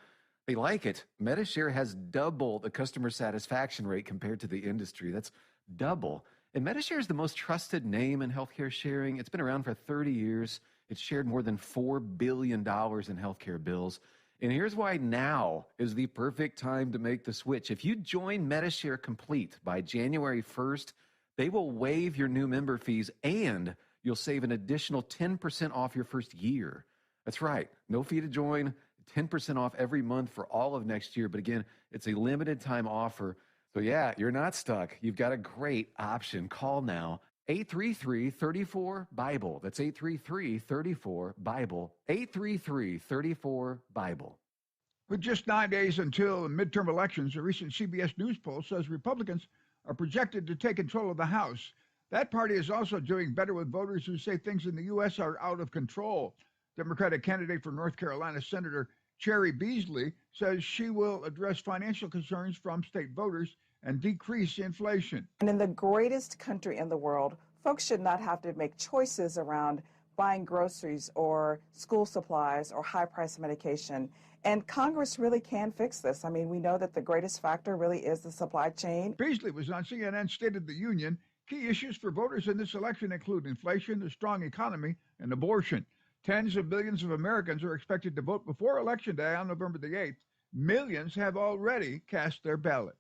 they like it. MediShare has double the customer satisfaction rate compared to the industry. That's double. And MediShare is the most trusted name in healthcare sharing. It's been around for 30 years. It's shared more than $4 billion in healthcare bills. And here's why now is the perfect time to make the switch. If you join MediShare Complete by January 1st, they will waive your new member fees and you'll save an additional 10% off your first year. That's right. No fee to join, 10% off every month for all of next year. But again, it's a limited time offer. So yeah, you're not stuck. You've got a great option. Call now. 833-34-BIBLE. That's 833-34-BIBLE. 833-34-BIBLE. With just 9 days until the midterm elections, a recent CBS News poll says Republicans are projected to take control of the House. That party is also doing better with voters who say things in the U.S. are out of control. Democratic candidate for North Carolina Senator Cherry Beasley says she will address financial concerns from state voters and decrease inflation. And in the greatest country in the world, folks should not have to make choices around buying groceries or school supplies or high-priced medication. And Congress really can fix this. I mean, we know that the greatest factor really is the supply chain. Beasley was on CNN's State of the Union. Key issues for voters in this election include inflation, the strong economy, and abortion. Tens of millions of Americans are expected to vote before Election Day on November the 8th. Millions have already cast their ballot.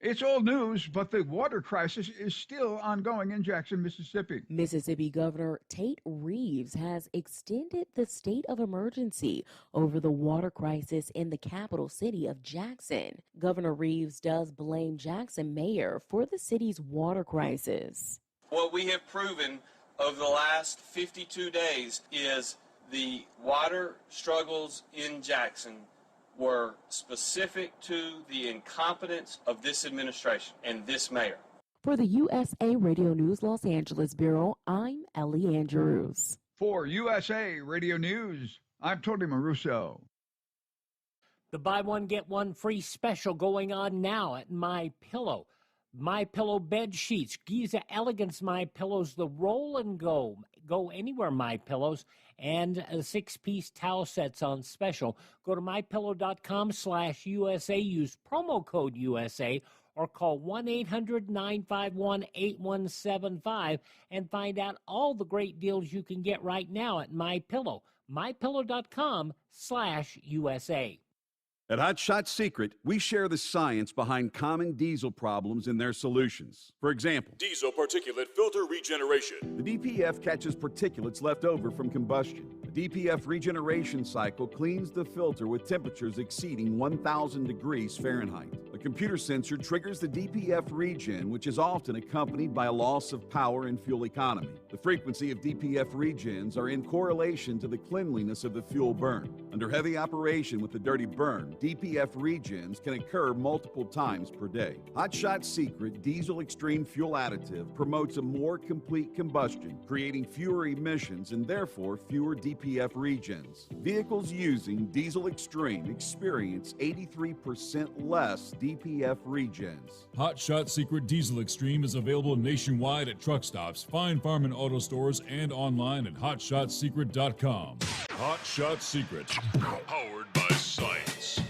It's old news, but the water crisis is still ongoing in Jackson, Mississippi. Mississippi Governor Tate Reeves has extended the state of emergency over the water crisis in the capital city of Jackson. Governor Reeves does blame Jackson mayor for the city's water crisis. What we have proven over the last 52 days is the water struggles in Jackson were specific to the incompetence of this administration and this mayor. For the USA Radio News Los Angeles Bureau, I'm Ellie Andrews. For USA Radio News, I'm Tony Maruso. The buy one, get one free special going on now at MyPillow. MyPillow bed sheets, Giza Elegance MyPillows, the roll and go anywhere MyPillows, and 6-piece towel sets on special. Go to mypillow.com/USA, use promo code USA, or call 1-800-951-8175 and find out all the great deals you can get right now at MyPillow. mypillow.com/USA. At Hot Shot Secret, we share the science behind common diesel problems and their solutions. For example, Diesel particulate filter regeneration. the DPF catches particulates left over from combustion. The DPF regeneration cycle cleans the filter with temperatures exceeding 1,000 degrees Fahrenheit. A computer sensor triggers the DPF regen, which is often accompanied by a loss of power and fuel economy. The frequency of DPF regens are in correlation to the cleanliness of the fuel burn. Under heavy operation with the dirty burn, DPF regens can occur multiple times per day. Hot Shot Secret Diesel Extreme Fuel Additive promotes a more complete combustion, creating fewer emissions and therefore fewer DPF regens. Vehicles using Diesel Extreme experience 83% less DPF regens. Hot Shot Secret Diesel Extreme is available nationwide at truck stops, fine farm and auto stores, and online at hotshotsecret.com. Hot Shot Secret, powered by science.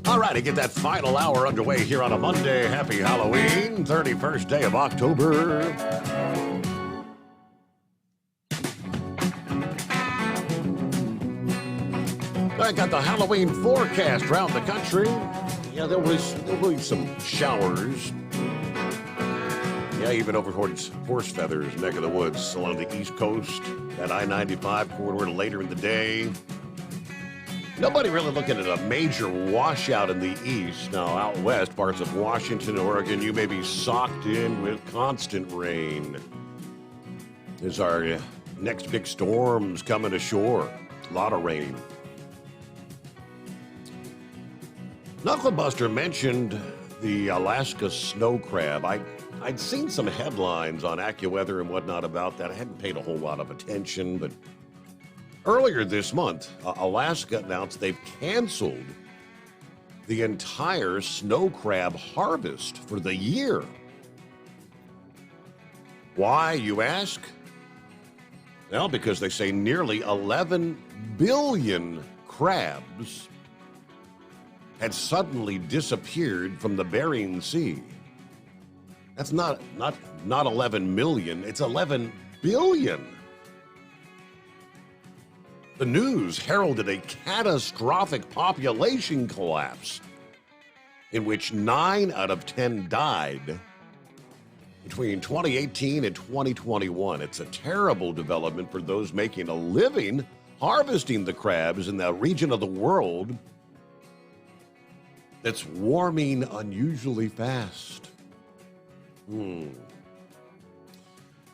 All right, to get that final hour underway here on a Monday. Happy Halloween, 31st day of October. I got the Halloween forecast around the country. Yeah, there will be some showers. Yeah, even over towards Horse Feathers, neck of the woods, along the East Coast, that I-95 corridor later in the day. Nobody really looking at a major washout in the east. Now, out west, parts of Washington, Oregon, you may be socked in with constant rain. As our next big storms coming ashore. A lot of rain. Knucklebuster mentioned the Alaska snow crab. I'd seen some headlines on AccuWeather and whatnot about that. I hadn't paid a whole lot of attention, but earlier this month, Alaska announced they've canceled the entire snow crab harvest for the year. Why, you ask? Well, because they say nearly 11 billion crabs had suddenly disappeared from the Bering Sea. That's not 11 million, it's 11 billion. The news heralded a catastrophic population collapse in which 9 out of 10 died between 2018 and 2021. It's a terrible development for those making a living harvesting the crabs in that region of the world that's warming unusually fast.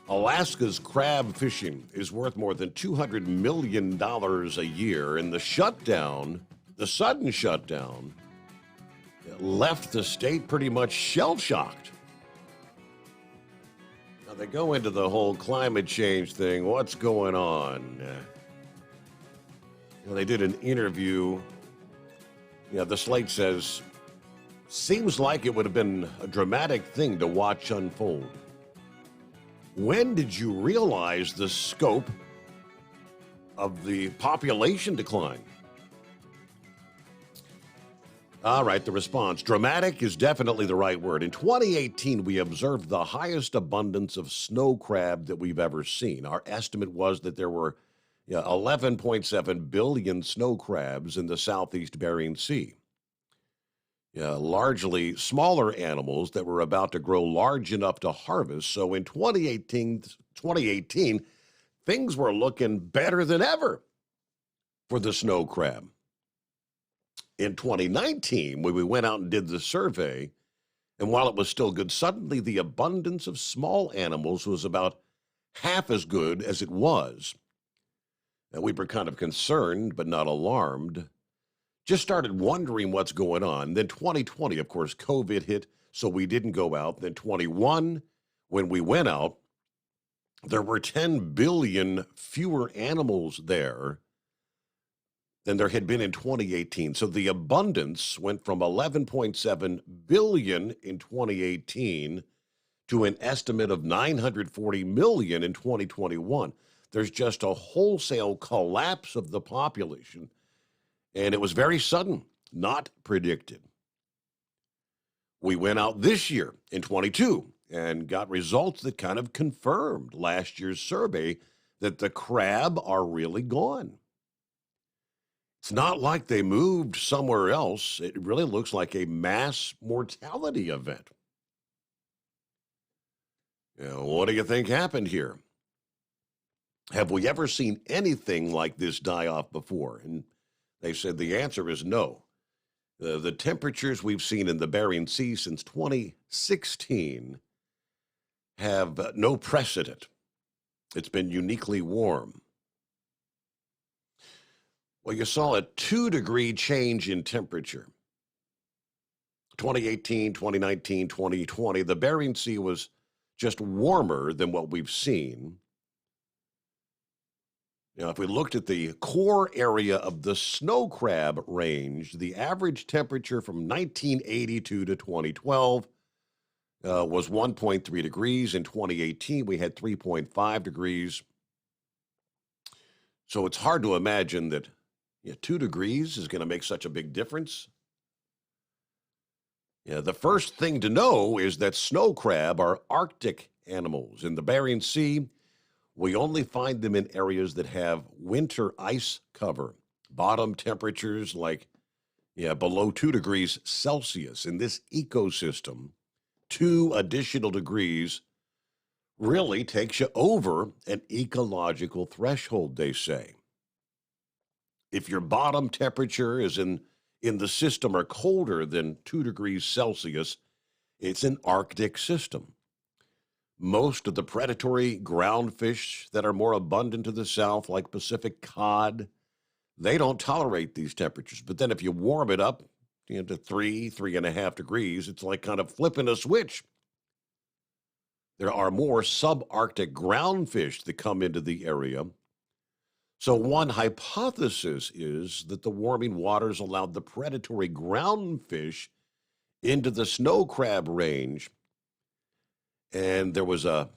Alaska's crab fishing is worth more than $200 million a year, and the sudden shutdown, left the state pretty much shell-shocked. Now, they go into the whole climate change thing. What's going on? They did an interview. The Slate says, seems like it would have been a dramatic thing to watch unfold. When did you realize the scope of the population decline? All right, the response. Dramatic is definitely the right word. In 2018, we observed the highest abundance of snow crab that we've ever seen. Our estimate was that there were 11.7 billion snow crabs in the southeast Bering Sea. Largely smaller animals that were about to grow large enough to harvest. So in 2018, things were looking better than ever for the snow crab. In 2019, when we went out and did the survey, and while it was still good, suddenly the abundance of small animals was about half as good as it was. And we were kind of concerned, but not alarmed. Just started wondering what's going on. Then 2020, of course, COVID hit, so we didn't go out. Then 21, when we went out, there were 10 billion fewer animals there than there had been in 2018. So the abundance went from 11.7 billion in 2018 to an estimate of 940 million in 2021. There's just a wholesale collapse of the population. And it was very sudden, not predicted. We went out this year in 22 and got results that kind of confirmed last year's survey that the crab are really gone. It's not like they moved somewhere else. It really looks like a mass mortality event. What do you think happened here? Have we ever seen anything like this die off before? And they said the answer is no. The temperatures we've seen in the Bering Sea since 2016 have no precedent. It's been uniquely warm. Well, you saw a 2-degree change in temperature. 2018, 2019, 2020, the Bering Sea was just warmer than what we've seen. Now, if we looked at the core area of the snow crab range, the average temperature from 1982 to 2012 was 1.3 degrees. In 2018, we had 3.5 degrees. So it's hard to imagine that 2 degrees is going to make such a big difference. The first thing to know is that snow crab are Arctic animals. In the Bering Sea, we only find them in areas that have winter ice cover, bottom temperatures like below 2 degrees Celsius. In this ecosystem, 2 additional degrees really takes you over an ecological threshold, they say. If your bottom temperature is in the system are colder than 2 degrees Celsius, it's an Arctic system. Most of the predatory ground fish that are more abundant to the south, like Pacific cod, they don't tolerate these temperatures. But then if you warm it up to 3.5 degrees, it's like kind of flipping a switch. There are more subarctic ground fish that come into the area. So one hypothesis is that the warming waters allowed the predatory ground fish into the snow crab range, and there was a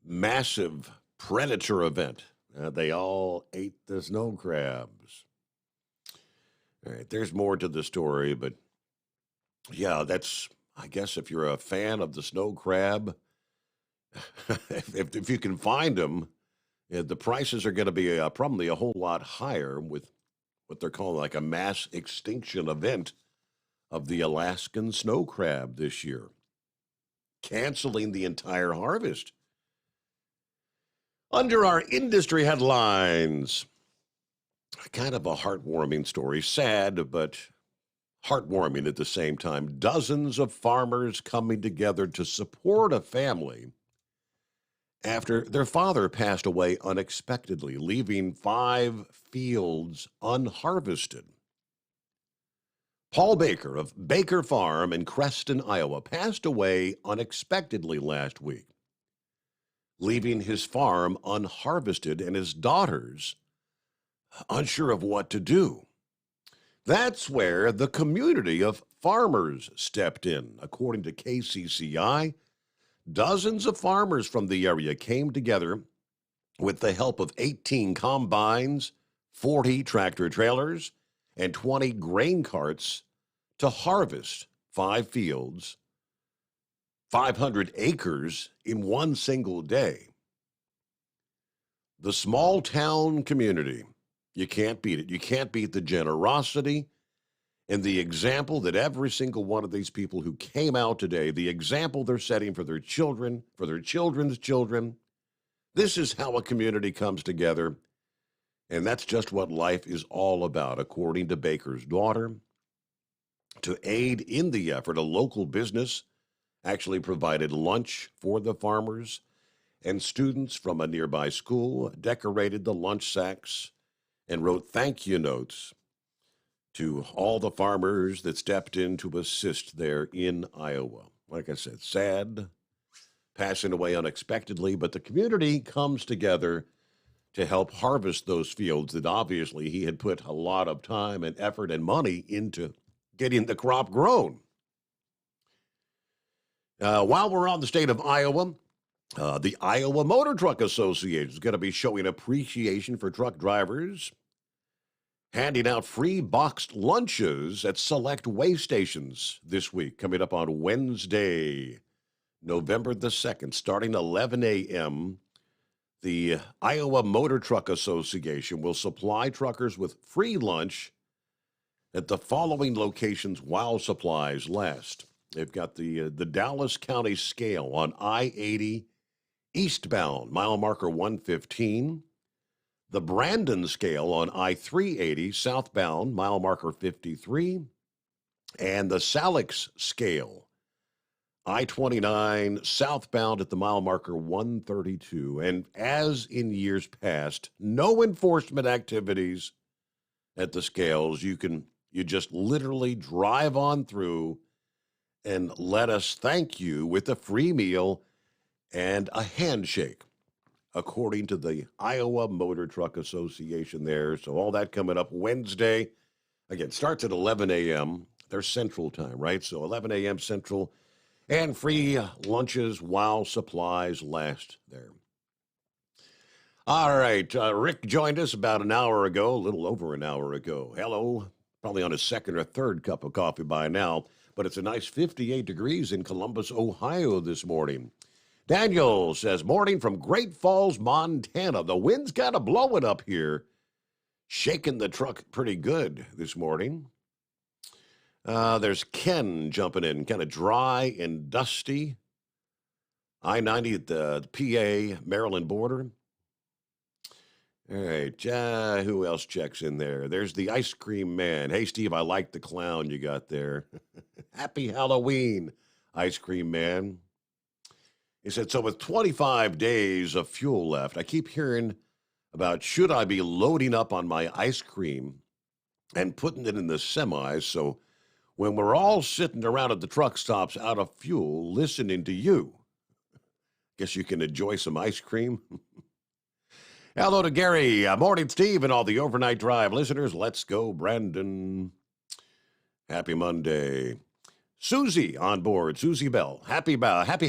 massive predator event. They all ate the snow crabs. All right, there's more to the story, but that's, I guess, if you're a fan of the snow crab, if you can find them, the prices are going to be probably a whole lot higher with what they're calling like a mass extinction event of the Alaskan snow crab this year, canceling the entire harvest. Under our industry headlines, kind of a heartwarming story, sad, but heartwarming at the same time. Dozens of farmers coming together to support a family after their father passed away unexpectedly, leaving 5 fields unharvested. Paul Baker of Baker Farm in Creston, Iowa, passed away unexpectedly last week, leaving his farm unharvested and his daughters unsure of what to do. That's where the community of farmers stepped in. According to KCCI, dozens of farmers from the area came together with the help of 18 combines, 40 tractor trailers, and 20 grain carts to harvest 5 fields, 500 acres in one single day. The small town community, you can't beat it. You can't beat the generosity and the example that every single one of these people who came out today, the example they're setting for their children, for their children's children. This is how a community comes together, and that's just what life is all about, according to Baker's daughter. To aid in the effort, a local business actually provided lunch for the farmers, and students from a nearby school decorated the lunch sacks and wrote thank you notes to all the farmers that stepped in to assist there in Iowa. Like I said, sad, passing away unexpectedly, but the community comes together to help harvest those fields that obviously he had put a lot of time and effort and money into getting the crop grown. While we're on the state of Iowa, the Iowa Motor Truck Association is going to be showing appreciation for truck drivers, handing out free boxed lunches at select way stations this week, coming up on Wednesday, November the 2nd, starting 11 a.m. The Iowa Motor Truck Association will supply truckers with free lunch at the following locations while supplies last. They've got the Dallas County scale on I-80 eastbound, mile marker 115. The Brandon scale on I-380 southbound, mile marker 53. And the Salix scale, I-29 southbound at the mile marker 132. And as in years past, no enforcement activities at the scales. You just literally drive on through and let us thank you with a free meal and a handshake, according to the Iowa Motor Truck Association there. So all that coming up Wednesday. Again, starts at 11 a.m. Their Central Time, right? So 11 a.m. Central, and free lunches while supplies last there. All right, Rick joined us about an hour ago, a little over an hour ago. Hello, probably on his second or third cup of coffee by now, but it's a nice 58 degrees in Columbus, Ohio this morning. Daniel says, morning from Great Falls, Montana. The wind's kind of blowing up here, shaking the truck pretty good this morning. There's Ken jumping in, kind of dry and dusty. I-90 at the PA, Maryland border. All right, who else checks in there? There's the Ice Cream Man. Hey, Steve, I like the clown you got there. Happy Halloween, Ice Cream Man. He said, so with 25 days of fuel left, I keep hearing about should I be loading up on my ice cream and putting it in the semis so when we're all sitting around at the truck stops out of fuel listening to you, guess you can enjoy some ice cream. Hello to Gary. Morning, Steve, and all the Overnight Drive listeners. Let's go, Brandon. Happy Monday. Susie on board. Susie Bell. Happy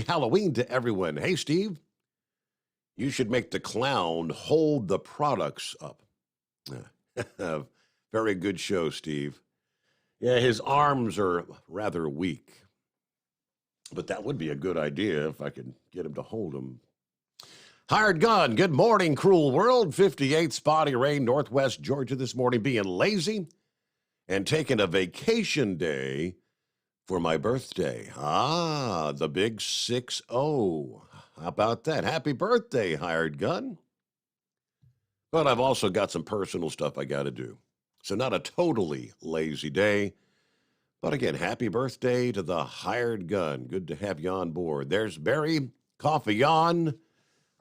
Halloween to everyone. Hey, Steve, you should make the clown hold the products up. Very good show, Steve. Yeah, his arms are rather weak, but that would be a good idea if I could get him to hold them. Hired Gun, good morning, cruel world. 58 spotty rain, northwest Georgia this morning, being lazy and taking a vacation day for my birthday. The big 6-0. How about that? Happy birthday, Hired Gun. But I've also got some personal stuff I got to do. So not a totally lazy day. But again, happy birthday to the Hired Gun. Good to have you on board. There's Barry, coffee on.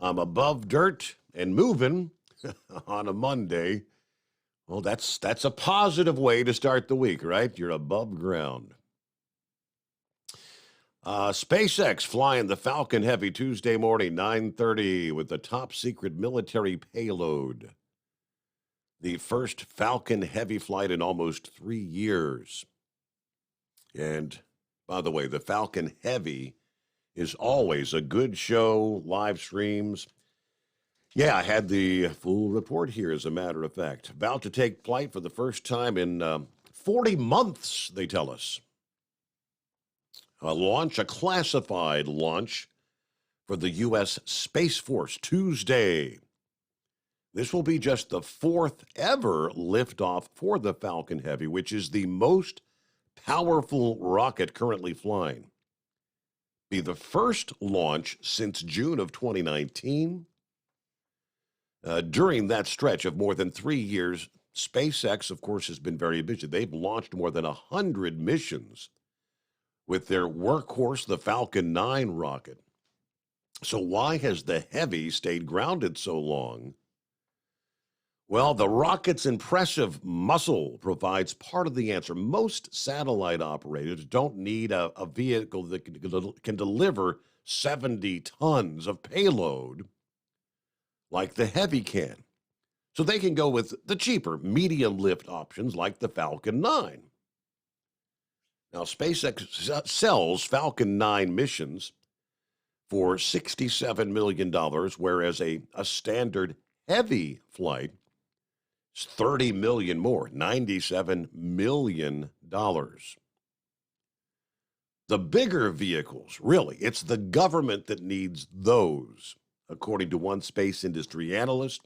I'm above dirt and moving on a Monday. Well, that's a positive way to start the week, right? You're above ground. SpaceX flying the Falcon Heavy Tuesday morning, 9:30, with the top secret military payload. The first Falcon Heavy flight in almost 3 years. And by the way, the Falcon Heavy is always a good show, live streams. Yeah, I had the full report here, as a matter of fact. About to take flight for the first time in 40 months, they tell us. A classified launch for the U.S. Space Force Tuesday. This will be just the fourth ever liftoff for the Falcon Heavy, which is the most powerful rocket currently flying. Be the first launch since June of 2019. During that stretch of more than 3 years, SpaceX, of course, has been very busy. They've launched more than 100 missions with their workhorse, the Falcon 9 rocket. So why has the Heavy stayed grounded so long? Well, the rocket's impressive muscle provides part of the answer. Most satellite operators don't need a vehicle that can deliver 70 tons of payload like the Heavy can. So they can go with the cheaper medium lift options like the Falcon 9. Now, SpaceX sells Falcon 9 missions for $67 million, whereas a standard Heavy flight is $30 million more, $97 million. The bigger vehicles, really, it's the government that needs those. according to one space industry analyst.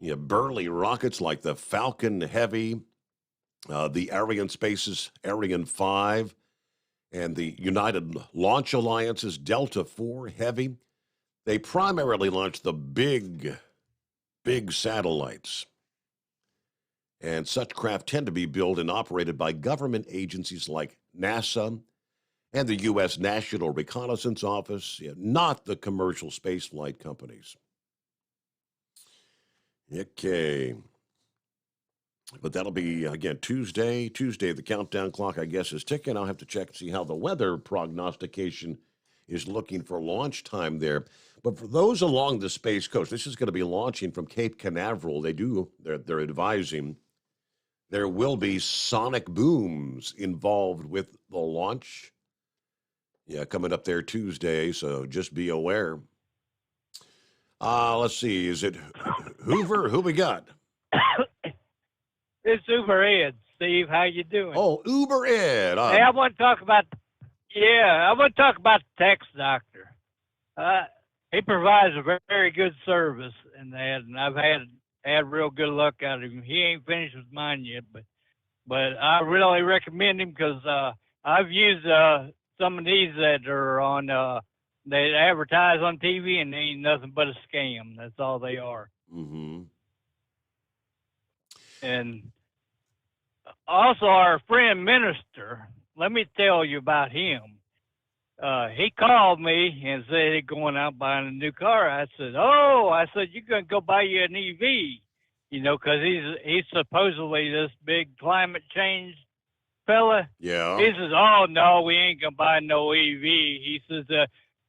Burly rockets like the Falcon Heavy, the Ariane Space's Ariane 5, and the United Launch Alliance's Delta IV Heavy, they primarily launch the big satellites. And such craft tend to be built and operated by government agencies like NASA and the U.S. National Reconnaissance Office, not the commercial spaceflight companies. Okay. But that'll be, again, Tuesday. The countdown clock, I guess, is ticking. I'll have to check and see how the weather prognostication is looking for launch time there. But for those along the Space Coast, this is going to be launching from Cape Canaveral. They're advising there will be sonic booms involved with the launch. Yeah, coming up there Tuesday, so just be aware. Let's see, is it Hoover? Who we got? It's Uber Ed, Steve. How you doing? Oh, Uber Ed. Hey, I want to talk about the tax doctor. He provides a very good service in that, and I've had real good luck out of him. He ain't finished with mine yet, but I really recommend him because I've used some of these that are on they advertise on TV, and they ain't nothing but a scam. That's all they are. Mm-hmm. And also our friend minister, let me tell you about him. He called me and said he's going out buying a new car. I said, you're going to go buy you an EV, because he's supposedly this big climate change fella. Yeah. He says, oh, no, we ain't going to buy no EV. He says,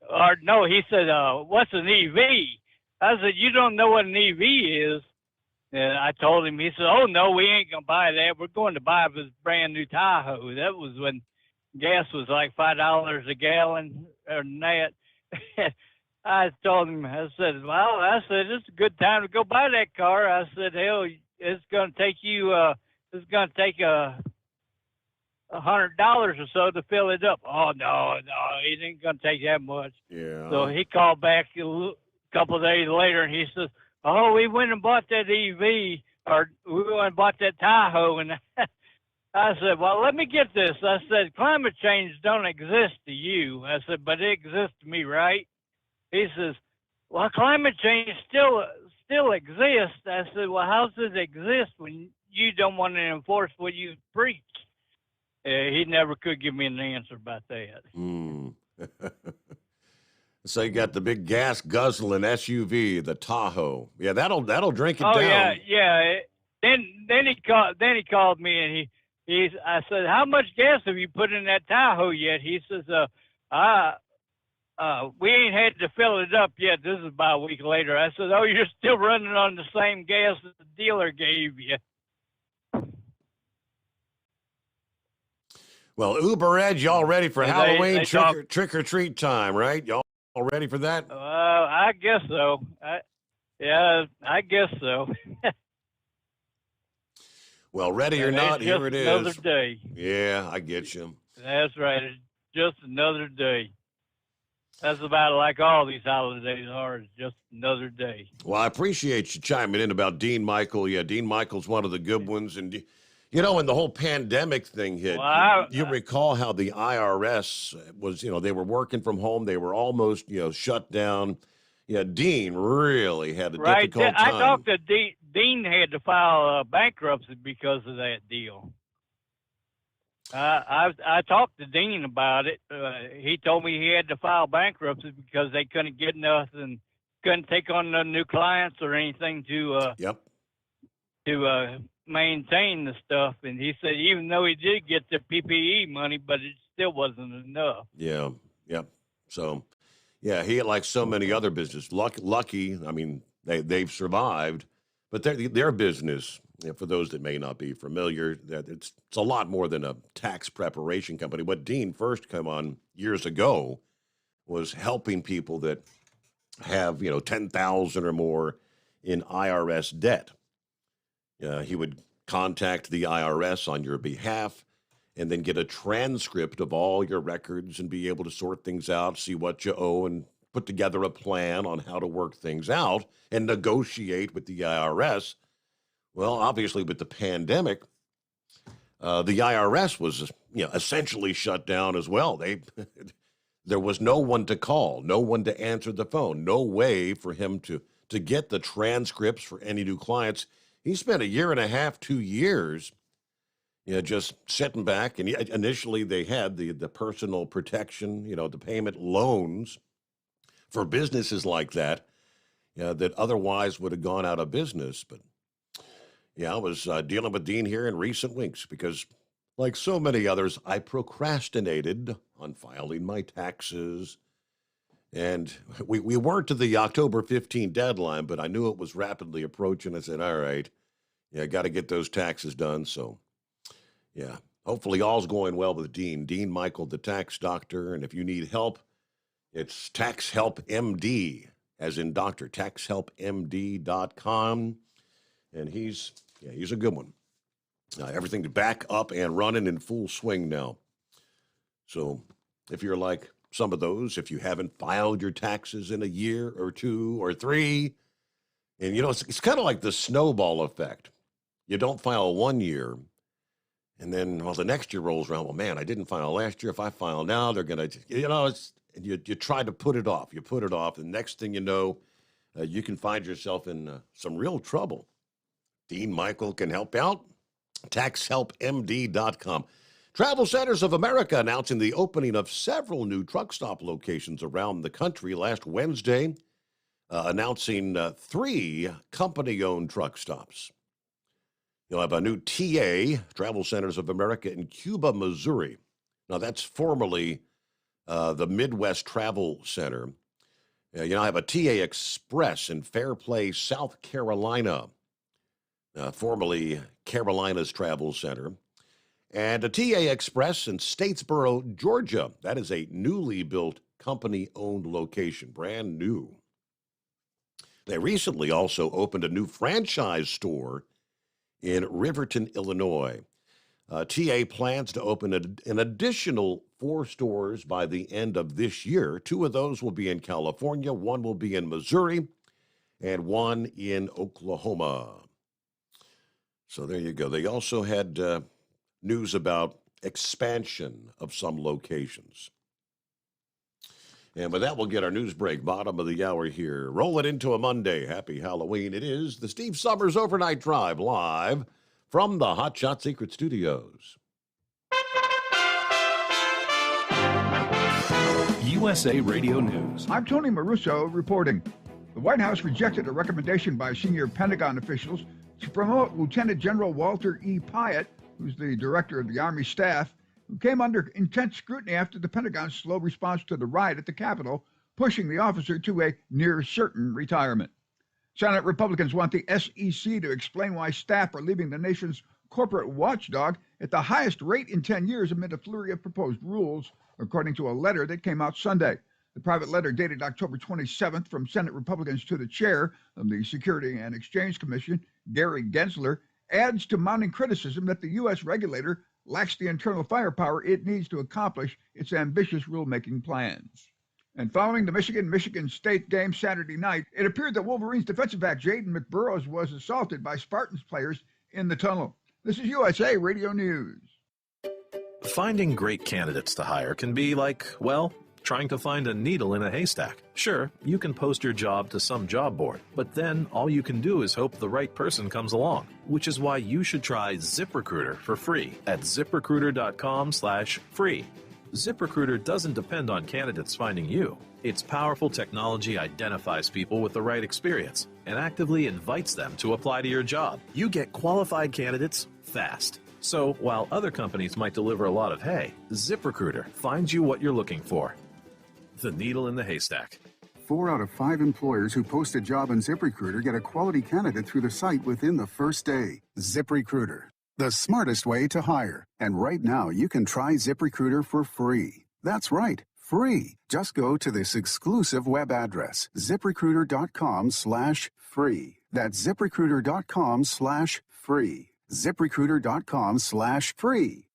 what's an EV? I said, you don't know what an EV is. And I told him, he said, oh, no, we ain't going to buy that. We're going to buy this brand new Tahoe. That was when gas was like $5 a gallon or that. I told him, I said, it's a good time to go buy that car. I said, hell, it's going to take you, $100 or so to fill it up. Oh, no, it ain't going to take that much. Yeah. So he called back a couple of days later, and he says, oh, we went and bought that EV, or we went and bought that Tahoe. And I said, well, let me get this. I said, climate change don't exist to you. I said, but it exists to me, right? He says, well, climate change still exists. I said, well, how does it exist when you don't want to enforce what you preach? He never could give me an answer about that. So you got the big gas guzzling SUV, the Tahoe. Yeah, that'll drink it down. Oh yeah. Then he called me and I said, how much gas have you put in that Tahoe yet? He says, we ain't had to fill it up yet. This is about a week later. I said, oh, you're still running on the same gas that the dealer gave you. Well, Uber Ed, y'all ready for Halloween trick or treat time, right? Y'all ready for that? I guess so. I guess so. Well, ready or not, here it is. Another day. Yeah, I get you. That's right. It's just another day. That's about like all these holidays are. It's just another day. Well, I appreciate you chiming in about Dean Michael. Yeah, Dean Michael's one of the good ones. And, when the whole pandemic thing hit, you recall how the IRS was, they were working from home. They were almost, shut down. Yeah, Dean really had a difficult time. I talked to Dean. Dean had to file bankruptcy because of that deal. I talked to Dean about it. He told me he had to file bankruptcy because they couldn't get nothing, couldn't take on no new clients or anything to maintain the stuff. And he said even though he did get the PPE money, but it still wasn't enough. Yeah, yep. So, yeah, he, like so many other businesses, lucky. I mean, they've survived, but their business. For those that may not be familiar, that it's a lot more than a tax preparation company. What Dean first came on years ago was helping people that have, $10,000 or more in IRS debt. He would contact the IRS on your behalf and then get a transcript of all your records and be able to sort things out, see what you owe and put together a plan on how to work things out and negotiate with the IRS. Well, obviously, with the pandemic, the IRS was, essentially shut down as well. There was no one to call, no one to answer the phone, no way for him to get the transcripts for any new clients. He spent a year and a half, 2 years, just sitting back. And initially they had the personal protection, the payment loans for businesses like that, that otherwise would have gone out of business. But I was dealing with Dean here in recent weeks because, like so many others, I procrastinated on filing my taxes. And we weren't to the October 15 deadline, but I knew it was rapidly approaching. I said, all right, I got to get those taxes done. So, hopefully all's going well with Dean. Dean Michael, the tax doctor. And if you need help, it's Tax Help MD, as in doctor, taxhelpmd.com. And he's a good one. Everything's back up and running in full swing now. So if you're like some of those, if you haven't filed your taxes in a year or 2 or 3, and it's kind of like the snowball effect. You don't file 1 year, and then the next year rolls around. Well, man, I didn't file last year. If I file now, they're gonna, you try to put it off. You put it off, and next thing you know, you can find yourself in some real trouble. Dean Michael can help out. TaxHelpMD.com. Travel Centers of America announcing the opening of several new truck stop locations around the country last Wednesday, announcing 3 company-owned truck stops. You'll have a new TA, Travel Centers of America, in Cuba, Missouri. Now, that's formerly the Midwest Travel Center. I have a TA Express in Fairplay, South Carolina, formerly Carolinas Travel Center, and a TA Express in Statesboro, Georgia. That is a newly built company-owned location, brand new. They recently also opened a new franchise store in Riverton, Illinois. TA plans to open an additional 4 stores by the end of this year. 2 of those will be in California, 1 will be in Missouri, and 1 in Oklahoma. So there you go. They also had news about expansion of some locations. And with that, we'll get our news break, bottom of the hour here. Roll it into a Monday. Happy Halloween. It is the Steve Sommers Overnight Drive, live from the Hot Shot Secret Studios. USA Radio News. I'm Tony Maruso reporting. The White House rejected a recommendation by senior Pentagon officials to promote Lieutenant General Walter E. Pyatt, who's the director of the Army staff, who came under intense scrutiny after the Pentagon's slow response to the riot at the Capitol, pushing the officer to a near-certain retirement. Senate Republicans want the SEC to explain why staff are leaving the nation's corporate watchdog at the highest rate in 10 years amid a flurry of proposed rules, according to a letter that came out Sunday. The private letter dated October 27th from Senate Republicans to the chair of the Security and Exchange Commission, Gary Gensler, adds to mounting criticism that the U.S. regulator lacks the internal firepower it needs to accomplish its ambitious rulemaking plans. And following the Michigan State game Saturday night, it appeared that Wolverines defensive back Jaden McBurrows was assaulted by Spartans players in the tunnel. This is USA Radio News. Finding great candidates to hire can be like, well, trying to find a needle in a haystack. Sure, you can post your job to some job board, but then all you can do is hope the right person comes along, which is why you should try ZipRecruiter for free at ZipRecruiter.com/free. ZipRecruiter doesn't depend on candidates finding you. Its powerful technology identifies people with the right experience and actively invites them to apply to your job. You get qualified candidates fast. So while other companies might deliver a lot of hay, ZipRecruiter finds you what you're looking for. The needle in the haystack. 4 out of 5 employers who post a job on ZipRecruiter get a quality candidate through the site within the first day. ZipRecruiter, the smartest way to hire. And right now, you can try ZipRecruiter for free. That's right, free. Just go to this exclusive web address, ZipRecruiter.com/free. That's ZipRecruiter.com/free. ZipRecruiter.com/free.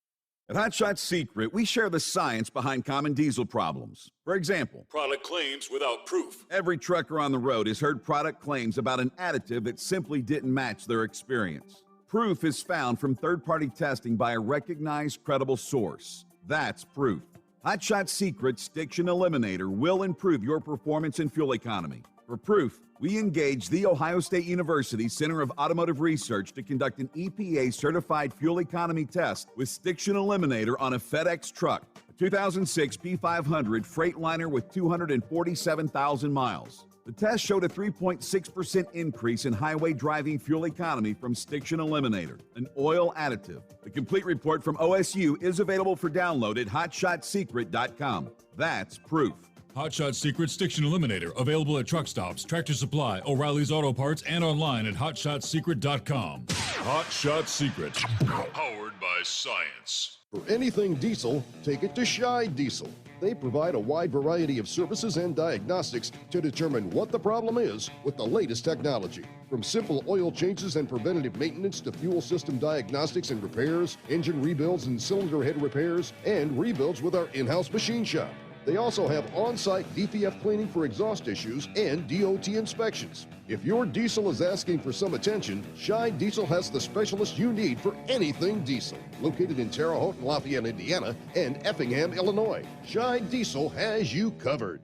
At Hot Shot Secret, we share the science behind common diesel problems. For example, Product claims without proof. every trucker on the road has heard product claims about an additive that simply didn't match their experience. Proof is found from third-party testing by a recognized, credible source. That's proof. Hot Shot Secret's Stiction Eliminator will improve your performance and fuel economy. For proof, we engaged the Ohio State University Center of Automotive Research to conduct an EPA-certified fuel economy test with Stiction Eliminator on a FedEx truck, a 2006 P500 Freightliner with 247,000 miles. The test showed a 3.6% increase in highway driving fuel economy from Stiction Eliminator, an oil additive. The complete report from OSU is available for download at hotshotsecret.com. That's proof. Hot Shot Secret Stiction Eliminator, available at truck stops, Tractor Supply, O'Reilly's Auto Parts, and online at hotshotsecret.com. Hot Shot Secret. Powered by science. For anything diesel, take it to Scheid Diesel. They provide a wide variety of services and diagnostics to determine what the problem is with the latest technology. From simple oil changes and preventative maintenance to fuel system diagnostics and repairs, engine rebuilds and cylinder head repairs, and rebuilds with our in-house machine shop. They also have on-site DPF cleaning for exhaust issues and DOT inspections. If your diesel is asking for some attention, Scheid Diesel has the specialist you need for anything diesel. Located in Terre Haute, Lafayette, Indiana, and Effingham, Illinois, Scheid Diesel has you covered.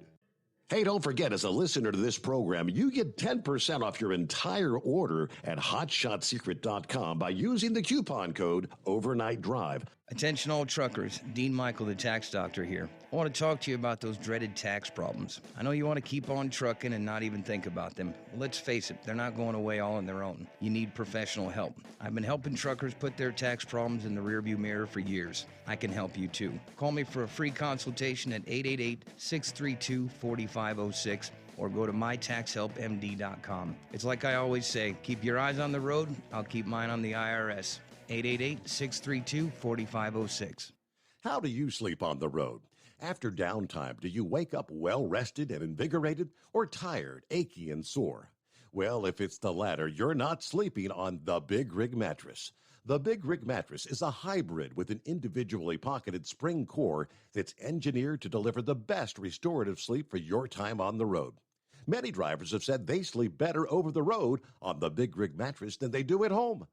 Hey, don't forget, as a listener to this program, you get 10% off your entire order at hotshotsecret.com by using the coupon code Overnight Drive. Attention all truckers, Dean Michael, the tax doctor here. I want to talk to you about those dreaded tax problems. I know you want to keep on trucking and not even think about them. Well, let's face it, they're not going away all on their own. You need professional help. I've been helping truckers put their tax problems in the rearview mirror for years. I can help you too. Call me for a free consultation at 888-632-4506 or go to mytaxhelpmd.com. It's like I always say, keep your eyes on the road, I'll keep mine on the IRS. 888-632-4506. How do you sleep on the road? After downtime, do you wake up well-rested and invigorated or tired, achy, and sore? Well, if it's the latter, you're not sleeping on the Big Rig Mattress. The Big Rig Mattress is a hybrid with an individually pocketed spring core that's engineered to deliver the best restorative sleep for your time on the road. Many drivers have said they sleep better over the road on the Big Rig Mattress than they do at home.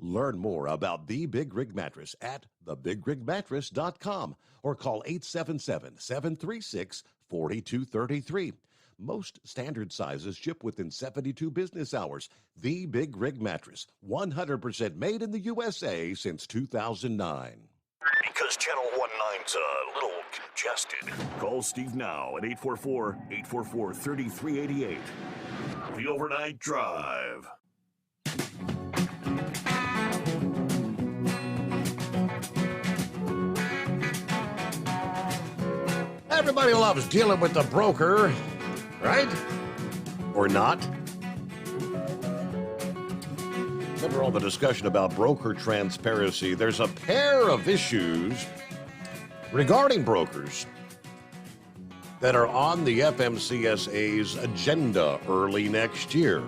Learn more about the Big Rig Mattress at thebigrigmattress.com or call 877-736-4233. Most standard sizes ship within 72 business hours. The Big Rig Mattress, 100% made in the USA since 2009. Because Channel 19's a little congested. Call Steve now at 844-844-3388. The Overnight Drive. Everybody loves dealing with the broker, right? Or not? Remember all the discussion about broker transparency? There's a pair of issues regarding brokers that are on the FMCSA's agenda early next year.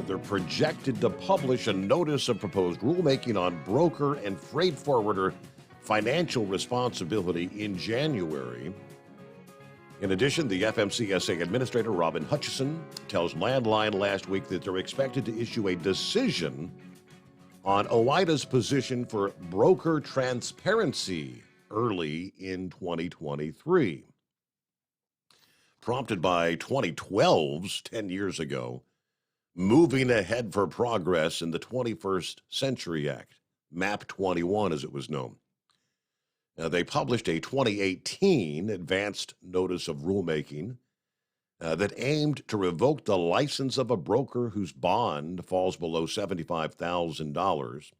They're projected to publish a notice of proposed rulemaking on broker and freight forwarder financial responsibility in January. In addition, the FMCSA Administrator Robin Hutchison tells Landline last week that they're expected to issue a decision on OOIDA's position for broker transparency early in 2023. Prompted by 2012's 10 years ago, Moving Ahead for Progress in the 21st Century Act, MAP 21 as it was known. They published a 2018 advanced notice of rulemaking that aimed to revoke the license of a broker whose bond falls below $75,000.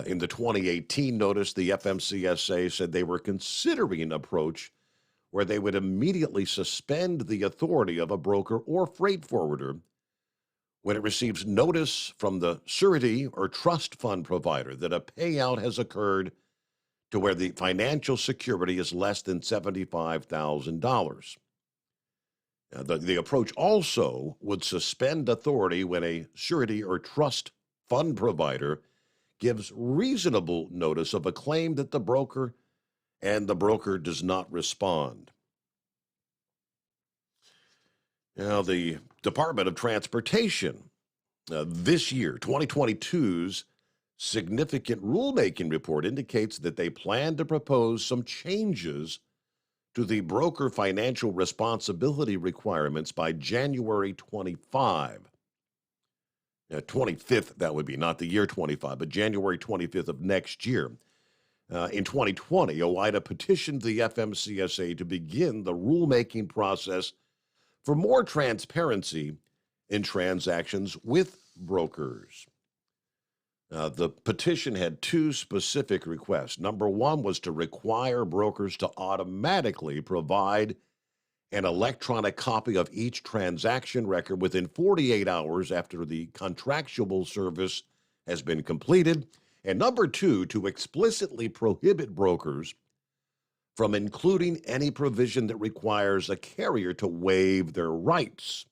In the 2018 notice, the FMCSA said they were considering an approach where they would immediately suspend the authority of a broker or freight forwarder when it receives notice from the surety or trust fund provider that a payout has occurred to where the financial security is less than $75,000. The approach also would suspend authority when a surety or trust fund provider gives reasonable notice of a claim that the broker does not respond. Now, the Department of Transportation, this year, 2022's significant rulemaking report indicates that they plan to propose some changes to the broker financial responsibility requirements by January 25. 25th, that would be, not the year 25, but January 25th of next year. In 2020, OIDA petitioned the FMCSA to begin the rulemaking process for more transparency in transactions with brokers. The petition had two specific requests. Number one was to require brokers to automatically provide an electronic copy of each transaction record within 48 hours after the contractual service has been completed. And number two, to explicitly prohibit brokers from including any provision that requires a carrier to waive their rights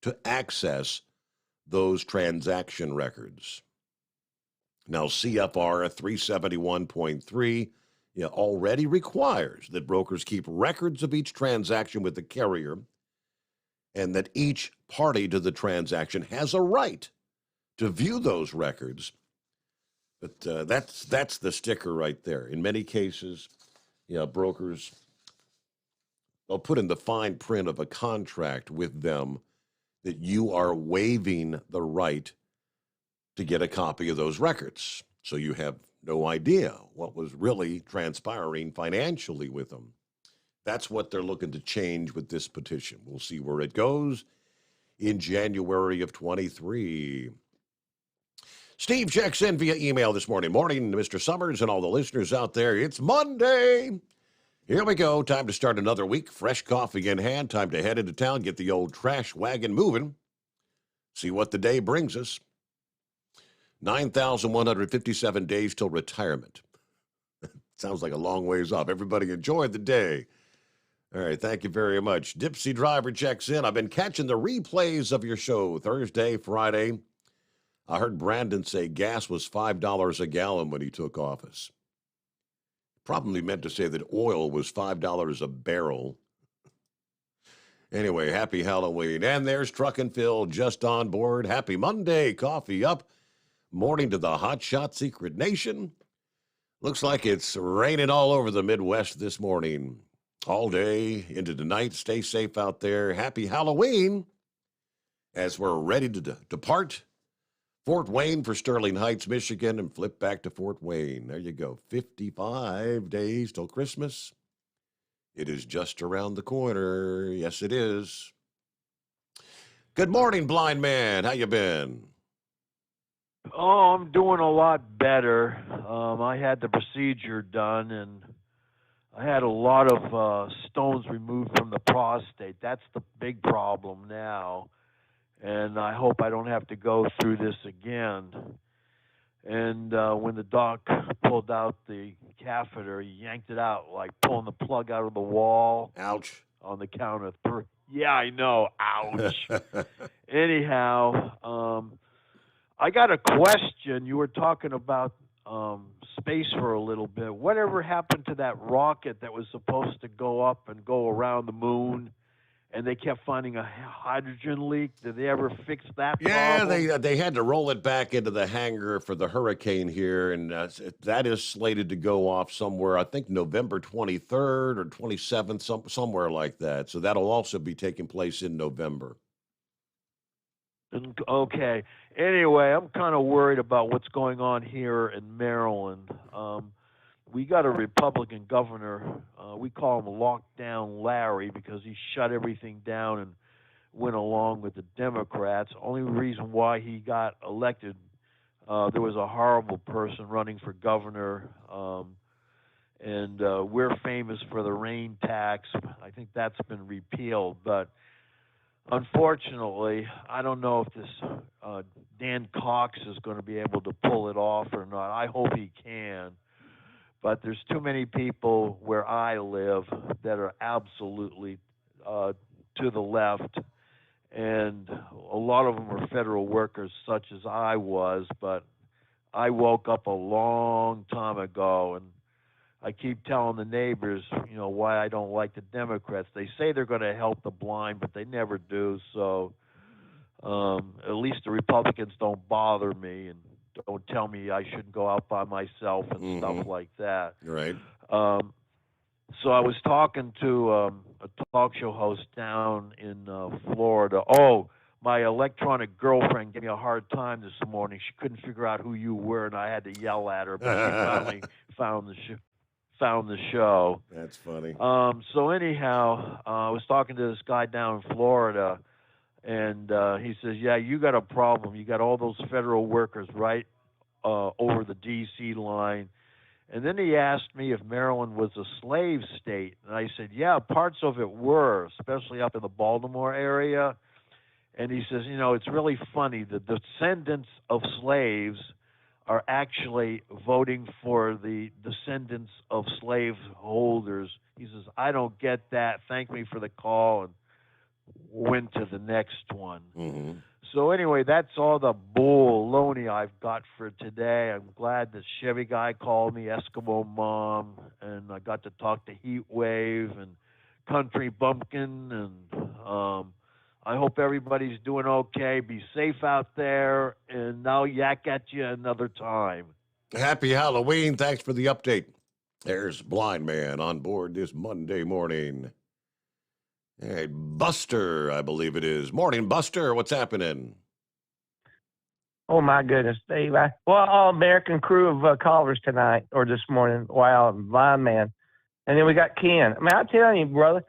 to access those transaction records. Now, CFR 371.3 already requires that brokers keep records of each transaction with the carrier and that each party to the transaction has a right to view those records. But that's the sticker right there. In many cases, brokers, they'll put in the fine print of a contract with them that you are waiving the right to get a copy of those records. So you have no idea what was really transpiring financially with them. That's what they're looking to change with this petition. We'll see where it goes in January of 23. Steve checks in via email this morning. Morning, Mr. Sommers and all the listeners out there. It's Monday. Here we go. Time to start another week. Fresh coffee in hand. Time to head into town, get the old trash wagon moving. See what the day brings us. 9,157 days till retirement. Sounds like a long ways off. Everybody enjoy the day. All right, thank you very much. Dipsy Driver checks in. I've been catching the replays of your show Thursday, Friday. I heard Brandon say gas was $5 a gallon when he took office. Probably meant to say that oil was $5 a barrel. Anyway, happy Halloween. And there's Truckin' Phil just on board. Happy Monday. Coffee up. Morning to the Hot Shot Secret Nation. Looks like it's raining all over the Midwest this morning. All day into the night. Stay safe out there. Happy Halloween as we're ready to depart Fort Wayne for Sterling Heights, Michigan, and flip back to Fort Wayne. There you go. 55 days till Christmas. It is just around the corner. Yes, it is. Good morning, blind man. How you been? Oh, I'm doing a lot better. I had the procedure done, and I had a lot of stones removed from the prostate. That's the big problem now, and I hope I don't have to go through this again. And when the doc pulled out the catheter, he yanked it out like pulling the plug out of the wall. Ouch. On the count of 3. Yeah, I know. Ouch. Anyhow, I got a question. You were talking about space for a little bit. Whatever happened to that rocket that was supposed to go up and go around the moon, and they kept finding a hydrogen leak? Did they ever fix that problem? Yeah, they had to roll it back into the hangar for the hurricane here, and that is slated to go off somewhere, I think November 23rd or 27th, somewhere like that. So that'll also be taking place in November. Okay. Anyway, I'm kind of worried about what's going on here in Maryland. We got a Republican governor. We call him Lockdown Larry because he shut everything down and went along with the Democrats. Only reason why he got elected, there was a horrible person running for governor, and we're famous for the rain tax. I think that's been repealed, but unfortunately, I don't know if this Dan Cox is going to be able to pull it off or not. I hope he can. But there's too many people where I live that are absolutely to the left. And a lot of them are federal workers, such as I was. But I woke up a long time ago, and I keep telling the neighbors, why I don't like the Democrats. They say they're going to help the blind, but they never do. So at least the Republicans don't bother me and don't tell me I shouldn't go out by myself and stuff like that. Right. So I was talking to a talk show host down in Florida. Oh, my electronic girlfriend gave me a hard time this morning. She couldn't figure out who you were, and I had to yell at her, but she finally found the show. That's funny. So anyhow, I was talking to this guy down in Florida, and he says, "Yeah, you got a problem. You got all those federal workers right over the D.C. line." And then he asked me if Maryland was a slave state, and I said, "Yeah, parts of it were, especially up in the Baltimore area." And he says, "It's really funny. The descendants of slaves are actually voting for the descendants of slave holders." He says, "I don't get that. Thank me for the call," and went to the next one. So anyway, that's all the baloney I've got for today. I'm glad the Chevy guy called me, Eskimo Mom, and I got to talk to Heat Wave and Country Bumpkin, and I hope everybody's doing okay. Be safe out there, and I'll yak at you another time. Happy Halloween. Thanks for the update. There's Blind Man on board this Monday morning. Hey, Buster, I believe it is. Morning, Buster. What's happening? Oh, my goodness, Steve. All American crew of callers tonight or this morning. Wow, blind man. And then we got Ken. I mean, I'm telling you, brother,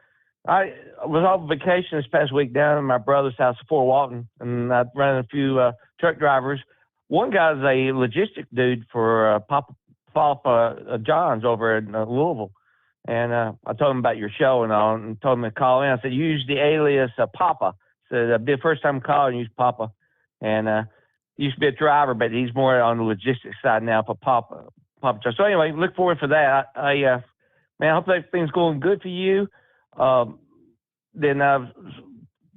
I was on vacation this past week down in my brother's house in Fort Walton, and I ran a few truck drivers. One guy's a logistic dude for Papa John's over in Louisville. And I told him about your show and all, and told him to call in. I said, use the alias Papa. I said, it'll be the first time calling, use Papa. And he used to be a driver, but he's more on the logistics side now for Papa. So anyway, look forward for that. Man, I hope everything's going good for you. Then I've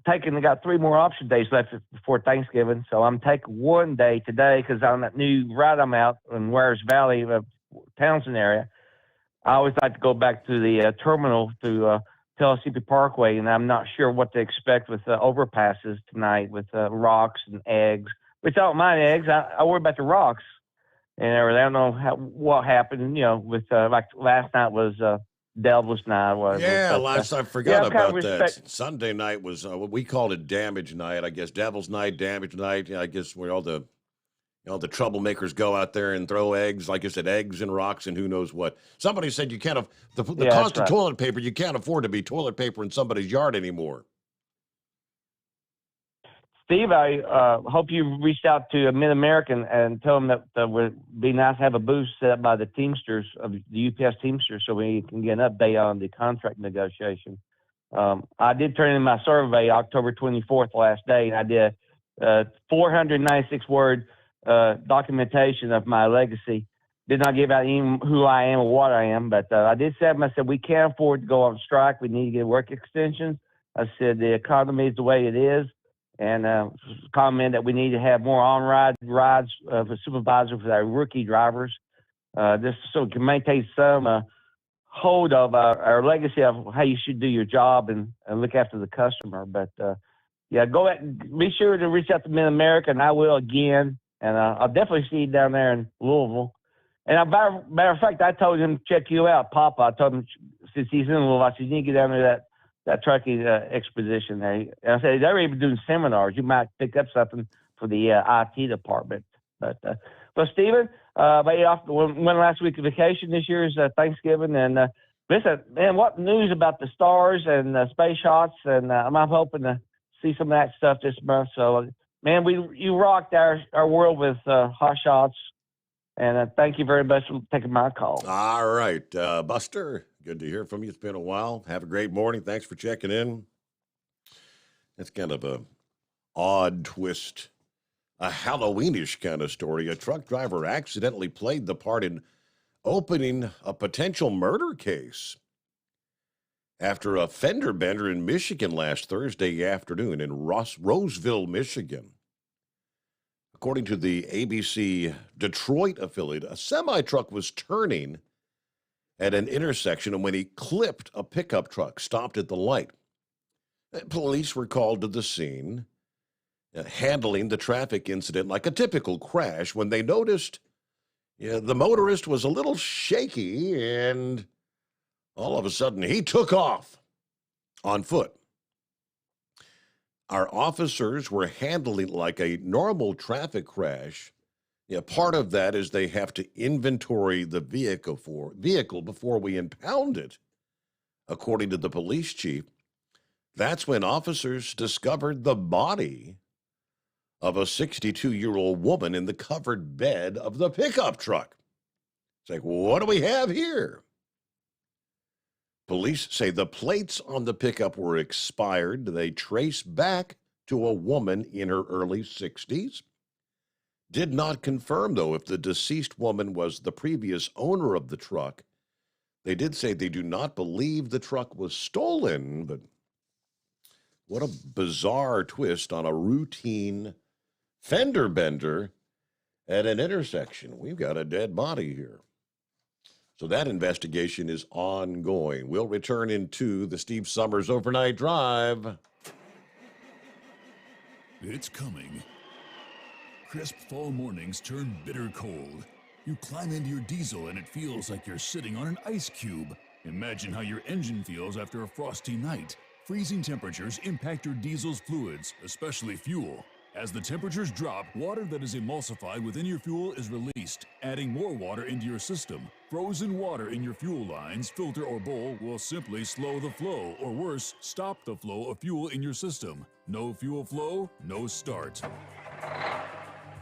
got 3 more option days left before Thanksgiving. So I'm taking one day today because on that new ride I'm out in Wares Valley, Townsend area. I always like to go back to the terminal to Pellissippi Parkway, and I'm not sure what to expect with overpasses tonight with rocks and eggs. Which I don't mind eggs. I worry about the rocks and everything. I don't know what happened, with like last night was Devil's Night. Yeah, I forgot about that. Sunday night was we called it Damage Night. I guess Devil's Night, Damage Night. I guess where all the the troublemakers go out there and throw eggs, like I said, eggs and rocks and who knows what. Somebody said you can't the cost of toilet paper. You can't afford to be toilet paper in somebody's yard anymore. Steve, I hope you reached out to Mid-American and tell them that it would be nice to have a booth set up by the Teamsters, of the UPS Teamsters, so we can get an update on the contract negotiation. I did turn in my survey October 24th, last day, and I did 496-word documentation of my legacy. Did not give out even who I am or what I am, but I did say, I said, we can't afford to go on strike. We need to get work extensions. I said, the economy is the way it is. And comment that we need to have more rides for supervisors for our rookie drivers, just so we can maintain some hold of our legacy of how you should do your job and look after the customer. But yeah, go ahead, be sure to reach out to Mid-America, and I will again. And I'll definitely see you down there in Louisville. And matter of fact, I told him to check you out, Papa. I told him since he's in Louisville, I said, you need to get down there that trucking exposition there. And I said, they're even doing seminars. You might pick up something for the IT department. But Stephen, off one last week of vacation. This year is Thanksgiving. And listen, man, what news about the stars and space shots? And I'm hoping to see some of that stuff this month. So, man, you rocked our world with hot shots. And thank you very much for taking my call. All right, Buster, good to hear from you. It's been a while. Have a great morning. Thanks for checking in. That's kind of a odd twist, a Halloweenish kind of story. A truck driver accidentally played the part in opening a potential murder case after a fender bender in Michigan last Thursday afternoon in Roseville, Michigan. According to the ABC Detroit affiliate, a semi-truck was turning at an intersection, and when he clipped a pickup truck, stopped at the light. Police were called to the scene, handling the traffic incident like a typical crash when they noticed the motorist was a little shaky, and all of a sudden he took off on foot. Our officers were handling it like a normal traffic crash. Part of that is they have to inventory the vehicle before we impound it. According to the police chief, that's when officers discovered the body of a 62-year-old woman in the covered bed of the pickup truck. It's like, what do we have here? Police say the plates on the pickup were expired. They trace back to a woman in her early 60s. Did not confirm, though, if the deceased woman was the previous owner of the truck. They did say they do not believe the truck was stolen, but what a bizarre twist on a routine fender bender at an intersection. We've got a dead body here. So that investigation is ongoing. We'll return into the Steve Sommers Overnight Drive. It's coming. Crisp fall mornings turn bitter cold. You climb into your diesel and it feels like you're sitting on an ice cube. Imagine how your engine feels after a frosty night. Freezing temperatures impact your diesel's fluids, especially fuel. As the temperatures drop, water that is emulsified within your fuel is released, adding more water into your system. Frozen water in your fuel lines, filter, or bowl will simply slow the flow, or worse, stop the flow of fuel in your system. No fuel flow, no start.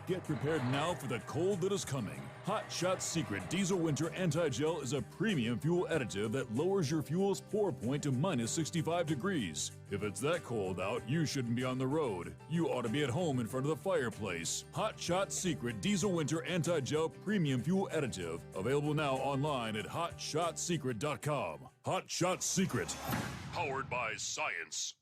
Get prepared now for the cold that is coming. Hot Shot Secret Diesel Winter Anti-Gel is a premium fuel additive that lowers your fuel's pour point to minus 65 degrees. If it's that cold out, you shouldn't be on the road. You ought to be at home in front of the fireplace. Hot Shot Secret Diesel Winter Anti-Gel Premium Fuel Additive. Available now online at hotshotsecret.com. Hot Shot Secret. Powered by science.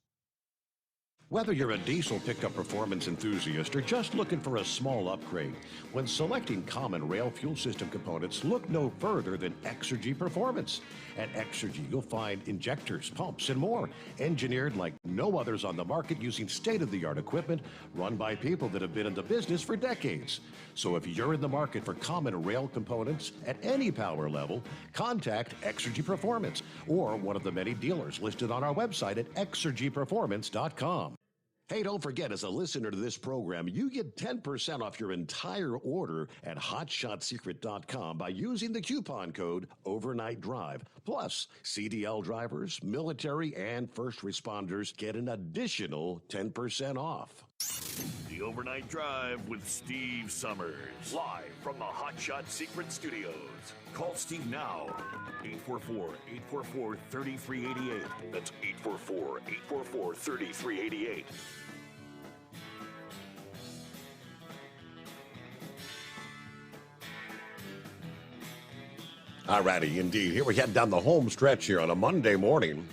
Whether you're a diesel pickup performance enthusiast or just looking for a small upgrade, when selecting common rail fuel system components, look no further than Exergy Performance. At Exergy, you'll find injectors, pumps, and more, engineered like no others on the market using state-of-the-art equipment run by people that have been in the business for decades. So if you're in the market for common rail components at any power level, contact Exergy Performance or one of the many dealers listed on our website at exergyperformance.com. Hey, don't forget, as a listener to this program, you get 10% off your entire order at hotshotsecret.com by using the coupon code Overnight Drive. Plus, CDL drivers, military, and first responders get an additional 10% off. The Overnight Drive with Steve Sommers. Live from the Hot Shot Secret Studios. Call Steve now. 844-844-3388. That's 844-844-3388. All righty, indeed. Here we head down the home stretch here on a Monday morning.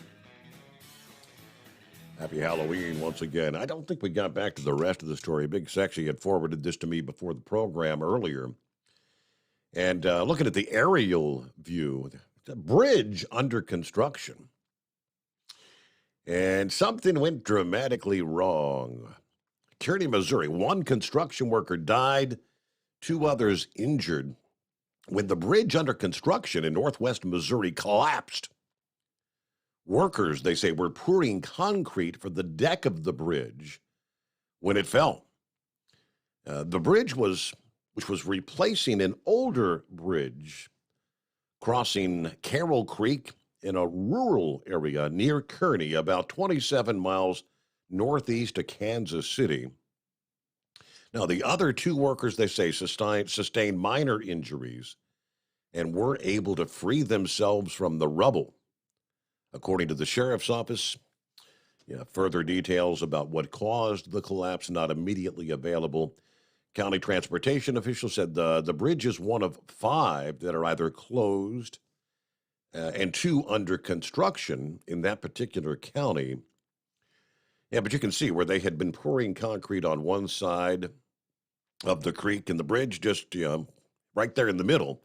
Happy Halloween once again. I don't think we got back to the rest of the story. Big Sexy had forwarded this to me before the program earlier. And looking at the aerial view, the bridge under construction. And something went dramatically wrong. Kearney, Missouri, one construction worker died, 2 others injured when the bridge under construction in northwest Missouri collapsed. Workers, they say, were pouring concrete for the deck of the bridge when it fell. The bridge which was replacing an older bridge crossing Carroll Creek in a rural area near Kearney, about 27 miles northeast of Kansas City. Now, the other 2 workers, they say, sustained minor injuries and were able to free themselves from the rubble. According to the sheriff's office, further details about what caused the collapse not immediately available. County transportation officials said the bridge is one of 5 that are either closed and 2 under construction in that particular county. Yeah, but you can see where they had been pouring concrete on one side, of the creek, and the bridge just right there in the middle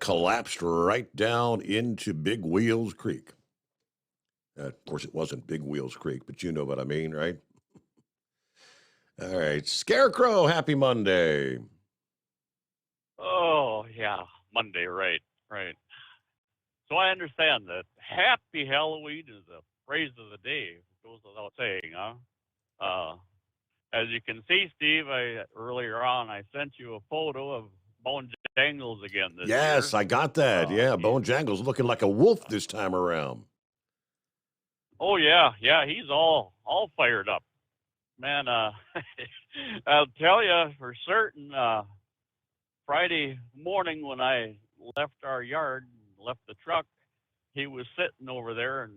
collapsed right down into Big Wheels Creek. Of course, it wasn't Big Wheels Creek, but you know what I mean, right? All right. Scarecrow, happy Monday. Oh, yeah, Monday, right. So I understand that Happy Halloween is the phrase of the day. It goes without saying, huh? As you can see, Steve, earlier on I sent you a photo of Bone Jangles again this year. Yes, I got that. Yeah, Bone Jangles looking like a wolf this time around. Oh yeah, he's all fired up, man. I'll tell you for certain. Friday morning when I left our yard, left the truck, he was sitting over there in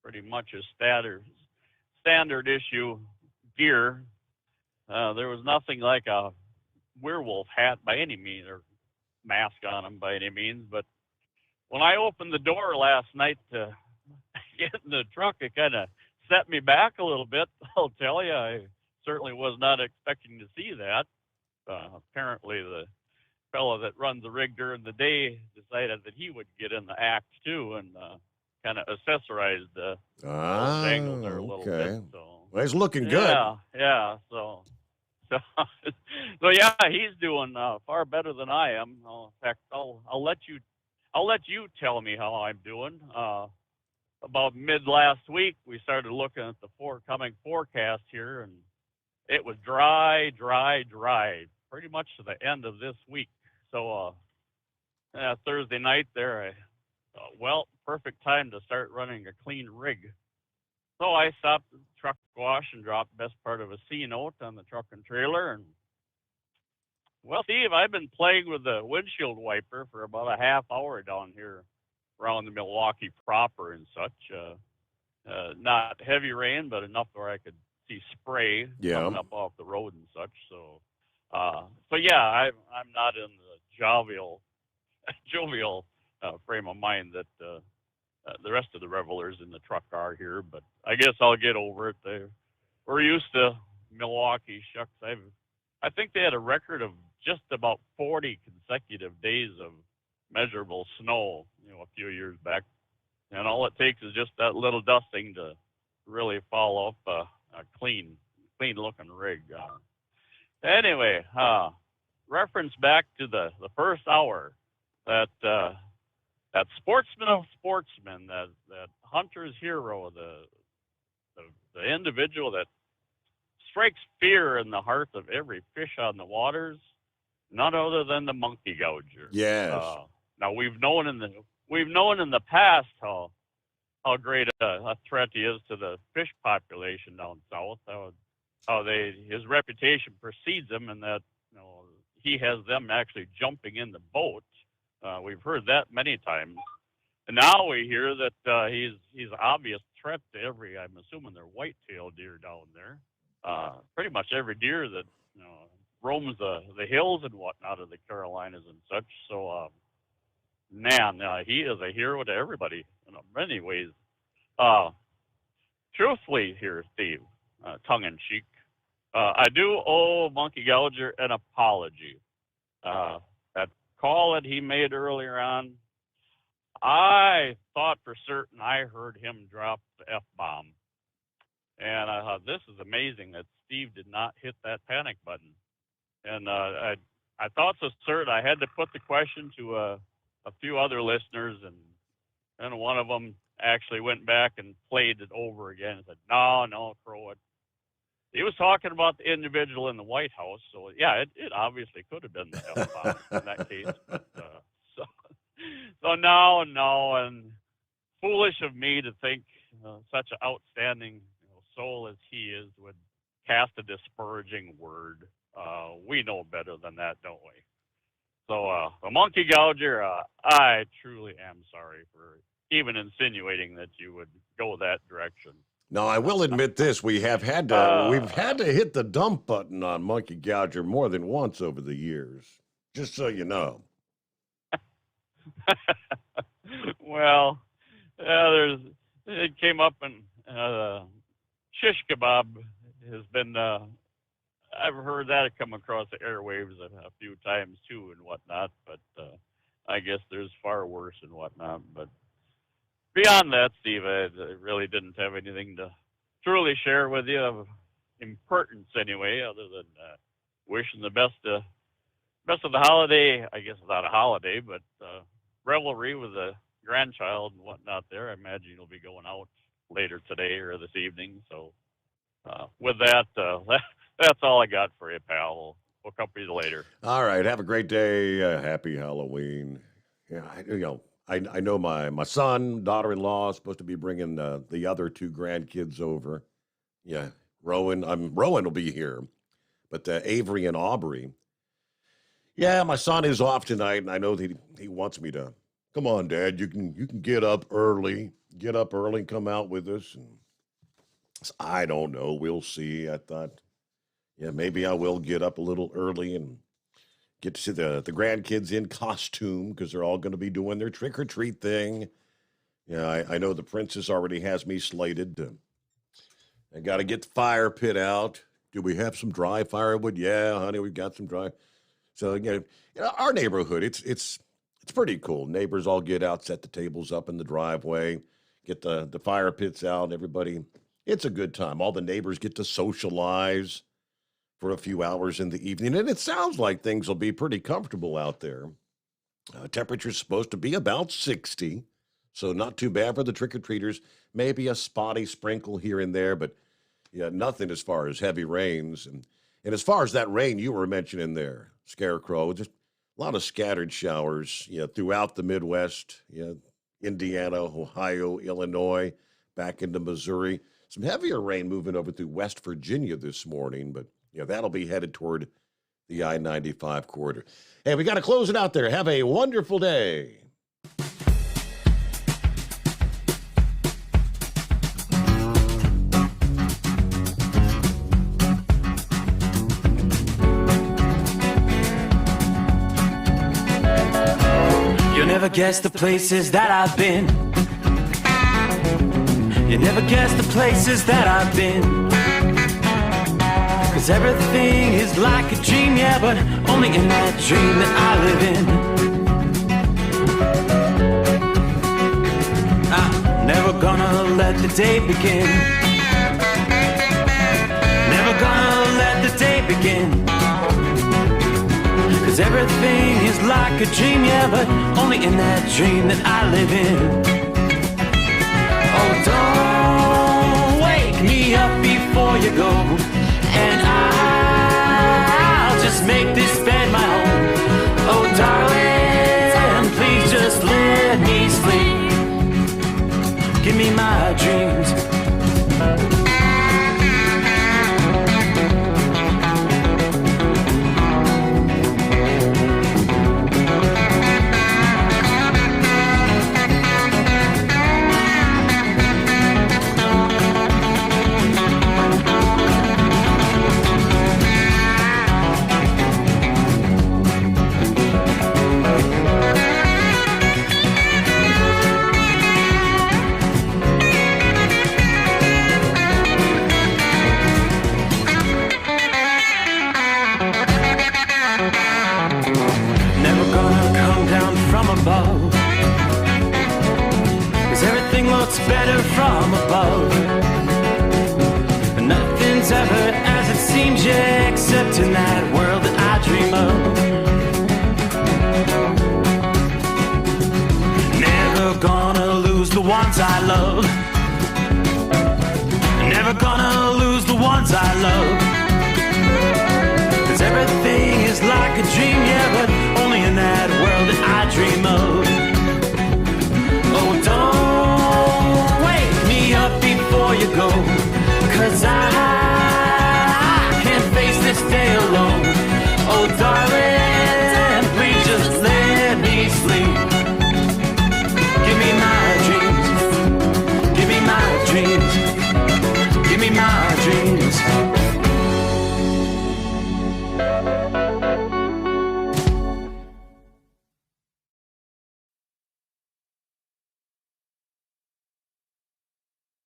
pretty much his standard issue gear. There was nothing like a werewolf hat by any means, or mask on him by any means. But when I opened the door last night to get in the truck, it kind of set me back a little bit. I'll tell you, I certainly was not expecting to see that. Apparently, the fellow that runs the rig during the day decided that he would get in the act too, and kind of accessorized the Jangles there a little bit. So Well, he's looking good. Yeah. So yeah, he's doing far better than I am. In fact, I'll let you tell me how I'm doing. About mid last week, we started looking at the forthcoming forecast here, and it was dry, pretty much to the end of this week. So Thursday night there, perfect time to start running a clean rig. So I stopped the truck wash and dropped best part of a C note on the truck and trailer. And well, Steve, I've been playing with the windshield wiper for about a half hour down here around the Milwaukee proper and such. Not heavy rain, but enough where I could see spray coming up off the road and such. So yeah, I'm not in the jovial frame of mind that the rest of the revelers in the truck are here, but I guess I'll get over it. We're used to Milwaukee. Shucks, I think they had a record of just about 40 consecutive days of measurable snow, a few years back, and all it takes is just that little dusting to really fall off a clean looking rig. Anyway, reference back to the first hour, that sportsman of sportsmen, that hunter's hero, the individual that strikes fear in the heart of every fish on the waters, none other than the monkey gouger. Yes. Now we've known in the past how great a threat he is to the fish population down south. His reputation precedes him, and that he has them actually jumping in the boat. We've heard that many times, and now we hear that he's an obvious threat to every. I'm assuming they're white-tailed deer down there. Pretty much every deer that roams the hills and whatnot of the Carolinas and such. So, man, he is a hero to everybody in many ways. Truthfully, here, Steve, tongue in cheek, I do owe Monkey Gouger an apology. That call that he made earlier on, I thought for certain I heard him drop the F-bomb. And I thought, this is amazing that Steve did not hit that panic button. And I thought so certain I had to put the question to a few other listeners, and one of them actually went back and played it over again and said, no, Crow, he was talking about the individual in the White House. So, yeah, it obviously could have been the F-bomb in that case. But, so no, and foolish of me to think such an outstanding soul as he is would cast a disparaging word. We know better than that, don't we? So, the Monkey Gouger, I truly am sorry for even insinuating that you would go that direction. Now, I will admit this: we've had to hit the dump button on Monkey Gouger more than once over the years. Just so you know. Well, it came up, and shish kebab has been I've heard that come across the airwaves a few times too and whatnot, but I guess there's far worse and whatnot. But beyond that, Steve, I really didn't have anything to truly share with you of importance anyway, other than wishing the best of the holiday. I guess not a holiday, but revelry with the grandchild and whatnot there. I imagine you'll be going out later today or this evening. So with that, that's all I got for you, pal. We'll come to you later. All right. Have a great day. Happy Halloween. Yeah, I know my son, daughter-in-law is supposed to be bringing the other two grandkids over. Yeah, Rowan will be here, but Avery and Aubrey. Yeah, my son is off tonight, and I know that he wants me to. Come on, Dad, you can get up early. Get up early and come out with us. And I don't know. We'll see. I thought, yeah, maybe I will get up a little early and get to see the grandkids in costume because they're all going to be doing their trick-or-treat thing. Yeah, I know the princess already has me slated. I got to get the fire pit out. Do we have some dry firewood? Yeah, honey, we've got some dry. So, our neighborhood, it's pretty cool. Neighbors all get out, set the tables up in the driveway, get the fire pits out, everybody. It's a good time. All the neighbors get to socialize for a few hours in the evening, and it sounds like things will be pretty comfortable out there. Temperature's supposed to be about 60, so not too bad for the trick-or-treaters. Maybe a spotty sprinkle here and there, but yeah, nothing as far as heavy rains. And as far as that rain you were mentioning there, Scarecrow, just a lot of scattered showers throughout the Midwest, Indiana, Ohio, Illinois, back into Missouri. Some heavier rain moving over through West Virginia this morning, but that'll be headed toward the I-95 corridor. Hey, we got to close it out there. Have a wonderful day. You'll never guess the places that I've been. You never guess the places that I've been. 'Cause everything is like a dream, yeah, but only in that dream that I live in. I'm never gonna let the day begin. Never gonna let the day begin. 'Cause everything is like a dream, yeah, but only in that dream that I live in. Oh, don't wake me up before you go, and I'll just make this bed my home. Oh, darling, please just let me sleep. Give me my dreams. Above, 'cause everything looks better from above. And nothing's ever as it seems, yeah, except in that world that I dream of. Never gonna lose the ones I love. Never gonna lose the ones I love. 'Cause everything is like a dream, yeah, but only in that world that I dream of.